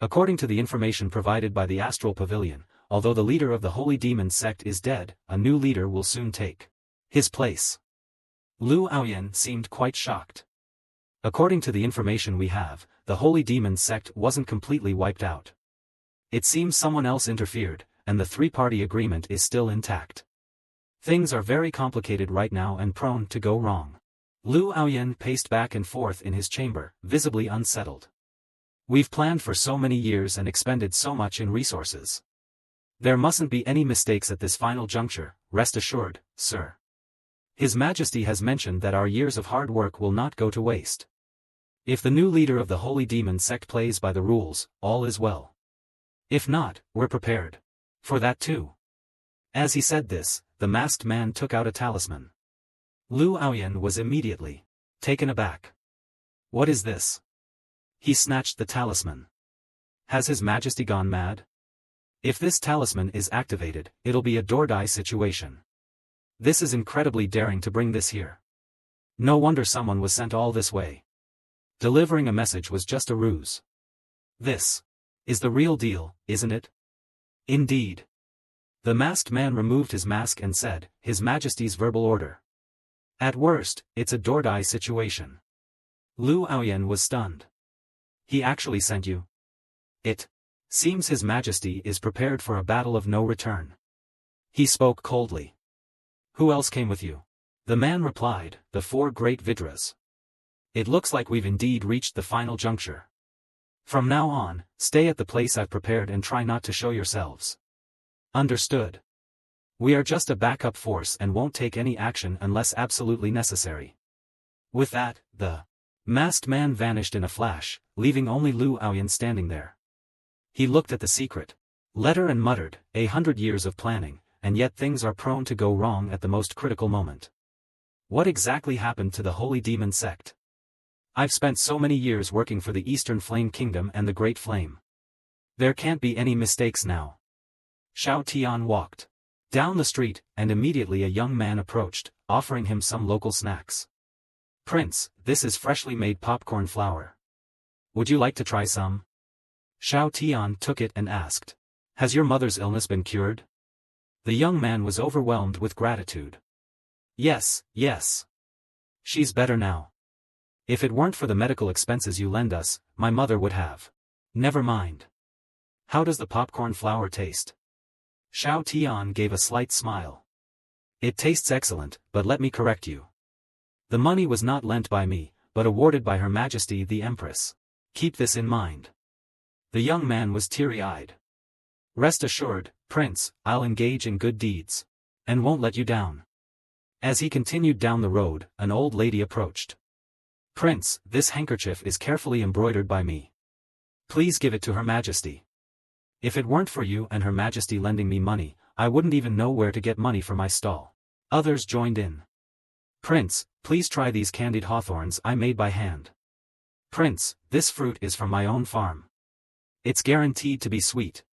S1: According to the information provided by the Astral Pavilion, although the leader of the Holy Demon sect is dead, a new leader will soon take his place." Lu Aoyan seemed quite shocked. "According to the information we have, the Holy Demon sect wasn't completely wiped out. It seems someone else interfered, and the three-party agreement is still intact. Things are very complicated right now and prone to go wrong." Lu Aoyan paced back and forth in his chamber, visibly unsettled. "We've planned for so many years and expended so much in resources. There mustn't be any mistakes at this final juncture, rest assured, sir. His Majesty has mentioned that our years of hard work will not go to waste. If the new leader of the Holy Demon sect plays by the rules, all is well. If not, we're prepared for that too." As he said this, the masked man took out a talisman. Lu Aoyan was immediately taken aback. "What is this?" He snatched the talisman. "Has His Majesty gone mad? If this talisman is activated, it'll be a do-or-die situation. This is incredibly daring to bring this here. No wonder someone was sent all this way. Delivering a message was just a ruse. This is the real deal, isn't it?" "Indeed." The masked man removed his mask and said, "His Majesty's verbal order. At worst, it's a do-or-die situation." Lu Aoyan was stunned. "He actually sent you?" "It seems His Majesty is prepared for a battle of no return." He spoke coldly. "Who else came with you?" The man replied, "The 4 great Vidras. It looks like we've indeed reached the final juncture. From now on, stay at the place I've prepared and try not to show yourselves. Understood? We are just a backup force and won't take any action unless absolutely necessary." With that, the masked man vanished in a flash, leaving only Lu Aoyan standing there. He looked at the secret letter and muttered, 100 years of planning, and yet things are prone to go wrong at the most critical moment. What exactly happened to the Holy Demon sect? I've spent so many years working for the Eastern Flame Kingdom and the Great Flame. There can't be any mistakes now. Xiao Tian walked down the street, and immediately a young man approached, offering him some local snacks. "Prince, this is freshly made popcorn flour. Would you like to try some?" Xiao Tian took it and asked, "Has your mother's illness been cured?" The young man was overwhelmed with gratitude. Yes. She's better now. If it weren't for the medical expenses you lend us, my mother would have. Never mind. How does the popcorn flour taste?" Xiao Tian gave a slight smile. "It tastes excellent, but let me correct you. The money was not lent by me, but awarded by Her Majesty the Empress. Keep this in mind." The young man was teary-eyed. "Rest assured, Prince, I'll engage in good deeds. And won't let you down." As he continued down the road, an old lady approached. "Prince, this handkerchief is carefully embroidered by me. Please give it to Her Majesty. If it weren't for you and Her Majesty lending me money, I wouldn't even know where to get money for my stall." Others joined in. "Prince, please try these candied hawthorns I made by hand. Prince, this fruit is from my own farm. It's guaranteed to be sweet.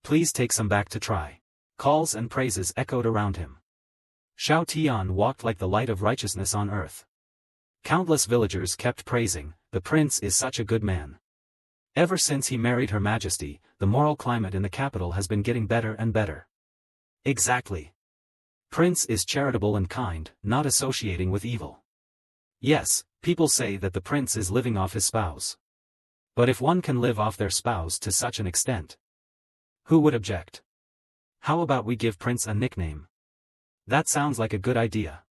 S1: Please take some back to try." Calls and praises echoed around him. Xiao Tian walked like the light of righteousness on earth. Countless villagers kept praising, "The prince is such a good man." Ever since he married Her Majesty, the moral climate in the capital has been getting better and better. Exactly. Prince is charitable and kind, not associating with evil. Yes, people say that the prince is living off his spouse. But if one can live off their spouse to such an extent, who would object? How about we give Prince a nickname? That sounds like a good idea.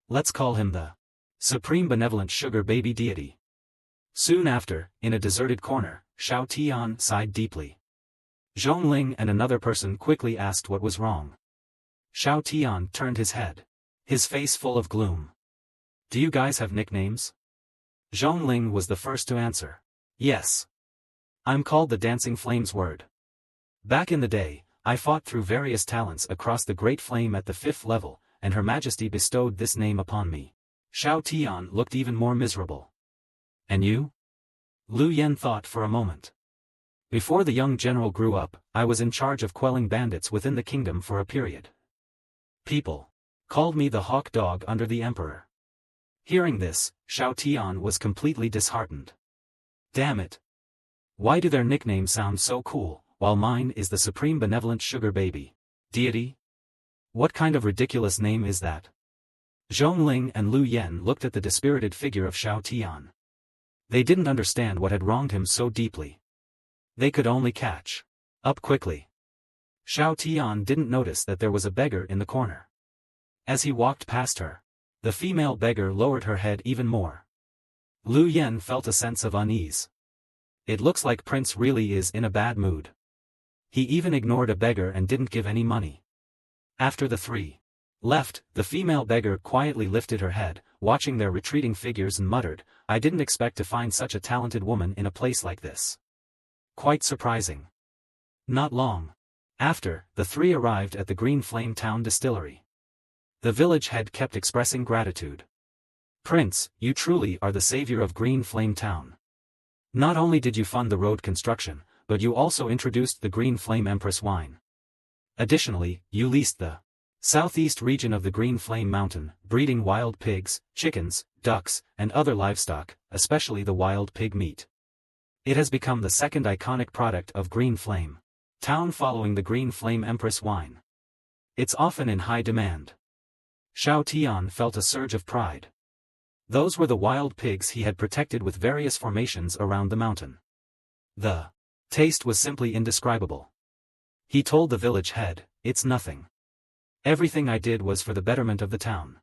S1: Let's call him the Supreme Benevolent Sugar Baby Deity. Soon after, in a deserted corner, Xiao Tian sighed deeply. Zhongling and another person quickly asked what was wrong. Xiao Tian turned his head, his face full of gloom. "Do you guys have nicknames?" Zhongling was the first to answer. "Yes. I'm called the Dancing Flames Word. Back in the day, I fought through various talents across the Great Flame at the 5th level, and Her Majesty bestowed this name upon me." Xiao Tian looked even more miserable. "And you?" Lu Yen thought for a moment. "Before the young general grew up, I was in charge of quelling bandits within the kingdom for a period. People called me the hawk dog under the emperor." Hearing this, Xiao Tian was completely disheartened. Damn it. Why do their nicknames sound so cool, while mine is the Supreme Benevolent Sugar Baby Deity? What kind of ridiculous name is that? Zhongling and Lu Yen looked at the dispirited figure of Xiao Tian. They didn't understand what had wronged him so deeply. They could only catch up quickly. Xiao Tian didn't notice that there was a beggar in the corner. As he walked past her, the female beggar lowered her head even more. Lu Yen felt a sense of unease. It looks like Prince really is in a bad mood. He even ignored a beggar and didn't give any money. After the three left, the female beggar quietly lifted her head, watching their retreating figures, and muttered, "I didn't expect to find such a talented woman in a place like this. Quite surprising." Not long after, the three arrived at the Green Flame Town distillery. The village head kept expressing gratitude. "Prince, you truly are the savior of Green Flame Town. Not only did you fund the road construction, but you also introduced the Green Flame Empress wine. Additionally, you leased the southeast region of the Green Flame Mountain, breeding wild pigs, chickens, ducks, and other livestock, especially the wild pig meat. It has become the second iconic product of Green Flame Town following the Green Flame Empress wine. It's often in high demand." Xiao Tian felt a surge of pride. Those were the wild pigs he had protected with various formations around the mountain. The taste was simply indescribable. He told the village head, "It's nothing. Everything I did was for the betterment of the town.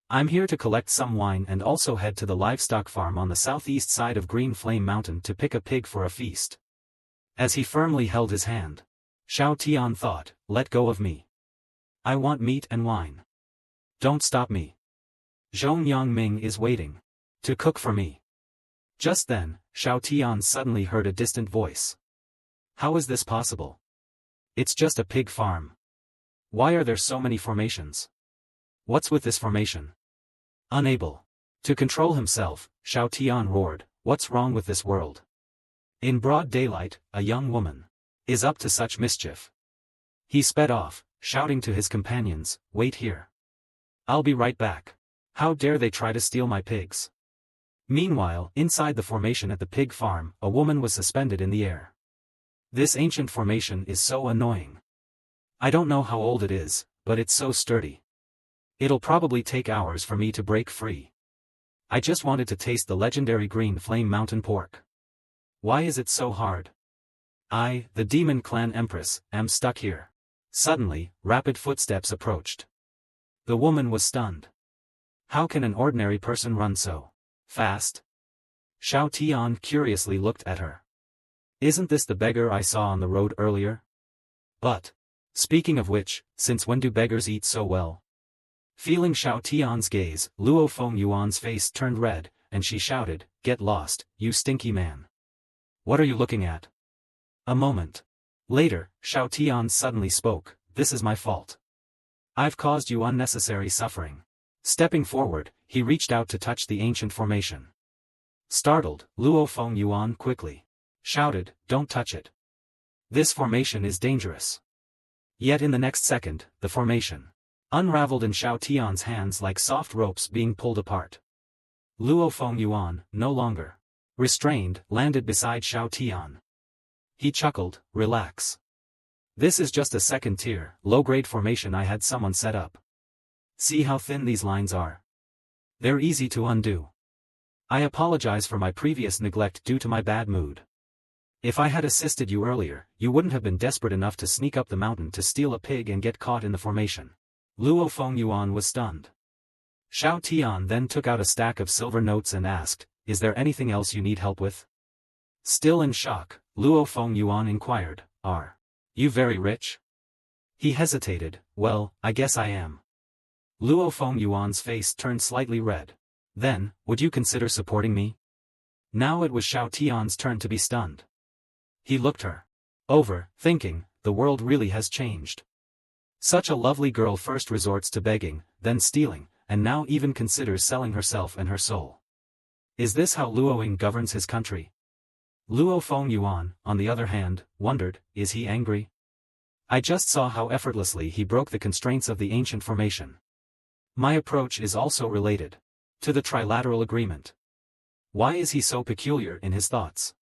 S1: I'm here to collect some wine and also head to the livestock farm on the southeast side of Green Flame Mountain to pick a pig for a feast." As he firmly held his hand, Xiao Tian thought, "Let go of me. I want meat and wine. Don't stop me. Zhong Yangming is waiting to cook for me." Just then, Xiao Tian suddenly heard a distant voice. "How is this possible? It's just a pig farm. Why are there so many formations? What's with this formation?" Unable to control himself, Xiao Tian roared, "What's wrong with this world? In broad daylight, a young woman is up to such mischief." He sped off, shouting to his companions, "Wait here. I'll be right back. How dare they try to steal my pigs?" Meanwhile, inside the formation at the pig farm, a woman was suspended in the air. "This ancient formation is so annoying. I don't know how old it is, but it's so sturdy. It'll probably take hours for me to break free. I just wanted to taste the legendary Green Flame Mountain pork. Why is it so hard? I, the Demon Clan Empress, am stuck here." Suddenly, rapid footsteps approached. The woman was stunned. How can an ordinary person run so fast? Xiao Tian curiously looked at her. "Isn't this the beggar I saw on the road earlier? But, speaking of which, since when do beggars eat so well?" Feeling Xiao Tian's gaze, Luo Feng Yuan's face turned red, and she shouted, "Get lost, you stinky man. What are you looking at?" A moment later, Xiao Tian suddenly spoke, "This is my fault. I've caused you unnecessary suffering." Stepping forward, he reached out to touch the ancient formation. Startled, Luo Feng Yuan quickly shouted, "Don't touch it. This formation is dangerous." Yet in the next second, the formation unraveled in Xiao Tian's hands like soft ropes being pulled apart. Luo Fengyuan, no longer restrained, landed beside Xiao Tian. He chuckled, relax. This is just a second-tier, low-grade formation I had someone set up. See how thin these lines are? They're easy to undo. I apologize for my previous neglect due to my bad mood. If I had assisted you earlier, you wouldn't have been desperate enough to sneak up the mountain to steal a pig and get caught in the formation. Luo Fengyuan was stunned. Xiao Tian then took out a stack of silver notes and asked, "Is there anything else you need help with?" Still in shock, Luo Fengyuan inquired, "Are you very rich?" He hesitated, "Well, I guess I am." Luo Fengyuan's face turned slightly red. "Then, would you consider supporting me?" Now it was Xiao Tian's turn to be stunned. He looked her over, thinking, the world really has changed. Such a lovely girl first resorts to begging, then stealing, and now even considers selling herself and her soul. Is this how Luoying governs his country? Luo Fengyuan, on the other hand, wondered, is he angry? I just saw how effortlessly he broke the constraints of the ancient formation. My approach is also related to the trilateral agreement. Why is he so peculiar in his thoughts?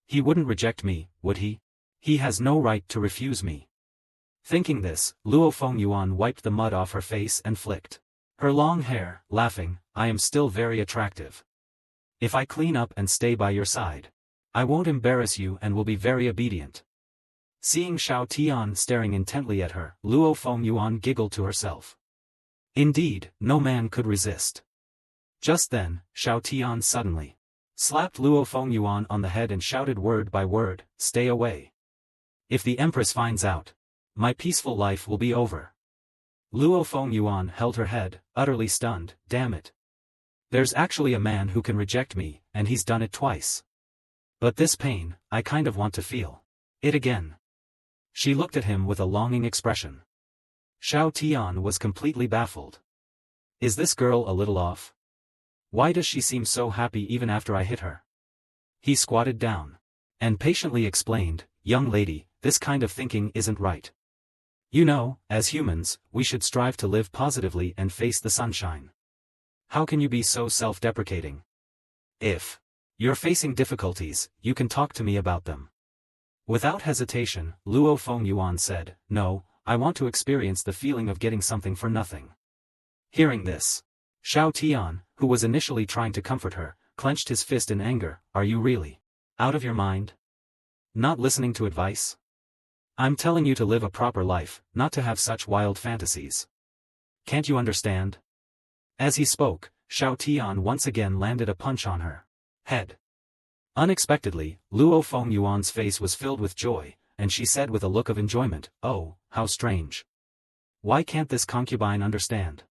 S1: He wouldn't reject me, would he? He has no right to refuse me. Thinking this, Luo Fengyuan wiped the mud off her face and flicked her long hair, laughing, I am still very attractive. If I clean up and stay by your side, I won't embarrass you and will be very obedient. Seeing Xiao Tian staring intently at her, Luo Fengyuan giggled to herself. Indeed, no man could resist. Just then, Xiao Tian suddenly slapped Luo Fengyuan on the head and shouted word by word, "Stay away. If the Empress finds out, my peaceful life will be over." Luo Fengyuan held her head, utterly stunned, damn it. There's actually a man who can reject me, and he's done it twice. But this pain, I kind of want to feel it again. She looked at him with a longing expression. Xiao Tian was completely baffled. Is this girl a little off? Why does she seem so happy even after I hit her? He squatted down and patiently explained, young lady, this kind of thinking isn't right. You know, as humans, we should strive to live positively and face the sunshine. How can you be so self-deprecating? If you're facing difficulties, you can talk to me about them. Without hesitation, Luo Fengyuan said, no, I want to experience the feeling of getting something for nothing. Hearing this, Xiao Tian, who was initially trying to comfort her, clenched his fist in anger. Are you really out of your mind? Not listening to advice? I'm telling you to live a proper life, not to have such wild fantasies. Can't you understand? As he spoke, Xiao Tian once again landed a punch on her head. Unexpectedly, Luo Fengyuan's face was filled with joy, and she said with a look of enjoyment, oh, how strange. Why can't this concubine understand?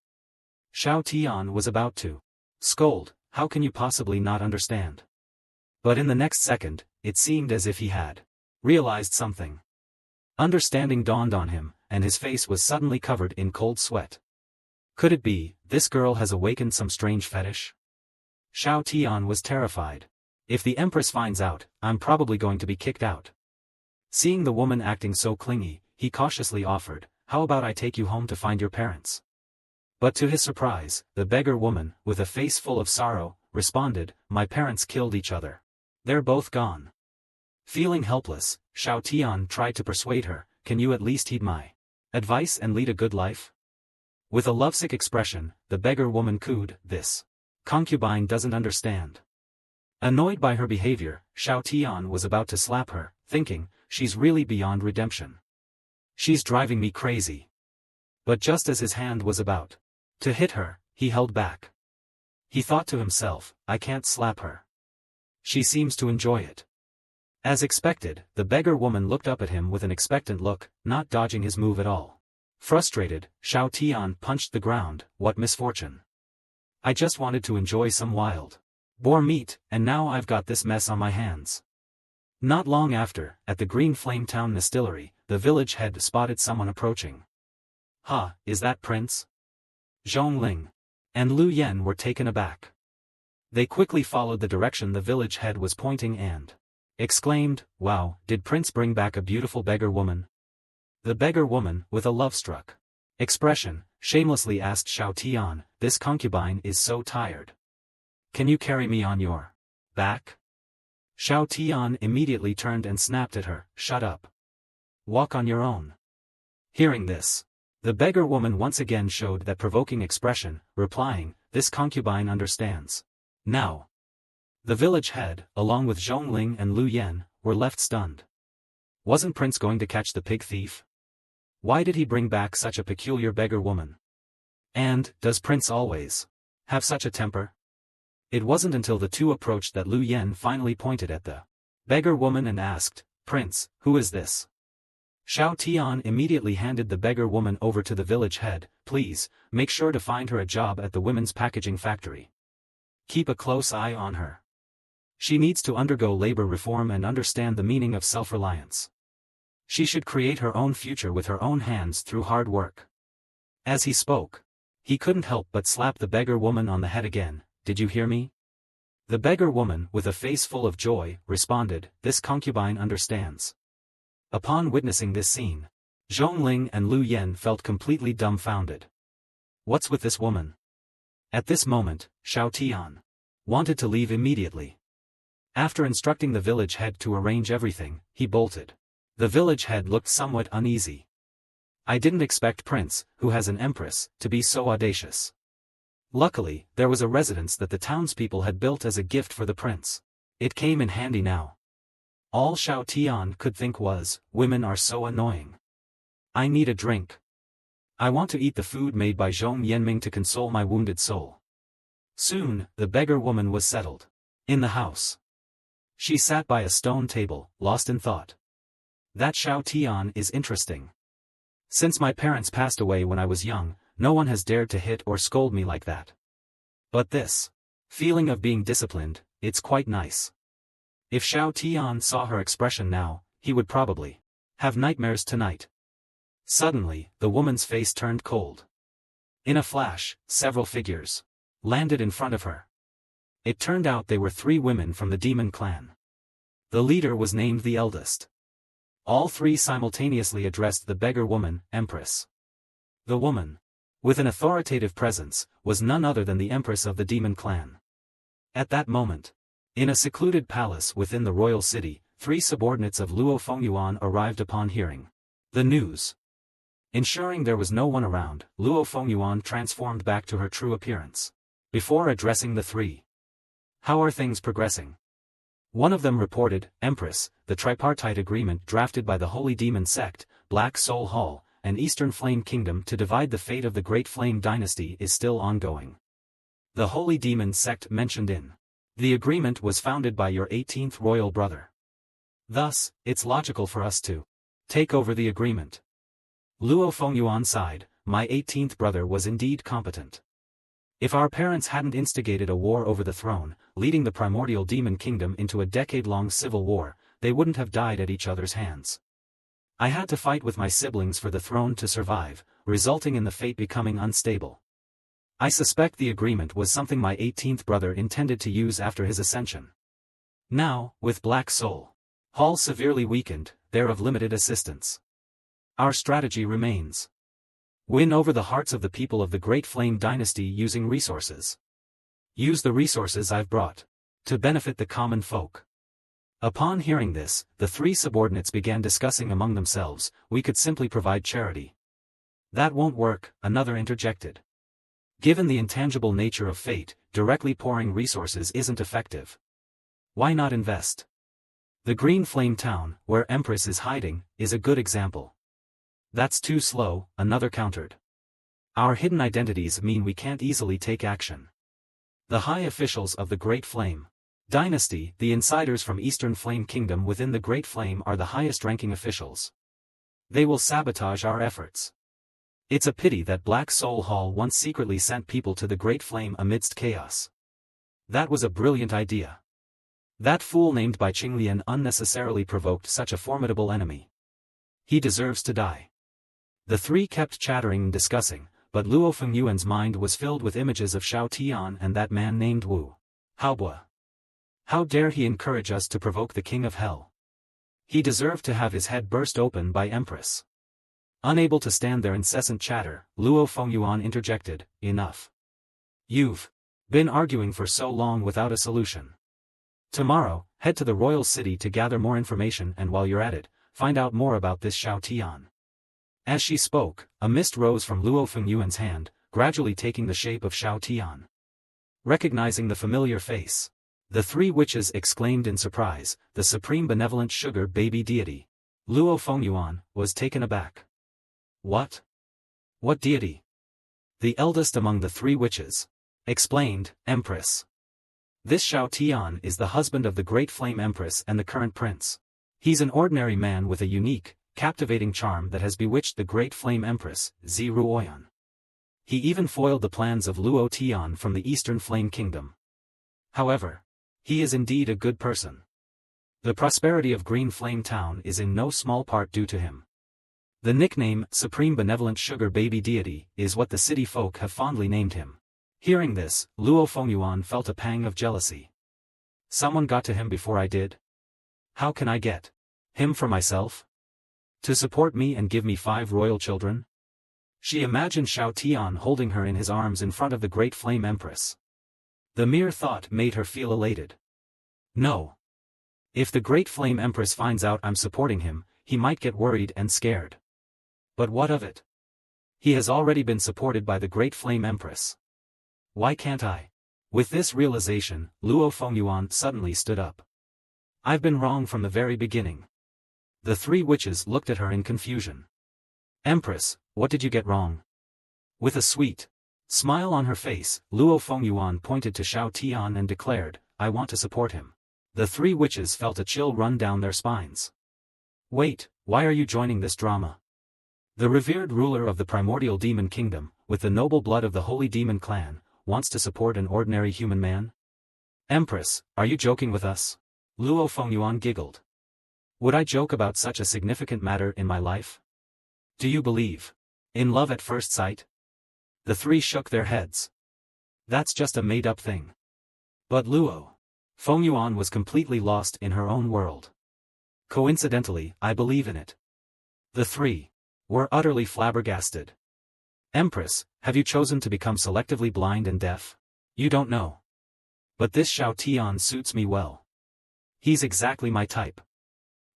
S1: Xiao Tian was about to scold, how can you possibly not understand? But in the next second, it seemed as if he had realized something. Understanding dawned on him, and his face was suddenly covered in cold sweat. Could it be, this girl has awakened some strange fetish? Xiao Tian was terrified. If the Empress finds out, I'm probably going to be kicked out. Seeing the woman acting so clingy, he cautiously offered, how about I take you home to find your parents? But to his surprise, the beggar woman, with a face full of sorrow, responded, my parents killed each other. They're both gone. Feeling helpless, Xiao Tian tried to persuade her, can you at least heed my advice and lead a good life? With a lovesick expression, the beggar woman cooed, this concubine doesn't understand. Annoyed by her behavior, Xiao Tian was about to slap her, thinking, she's really beyond redemption. She's driving me crazy. But just as his hand was about to hit her, he held back. He thought to himself, I can't slap her. She seems to enjoy it. As expected, the beggar woman looked up at him with an expectant look, not dodging his move at all. Frustrated, Xiao Tian punched the ground, what misfortune. I just wanted to enjoy some wild boar meat, and now I've got this mess on my hands. Not long after, at the Green Flame Town distillery, the village head spotted someone approaching. Ha, is that Prince? Zhong Ling and Lu Yen were taken aback. They quickly followed the direction the village head was pointing and exclaimed, wow, did Prince bring back a beautiful beggar woman? The beggar woman, with a love-struck expression, shamelessly asked Xiao Tian, this concubine is so tired. Can you carry me on your back? Xiao Tian immediately turned and snapped at her, shut up. Walk on your own. Hearing this, the beggar woman once again showed that provoking expression, replying, this concubine understands. Now. The village head, along with Zhongling and Lu Yan, were left stunned. Wasn't Prince going to catch the pig thief? Why did he bring back such a peculiar beggar woman? And, does Prince always have such a temper? It wasn't until the two approached that Lu Yan finally pointed at the beggar woman and asked, Prince, who is this? Xiao Tian immediately handed the beggar woman over to the village head. Please, make sure to find her a job at the women's packaging factory. Keep a close eye on her. She needs to undergo labor reform and understand the meaning of self-reliance. She should create her own future with her own hands through hard work. As he spoke, he couldn't help but slap the beggar woman on the head again. Did you hear me? The beggar woman, with a face full of joy, responded, this concubine understands. Upon witnessing this scene, Zhongling and Lu Yan felt completely dumbfounded. What's with this woman? At this moment, Xiao Tian wanted to leave immediately. After instructing the village head to arrange everything, he bolted. The village head looked somewhat uneasy. I didn't expect Prince, who has an empress, to be so audacious. Luckily, there was a residence that the townspeople had built as a gift for the prince. It came in handy now. All Xiao Tian could think was, women are so annoying. I need a drink. I want to eat the food made by Zhong Yanming to console my wounded soul. Soon, the beggar woman was settled. In the house. She sat by a stone table, lost in thought. That Xiao Tian is interesting. Since my parents passed away when I was young, no one has dared to hit or scold me like that. But this feeling of being disciplined, it's quite nice. If Xiao Tian saw her expression now, he would probably have nightmares tonight. Suddenly, the woman's face turned cold. In a flash, several figures landed in front of her. It turned out they were 3 women from the demon clan. The leader was named the eldest. All 3 simultaneously addressed the beggar woman, Empress. The woman, with an authoritative presence, was none other than the Empress of the demon clan. At that moment, in a secluded palace within the royal city, 3 subordinates of Luo Fengyuan arrived upon hearing the news. Ensuring there was no one around, Luo Fengyuan transformed back to her true appearance. Before addressing the 3. How are things progressing? One of them reported, Empress, the tripartite agreement drafted by the Holy Demon Sect, Black Soul Hall, and Eastern Flame Kingdom to divide the fate of the Great Flame Dynasty is still ongoing. The Holy Demon Sect mentioned in the agreement was founded by your 18th royal brother. Thus, it's logical for us to take over the agreement. Luo Fengyuan sighed, my 18th brother was indeed competent. If our parents hadn't instigated a war over the throne, leading the primordial demon kingdom into a decade-long civil war, they wouldn't have died at each other's hands. I had to fight with my siblings for the throne to survive, resulting in the fate becoming unstable. I suspect the agreement was something my 18th brother intended to use after his ascension. Now, with Black Soul Hall severely weakened, they're of limited assistance. Our strategy remains. Win over the hearts of the people of the Great Flame Dynasty using resources. Use the resources I've brought to benefit the common folk. Upon hearing this, the 3 subordinates began discussing among themselves, we could simply provide charity. That won't work, another interjected. Given the intangible nature of fate, directly pouring resources isn't effective. Why not invest? The Green Flame Town, where Empress is hiding, is a good example. That's too slow, another countered. Our hidden identities mean we can't easily take action. The high officials of the Great Flame Dynasty, the insiders from Eastern Flame Kingdom within the Great Flame are the highest-ranking officials. They will sabotage our efforts. It's a pity that Black Soul Hall once secretly sent people to the Great Flame amidst chaos. That was a brilliant idea. That fool named by Qinglian unnecessarily provoked such a formidable enemy. He deserves to die. The 3 kept chattering and discussing, but Luo Fengyuan's mind was filled with images of Xiao Tian and that man named Wu Haobua. How dare he encourage us to provoke the King of Hell? He deserved to have his head burst open by Empress. Unable to stand their incessant chatter, Luo Fengyuan interjected, enough. You've Been arguing for so long without a solution. Tomorrow, head to the royal city to gather more information, and while you're at it, find out more about this Xiao Tian. As she spoke, a mist rose from Luo Fengyuan's hand, gradually taking the shape of Xiao Tian. Recognizing the familiar face, the three witches exclaimed in surprise, the supreme benevolent sugar baby deity. Luo Fengyuan was taken aback. What? What deity? The eldest among the three witches explained, Empress. This Xiao Tian is the husband of the great flame Empress and the current prince. He's an ordinary man with a unique, captivating charm that has bewitched the great flame Empress, Ziruoyan. He even foiled the plans of Luo Tian from the Eastern Flame Kingdom. However, he is indeed a good person. The prosperity of Green Flame Town is in no small part due to him. The nickname, Supreme Benevolent Sugar Baby Deity, is what the city folk have fondly named him. Hearing this, Luo Fengyuan felt a pang of jealousy. Someone got to him before I did? How can I get him for myself? To support me and give me 5 royal children? She imagined Xiao Tian holding her in his arms in front of the great flame Empress. The mere thought made her feel elated. No. If the great flame Empress finds out I'm supporting him, he might get worried and scared. But what of it? He has already been supported by the great flame Empress. Why can't I? With this realization, Luo Fengyuan suddenly stood up. I've been wrong from the very beginning. The three witches looked at her in confusion. Empress, what did you get wrong? With a sweet smile on her face, Luo Fengyuan pointed to Xiao Tian and declared, I want to support him. The three witches felt a chill run down their spines. Wait, why are you joining this drama? The revered ruler of the primordial demon kingdom, with the noble blood of the holy demon clan, wants to support an ordinary human man? Empress, are you joking with us? Luo Fengyuan giggled. Would I joke about such a significant matter in my life? Do you believe in love at first sight? The three shook their heads. That's just a made-up thing. But Luo Fengyuan was completely lost in her own world. Coincidentally, I believe in it. The three were utterly flabbergasted. Empress, have you chosen to become selectively blind and deaf? You don't know. But this Xiao Tian suits me well. He's exactly my type.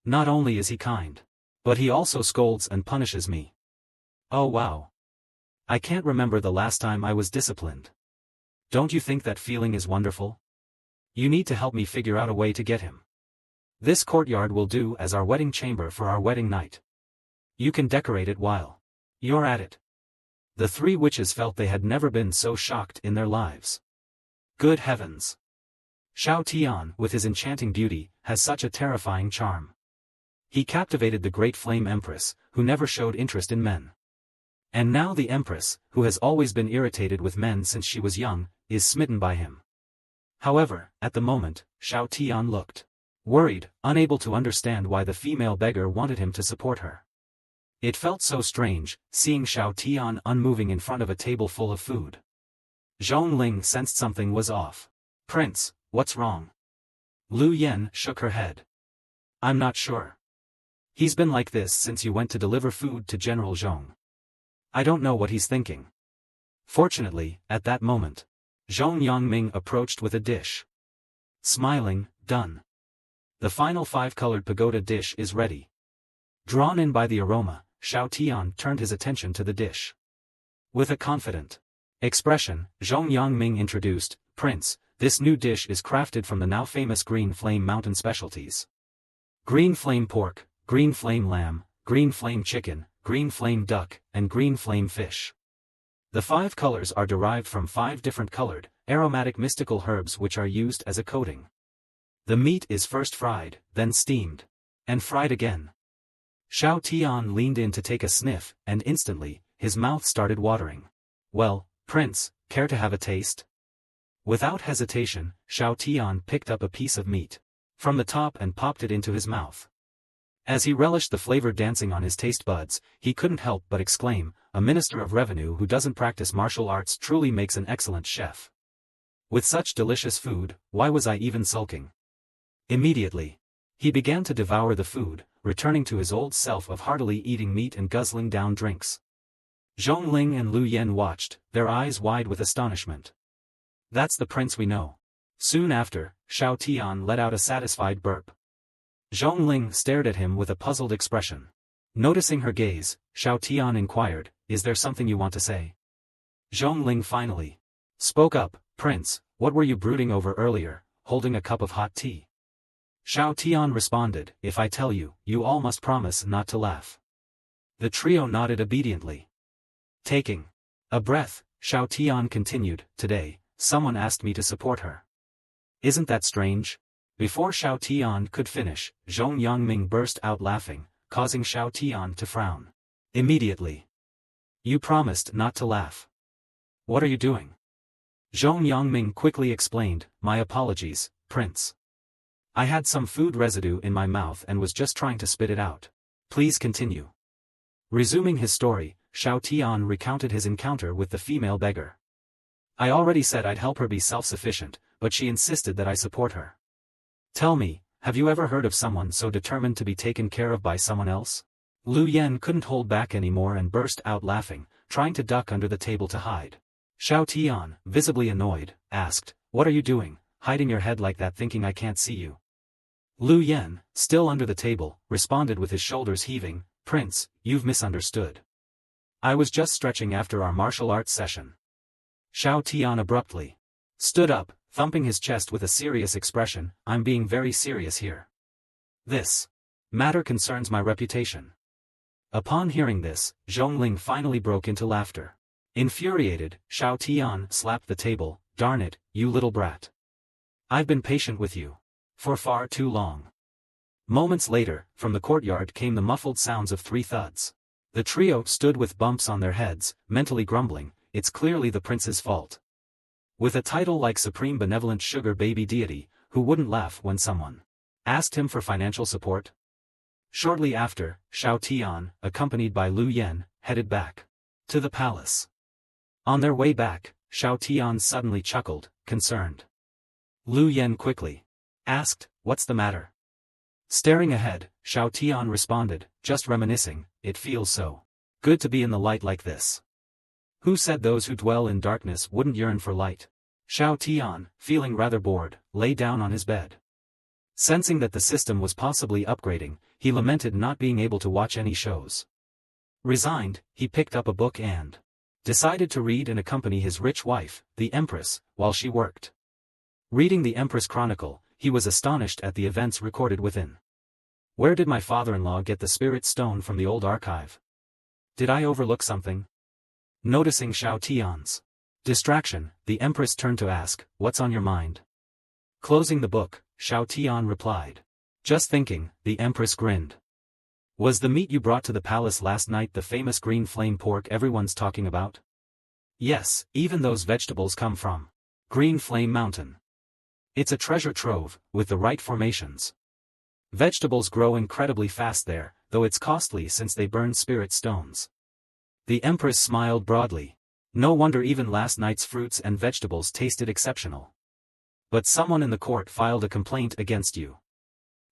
S1: Not only is he kind, but he also scolds and punishes me. Oh wow. I can't remember the last time I was disciplined. Don't you think that feeling is wonderful? You need to help me figure out a way to get him. This courtyard will do as our wedding chamber for our wedding night. You can decorate it while you're at it. The three witches felt they had never been so shocked in their lives. Good heavens! Xiao Tian, with his enchanting beauty, has such a terrifying charm. He captivated the great flame Empress, who never showed interest in men. And now the Empress, who has always been irritated with men since she was young, is smitten by him. However, at the moment, Xiao Tian looked worried, unable to understand why the female beggar wanted him to support her. It felt so strange, seeing Xiao Tian unmoving in front of a table full of food. Zhong Ling sensed something was off. Prince, what's wrong? Lu Yen shook her head. I'm not sure. He's been like this since you went to deliver food to General Zhong. I don't know what he's thinking. Fortunately, at that moment, Zhong Yangming approached with a dish. Smiling, done. The final 5-colored pagoda dish is ready. Drawn in by the aroma, Xiao Tian turned his attention to the dish. With a confident expression, Zhong Yangming introduced, Prince, this new dish is crafted from the now famous Green Flame Mountain specialties. Green Flame Pork, Green Flame Lamb, Green Flame Chicken, Green Flame Duck, and Green Flame Fish. The 5 colors are derived from 5 different colored, aromatic mystical herbs which are used as a coating. The meat is first fried, then steamed, and fried again. Xiao Tian leaned in to take a sniff, and instantly, his mouth started watering. Well, Prince, care to have a taste? Without hesitation, Xiao Tian picked up a piece of meat from the top and popped it into his mouth. As he relished the flavor dancing on his taste buds, he couldn't help but exclaim, a minister of revenue who doesn't practice martial arts truly makes an excellent chef. With such delicious food, why was I even sulking? Immediately, he began to devour the food, returning to his old self of heartily eating meat and guzzling down drinks. Zhong Ling and Lu Yen watched, their eyes wide with astonishment. That's the prince we know. Soon after, Xiao Tian let out a satisfied burp. Zhongling stared at him with a puzzled expression. Noticing her gaze, Xiao Tian inquired, "Is there something you want to say?" Zhongling finally spoke up, "Prince, what were you brooding over earlier, holding a cup of hot tea?" Xiao Tian responded, "If I tell you, you all must promise not to laugh." The trio nodded obediently. Taking a breath, Xiao Tian continued, "Today, someone asked me to support her. Isn't that strange?" Before Xiao Tian could finish, Zhong Yangming burst out laughing, causing Xiao Tian to frown. Immediately. "You promised not to laugh. What are you doing?" Zhong Yangming quickly explained, "My apologies, Prince. I had some food residue in my mouth and was just trying to spit it out. Please continue." Resuming his story, Xiao Tian recounted his encounter with the female beggar. "I already said I'd help her be self-sufficient, but she insisted that I support her. Tell me, have you ever heard of someone so determined to be taken care of by someone else?" Lu Yen couldn't hold back anymore and burst out laughing, trying to duck under the table to hide. Xiao Tian, visibly annoyed, asked, "What are you doing, hiding your head like that thinking I can't see you?" Lu Yen, still under the table, responded with his shoulders heaving, "Prince, you've misunderstood. I was just stretching after our martial arts session." Xiao Tian abruptly stood up, thumping his chest with a serious expression, "I'm being very serious here. This matter concerns my reputation." Upon hearing this, Zhongling finally broke into laughter. Infuriated, Xiao Tian slapped the table, "Darn it, you little brat. I've been patient with you for far too long." Moments later, from the courtyard came the muffled sounds of 3 thuds. The trio stood with bumps on their heads, mentally grumbling, "It's clearly the prince's fault. With a title like Supreme Benevolent Sugar Baby Deity, who wouldn't laugh when someone asked him for financial support?" Shortly after, Xiao Tian, accompanied by Lu Yen, headed back to the palace. On their way back, Xiao Tian suddenly chuckled, concerned. Lu Yen quickly asked, "What's the matter?" Staring ahead, Xiao Tian responded, "Just reminiscing, it feels so good to be in the light like this. Who said those who dwell in darkness wouldn't yearn for light?" Xiao Tian, feeling rather bored, lay down on his bed. Sensing that the system was possibly upgrading, he lamented not being able to watch any shows. Resigned, he picked up a book and decided to read and accompany his rich wife, the Empress, while she worked. Reading the Empress Chronicle, he was astonished at the events recorded within. Where did my father-in-law get the spirit stone from the old archive? Did I overlook something? Noticing Xiao Tian's distraction, the Empress turned to ask, "What's on your mind?" Closing the book, Xiao Tian replied, "Just thinking." The Empress grinned. "Was the meat you brought to the palace last night the famous green flame pork everyone's talking about?" "Yes, even those vegetables come from Green Flame Mountain. It's a treasure trove, with the right formations. Vegetables grow incredibly fast there, though it's costly since they burn spirit stones." The Empress smiled broadly. "No wonder even last night's fruits and vegetables tasted exceptional. But someone in the court filed a complaint against you.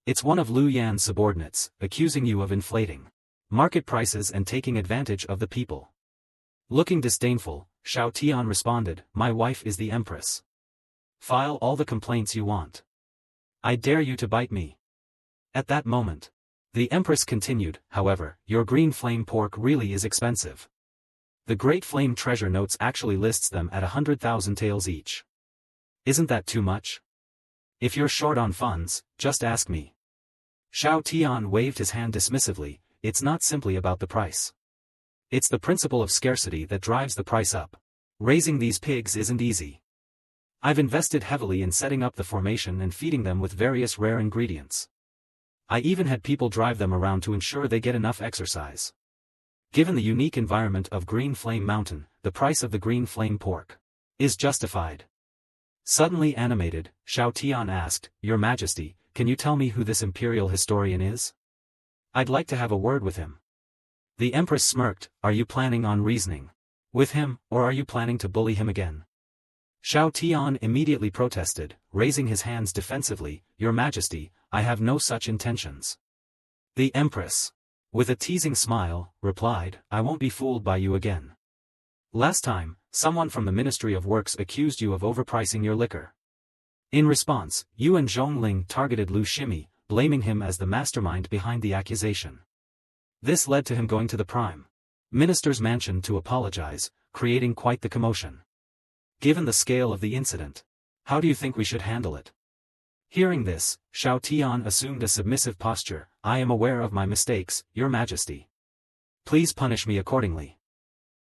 S1: It's one of Lu Yan's subordinates, accusing you of inflating market prices and taking advantage of the people." Looking disdainful, Xiao Tian responded, "My wife is the Empress. File all the complaints you want. I dare you to bite me." At that moment, the Empress continued, "However, your green flame pork really is expensive. The Great Flame Treasure Notes actually lists them at 100,000 taels each. Isn't that too much? If you're short on funds, just ask me." Xiao Tian waved his hand dismissively, "It's not simply about the price. It's the principle of scarcity that drives the price up. Raising these pigs isn't easy. I've invested heavily in setting up the formation and feeding them with various rare ingredients. I even had people drive them around to ensure they get enough exercise. Given the unique environment of Green Flame Mountain, the price of the green flame pork is justified." Suddenly animated, Xiao Tian asked, "Your Majesty, can you tell me who this imperial historian is? I'd like to have a word with him." The Empress smirked, "Are you planning on reasoning with him, or are you planning to bully him again?" Xiao Tian immediately protested, raising his hands defensively, "Your Majesty, I have no such intentions." The Empress, with a teasing smile, replied, "I won't be fooled by you again. Last time, someone from the Ministry of Works accused you of overpricing your liquor. In response, you and Zhongling targeted Lu Shimi, blaming him as the mastermind behind the accusation. This led to him going to the Prime Minister's mansion to apologize, creating quite the commotion. Given the scale of the incident, how do you think we should handle it? Hearing this, Xiao Tian assumed a submissive posture. I am aware of my mistakes, Your Majesty. Please punish me accordingly.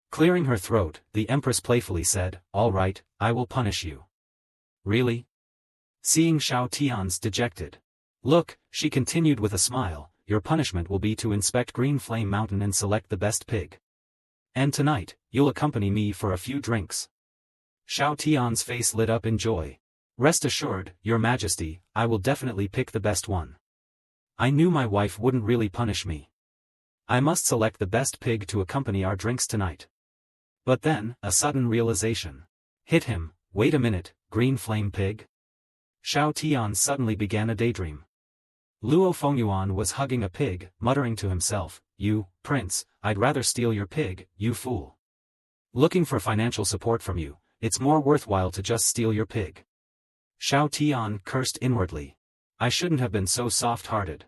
S1: Clearing her throat, the Empress playfully said, all right, I will punish you. Really? Seeing Xiao Tian's dejected look, she continued with a smile, your punishment will be to inspect Green Flame Mountain and select the best pig. And tonight, you'll accompany me for a few drinks. Xiao Tian's face lit up in joy. Rest assured, Your Majesty, I will definitely pick the best one. I knew my wife wouldn't really punish me. I must select the best pig to accompany our drinks tonight. But then, a sudden realization hit him. Wait a minute, Green Flame Pig? Xiao Tian suddenly began a daydream. Luo Fengyuan was hugging a pig, muttering to himself, you, Prince, I'd rather steal your pig, you fool. Looking for financial support from you, it's more worthwhile to just steal your pig. Xiao Tian cursed inwardly. I shouldn't have been so soft-hearted.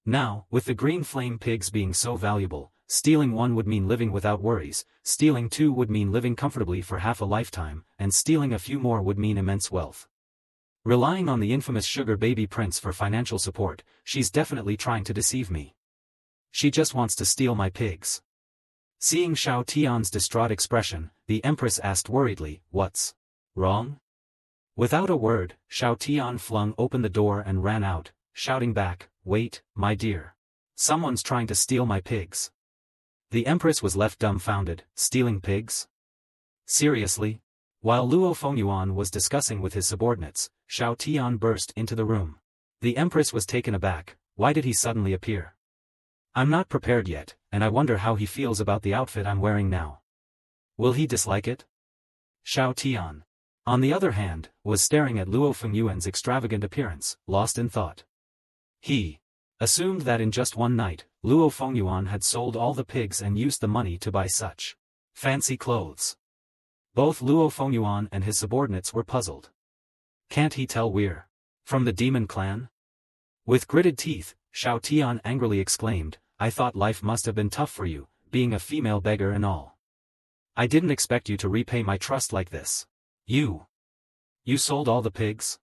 S1: Now, with the Green Flame pigs being so valuable, stealing one would mean living without worries, stealing two would mean living comfortably for half a lifetime, and stealing a few more would mean immense wealth. Relying on the infamous sugar baby prince for financial support, she's definitely trying to deceive me. She just wants to steal my pigs. Seeing Xiao Tian's distraught expression, the Empress asked worriedly, what's wrong? Without a word, Xiao Tian flung open the door and ran out, shouting back, wait, my dear. Someone's trying to steal my pigs. The Empress was left dumbfounded. Stealing pigs? Seriously? While Luo Fengyuan was discussing with his subordinates, Xiao Tian burst into the room. The Empress was taken aback. Why did he suddenly appear? I'm not prepared yet, and I wonder how he feels about the outfit I'm wearing now. Will he dislike it? Xiao Tian, on the other hand, was staring at Luo Fengyuan's extravagant appearance, lost in thought. He assumed that in just one night, Luo Fengyuan had sold all the pigs and used the money to buy such fancy clothes. Both Luo Fengyuan and his subordinates were puzzled. Can't he tell we're from the demon clan? With gritted teeth, Xiao Tian angrily exclaimed, I thought life must have been tough for you, being a female beggar and all. I didn't expect you to repay my trust like this. You sold all the pigs?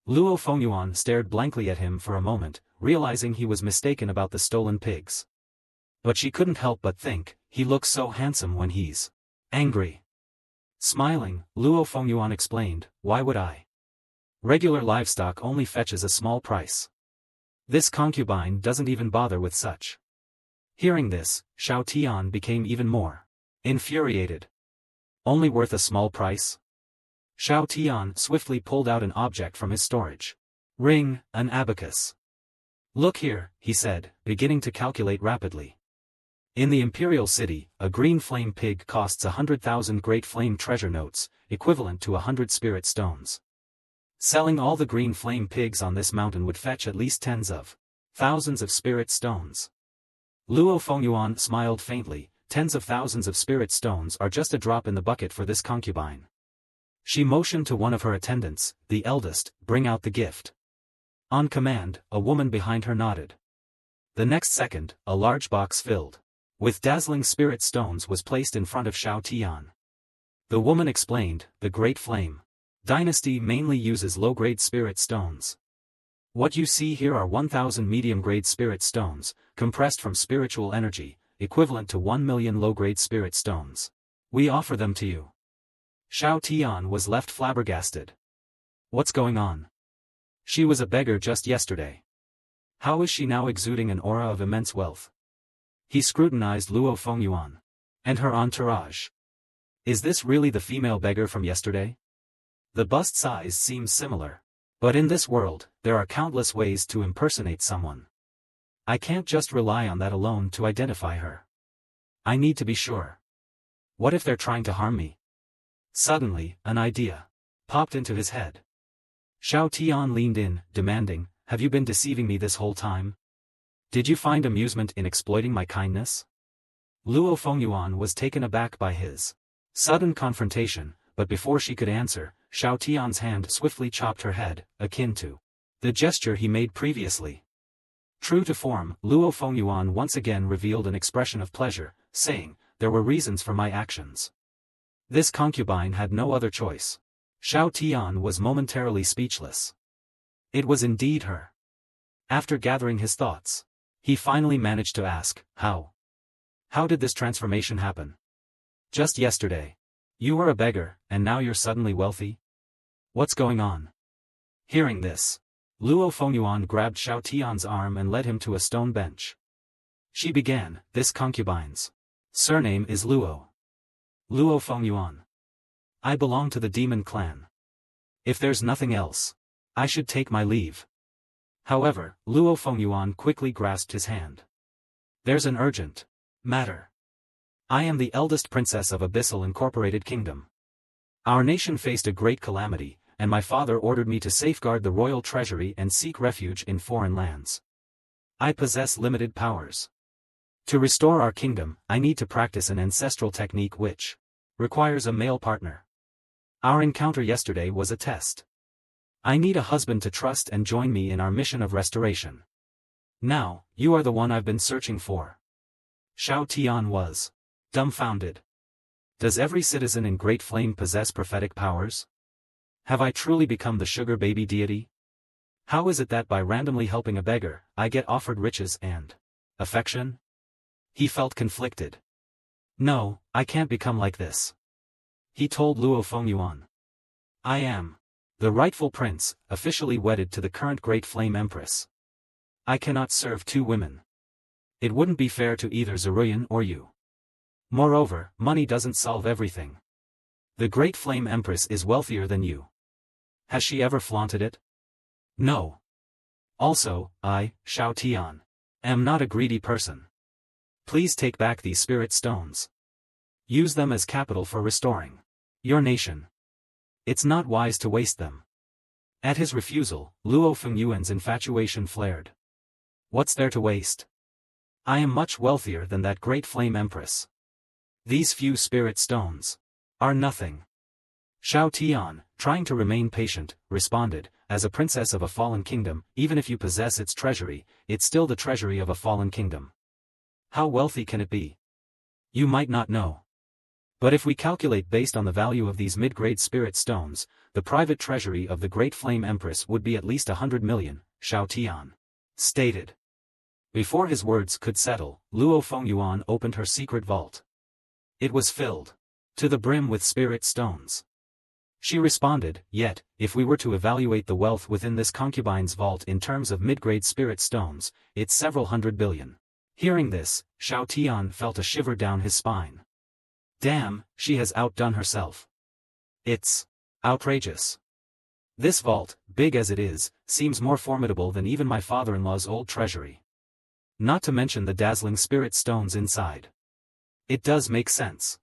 S1: Luo Fengyuan stared blankly at him for a moment, realizing he was mistaken about the stolen pigs. But she couldn't help but think, he looks so handsome when he's angry. Smiling, Luo Fengyuan explained, why would I? Regular livestock only fetches a small price. This concubine doesn't even bother with such. Hearing this, Xiao Tian became even more infuriated. Only worth a small price? Xiao Tian swiftly pulled out an object from his storage ring, an abacus. Look here, he said, beginning to calculate rapidly. In the Imperial City, a green flame pig costs 100,000 great flame treasure notes, equivalent to 100 spirit stones. Selling all the green flame pigs on this mountain would fetch at least tens of thousands of spirit stones. Luo Fengyuan smiled faintly. Tens of thousands of spirit stones are just a drop in the bucket for this concubine. She motioned to one of her attendants, the eldest, bring out the gift. On command, a woman behind her nodded. The next second, a large box filled with dazzling spirit stones was placed in front of Xiao Tian. The woman explained, the Great Flame Dynasty mainly uses low-grade spirit stones. What you see here are 1,000 medium-grade spirit stones, compressed from spiritual energy, equivalent to 1 million low-grade spirit stones. We offer them to you. Xiao Tian was left flabbergasted. What's going on? She was a beggar just yesterday. How is she now exuding an aura of immense wealth? He scrutinized Luo Fengyuan and her entourage. Is this really the female beggar from yesterday? The bust size seems similar. But in this world, there are countless ways to impersonate someone. I can't just rely on that alone to identify her. I need to be sure. What if they're trying to harm me? Suddenly, an idea popped into his head. Xiao Tian leaned in, demanding, have you been deceiving me this whole time? Did you find amusement in exploiting my kindness? Luo Fengyuan was taken aback by his Sudden confrontation, but before she could answer, Xiao Tian's hand swiftly chopped her head, akin to the gesture he made previously. True to form, Luo Fengyuan once again revealed an expression of pleasure, saying, "There were reasons for my actions." This concubine had no other choice. Xiao Tian was momentarily speechless. It was indeed her. After gathering his thoughts, he finally managed to ask, "How? How did this transformation happen? Just yesterday, you were a beggar, and now you're suddenly wealthy? What's going on?" Hearing this, Luo Fengyuan grabbed Xiao Tian's arm and led him to a stone bench. She began, "This concubine's surname is Luo. Luo Fengyuan. I belong to the demon clan. If there's nothing else, I should take my leave." However, Luo Fengyuan quickly grasped his hand. "There's an urgent matter. I am the eldest princess of Abyssal Incorporated Kingdom. Our nation faced a great calamity, and my father ordered me to safeguard the royal treasury and seek refuge in foreign lands. I possess limited powers. To restore our kingdom, I need to practice an ancestral technique which requires a male partner. Our encounter yesterday was a test. I need a husband to trust and join me in our mission of restoration. Now, you are the one I've been searching for." Xiao Tian was dumbfounded. Does every citizen in Great Flame possess prophetic powers? Have I truly become the sugar baby deity? How is it that by randomly helping a beggar, I get offered riches and affection? He felt conflicted. "No, I can't become like this," he told Luo Fengyuan. "I am the rightful prince, officially wedded to the current Great Flame Empress. I cannot serve two women. It wouldn't be fair to either Zeruyan or you. Moreover, money doesn't solve everything. The Great Flame Empress is wealthier than you. Has she ever flaunted it? No. Also, I, Xiao Tian, am not a greedy person. Please take back these spirit stones. Use them as capital for restoring your nation. It's not wise to waste them." At his refusal, Luo Fengyuan's infatuation flared. "What's there to waste? I am much wealthier than that Great Flame Empress. These few spirit stones are nothing." Xiao Tian, trying to remain patient, responded, "As a princess of a fallen kingdom, even if you possess its treasury, it's still the treasury of a fallen kingdom. How wealthy can it be? You might not know. But if we calculate based on the value of these mid-grade spirit stones, the private treasury of the Great Flame Empress would be at least 100 million, Xiao Tian stated. Before his words could settle, Luo Fengyuan opened her secret vault. It was filled to the brim with spirit stones. She responded, "Yet, if we were to evaluate the wealth within this concubine's vault in terms of mid-grade spirit stones, it's several hundred billion." Hearing this, Xiao Tian felt a shiver down his spine. Damn, she has outdone herself. It's outrageous. This vault, big as it is, seems more formidable than even my father-in-law's old treasury. Not to mention the dazzling spirit stones inside. It does make sense.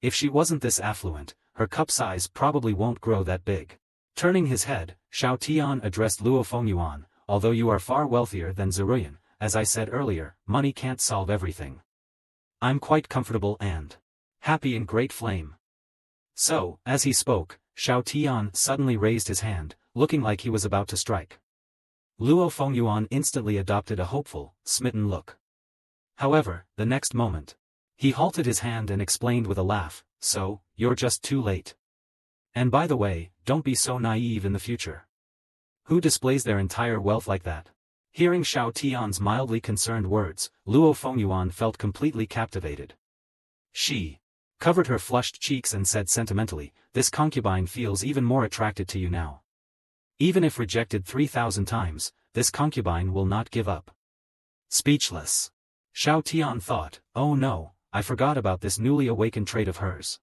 S1: If she wasn't this affluent, her cup size probably won't grow that big. Turning his head, Xiao Tian addressed Luo Fengyuan, "Although you are far wealthier than Zeruyan, as I said earlier, money can't solve everything. I'm quite comfortable and happy in Great Flame." So, as he spoke, Xiao Tian suddenly raised his hand, looking like he was about to strike. Luo Fengyuan instantly adopted a hopeful, smitten look. However, the next moment, he halted his hand and explained with a laugh, "So, you're just too late. And by the way, don't be so naive in the future. Who displays their entire wealth like that?" Hearing Xiao Tian's mildly concerned words, Luo Fengyuan felt completely captivated. She covered her flushed cheeks and said sentimentally, "This concubine feels even more attracted to you now. Even if rejected 3,000 times, this concubine will not give up." Speechless, Xiao Tian thought, "Oh no, I forgot about this newly awakened trait of hers."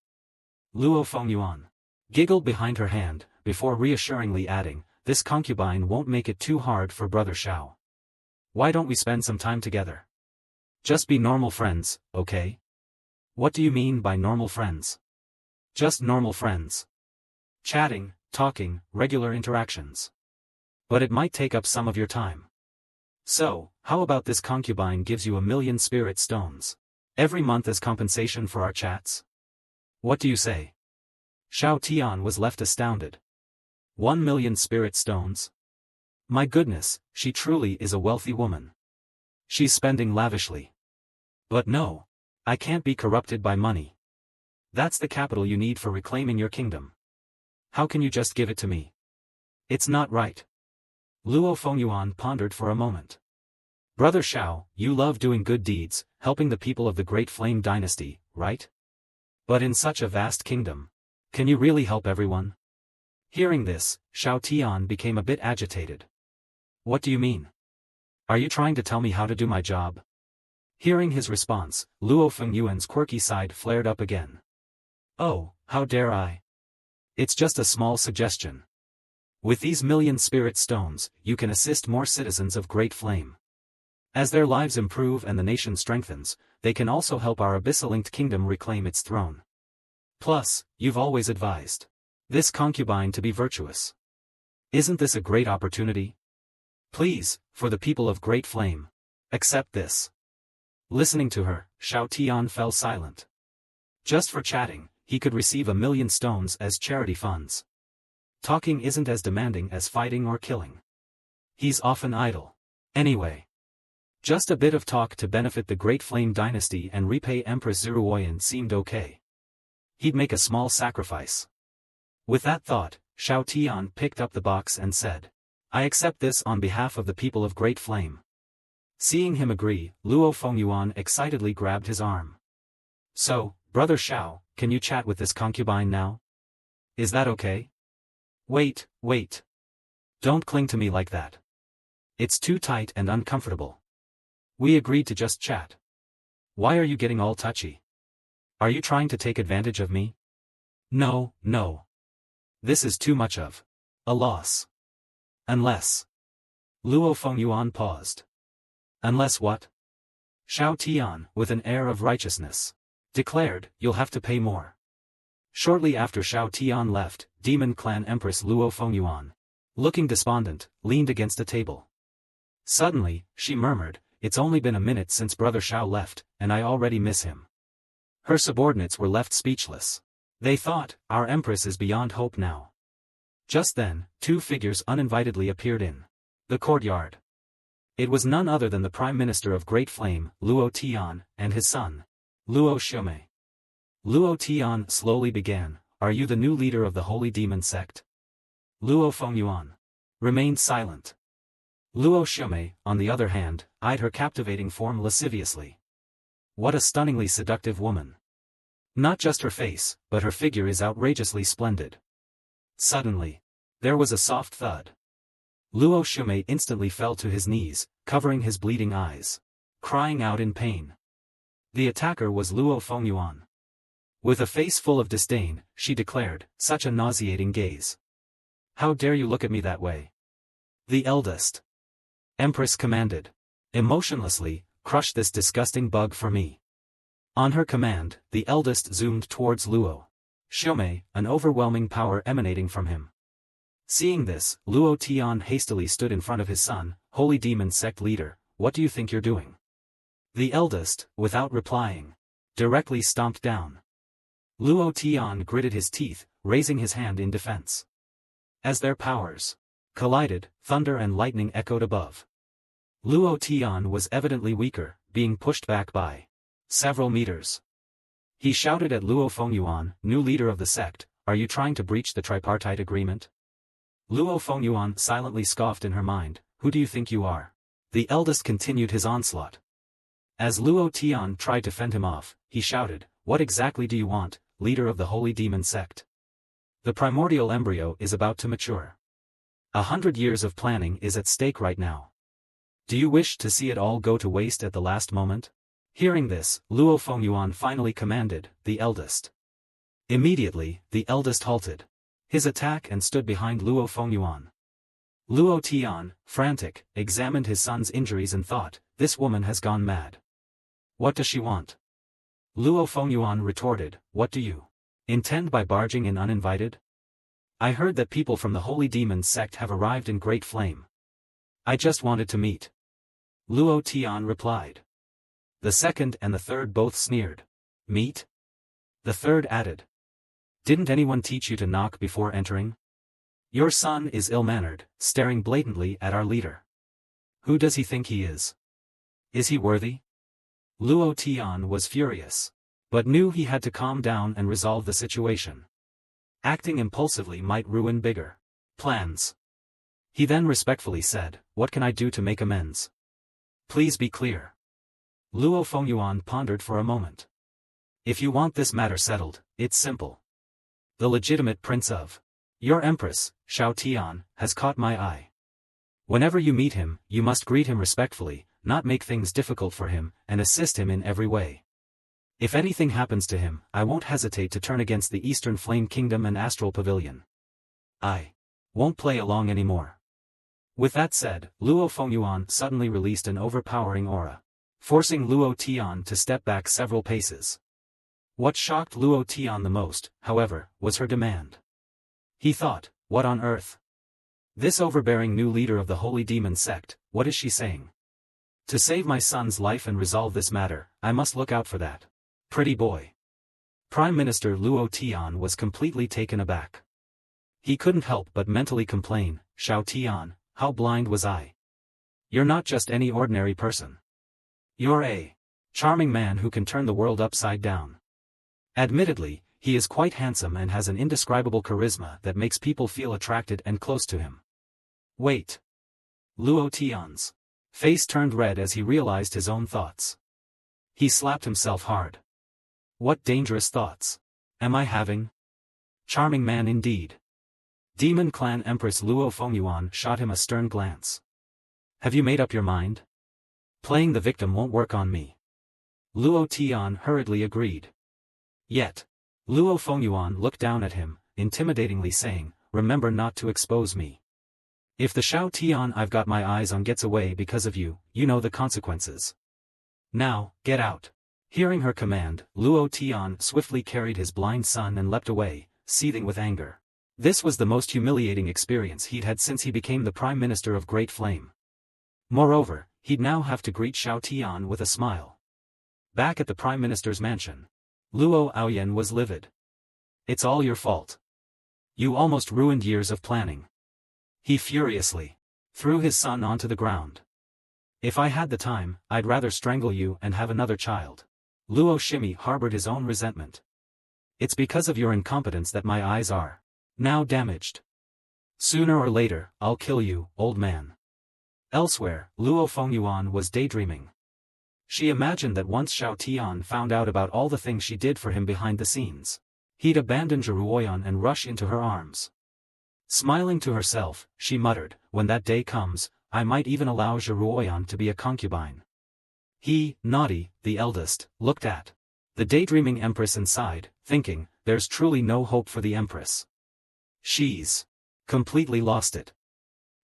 S1: Luo Fengyuan giggled behind her hand, before reassuringly adding, "This concubine won't make it too hard for brother Xiao. Why don't we spend some time together? Just be normal friends, okay?" "What do you mean by normal friends?" "Just normal friends. Chatting, talking, regular interactions. But it might take up some of your time. So, how about this concubine gives you 1,000,000 spirit stones every month as compensation for our chats? What do you say? Xiao Tian was left astounded. 1,000,000 spirit stones? My goodness, she truly is a wealthy woman. She's spending lavishly. But no. I can't be corrupted by money. That's the capital you need for reclaiming your kingdom. How can you just give it to me? It's not right. Luo Fengyuan pondered for a moment. Brother Xiao, you love doing good deeds, helping the people of the Great Flame Dynasty, right? But in such a vast kingdom, can you really help everyone? Hearing this, Xiao Tian became a bit agitated. What do you mean? Are you trying to tell me how to do my job? Hearing his response, Luo Fengyuan's quirky side flared up again. Oh, how dare I? It's just a small suggestion. With these 1,000,000 spirit stones, you can assist more citizens of Great Flame. As their lives improve and the nation strengthens, they can also help our abyssal-linked kingdom reclaim its throne. Plus, you've always advised this concubine to be virtuous. Isn't this a great opportunity? Please, for the people of Great Flame, accept this. Listening to her, Xiao Tian fell silent. Just for chatting, he could receive 1,000,000 stones as charity funds. Talking isn't as demanding as fighting or killing. He's often idle. Anyway. Just a bit of talk to benefit the Great Flame Dynasty and repay Empress Ziruoyan seemed okay. He'd make a small sacrifice. With that thought, Xiao Tian picked up the box and said, I accept this on behalf of the people of Great Flame. Seeing him agree, Luo Fengyuan excitedly grabbed his arm. So, Brother Xiao, can you chat with this concubine now? Is that okay? Wait. Don't cling to me like that. It's too tight and uncomfortable. We agreed to just chat. Why are you getting all touchy? Are you trying to take advantage of me? No. This is too much of a loss. Unless. Luo Fengyuan paused. Unless what? Xiao Tian, with an air of righteousness, declared, you'll have to pay more. Shortly after Xiao Tian left, Demon Clan Empress Luo Fengyuan, looking despondent, leaned against a table. Suddenly, she murmured, it's only been a minute since Brother Xiao left, and I already miss him. Her subordinates were left speechless. They thought, our Empress is beyond hope now. Just then, two figures uninvitedly appeared in the courtyard. It was none other than the Prime Minister of Great Flame, Luo Tian, and his son, Luo Xiaomei. Luo Tian slowly began, are you the new leader of the Holy Demon sect? Luo Fengyuan remained silent. Luo Xiaomei, on the other hand, eyed her captivating form lasciviously. What a stunningly seductive woman. Not just her face, but her figure is outrageously splendid. Suddenly, there was a soft thud. Luo Xiaomei instantly fell to his knees, covering his bleeding eyes, crying out in pain. The attacker was Luo Fengyuan. With a face full of disdain, she declared, such a nauseating gaze. How dare you look at me that way? The eldest Empress commanded. Emotionlessly, crush this disgusting bug for me. On her command, the eldest zoomed towards Luo Xiaomei, an overwhelming power emanating from him. Seeing this, Luo Tian hastily stood in front of his son, Holy Demon Sect leader, what do you think you're doing? The eldest, without replying, directly stomped down. Luo Tian gritted his teeth, raising his hand in defense. As their powers collided, thunder and lightning echoed above. Luo Tian was evidently weaker, being pushed back by several meters. He shouted at Luo Fengyuan, new leader of the sect, are you trying to breach the tripartite agreement? Luo Fengyuan silently scoffed in her mind, who do you think you are? The eldest continued his onslaught. As Luo Tian tried to fend him off, he shouted, what exactly do you want, leader of the Holy Demon sect? The primordial embryo is about to mature. 100 years of planning is at stake right now. Do you wish to see it all go to waste at the last moment? Hearing this, Luo Fengyuan finally commanded, the eldest. Immediately, the eldest halted his attack and stood behind Luo Fengyuan. Luo Tian, frantic, examined his son's injuries and thought, this woman has gone mad. What does she want? Luo Fengyuan retorted, what do you intend by barging in uninvited? I heard that people from the Holy Demon sect have arrived in Great Flame. I just wanted to meet. Luo Tian replied. The second and the third both sneered. Meet? The third added, Didn't anyone teach you to knock before entering? Your son is ill-mannered, staring blatantly at our leader. Who does he think he is? Is he worthy? Luo Tian was furious, but knew he had to calm down and resolve the situation. Acting impulsively might ruin bigger plans. He then respectfully said, "What can I do to make amends? Please be clear." Luo Fengyuan pondered for a moment. "If you want this matter settled, it's simple. The legitimate prince of your Empress, Xiao Tian, has caught my eye. Whenever you meet him, you must greet him respectfully, not make things difficult for him, and assist him in every way. If anything happens to him, I won't hesitate to turn against the Eastern Flame Kingdom and Astral Pavilion. I won't play along anymore." With that said, Luo Fengyuan suddenly released an overpowering aura, forcing Luo Tian to step back several paces. What shocked Luo Tian the most, however, was her demand. He thought, what on earth? This overbearing new leader of the Holy Demon sect, what is she saying? To save my son's life and resolve this matter, I must look out for that pretty boy. Prime Minister Luo Tian was completely taken aback. He couldn't help but mentally complain, "Xiao Tian, how blind was I? You're not just any ordinary person. You're a charming man who can turn the world upside down." Admittedly, he is quite handsome and has an indescribable charisma that makes people feel attracted and close to him. Wait. Luo Tian's face turned red as he realized his own thoughts. He slapped himself hard. What dangerous thoughts am I having? Charming man indeed. Demon Clan Empress Luo Fengyuan shot him a stern glance. Have you made up your mind? Playing the victim won't work on me. Luo Tian hurriedly agreed. Yet, Luo Fengyuan looked down at him, intimidatingly saying, "Remember not to expose me. If the Xiao Tian I've got my eyes on gets away because of you, you know the consequences. Now, get out." Hearing her command, Luo Tian swiftly carried his blind son and leapt away, seething with anger. This was the most humiliating experience he'd had since he became the Prime Minister of Great Flame. Moreover, he'd now have to greet Xiao Tian with a smile. Back at the Prime Minister's mansion, Luo Aoyan was livid. "It's all your fault. You almost ruined years of planning." He furiously threw his son onto the ground. "If I had the time, I'd rather strangle you and have another child." Luo Shimi harbored his own resentment. "It's because of your incompetence that my eyes are now damaged. Sooner or later, I'll kill you, old man." Elsewhere, Luo Fengyuan was daydreaming. She imagined that once Xiao Tian found out about all the things she did for him behind the scenes, he'd abandon Zhiruoyan and rush into her arms. Smiling to herself, she muttered, "When that day comes, I might even allow Zhiruoyan to be a concubine." He, Naughty, the eldest, looked at the daydreaming Empress and sighed, thinking, there's truly no hope for the Empress. She's completely lost it.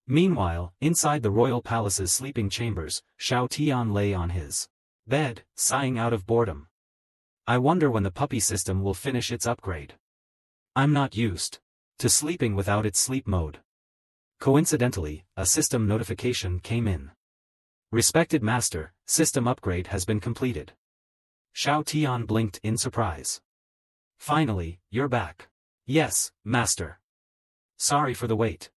S1: Meanwhile, inside the royal palace's sleeping chambers, Xiao Tian lay on his bed, sighing out of boredom. "I wonder when the puppy system will finish its upgrade. I'm not used to sleeping without its sleep mode." Coincidentally, a system notification came in. "Respected Master, system upgrade has been completed." Xiao Tian blinked in surprise. "Finally, you're back." "Yes, Master. Sorry for the wait."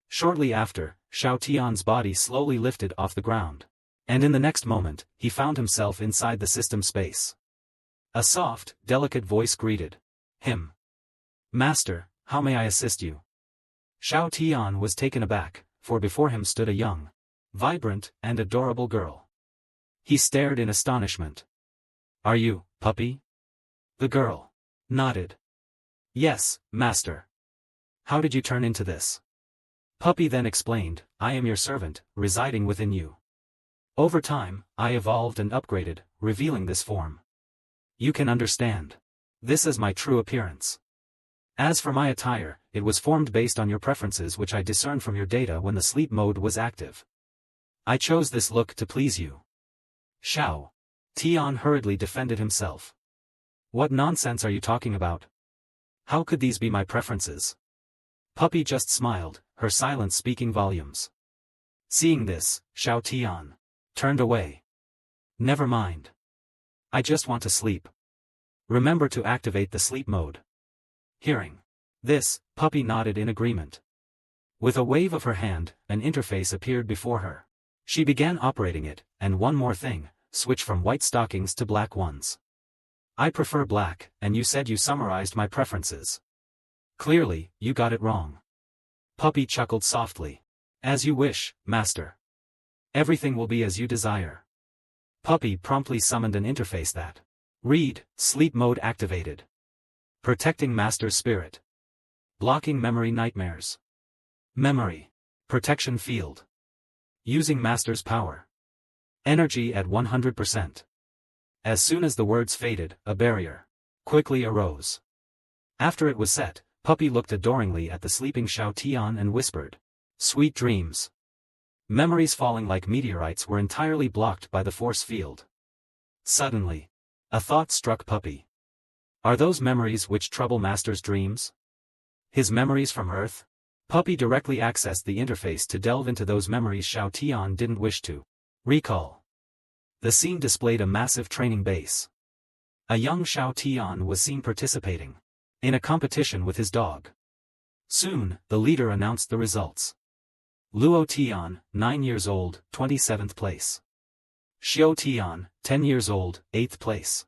S1: Shortly after, Xiao Tian's body slowly lifted off the ground. And in the next moment, he found himself inside the system space. A soft, delicate voice greeted him. "Master, how may I assist you?" Xiao Tian was taken aback, for before him stood a young, vibrant, and adorable girl. He stared in astonishment. "Are you, puppy?" The girl nodded. "Yes, Master. How did you turn into this?" Puppy then explained, "I am your servant, residing within you. Over time, I evolved and upgraded, revealing this form. You can understand. This is my true appearance. As for my attire, it was formed based on your preferences which I discerned from your data when the sleep mode was active. I chose this look to please you." Xiao Tian hurriedly defended himself. "What nonsense are you talking about? How could these be my preferences?" Puppy just smiled, her silence speaking volumes. Seeing this, Xiao Tian turned away. "Never mind. I just want to sleep. Remember to activate the sleep mode." Hearing this, Puppy nodded in agreement. With a wave of her hand, an interface appeared before her. She began operating it, and one more thing, switch from white stockings to black ones. I prefer black, and you said you summarized my preferences. Clearly, you got it wrong. Puppy chuckled softly. As you wish, master. Everything will be as you desire. Puppy promptly summoned an interface that read, sleep mode activated. Protecting master's spirit. Blocking memory nightmares. Memory. Protection field. Using master's power. Energy at 100%. As soon as the words faded, a barrier quickly arose. After it was set, Puppy looked adoringly at the sleeping Xiao Tian and whispered, "Sweet dreams." Memories falling like meteorites were entirely blocked by the force field. Suddenly, a thought struck Puppy. Are those memories which trouble Master's dreams? His memories from Earth? Puppy directly accessed the interface to delve into those memories Xiao Tian didn't wish to recall. The scene displayed a massive training base. A young Xiao Tian was seen participating in a competition with his dog. Soon, the leader announced the results. Luo Tian, 9 years old, 27th place. Xiao Tian, 10 years old, 8th place.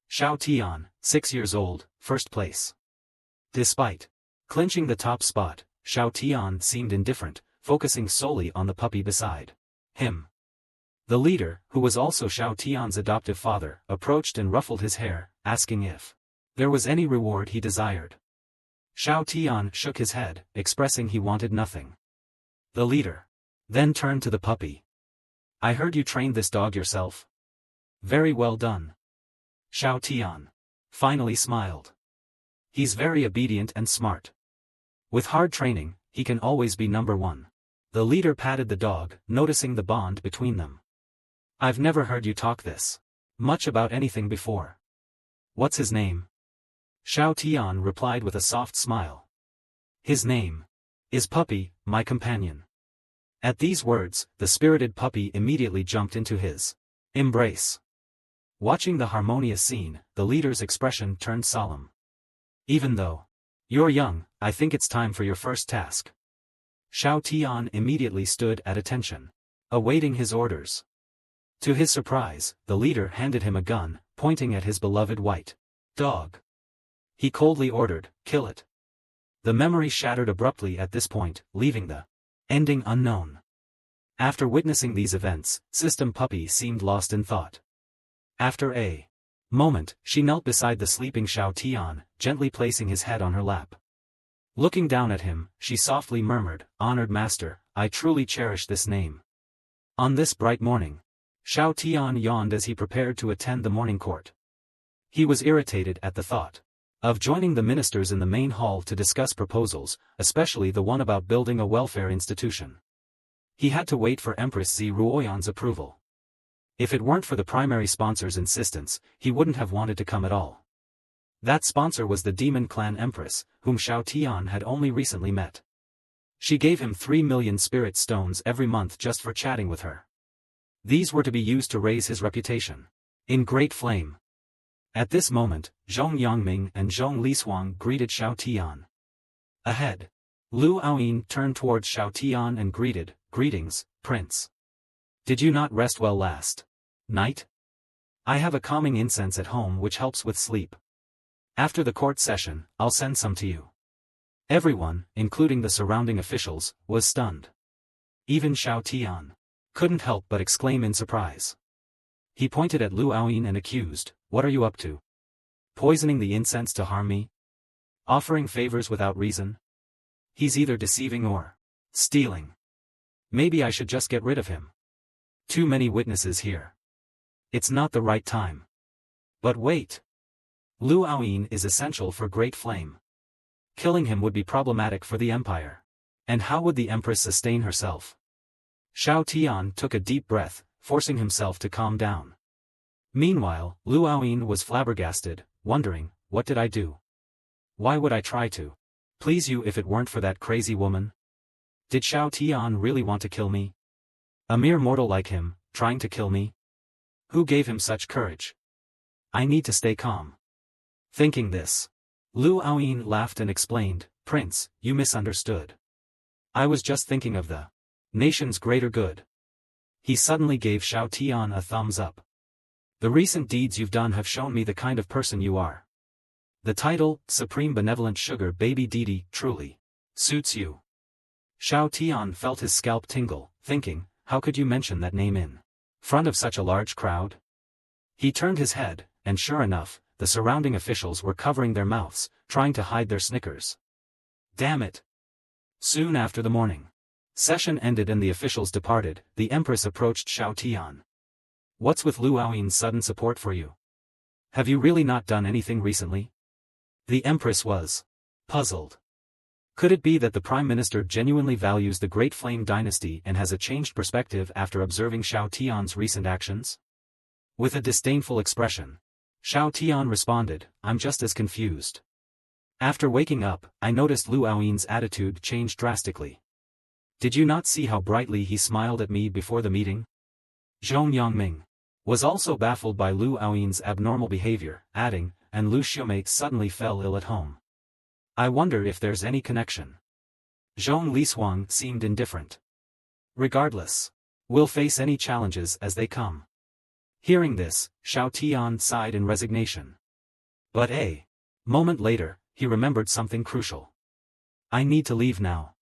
S1: Xiao Tian, 6 years old, 1st place. Despite clinching the top spot, Xiao Tian seemed indifferent, focusing solely on the puppy beside him. The leader, who was also Xiao Tian's adoptive father, approached and ruffled his hair, asking if there was any reward he desired. Xiao Tian shook his head, expressing he wanted nothing. The leader then turned to the puppy. I heard you trained this dog yourself. Very well done. Xiao Tian finally smiled. He's very obedient and smart. With hard training, he can always be number one. The leader patted the dog, noticing the bond between them. I've never heard you talk this much about anything before. What's his name? Xiao Tian replied with a soft smile. His name is Puppy, my companion. At these words, the spirited puppy immediately jumped into his embrace. Watching the harmonious scene, the leader's expression turned solemn. Even though you're young, I think it's time for your first task. Xiao Tian immediately stood at attention, awaiting his orders. To his surprise, the leader handed him a gun, pointing at his beloved white dog. He coldly ordered, kill it. The memory shattered abruptly at this point, leaving the ending unknown. After witnessing these events, System Puppy seemed lost in thought. After a moment, she knelt beside the sleeping Xiao Tian, gently placing his head on her lap. Looking down at him, she softly murmured, Honored Master, I truly cherish this name. On this bright morning, Xiao Tian yawned as he prepared to attend the morning court. He was irritated at the thought of joining the ministers in the main hall to discuss proposals, especially the one about building a welfare institution. He had to wait for Empress'S Ruoyan's approval. If it weren't for the primary sponsor's insistence, he wouldn't have wanted to come at all. That sponsor was the demon clan Empress, whom Xiao Tian had only recently met. She gave him 3 million spirit stones every month just for chatting with her. These were to be used to raise his reputation in Great Flame. At this moment, Zhong Yangming and Zhong Lishuang greeted Xiao Tian. Ahead, Lu Aoyin turned towards Xiao Tian and greeted, Greetings, Prince. Did you not rest well last night? I have a calming incense at home which helps with sleep. After the court session, I'll send some to you. Everyone, including the surrounding officials, was stunned. Even Xiao Tian couldn't help but exclaim in surprise. He pointed at Lu Aoyin and accused, What are you up to? Poisoning the incense to harm me? Offering favors without reason? He's either deceiving or stealing. Maybe I should just get rid of him. Too many witnesses here. It's not the right time. But wait. Lu Aoyin is essential for Great Flame. Killing him would be problematic for the Empire. And how would the Empress sustain herself? Xiao Tian took a deep breath, forcing himself to calm down. Meanwhile, Lu Aoyin was flabbergasted, wondering, what did I do? Why would I try to please you if it weren't for that crazy woman? Did Xiao Tian really want to kill me? A mere mortal like him, trying to kill me? Who gave him such courage? I need to stay calm. Thinking this, Lu Aoyin laughed and explained, Prince, you misunderstood. I was just thinking of the nation's greater good. He suddenly gave Xiao Tian a thumbs up. The recent deeds you've done have shown me the kind of person you are. The title, Supreme Benevolent Sugar Baby Deity, truly suits you. Xiao Tian felt his scalp tingle, thinking, how could you mention that name in front of such a large crowd? He turned his head, and sure enough, the surrounding officials were covering their mouths, trying to hide their snickers. Damn it! Soon after the morning session ended and the officials departed, the Empress approached Xiao Tian. What's with Lu Aoyin's sudden support for you? Have you really not done anything recently? The Empress was puzzled. Could it be that the Prime Minister genuinely values the Great Flame Dynasty and has a changed perspective after observing Xiao Tian's recent actions? With a disdainful expression, Xiao Tian responded, I'm just as confused. After waking up, I noticed Lu Aoyin's attitude changed drastically. Did you not see how brightly he smiled at me before the meeting? Zhong Yangming was also baffled by Lu Aoyin's abnormal behavior, adding, and Lu Xiumei suddenly fell ill at home. I wonder if there's any connection. Zhong Lishuang seemed indifferent. Regardless, we'll face any challenges as they come. Hearing this, Xiao Tian sighed in resignation. But a moment later, he remembered something crucial. I need to leave now.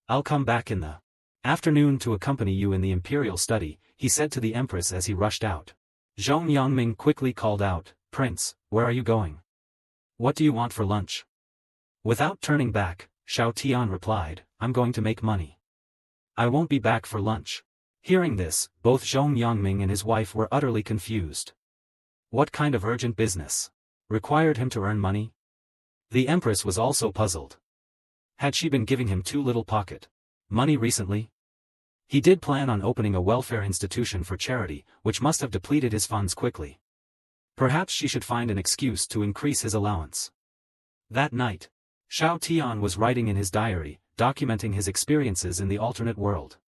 S1: I'll come back in the afternoon to accompany you in the imperial study, he said to the Empress as he rushed out. Zhong Yangming quickly called out, Prince, where are you going? What do you want for lunch? Without turning back, Xiao Tian replied, I'm going to make money. I won't be back for lunch. Hearing this, both Zhong Yangming and his wife were utterly confused. What kind of urgent business required him to earn money? The Empress was also puzzled. Had she been giving him too little pocket money recently? He did plan on opening a welfare institution for charity, which must have depleted his funds quickly. Perhaps she should find an excuse to increase his allowance. That night, Xiao Tian was writing in his diary, documenting his experiences in the alternate world.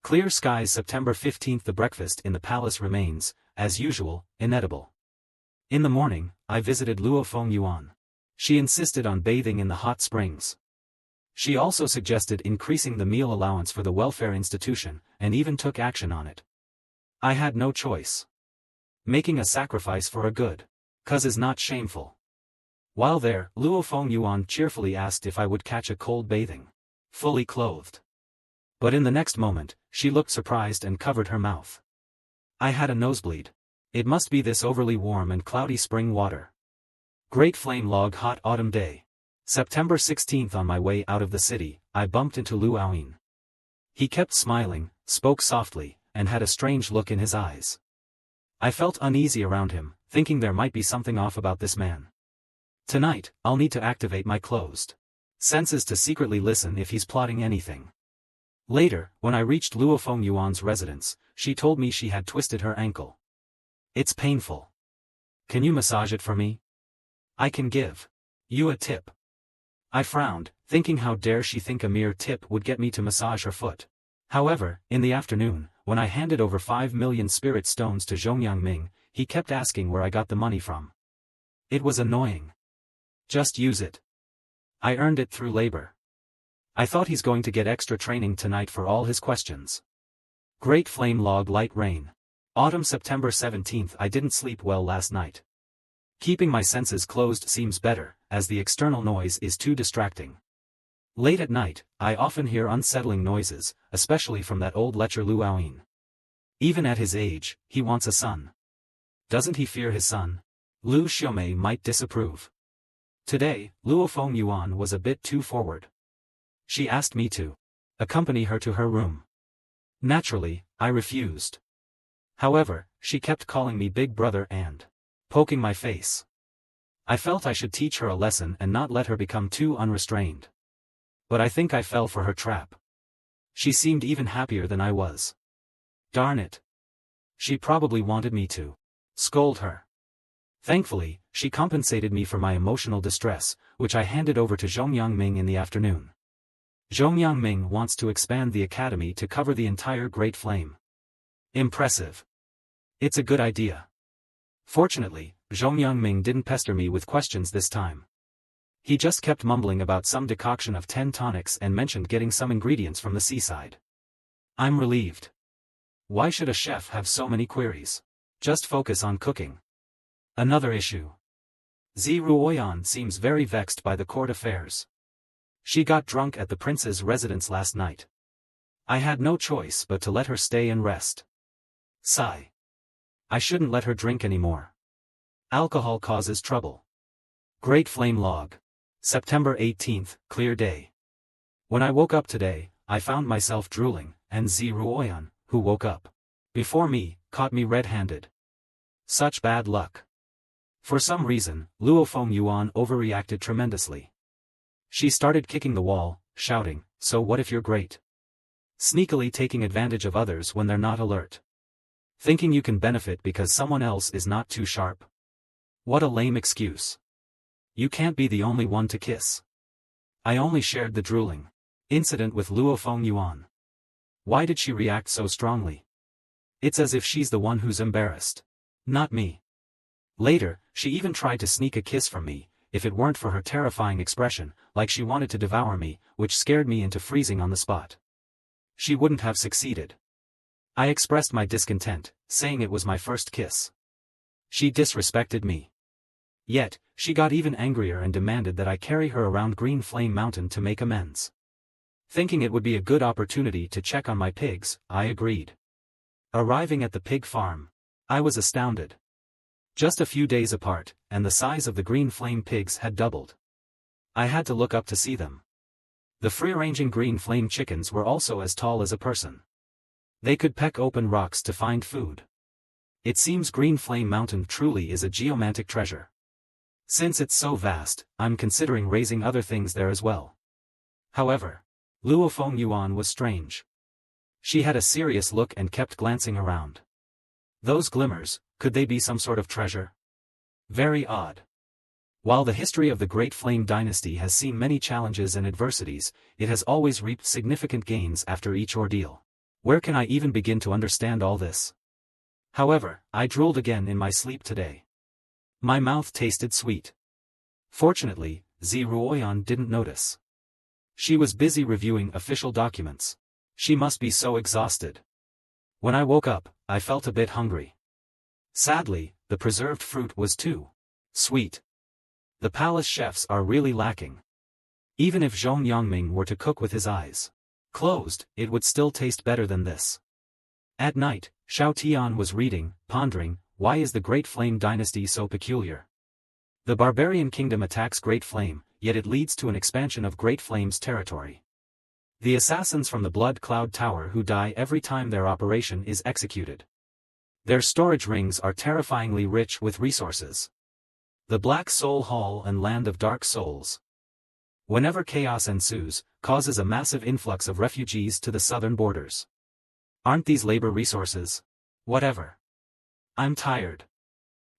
S1: Clear skies, September 15th. The breakfast in the palace remains, as usual, inedible. In the morning, I visited Luo Fengyuan. She insisted on bathing in the hot springs. She also suggested increasing the meal allowance for the welfare institution, and even took action on it. I had no choice. Making a sacrifice for a good cause is not shameful. While there, Luo Fengyuan cheerfully asked if I would catch a cold bathing, fully clothed. But in the next moment, she looked surprised and covered her mouth. I had a nosebleed. It must be this overly warm and cloudy spring water. Great Flame Log Hot Autumn Day. September 16th. On my way out of the city, I bumped into Lu Aoyin. He kept smiling, spoke softly, and had a strange look in his eyes. I felt uneasy around him, thinking there might be something off about this man. Tonight, I'll need to activate my closed senses to secretly listen if he's plotting anything. Later, when I reached Luo Fengyuan's residence, she told me she had twisted her ankle. It's painful. Can you massage it for me? I can give you a tip. I frowned, thinking how dare she think a mere tip would get me to massage her foot. However, in the afternoon, when I handed over 5 million spirit stones to Zhong Yangming, he kept asking where I got the money from. It was annoying. Just use it. I earned it through labor. I thought he's going to get extra training tonight for all his questions. Great Flame Log Light Rain. Autumn, September 17th. I didn't sleep well last night. Keeping my senses closed seems better, as the external noise is too distracting. Late at night, I often hear unsettling noises, especially from that old lecher Lu Aoyin. Even at his age, he wants a son. Doesn't he fear his son? Lu Xiumei might disapprove. Today, Luo Fengyuan was a bit too forward. She asked me to accompany her to her room. Naturally, I refused. However, she kept calling me big brother and poking my face. I felt I should teach her a lesson and not let her become too unrestrained. But I think I fell for her trap. She seemed even happier than I was. Darn it. She probably wanted me to scold her. Thankfully, she compensated me for my emotional distress, which I handed over to Zhong Yangming in the afternoon. Zhong Yangming wants to expand the academy to cover the entire Great Flame. Impressive. It's a good idea. Fortunately, Zhong Yangming didn't pester me with questions this time. He just kept mumbling about some decoction of 10 tonics and mentioned getting some ingredients from the seaside. I'm relieved. Why should a chef have so many queries? Just focus on cooking. Another issue. Ruoyan seems very vexed by the court affairs. She got drunk at the prince's residence last night. I had no choice but to let her stay and rest. Sigh. I shouldn't let her drink anymore. Alcohol causes trouble. Great Flame Log. September 18th, clear day. When I woke up today, I found myself drooling, and Ruoyan, who woke up before me, caught me red-handed. Such bad luck. For some reason, Luo Fengyuan overreacted tremendously. She started kicking the wall, shouting, "So what if you're great?" Sneakily taking advantage of others when they're not alert. Thinking you can benefit because someone else is not too sharp. What a lame excuse. You can't be the only one to kiss. I only shared the drooling incident with Luo Fengyuan. Why did she react so strongly? It's as if she's the one who's embarrassed. Not me. Later, she even tried to sneak a kiss from me, if it weren't for her terrifying expression, like she wanted to devour me, which scared me into freezing on the spot. She wouldn't have succeeded. I expressed my discontent, saying it was my first kiss. She disrespected me. Yet, she got even angrier and demanded that I carry her around Green Flame Mountain to make amends. Thinking it would be a good opportunity to check on my pigs, I agreed. Arriving at the pig farm, I was astounded. Just a few days apart, and the size of the green flame pigs had doubled. I had to look up to see them. The free-ranging green flame chickens were also as tall as a person. They could peck open rocks to find food. It seems Green Flame Mountain truly is a geomantic treasure. Since it's so vast, I'm considering raising other things there as well. However, Luo Fengyuan was strange. She had a serious look and kept glancing around. Those glimmers, could they be some sort of treasure? Very odd. While the history of the Great Flame Dynasty has seen many challenges and adversities, it has always reaped significant gains after each ordeal. Where can I even begin to understand all this? However, I drooled again in my sleep today. My mouth tasted sweet. Fortunately, Ruoyan didn't notice. She was busy reviewing official documents. She must be so exhausted. When I woke up, I felt a bit hungry. Sadly, the preserved fruit was too sweet. The palace chefs are really lacking. Even if Zhong Yongming were to cook with his eyes closed, it would still taste better than this. At night, Xiao Tian was reading, pondering, why is the Great Flame Dynasty so peculiar? The barbarian kingdom attacks Great Flame, yet it leads to an expansion of Great Flame's territory. The assassins from the Blood Cloud Tower who die every time their operation is executed. Their storage rings are terrifyingly rich with resources. The Black Soul Hall and Land of Dark Souls. Whenever chaos ensues, causes a massive influx of refugees to the southern borders. Aren't these labor resources? Whatever. I'm tired.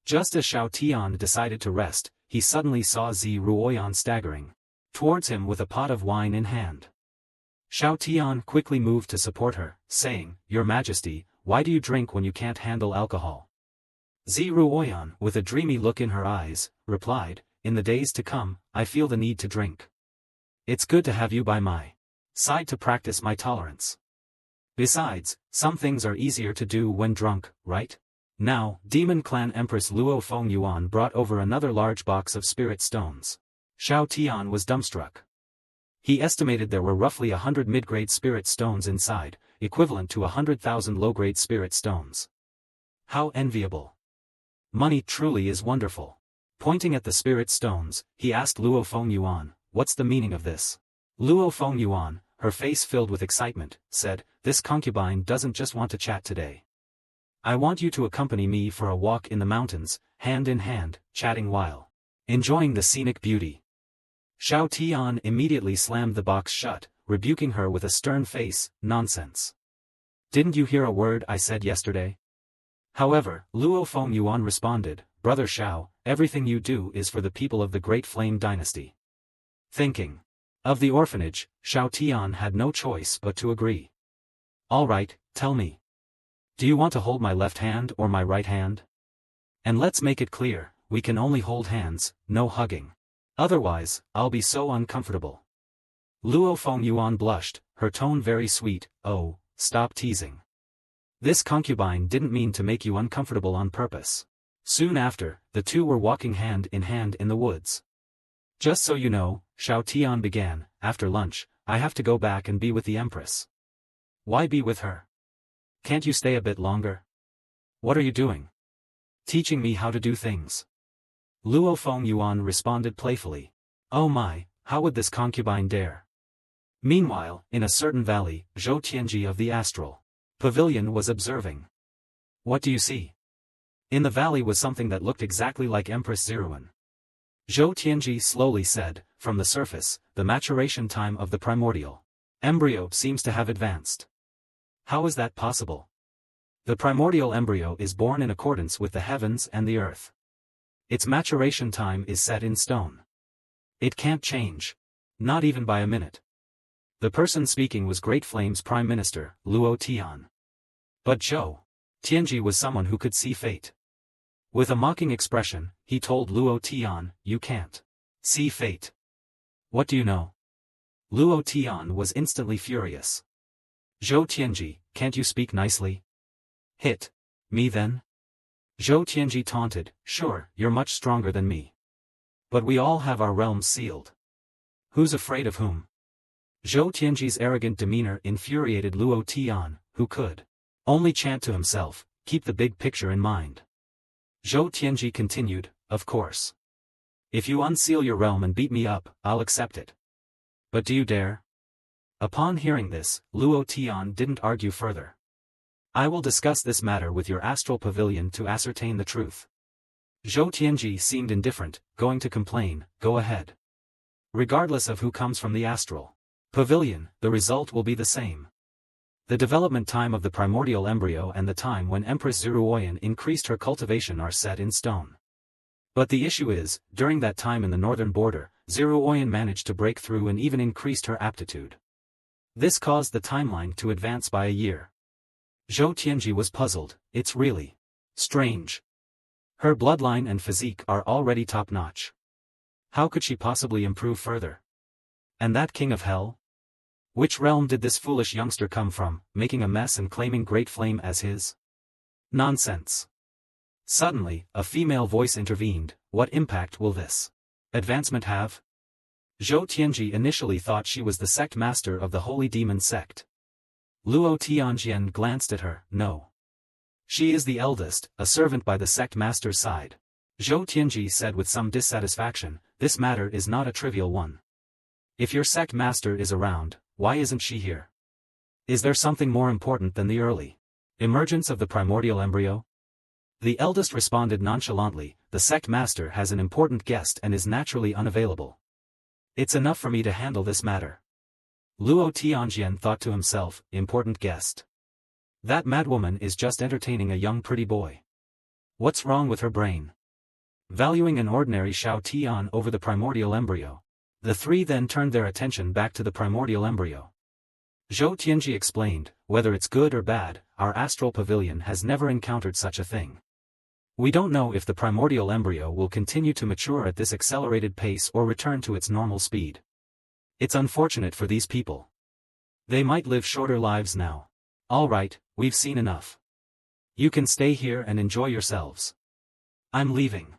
S1: Just as Xiao Tian decided to rest, he suddenly saw Ruoyan staggering towards him with a pot of wine in hand. Xiao Tian quickly moved to support her, saying, "Your Majesty, why do you drink when you can't handle alcohol?" Ruoyan, with a dreamy look in her eyes, replied, "In the days to come, I feel the need to drink. It's good to have you by my side to practice my tolerance. Besides, some things are easier to do when drunk, right?" Now, Demon Clan Empress Luo Fengyuan brought over another large box of spirit stones. Xiao Tian was dumbstruck. He estimated there were roughly 100 mid-grade spirit stones inside, equivalent to 100,000 low-grade spirit stones. How enviable. Money truly is wonderful. Pointing at the spirit stones, he asked Luo Fengyuan, "What's the meaning of this?" Luo Fengyuan, her face filled with excitement, said, "This concubine doesn't just want to chat today. I want you to accompany me for a walk in the mountains, hand in hand, chatting while enjoying the scenic beauty." Xiao Tian immediately slammed the box shut, rebuking her with a stern face, "Nonsense. Didn't you hear a word I said yesterday?" However, Luo Fengyuan responded, "Brother Xiao, everything you do is for the people of the Great Flame Dynasty." Thinking of the orphanage, Xiao Tian had no choice but to agree. "All right, tell me. Do you want to hold my left hand or my right hand? And let's make it clear, we can only hold hands, no hugging." Otherwise, I'll be so uncomfortable. Luo Fengyuan blushed, her tone very sweet. Oh, stop teasing. This concubine didn't mean to make you uncomfortable on purpose. Soon after, the two were walking hand in the woods. Just so you know, Xiao Tian began, after lunch, I have to go back and be with the Empress. Why be with her? Can't you stay a bit longer? What are you doing? Teaching me how to do things. Luo Fengyuan responded playfully. Oh my, how would this concubine dare? Meanwhile, in a certain valley, Zhou Tianji of the astral pavilion was observing. What do you see? In the valley was something that looked exactly like Empress Ziruan. Zhou Tianji slowly said, from the surface, the maturation time of the primordial embryo seems to have advanced. How is that possible? The primordial embryo is born in accordance with the heavens and the earth. Its maturation time is set in stone. It can't change. Not even by a minute. The person speaking was Great Flame's Prime Minister, Luo Tian. But Zhou Tianji was someone who could see fate. With a mocking expression, he told Luo Tian, you can't see fate. What do you know? Luo Tian was instantly furious. Zhou Tianji, can't you speak nicely? Hit me then? Zhou Tianji taunted, sure, you're much stronger than me. But we all have our realms sealed. Who's afraid of whom? Zhou Tianji's arrogant demeanor infuriated Luo Tian, who could only chant to himself, keep the big picture in mind. Zhou Tianji continued, of course. If you unseal your realm and beat me up, I'll accept it. But do you dare? Upon hearing this, Luo Tian didn't argue further. I will discuss this matter with your astral pavilion to ascertain the truth. Zhou Tianji seemed indifferent, going to complain, go ahead. Regardless of who comes from the astral pavilion, the result will be the same. The development time of the primordial embryo and the time when Empress Ziruoyan increased her cultivation are set in stone. But the issue is, during that time in the northern border, Ziruoyan managed to break through and even increased her aptitude. This caused the timeline to advance by a year. Zhou Tianji was puzzled, it's really strange. Her bloodline and physique are already top-notch. How could she possibly improve further? And that king of hell? Which realm did this foolish youngster come from, making a mess and claiming Great Flame as his? Nonsense. Suddenly, a female voice intervened, what impact will this advancement have? Zhou Tianji initially thought she was the sect master of the Holy Demon sect. Luo Tianjian glanced at her, no. She is the eldest, a servant by the sect master's side. Zhou Tianji said with some dissatisfaction, this matter is not a trivial one. If your sect master is around, why isn't she here? Is there something more important than the early emergence of the primordial embryo? The eldest responded nonchalantly, the sect master has an important guest and is naturally unavailable. It's enough for me to handle this matter. Luo Tianjian thought to himself, important guest. That madwoman is just entertaining a young pretty boy. What's wrong with her brain? Valuing an ordinary Xiao Tian over the primordial embryo. The three then turned their attention back to the primordial embryo. Zhou Tianji explained, whether it's good or bad, our astral pavilion has never encountered such a thing. We don't know if the primordial embryo will continue to mature at this accelerated pace or return to its normal speed. It's unfortunate for these people. They might live shorter lives now. All right, we've seen enough. You can stay here and enjoy yourselves. I'm leaving.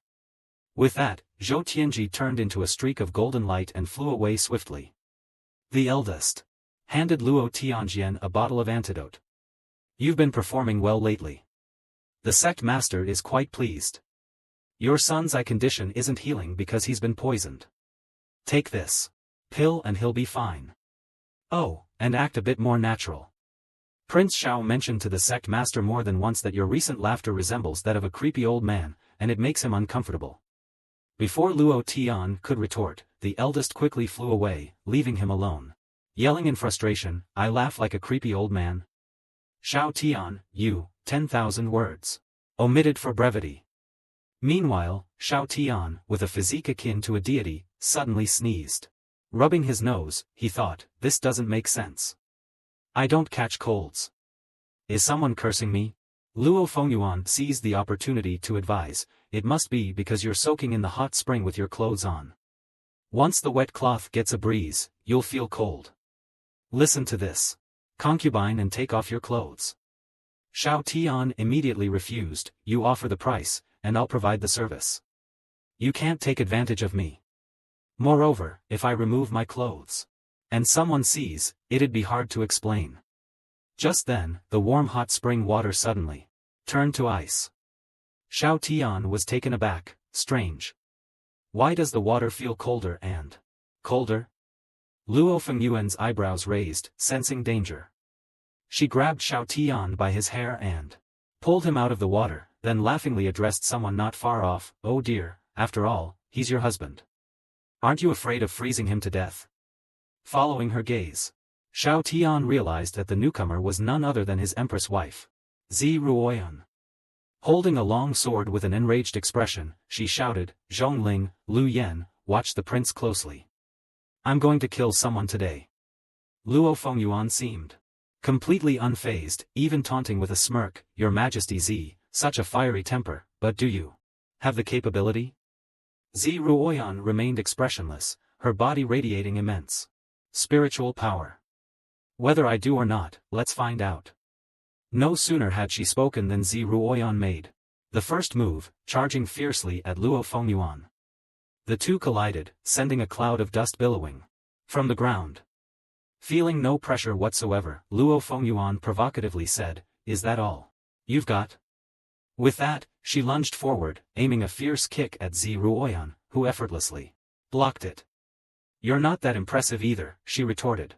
S1: With that, Zhou Tianji turned into a streak of golden light and flew away swiftly. The eldest handed Luo Tianjian a bottle of antidote. You've been performing well lately. The sect master is quite pleased. Your son's eye condition isn't healing because he's been poisoned. Take this pill and he'll be fine. Oh, and act a bit more natural. Prince Xiao mentioned to the sect master more than once that your recent laughter resembles that of a creepy old man, and it makes him uncomfortable. Before Luo Tian could retort, the eldest quickly flew away, leaving him alone. Yelling in frustration, I laugh like a creepy old man. Xiao Tian, you, 10,000 words. Omitted for brevity. Meanwhile, Xiao Tian, with a physique akin to a deity, suddenly sneezed. Rubbing his nose, he thought, this doesn't make sense. I don't catch colds. Is someone cursing me? Luo Fengyuan seized the opportunity to advise, it must be because you're soaking in the hot spring with your clothes on. Once the wet cloth gets a breeze, you'll feel cold. Listen to this. Concubine, and take off your clothes. Xiao Tian immediately refused. You offer the price, and I'll provide the service. You can't take advantage of me. Moreover, if I remove my clothes, and someone sees, it'd be hard to explain. Just then, the warm hot spring water suddenly turned to ice. Xiao Tian was taken aback. Strange. Why does the water feel colder and colder? Luo Fengyuan's eyebrows raised, sensing danger. She grabbed Xiao Tian by his hair and pulled him out of the water, then laughingly addressed someone not far off. Oh dear, after all, he's your husband. Aren't you afraid of freezing him to death? Following her gaze, Xiao Tian realized that the newcomer was none other than his Empress wife, Zi Ruoyan. Holding a long sword with an enraged expression, she shouted, Zhongling, Lu Yan, watch the prince closely. I'm going to kill someone today. Luo Fengyuan seemed completely unfazed, even taunting with a smirk, Your Majesty Zi, such a fiery temper, but do you have the capability? Zi Ruoyan remained expressionless, her body radiating immense spiritual power. Whether I do or not, let's find out. No sooner had she spoken than Zi Ruoyan made the first move, charging fiercely at Luo Fengyuan. The two collided, sending a cloud of dust billowing from the ground. Feeling no pressure whatsoever, Luo Fengyuan provocatively said, Is that all you've got? With that, she lunged forward, aiming a fierce kick at Zi Ruoyan, who effortlessly blocked it. You're not that impressive either, she retorted.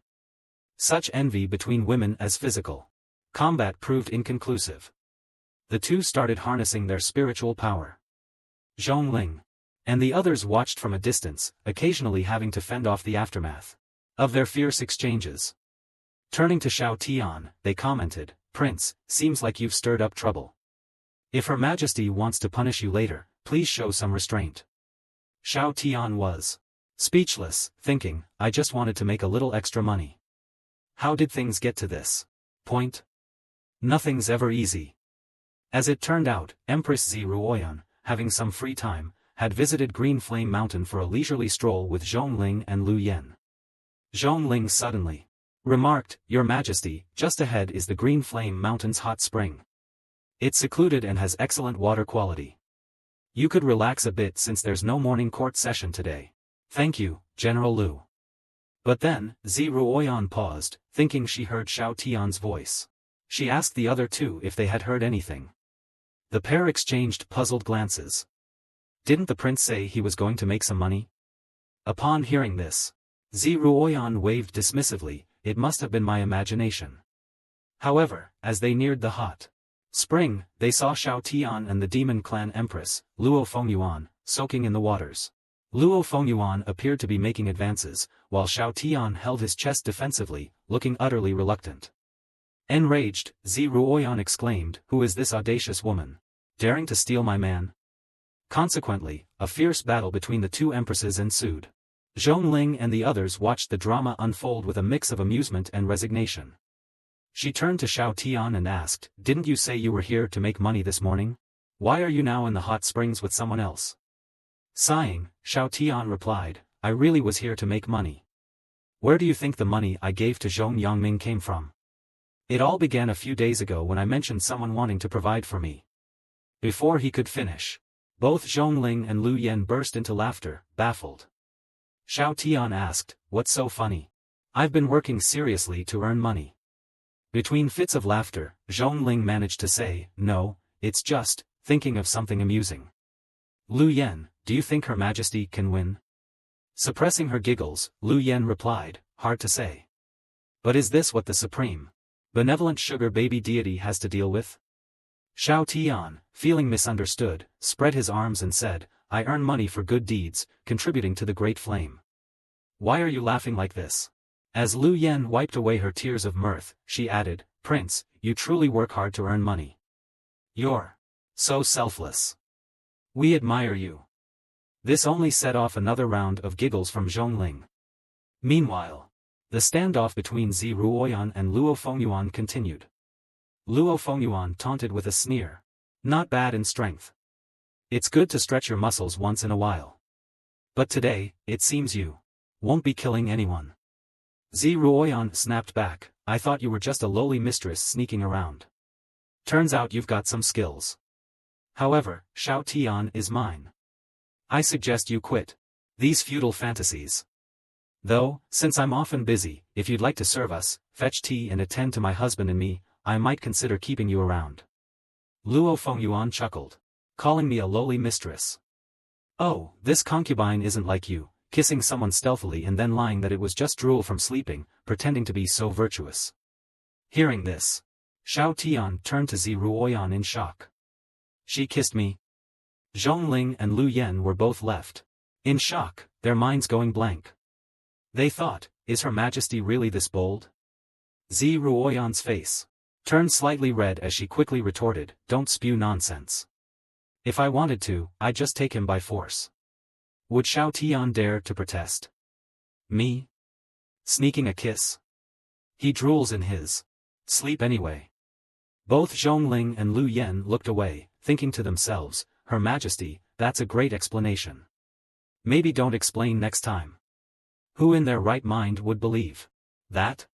S1: Such envy between women as physical combat proved inconclusive. The two started harnessing their spiritual power. Zhongling and the others watched from a distance, occasionally having to fend off the aftermath of their fierce exchanges. Turning to Xiao Tian, they commented, Prince, seems like you've stirred up trouble. If Her Majesty wants to punish you later, please show some restraint. Xiao Tian was speechless, thinking, I just wanted to make a little extra money. How did things get to this point? Nothing's ever easy. As it turned out, Empress Zi Ruoyan, having some free time, had visited Green Flame Mountain for a leisurely stroll with Zhongling and Lu Yan. Zhongling suddenly remarked, Your Majesty, just ahead is the Green Flame Mountain's hot spring. It's secluded and has excellent water quality. You could relax a bit since there's no morning court session today. Thank you, General Lu. But then, Zi Ruoyan paused, thinking she heard Xiao Tian's voice. She asked the other two if they had heard anything. The pair exchanged puzzled glances. Didn't the prince say he was going to make some money? Upon hearing this, Zi Ruoyan waved dismissively, it must have been my imagination. However, as they neared the hot spring, they saw Xiao Tian and the demon clan Empress, Luo Fengyuan, soaking in the waters. Luo Fengyuan appeared to be making advances, while Xiao Tian held his chest defensively, looking utterly reluctant. Enraged, Zi Ruoyan exclaimed, Who is this audacious woman, daring to steal my man? Consequently, a fierce battle between the two empresses ensued. Zhongling and the others watched the drama unfold with a mix of amusement and resignation. She turned to Xiao Tian and asked, Didn't you say you were here to make money this morning? Why are you now in the hot springs with someone else? Sighing, Xiao Tian replied, I really was here to make money. Where do you think the money I gave to Zhong Yangming came from? It all began a few days ago when I mentioned someone wanting to provide for me. Before he could finish, both Zhongling and Lu Yan burst into laughter, baffled. Xiao Tian asked, What's so funny? I've been working seriously to earn money. Between fits of laughter, Zhongling managed to say, No, it's just thinking of something amusing. Lu Yan, do you think Her Majesty can win? Suppressing her giggles, Lu Yan replied, Hard to say. But is this what the supreme, benevolent sugar baby deity has to deal with? Xiao Tian, feeling misunderstood, spread his arms and said, I earn money for good deeds, contributing to the great flame. Why are you laughing like this? As Lu Yan wiped away her tears of mirth, she added, Prince, you truly work hard to earn money. You're so selfless. We admire you. This only set off another round of giggles from Zhongling. Meanwhile, the standoff between Zi Ruoyan and Luo Fengyuan continued. Luo Fengyuan taunted with a sneer. Not bad in strength. It's good to stretch your muscles once in a while. But today, it seems you won't be killing anyone. Ruoyan snapped back, I thought you were just a lowly mistress sneaking around. Turns out you've got some skills. However, Xiao Tian is mine. I suggest you quit these futile fantasies. Though, since I'm often busy, if you'd like to serve us, fetch tea and attend to my husband and me, I might consider keeping you around. Luo Fengyuan chuckled. Calling me a lowly mistress. Oh, this concubine isn't like you, kissing someone stealthily and then lying that it was just drool from sleeping, pretending to be so virtuous. Hearing this, Xiao Tian turned to Ruoyan in shock. She kissed me? Zhongling and Lu Yen were both left in shock, their minds going blank. They thought, is Her Majesty really this bold? Ruoyan's face turned slightly red as she quickly retorted, don't spew nonsense. If I wanted to, I'd just take him by force. Would Xiao Tian dare to protest? Me? Sneaking a kiss? He drools in his sleep anyway. Both Zhongling and Lu Yen looked away, thinking to themselves, Her Majesty, that's a great explanation. Maybe don't explain next time. Who in their right mind would believe that?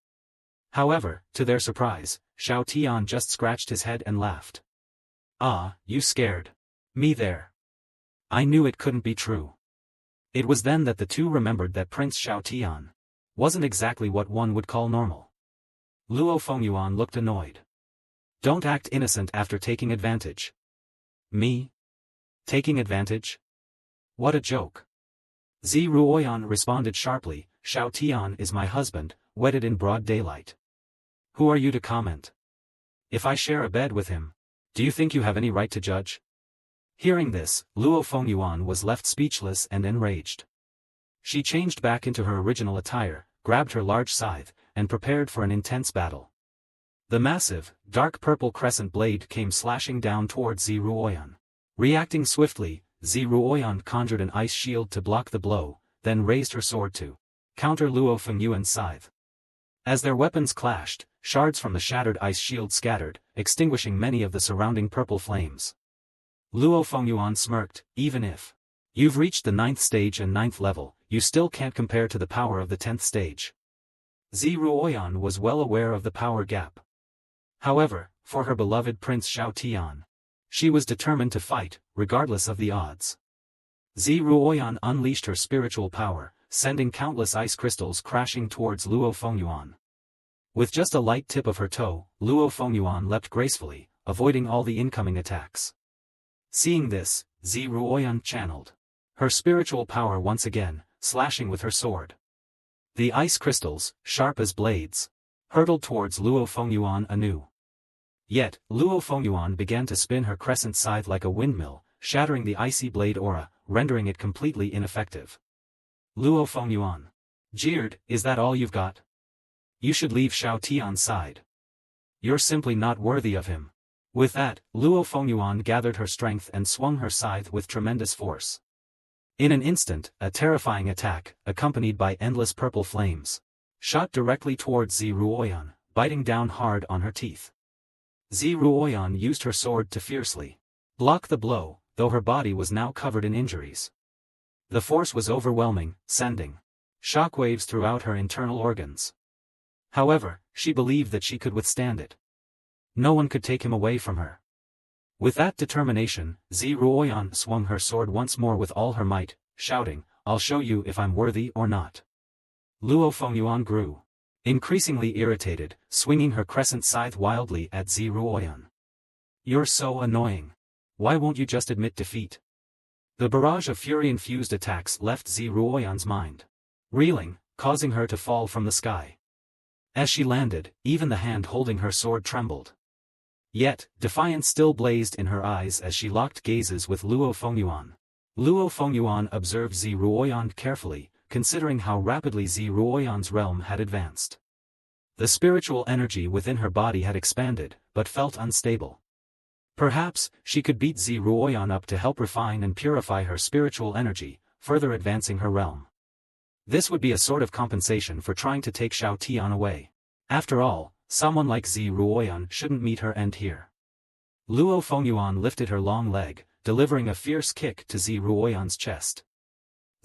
S1: However, to their surprise, Xiao Tian just scratched his head and laughed. Ah, you scared me there. I knew it couldn't be true. It was then that the two remembered that Prince Xiao Tian wasn't exactly what one would call normal. Luo Fengyuan looked annoyed. Don't act innocent after taking advantage. Me? Taking advantage? What a joke. Ruoyan responded sharply, Xiao Tian is my husband, wedded in broad daylight. Who are you to comment? If I share a bed with him, do you think you have any right to judge? Hearing this, Luo Fengyuan was left speechless and enraged. She changed back into her original attire, grabbed her large scythe, and prepared for an intense battle. The massive, dark purple crescent blade came slashing down towards Ruoyan. Reacting swiftly, Ruoyan conjured an ice shield to block the blow, then raised her sword to counter Luo Fengyuan's scythe. As their weapons clashed, shards from the shattered ice shield scattered, extinguishing many of the surrounding purple flames. Luo Fengyuan smirked, even if you've reached the 9th stage and 9th level, you still can't compare to the power of the 10th stage. Ruoyan was well aware of the power gap. However, for her beloved Prince Xiao Tian, she was determined to fight, regardless of the odds. Ruoyan unleashed her spiritual power, sending countless ice crystals crashing towards Luo Fengyuan. With just a light tip of her toe, Luo Fengyuan leapt gracefully, avoiding all the incoming attacks. Seeing this, Ruoyan channeled her spiritual power once again, slashing with her sword. The ice crystals, sharp as blades, hurtled towards Luo Fengyuan anew. Yet, Luo Fengyuan began to spin her crescent scythe like a windmill, shattering the icy blade aura, rendering it completely ineffective. Luo Fengyuan jeered, is that all you've got? You should leave Xiao Tian's side. You're simply not worthy of him. With that, Luo Fengyuan gathered her strength and swung her scythe with tremendous force. In an instant, a terrifying attack, accompanied by endless purple flames, shot directly towards Ruoyan, biting down hard on her teeth. Ruoyan used her sword to fiercely block the blow, though her body was now covered in injuries. The force was overwhelming, sending shockwaves throughout her internal organs. However, she believed that she could withstand it. No one could take him away from her. With that determination, Ruoyan swung her sword once more with all her might, shouting, I'll show you if I'm worthy or not. Luo Fengyuan grew increasingly irritated, swinging her crescent scythe wildly at Ruoyan. You're so annoying. Why won't you just admit defeat? The barrage of fury-infused attacks left Ruoyan's mind reeling, causing her to fall from the sky. As she landed, even the hand holding her sword trembled. Yet, defiance still blazed in her eyes as she locked gazes with Luo Fengyuan. Luo Fengyuan observed Ruoyan carefully, considering how rapidly Ruoyan's realm had advanced. The spiritual energy within her body had expanded, but felt unstable. Perhaps, she could beat Ruoyan up to help refine and purify her spiritual energy, further advancing her realm. This would be a sort of compensation for trying to take Xiao Tian away. After all, someone like Ruoyan shouldn't meet her end here. Luo Fengyuan lifted her long leg, delivering a fierce kick to Ruoyan's chest.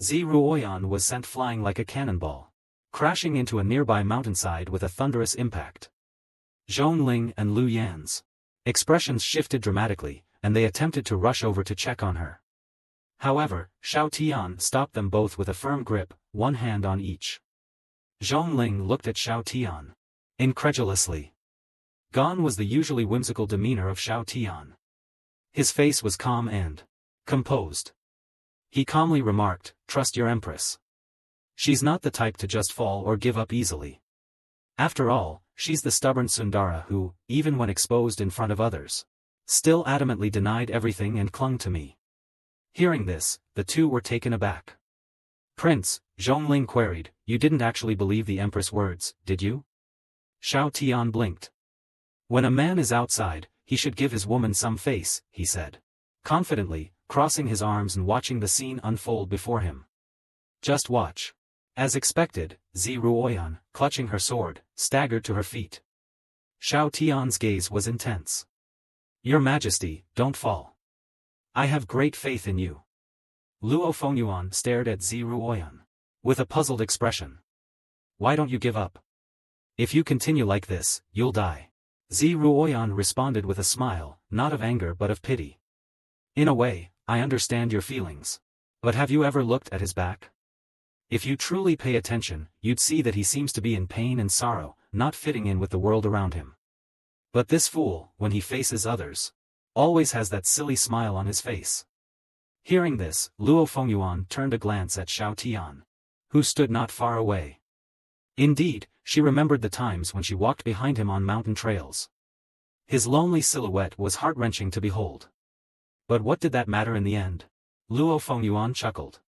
S1: Ruoyan was sent flying like a cannonball, crashing into a nearby mountainside with a thunderous impact. Zhongling and Lu Yan's expressions shifted dramatically, and they attempted to rush over to check on her. However, Xiao Tian stopped them both with a firm grip, one hand on each. Zhongling looked at Xiao Tian incredulously. Gone was the usually whimsical demeanor of Xiao Tian. His face was calm and composed. He calmly remarked, "Trust your Empress. She's not the type to just fall or give up easily. After all, she's the stubborn Sundara who, even when exposed in front of others, still adamantly denied everything and clung to me." Hearing this, the two were taken aback. "Prince," Zhongling queried, "you didn't actually believe the Empress' words, did you?" Xiao Tian blinked. "When a man is outside, he should give his woman some face," he said, confidently, crossing his arms and watching the scene unfold before him. "Just watch." As expected, Ruoyan, clutching her sword, staggered to her feet. Xiao Tian's gaze was intense. "Your Majesty, don't fall. I have great faith in you." Luo Fengyuan stared at Ruoyan with a puzzled expression. "Why don't you give up? If you continue like this, you'll die." Ruoyan responded with a smile, not of anger but of pity. "In a way, I understand your feelings. But have you ever looked at his back? If you truly pay attention, you'd see that he seems to be in pain and sorrow, not fitting in with the world around him. But this fool, when he faces others, always has that silly smile on his face." Hearing this, Luo Fengyuan turned a glance at Xiao Tian, who stood not far away. Indeed, she remembered the times when she walked behind him on mountain trails. His lonely silhouette was heart-wrenching to behold. But what did that matter in the end? Luo Fengyuan chuckled.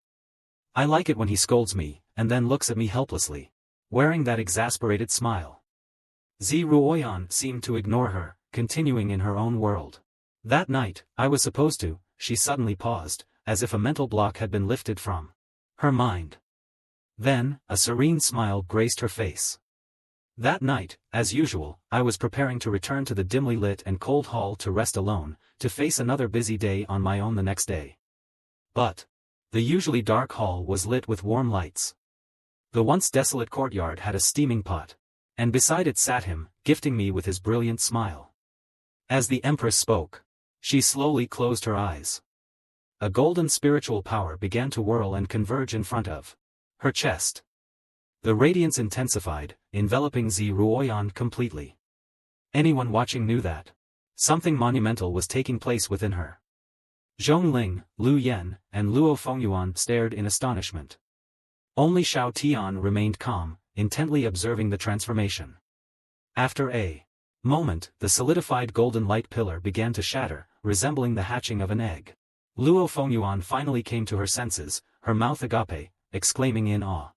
S1: "I like it when he scolds me, and then looks at me helplessly, wearing that exasperated smile." Ruoyan seemed to ignore her, continuing in her own world. "That night, I was supposed to," she suddenly paused, as if a mental block had been lifted from her mind. Then, a serene smile graced her face. "That night, as usual, I was preparing to return to the dimly lit and cold hall to rest alone, to face another busy day on my own the next day. But the usually dark hall was lit with warm lights. The once desolate courtyard had a steaming pot, and beside it sat him, gifting me with his brilliant smile." As the Empress spoke, she slowly closed her eyes. A golden spiritual power began to whirl and converge in front of her chest. The radiance intensified, enveloping Ruoyan completely. Anyone watching knew that something monumental was taking place within her. Zhongling, Lu Yan, and Luo Fengyuan stared in astonishment. Only Xiao Tian remained calm, intently observing the transformation. After a moment, the solidified golden light pillar began to shatter, resembling the hatching of an egg. Luo Fengyuan finally came to her senses, her mouth agape, exclaiming in awe.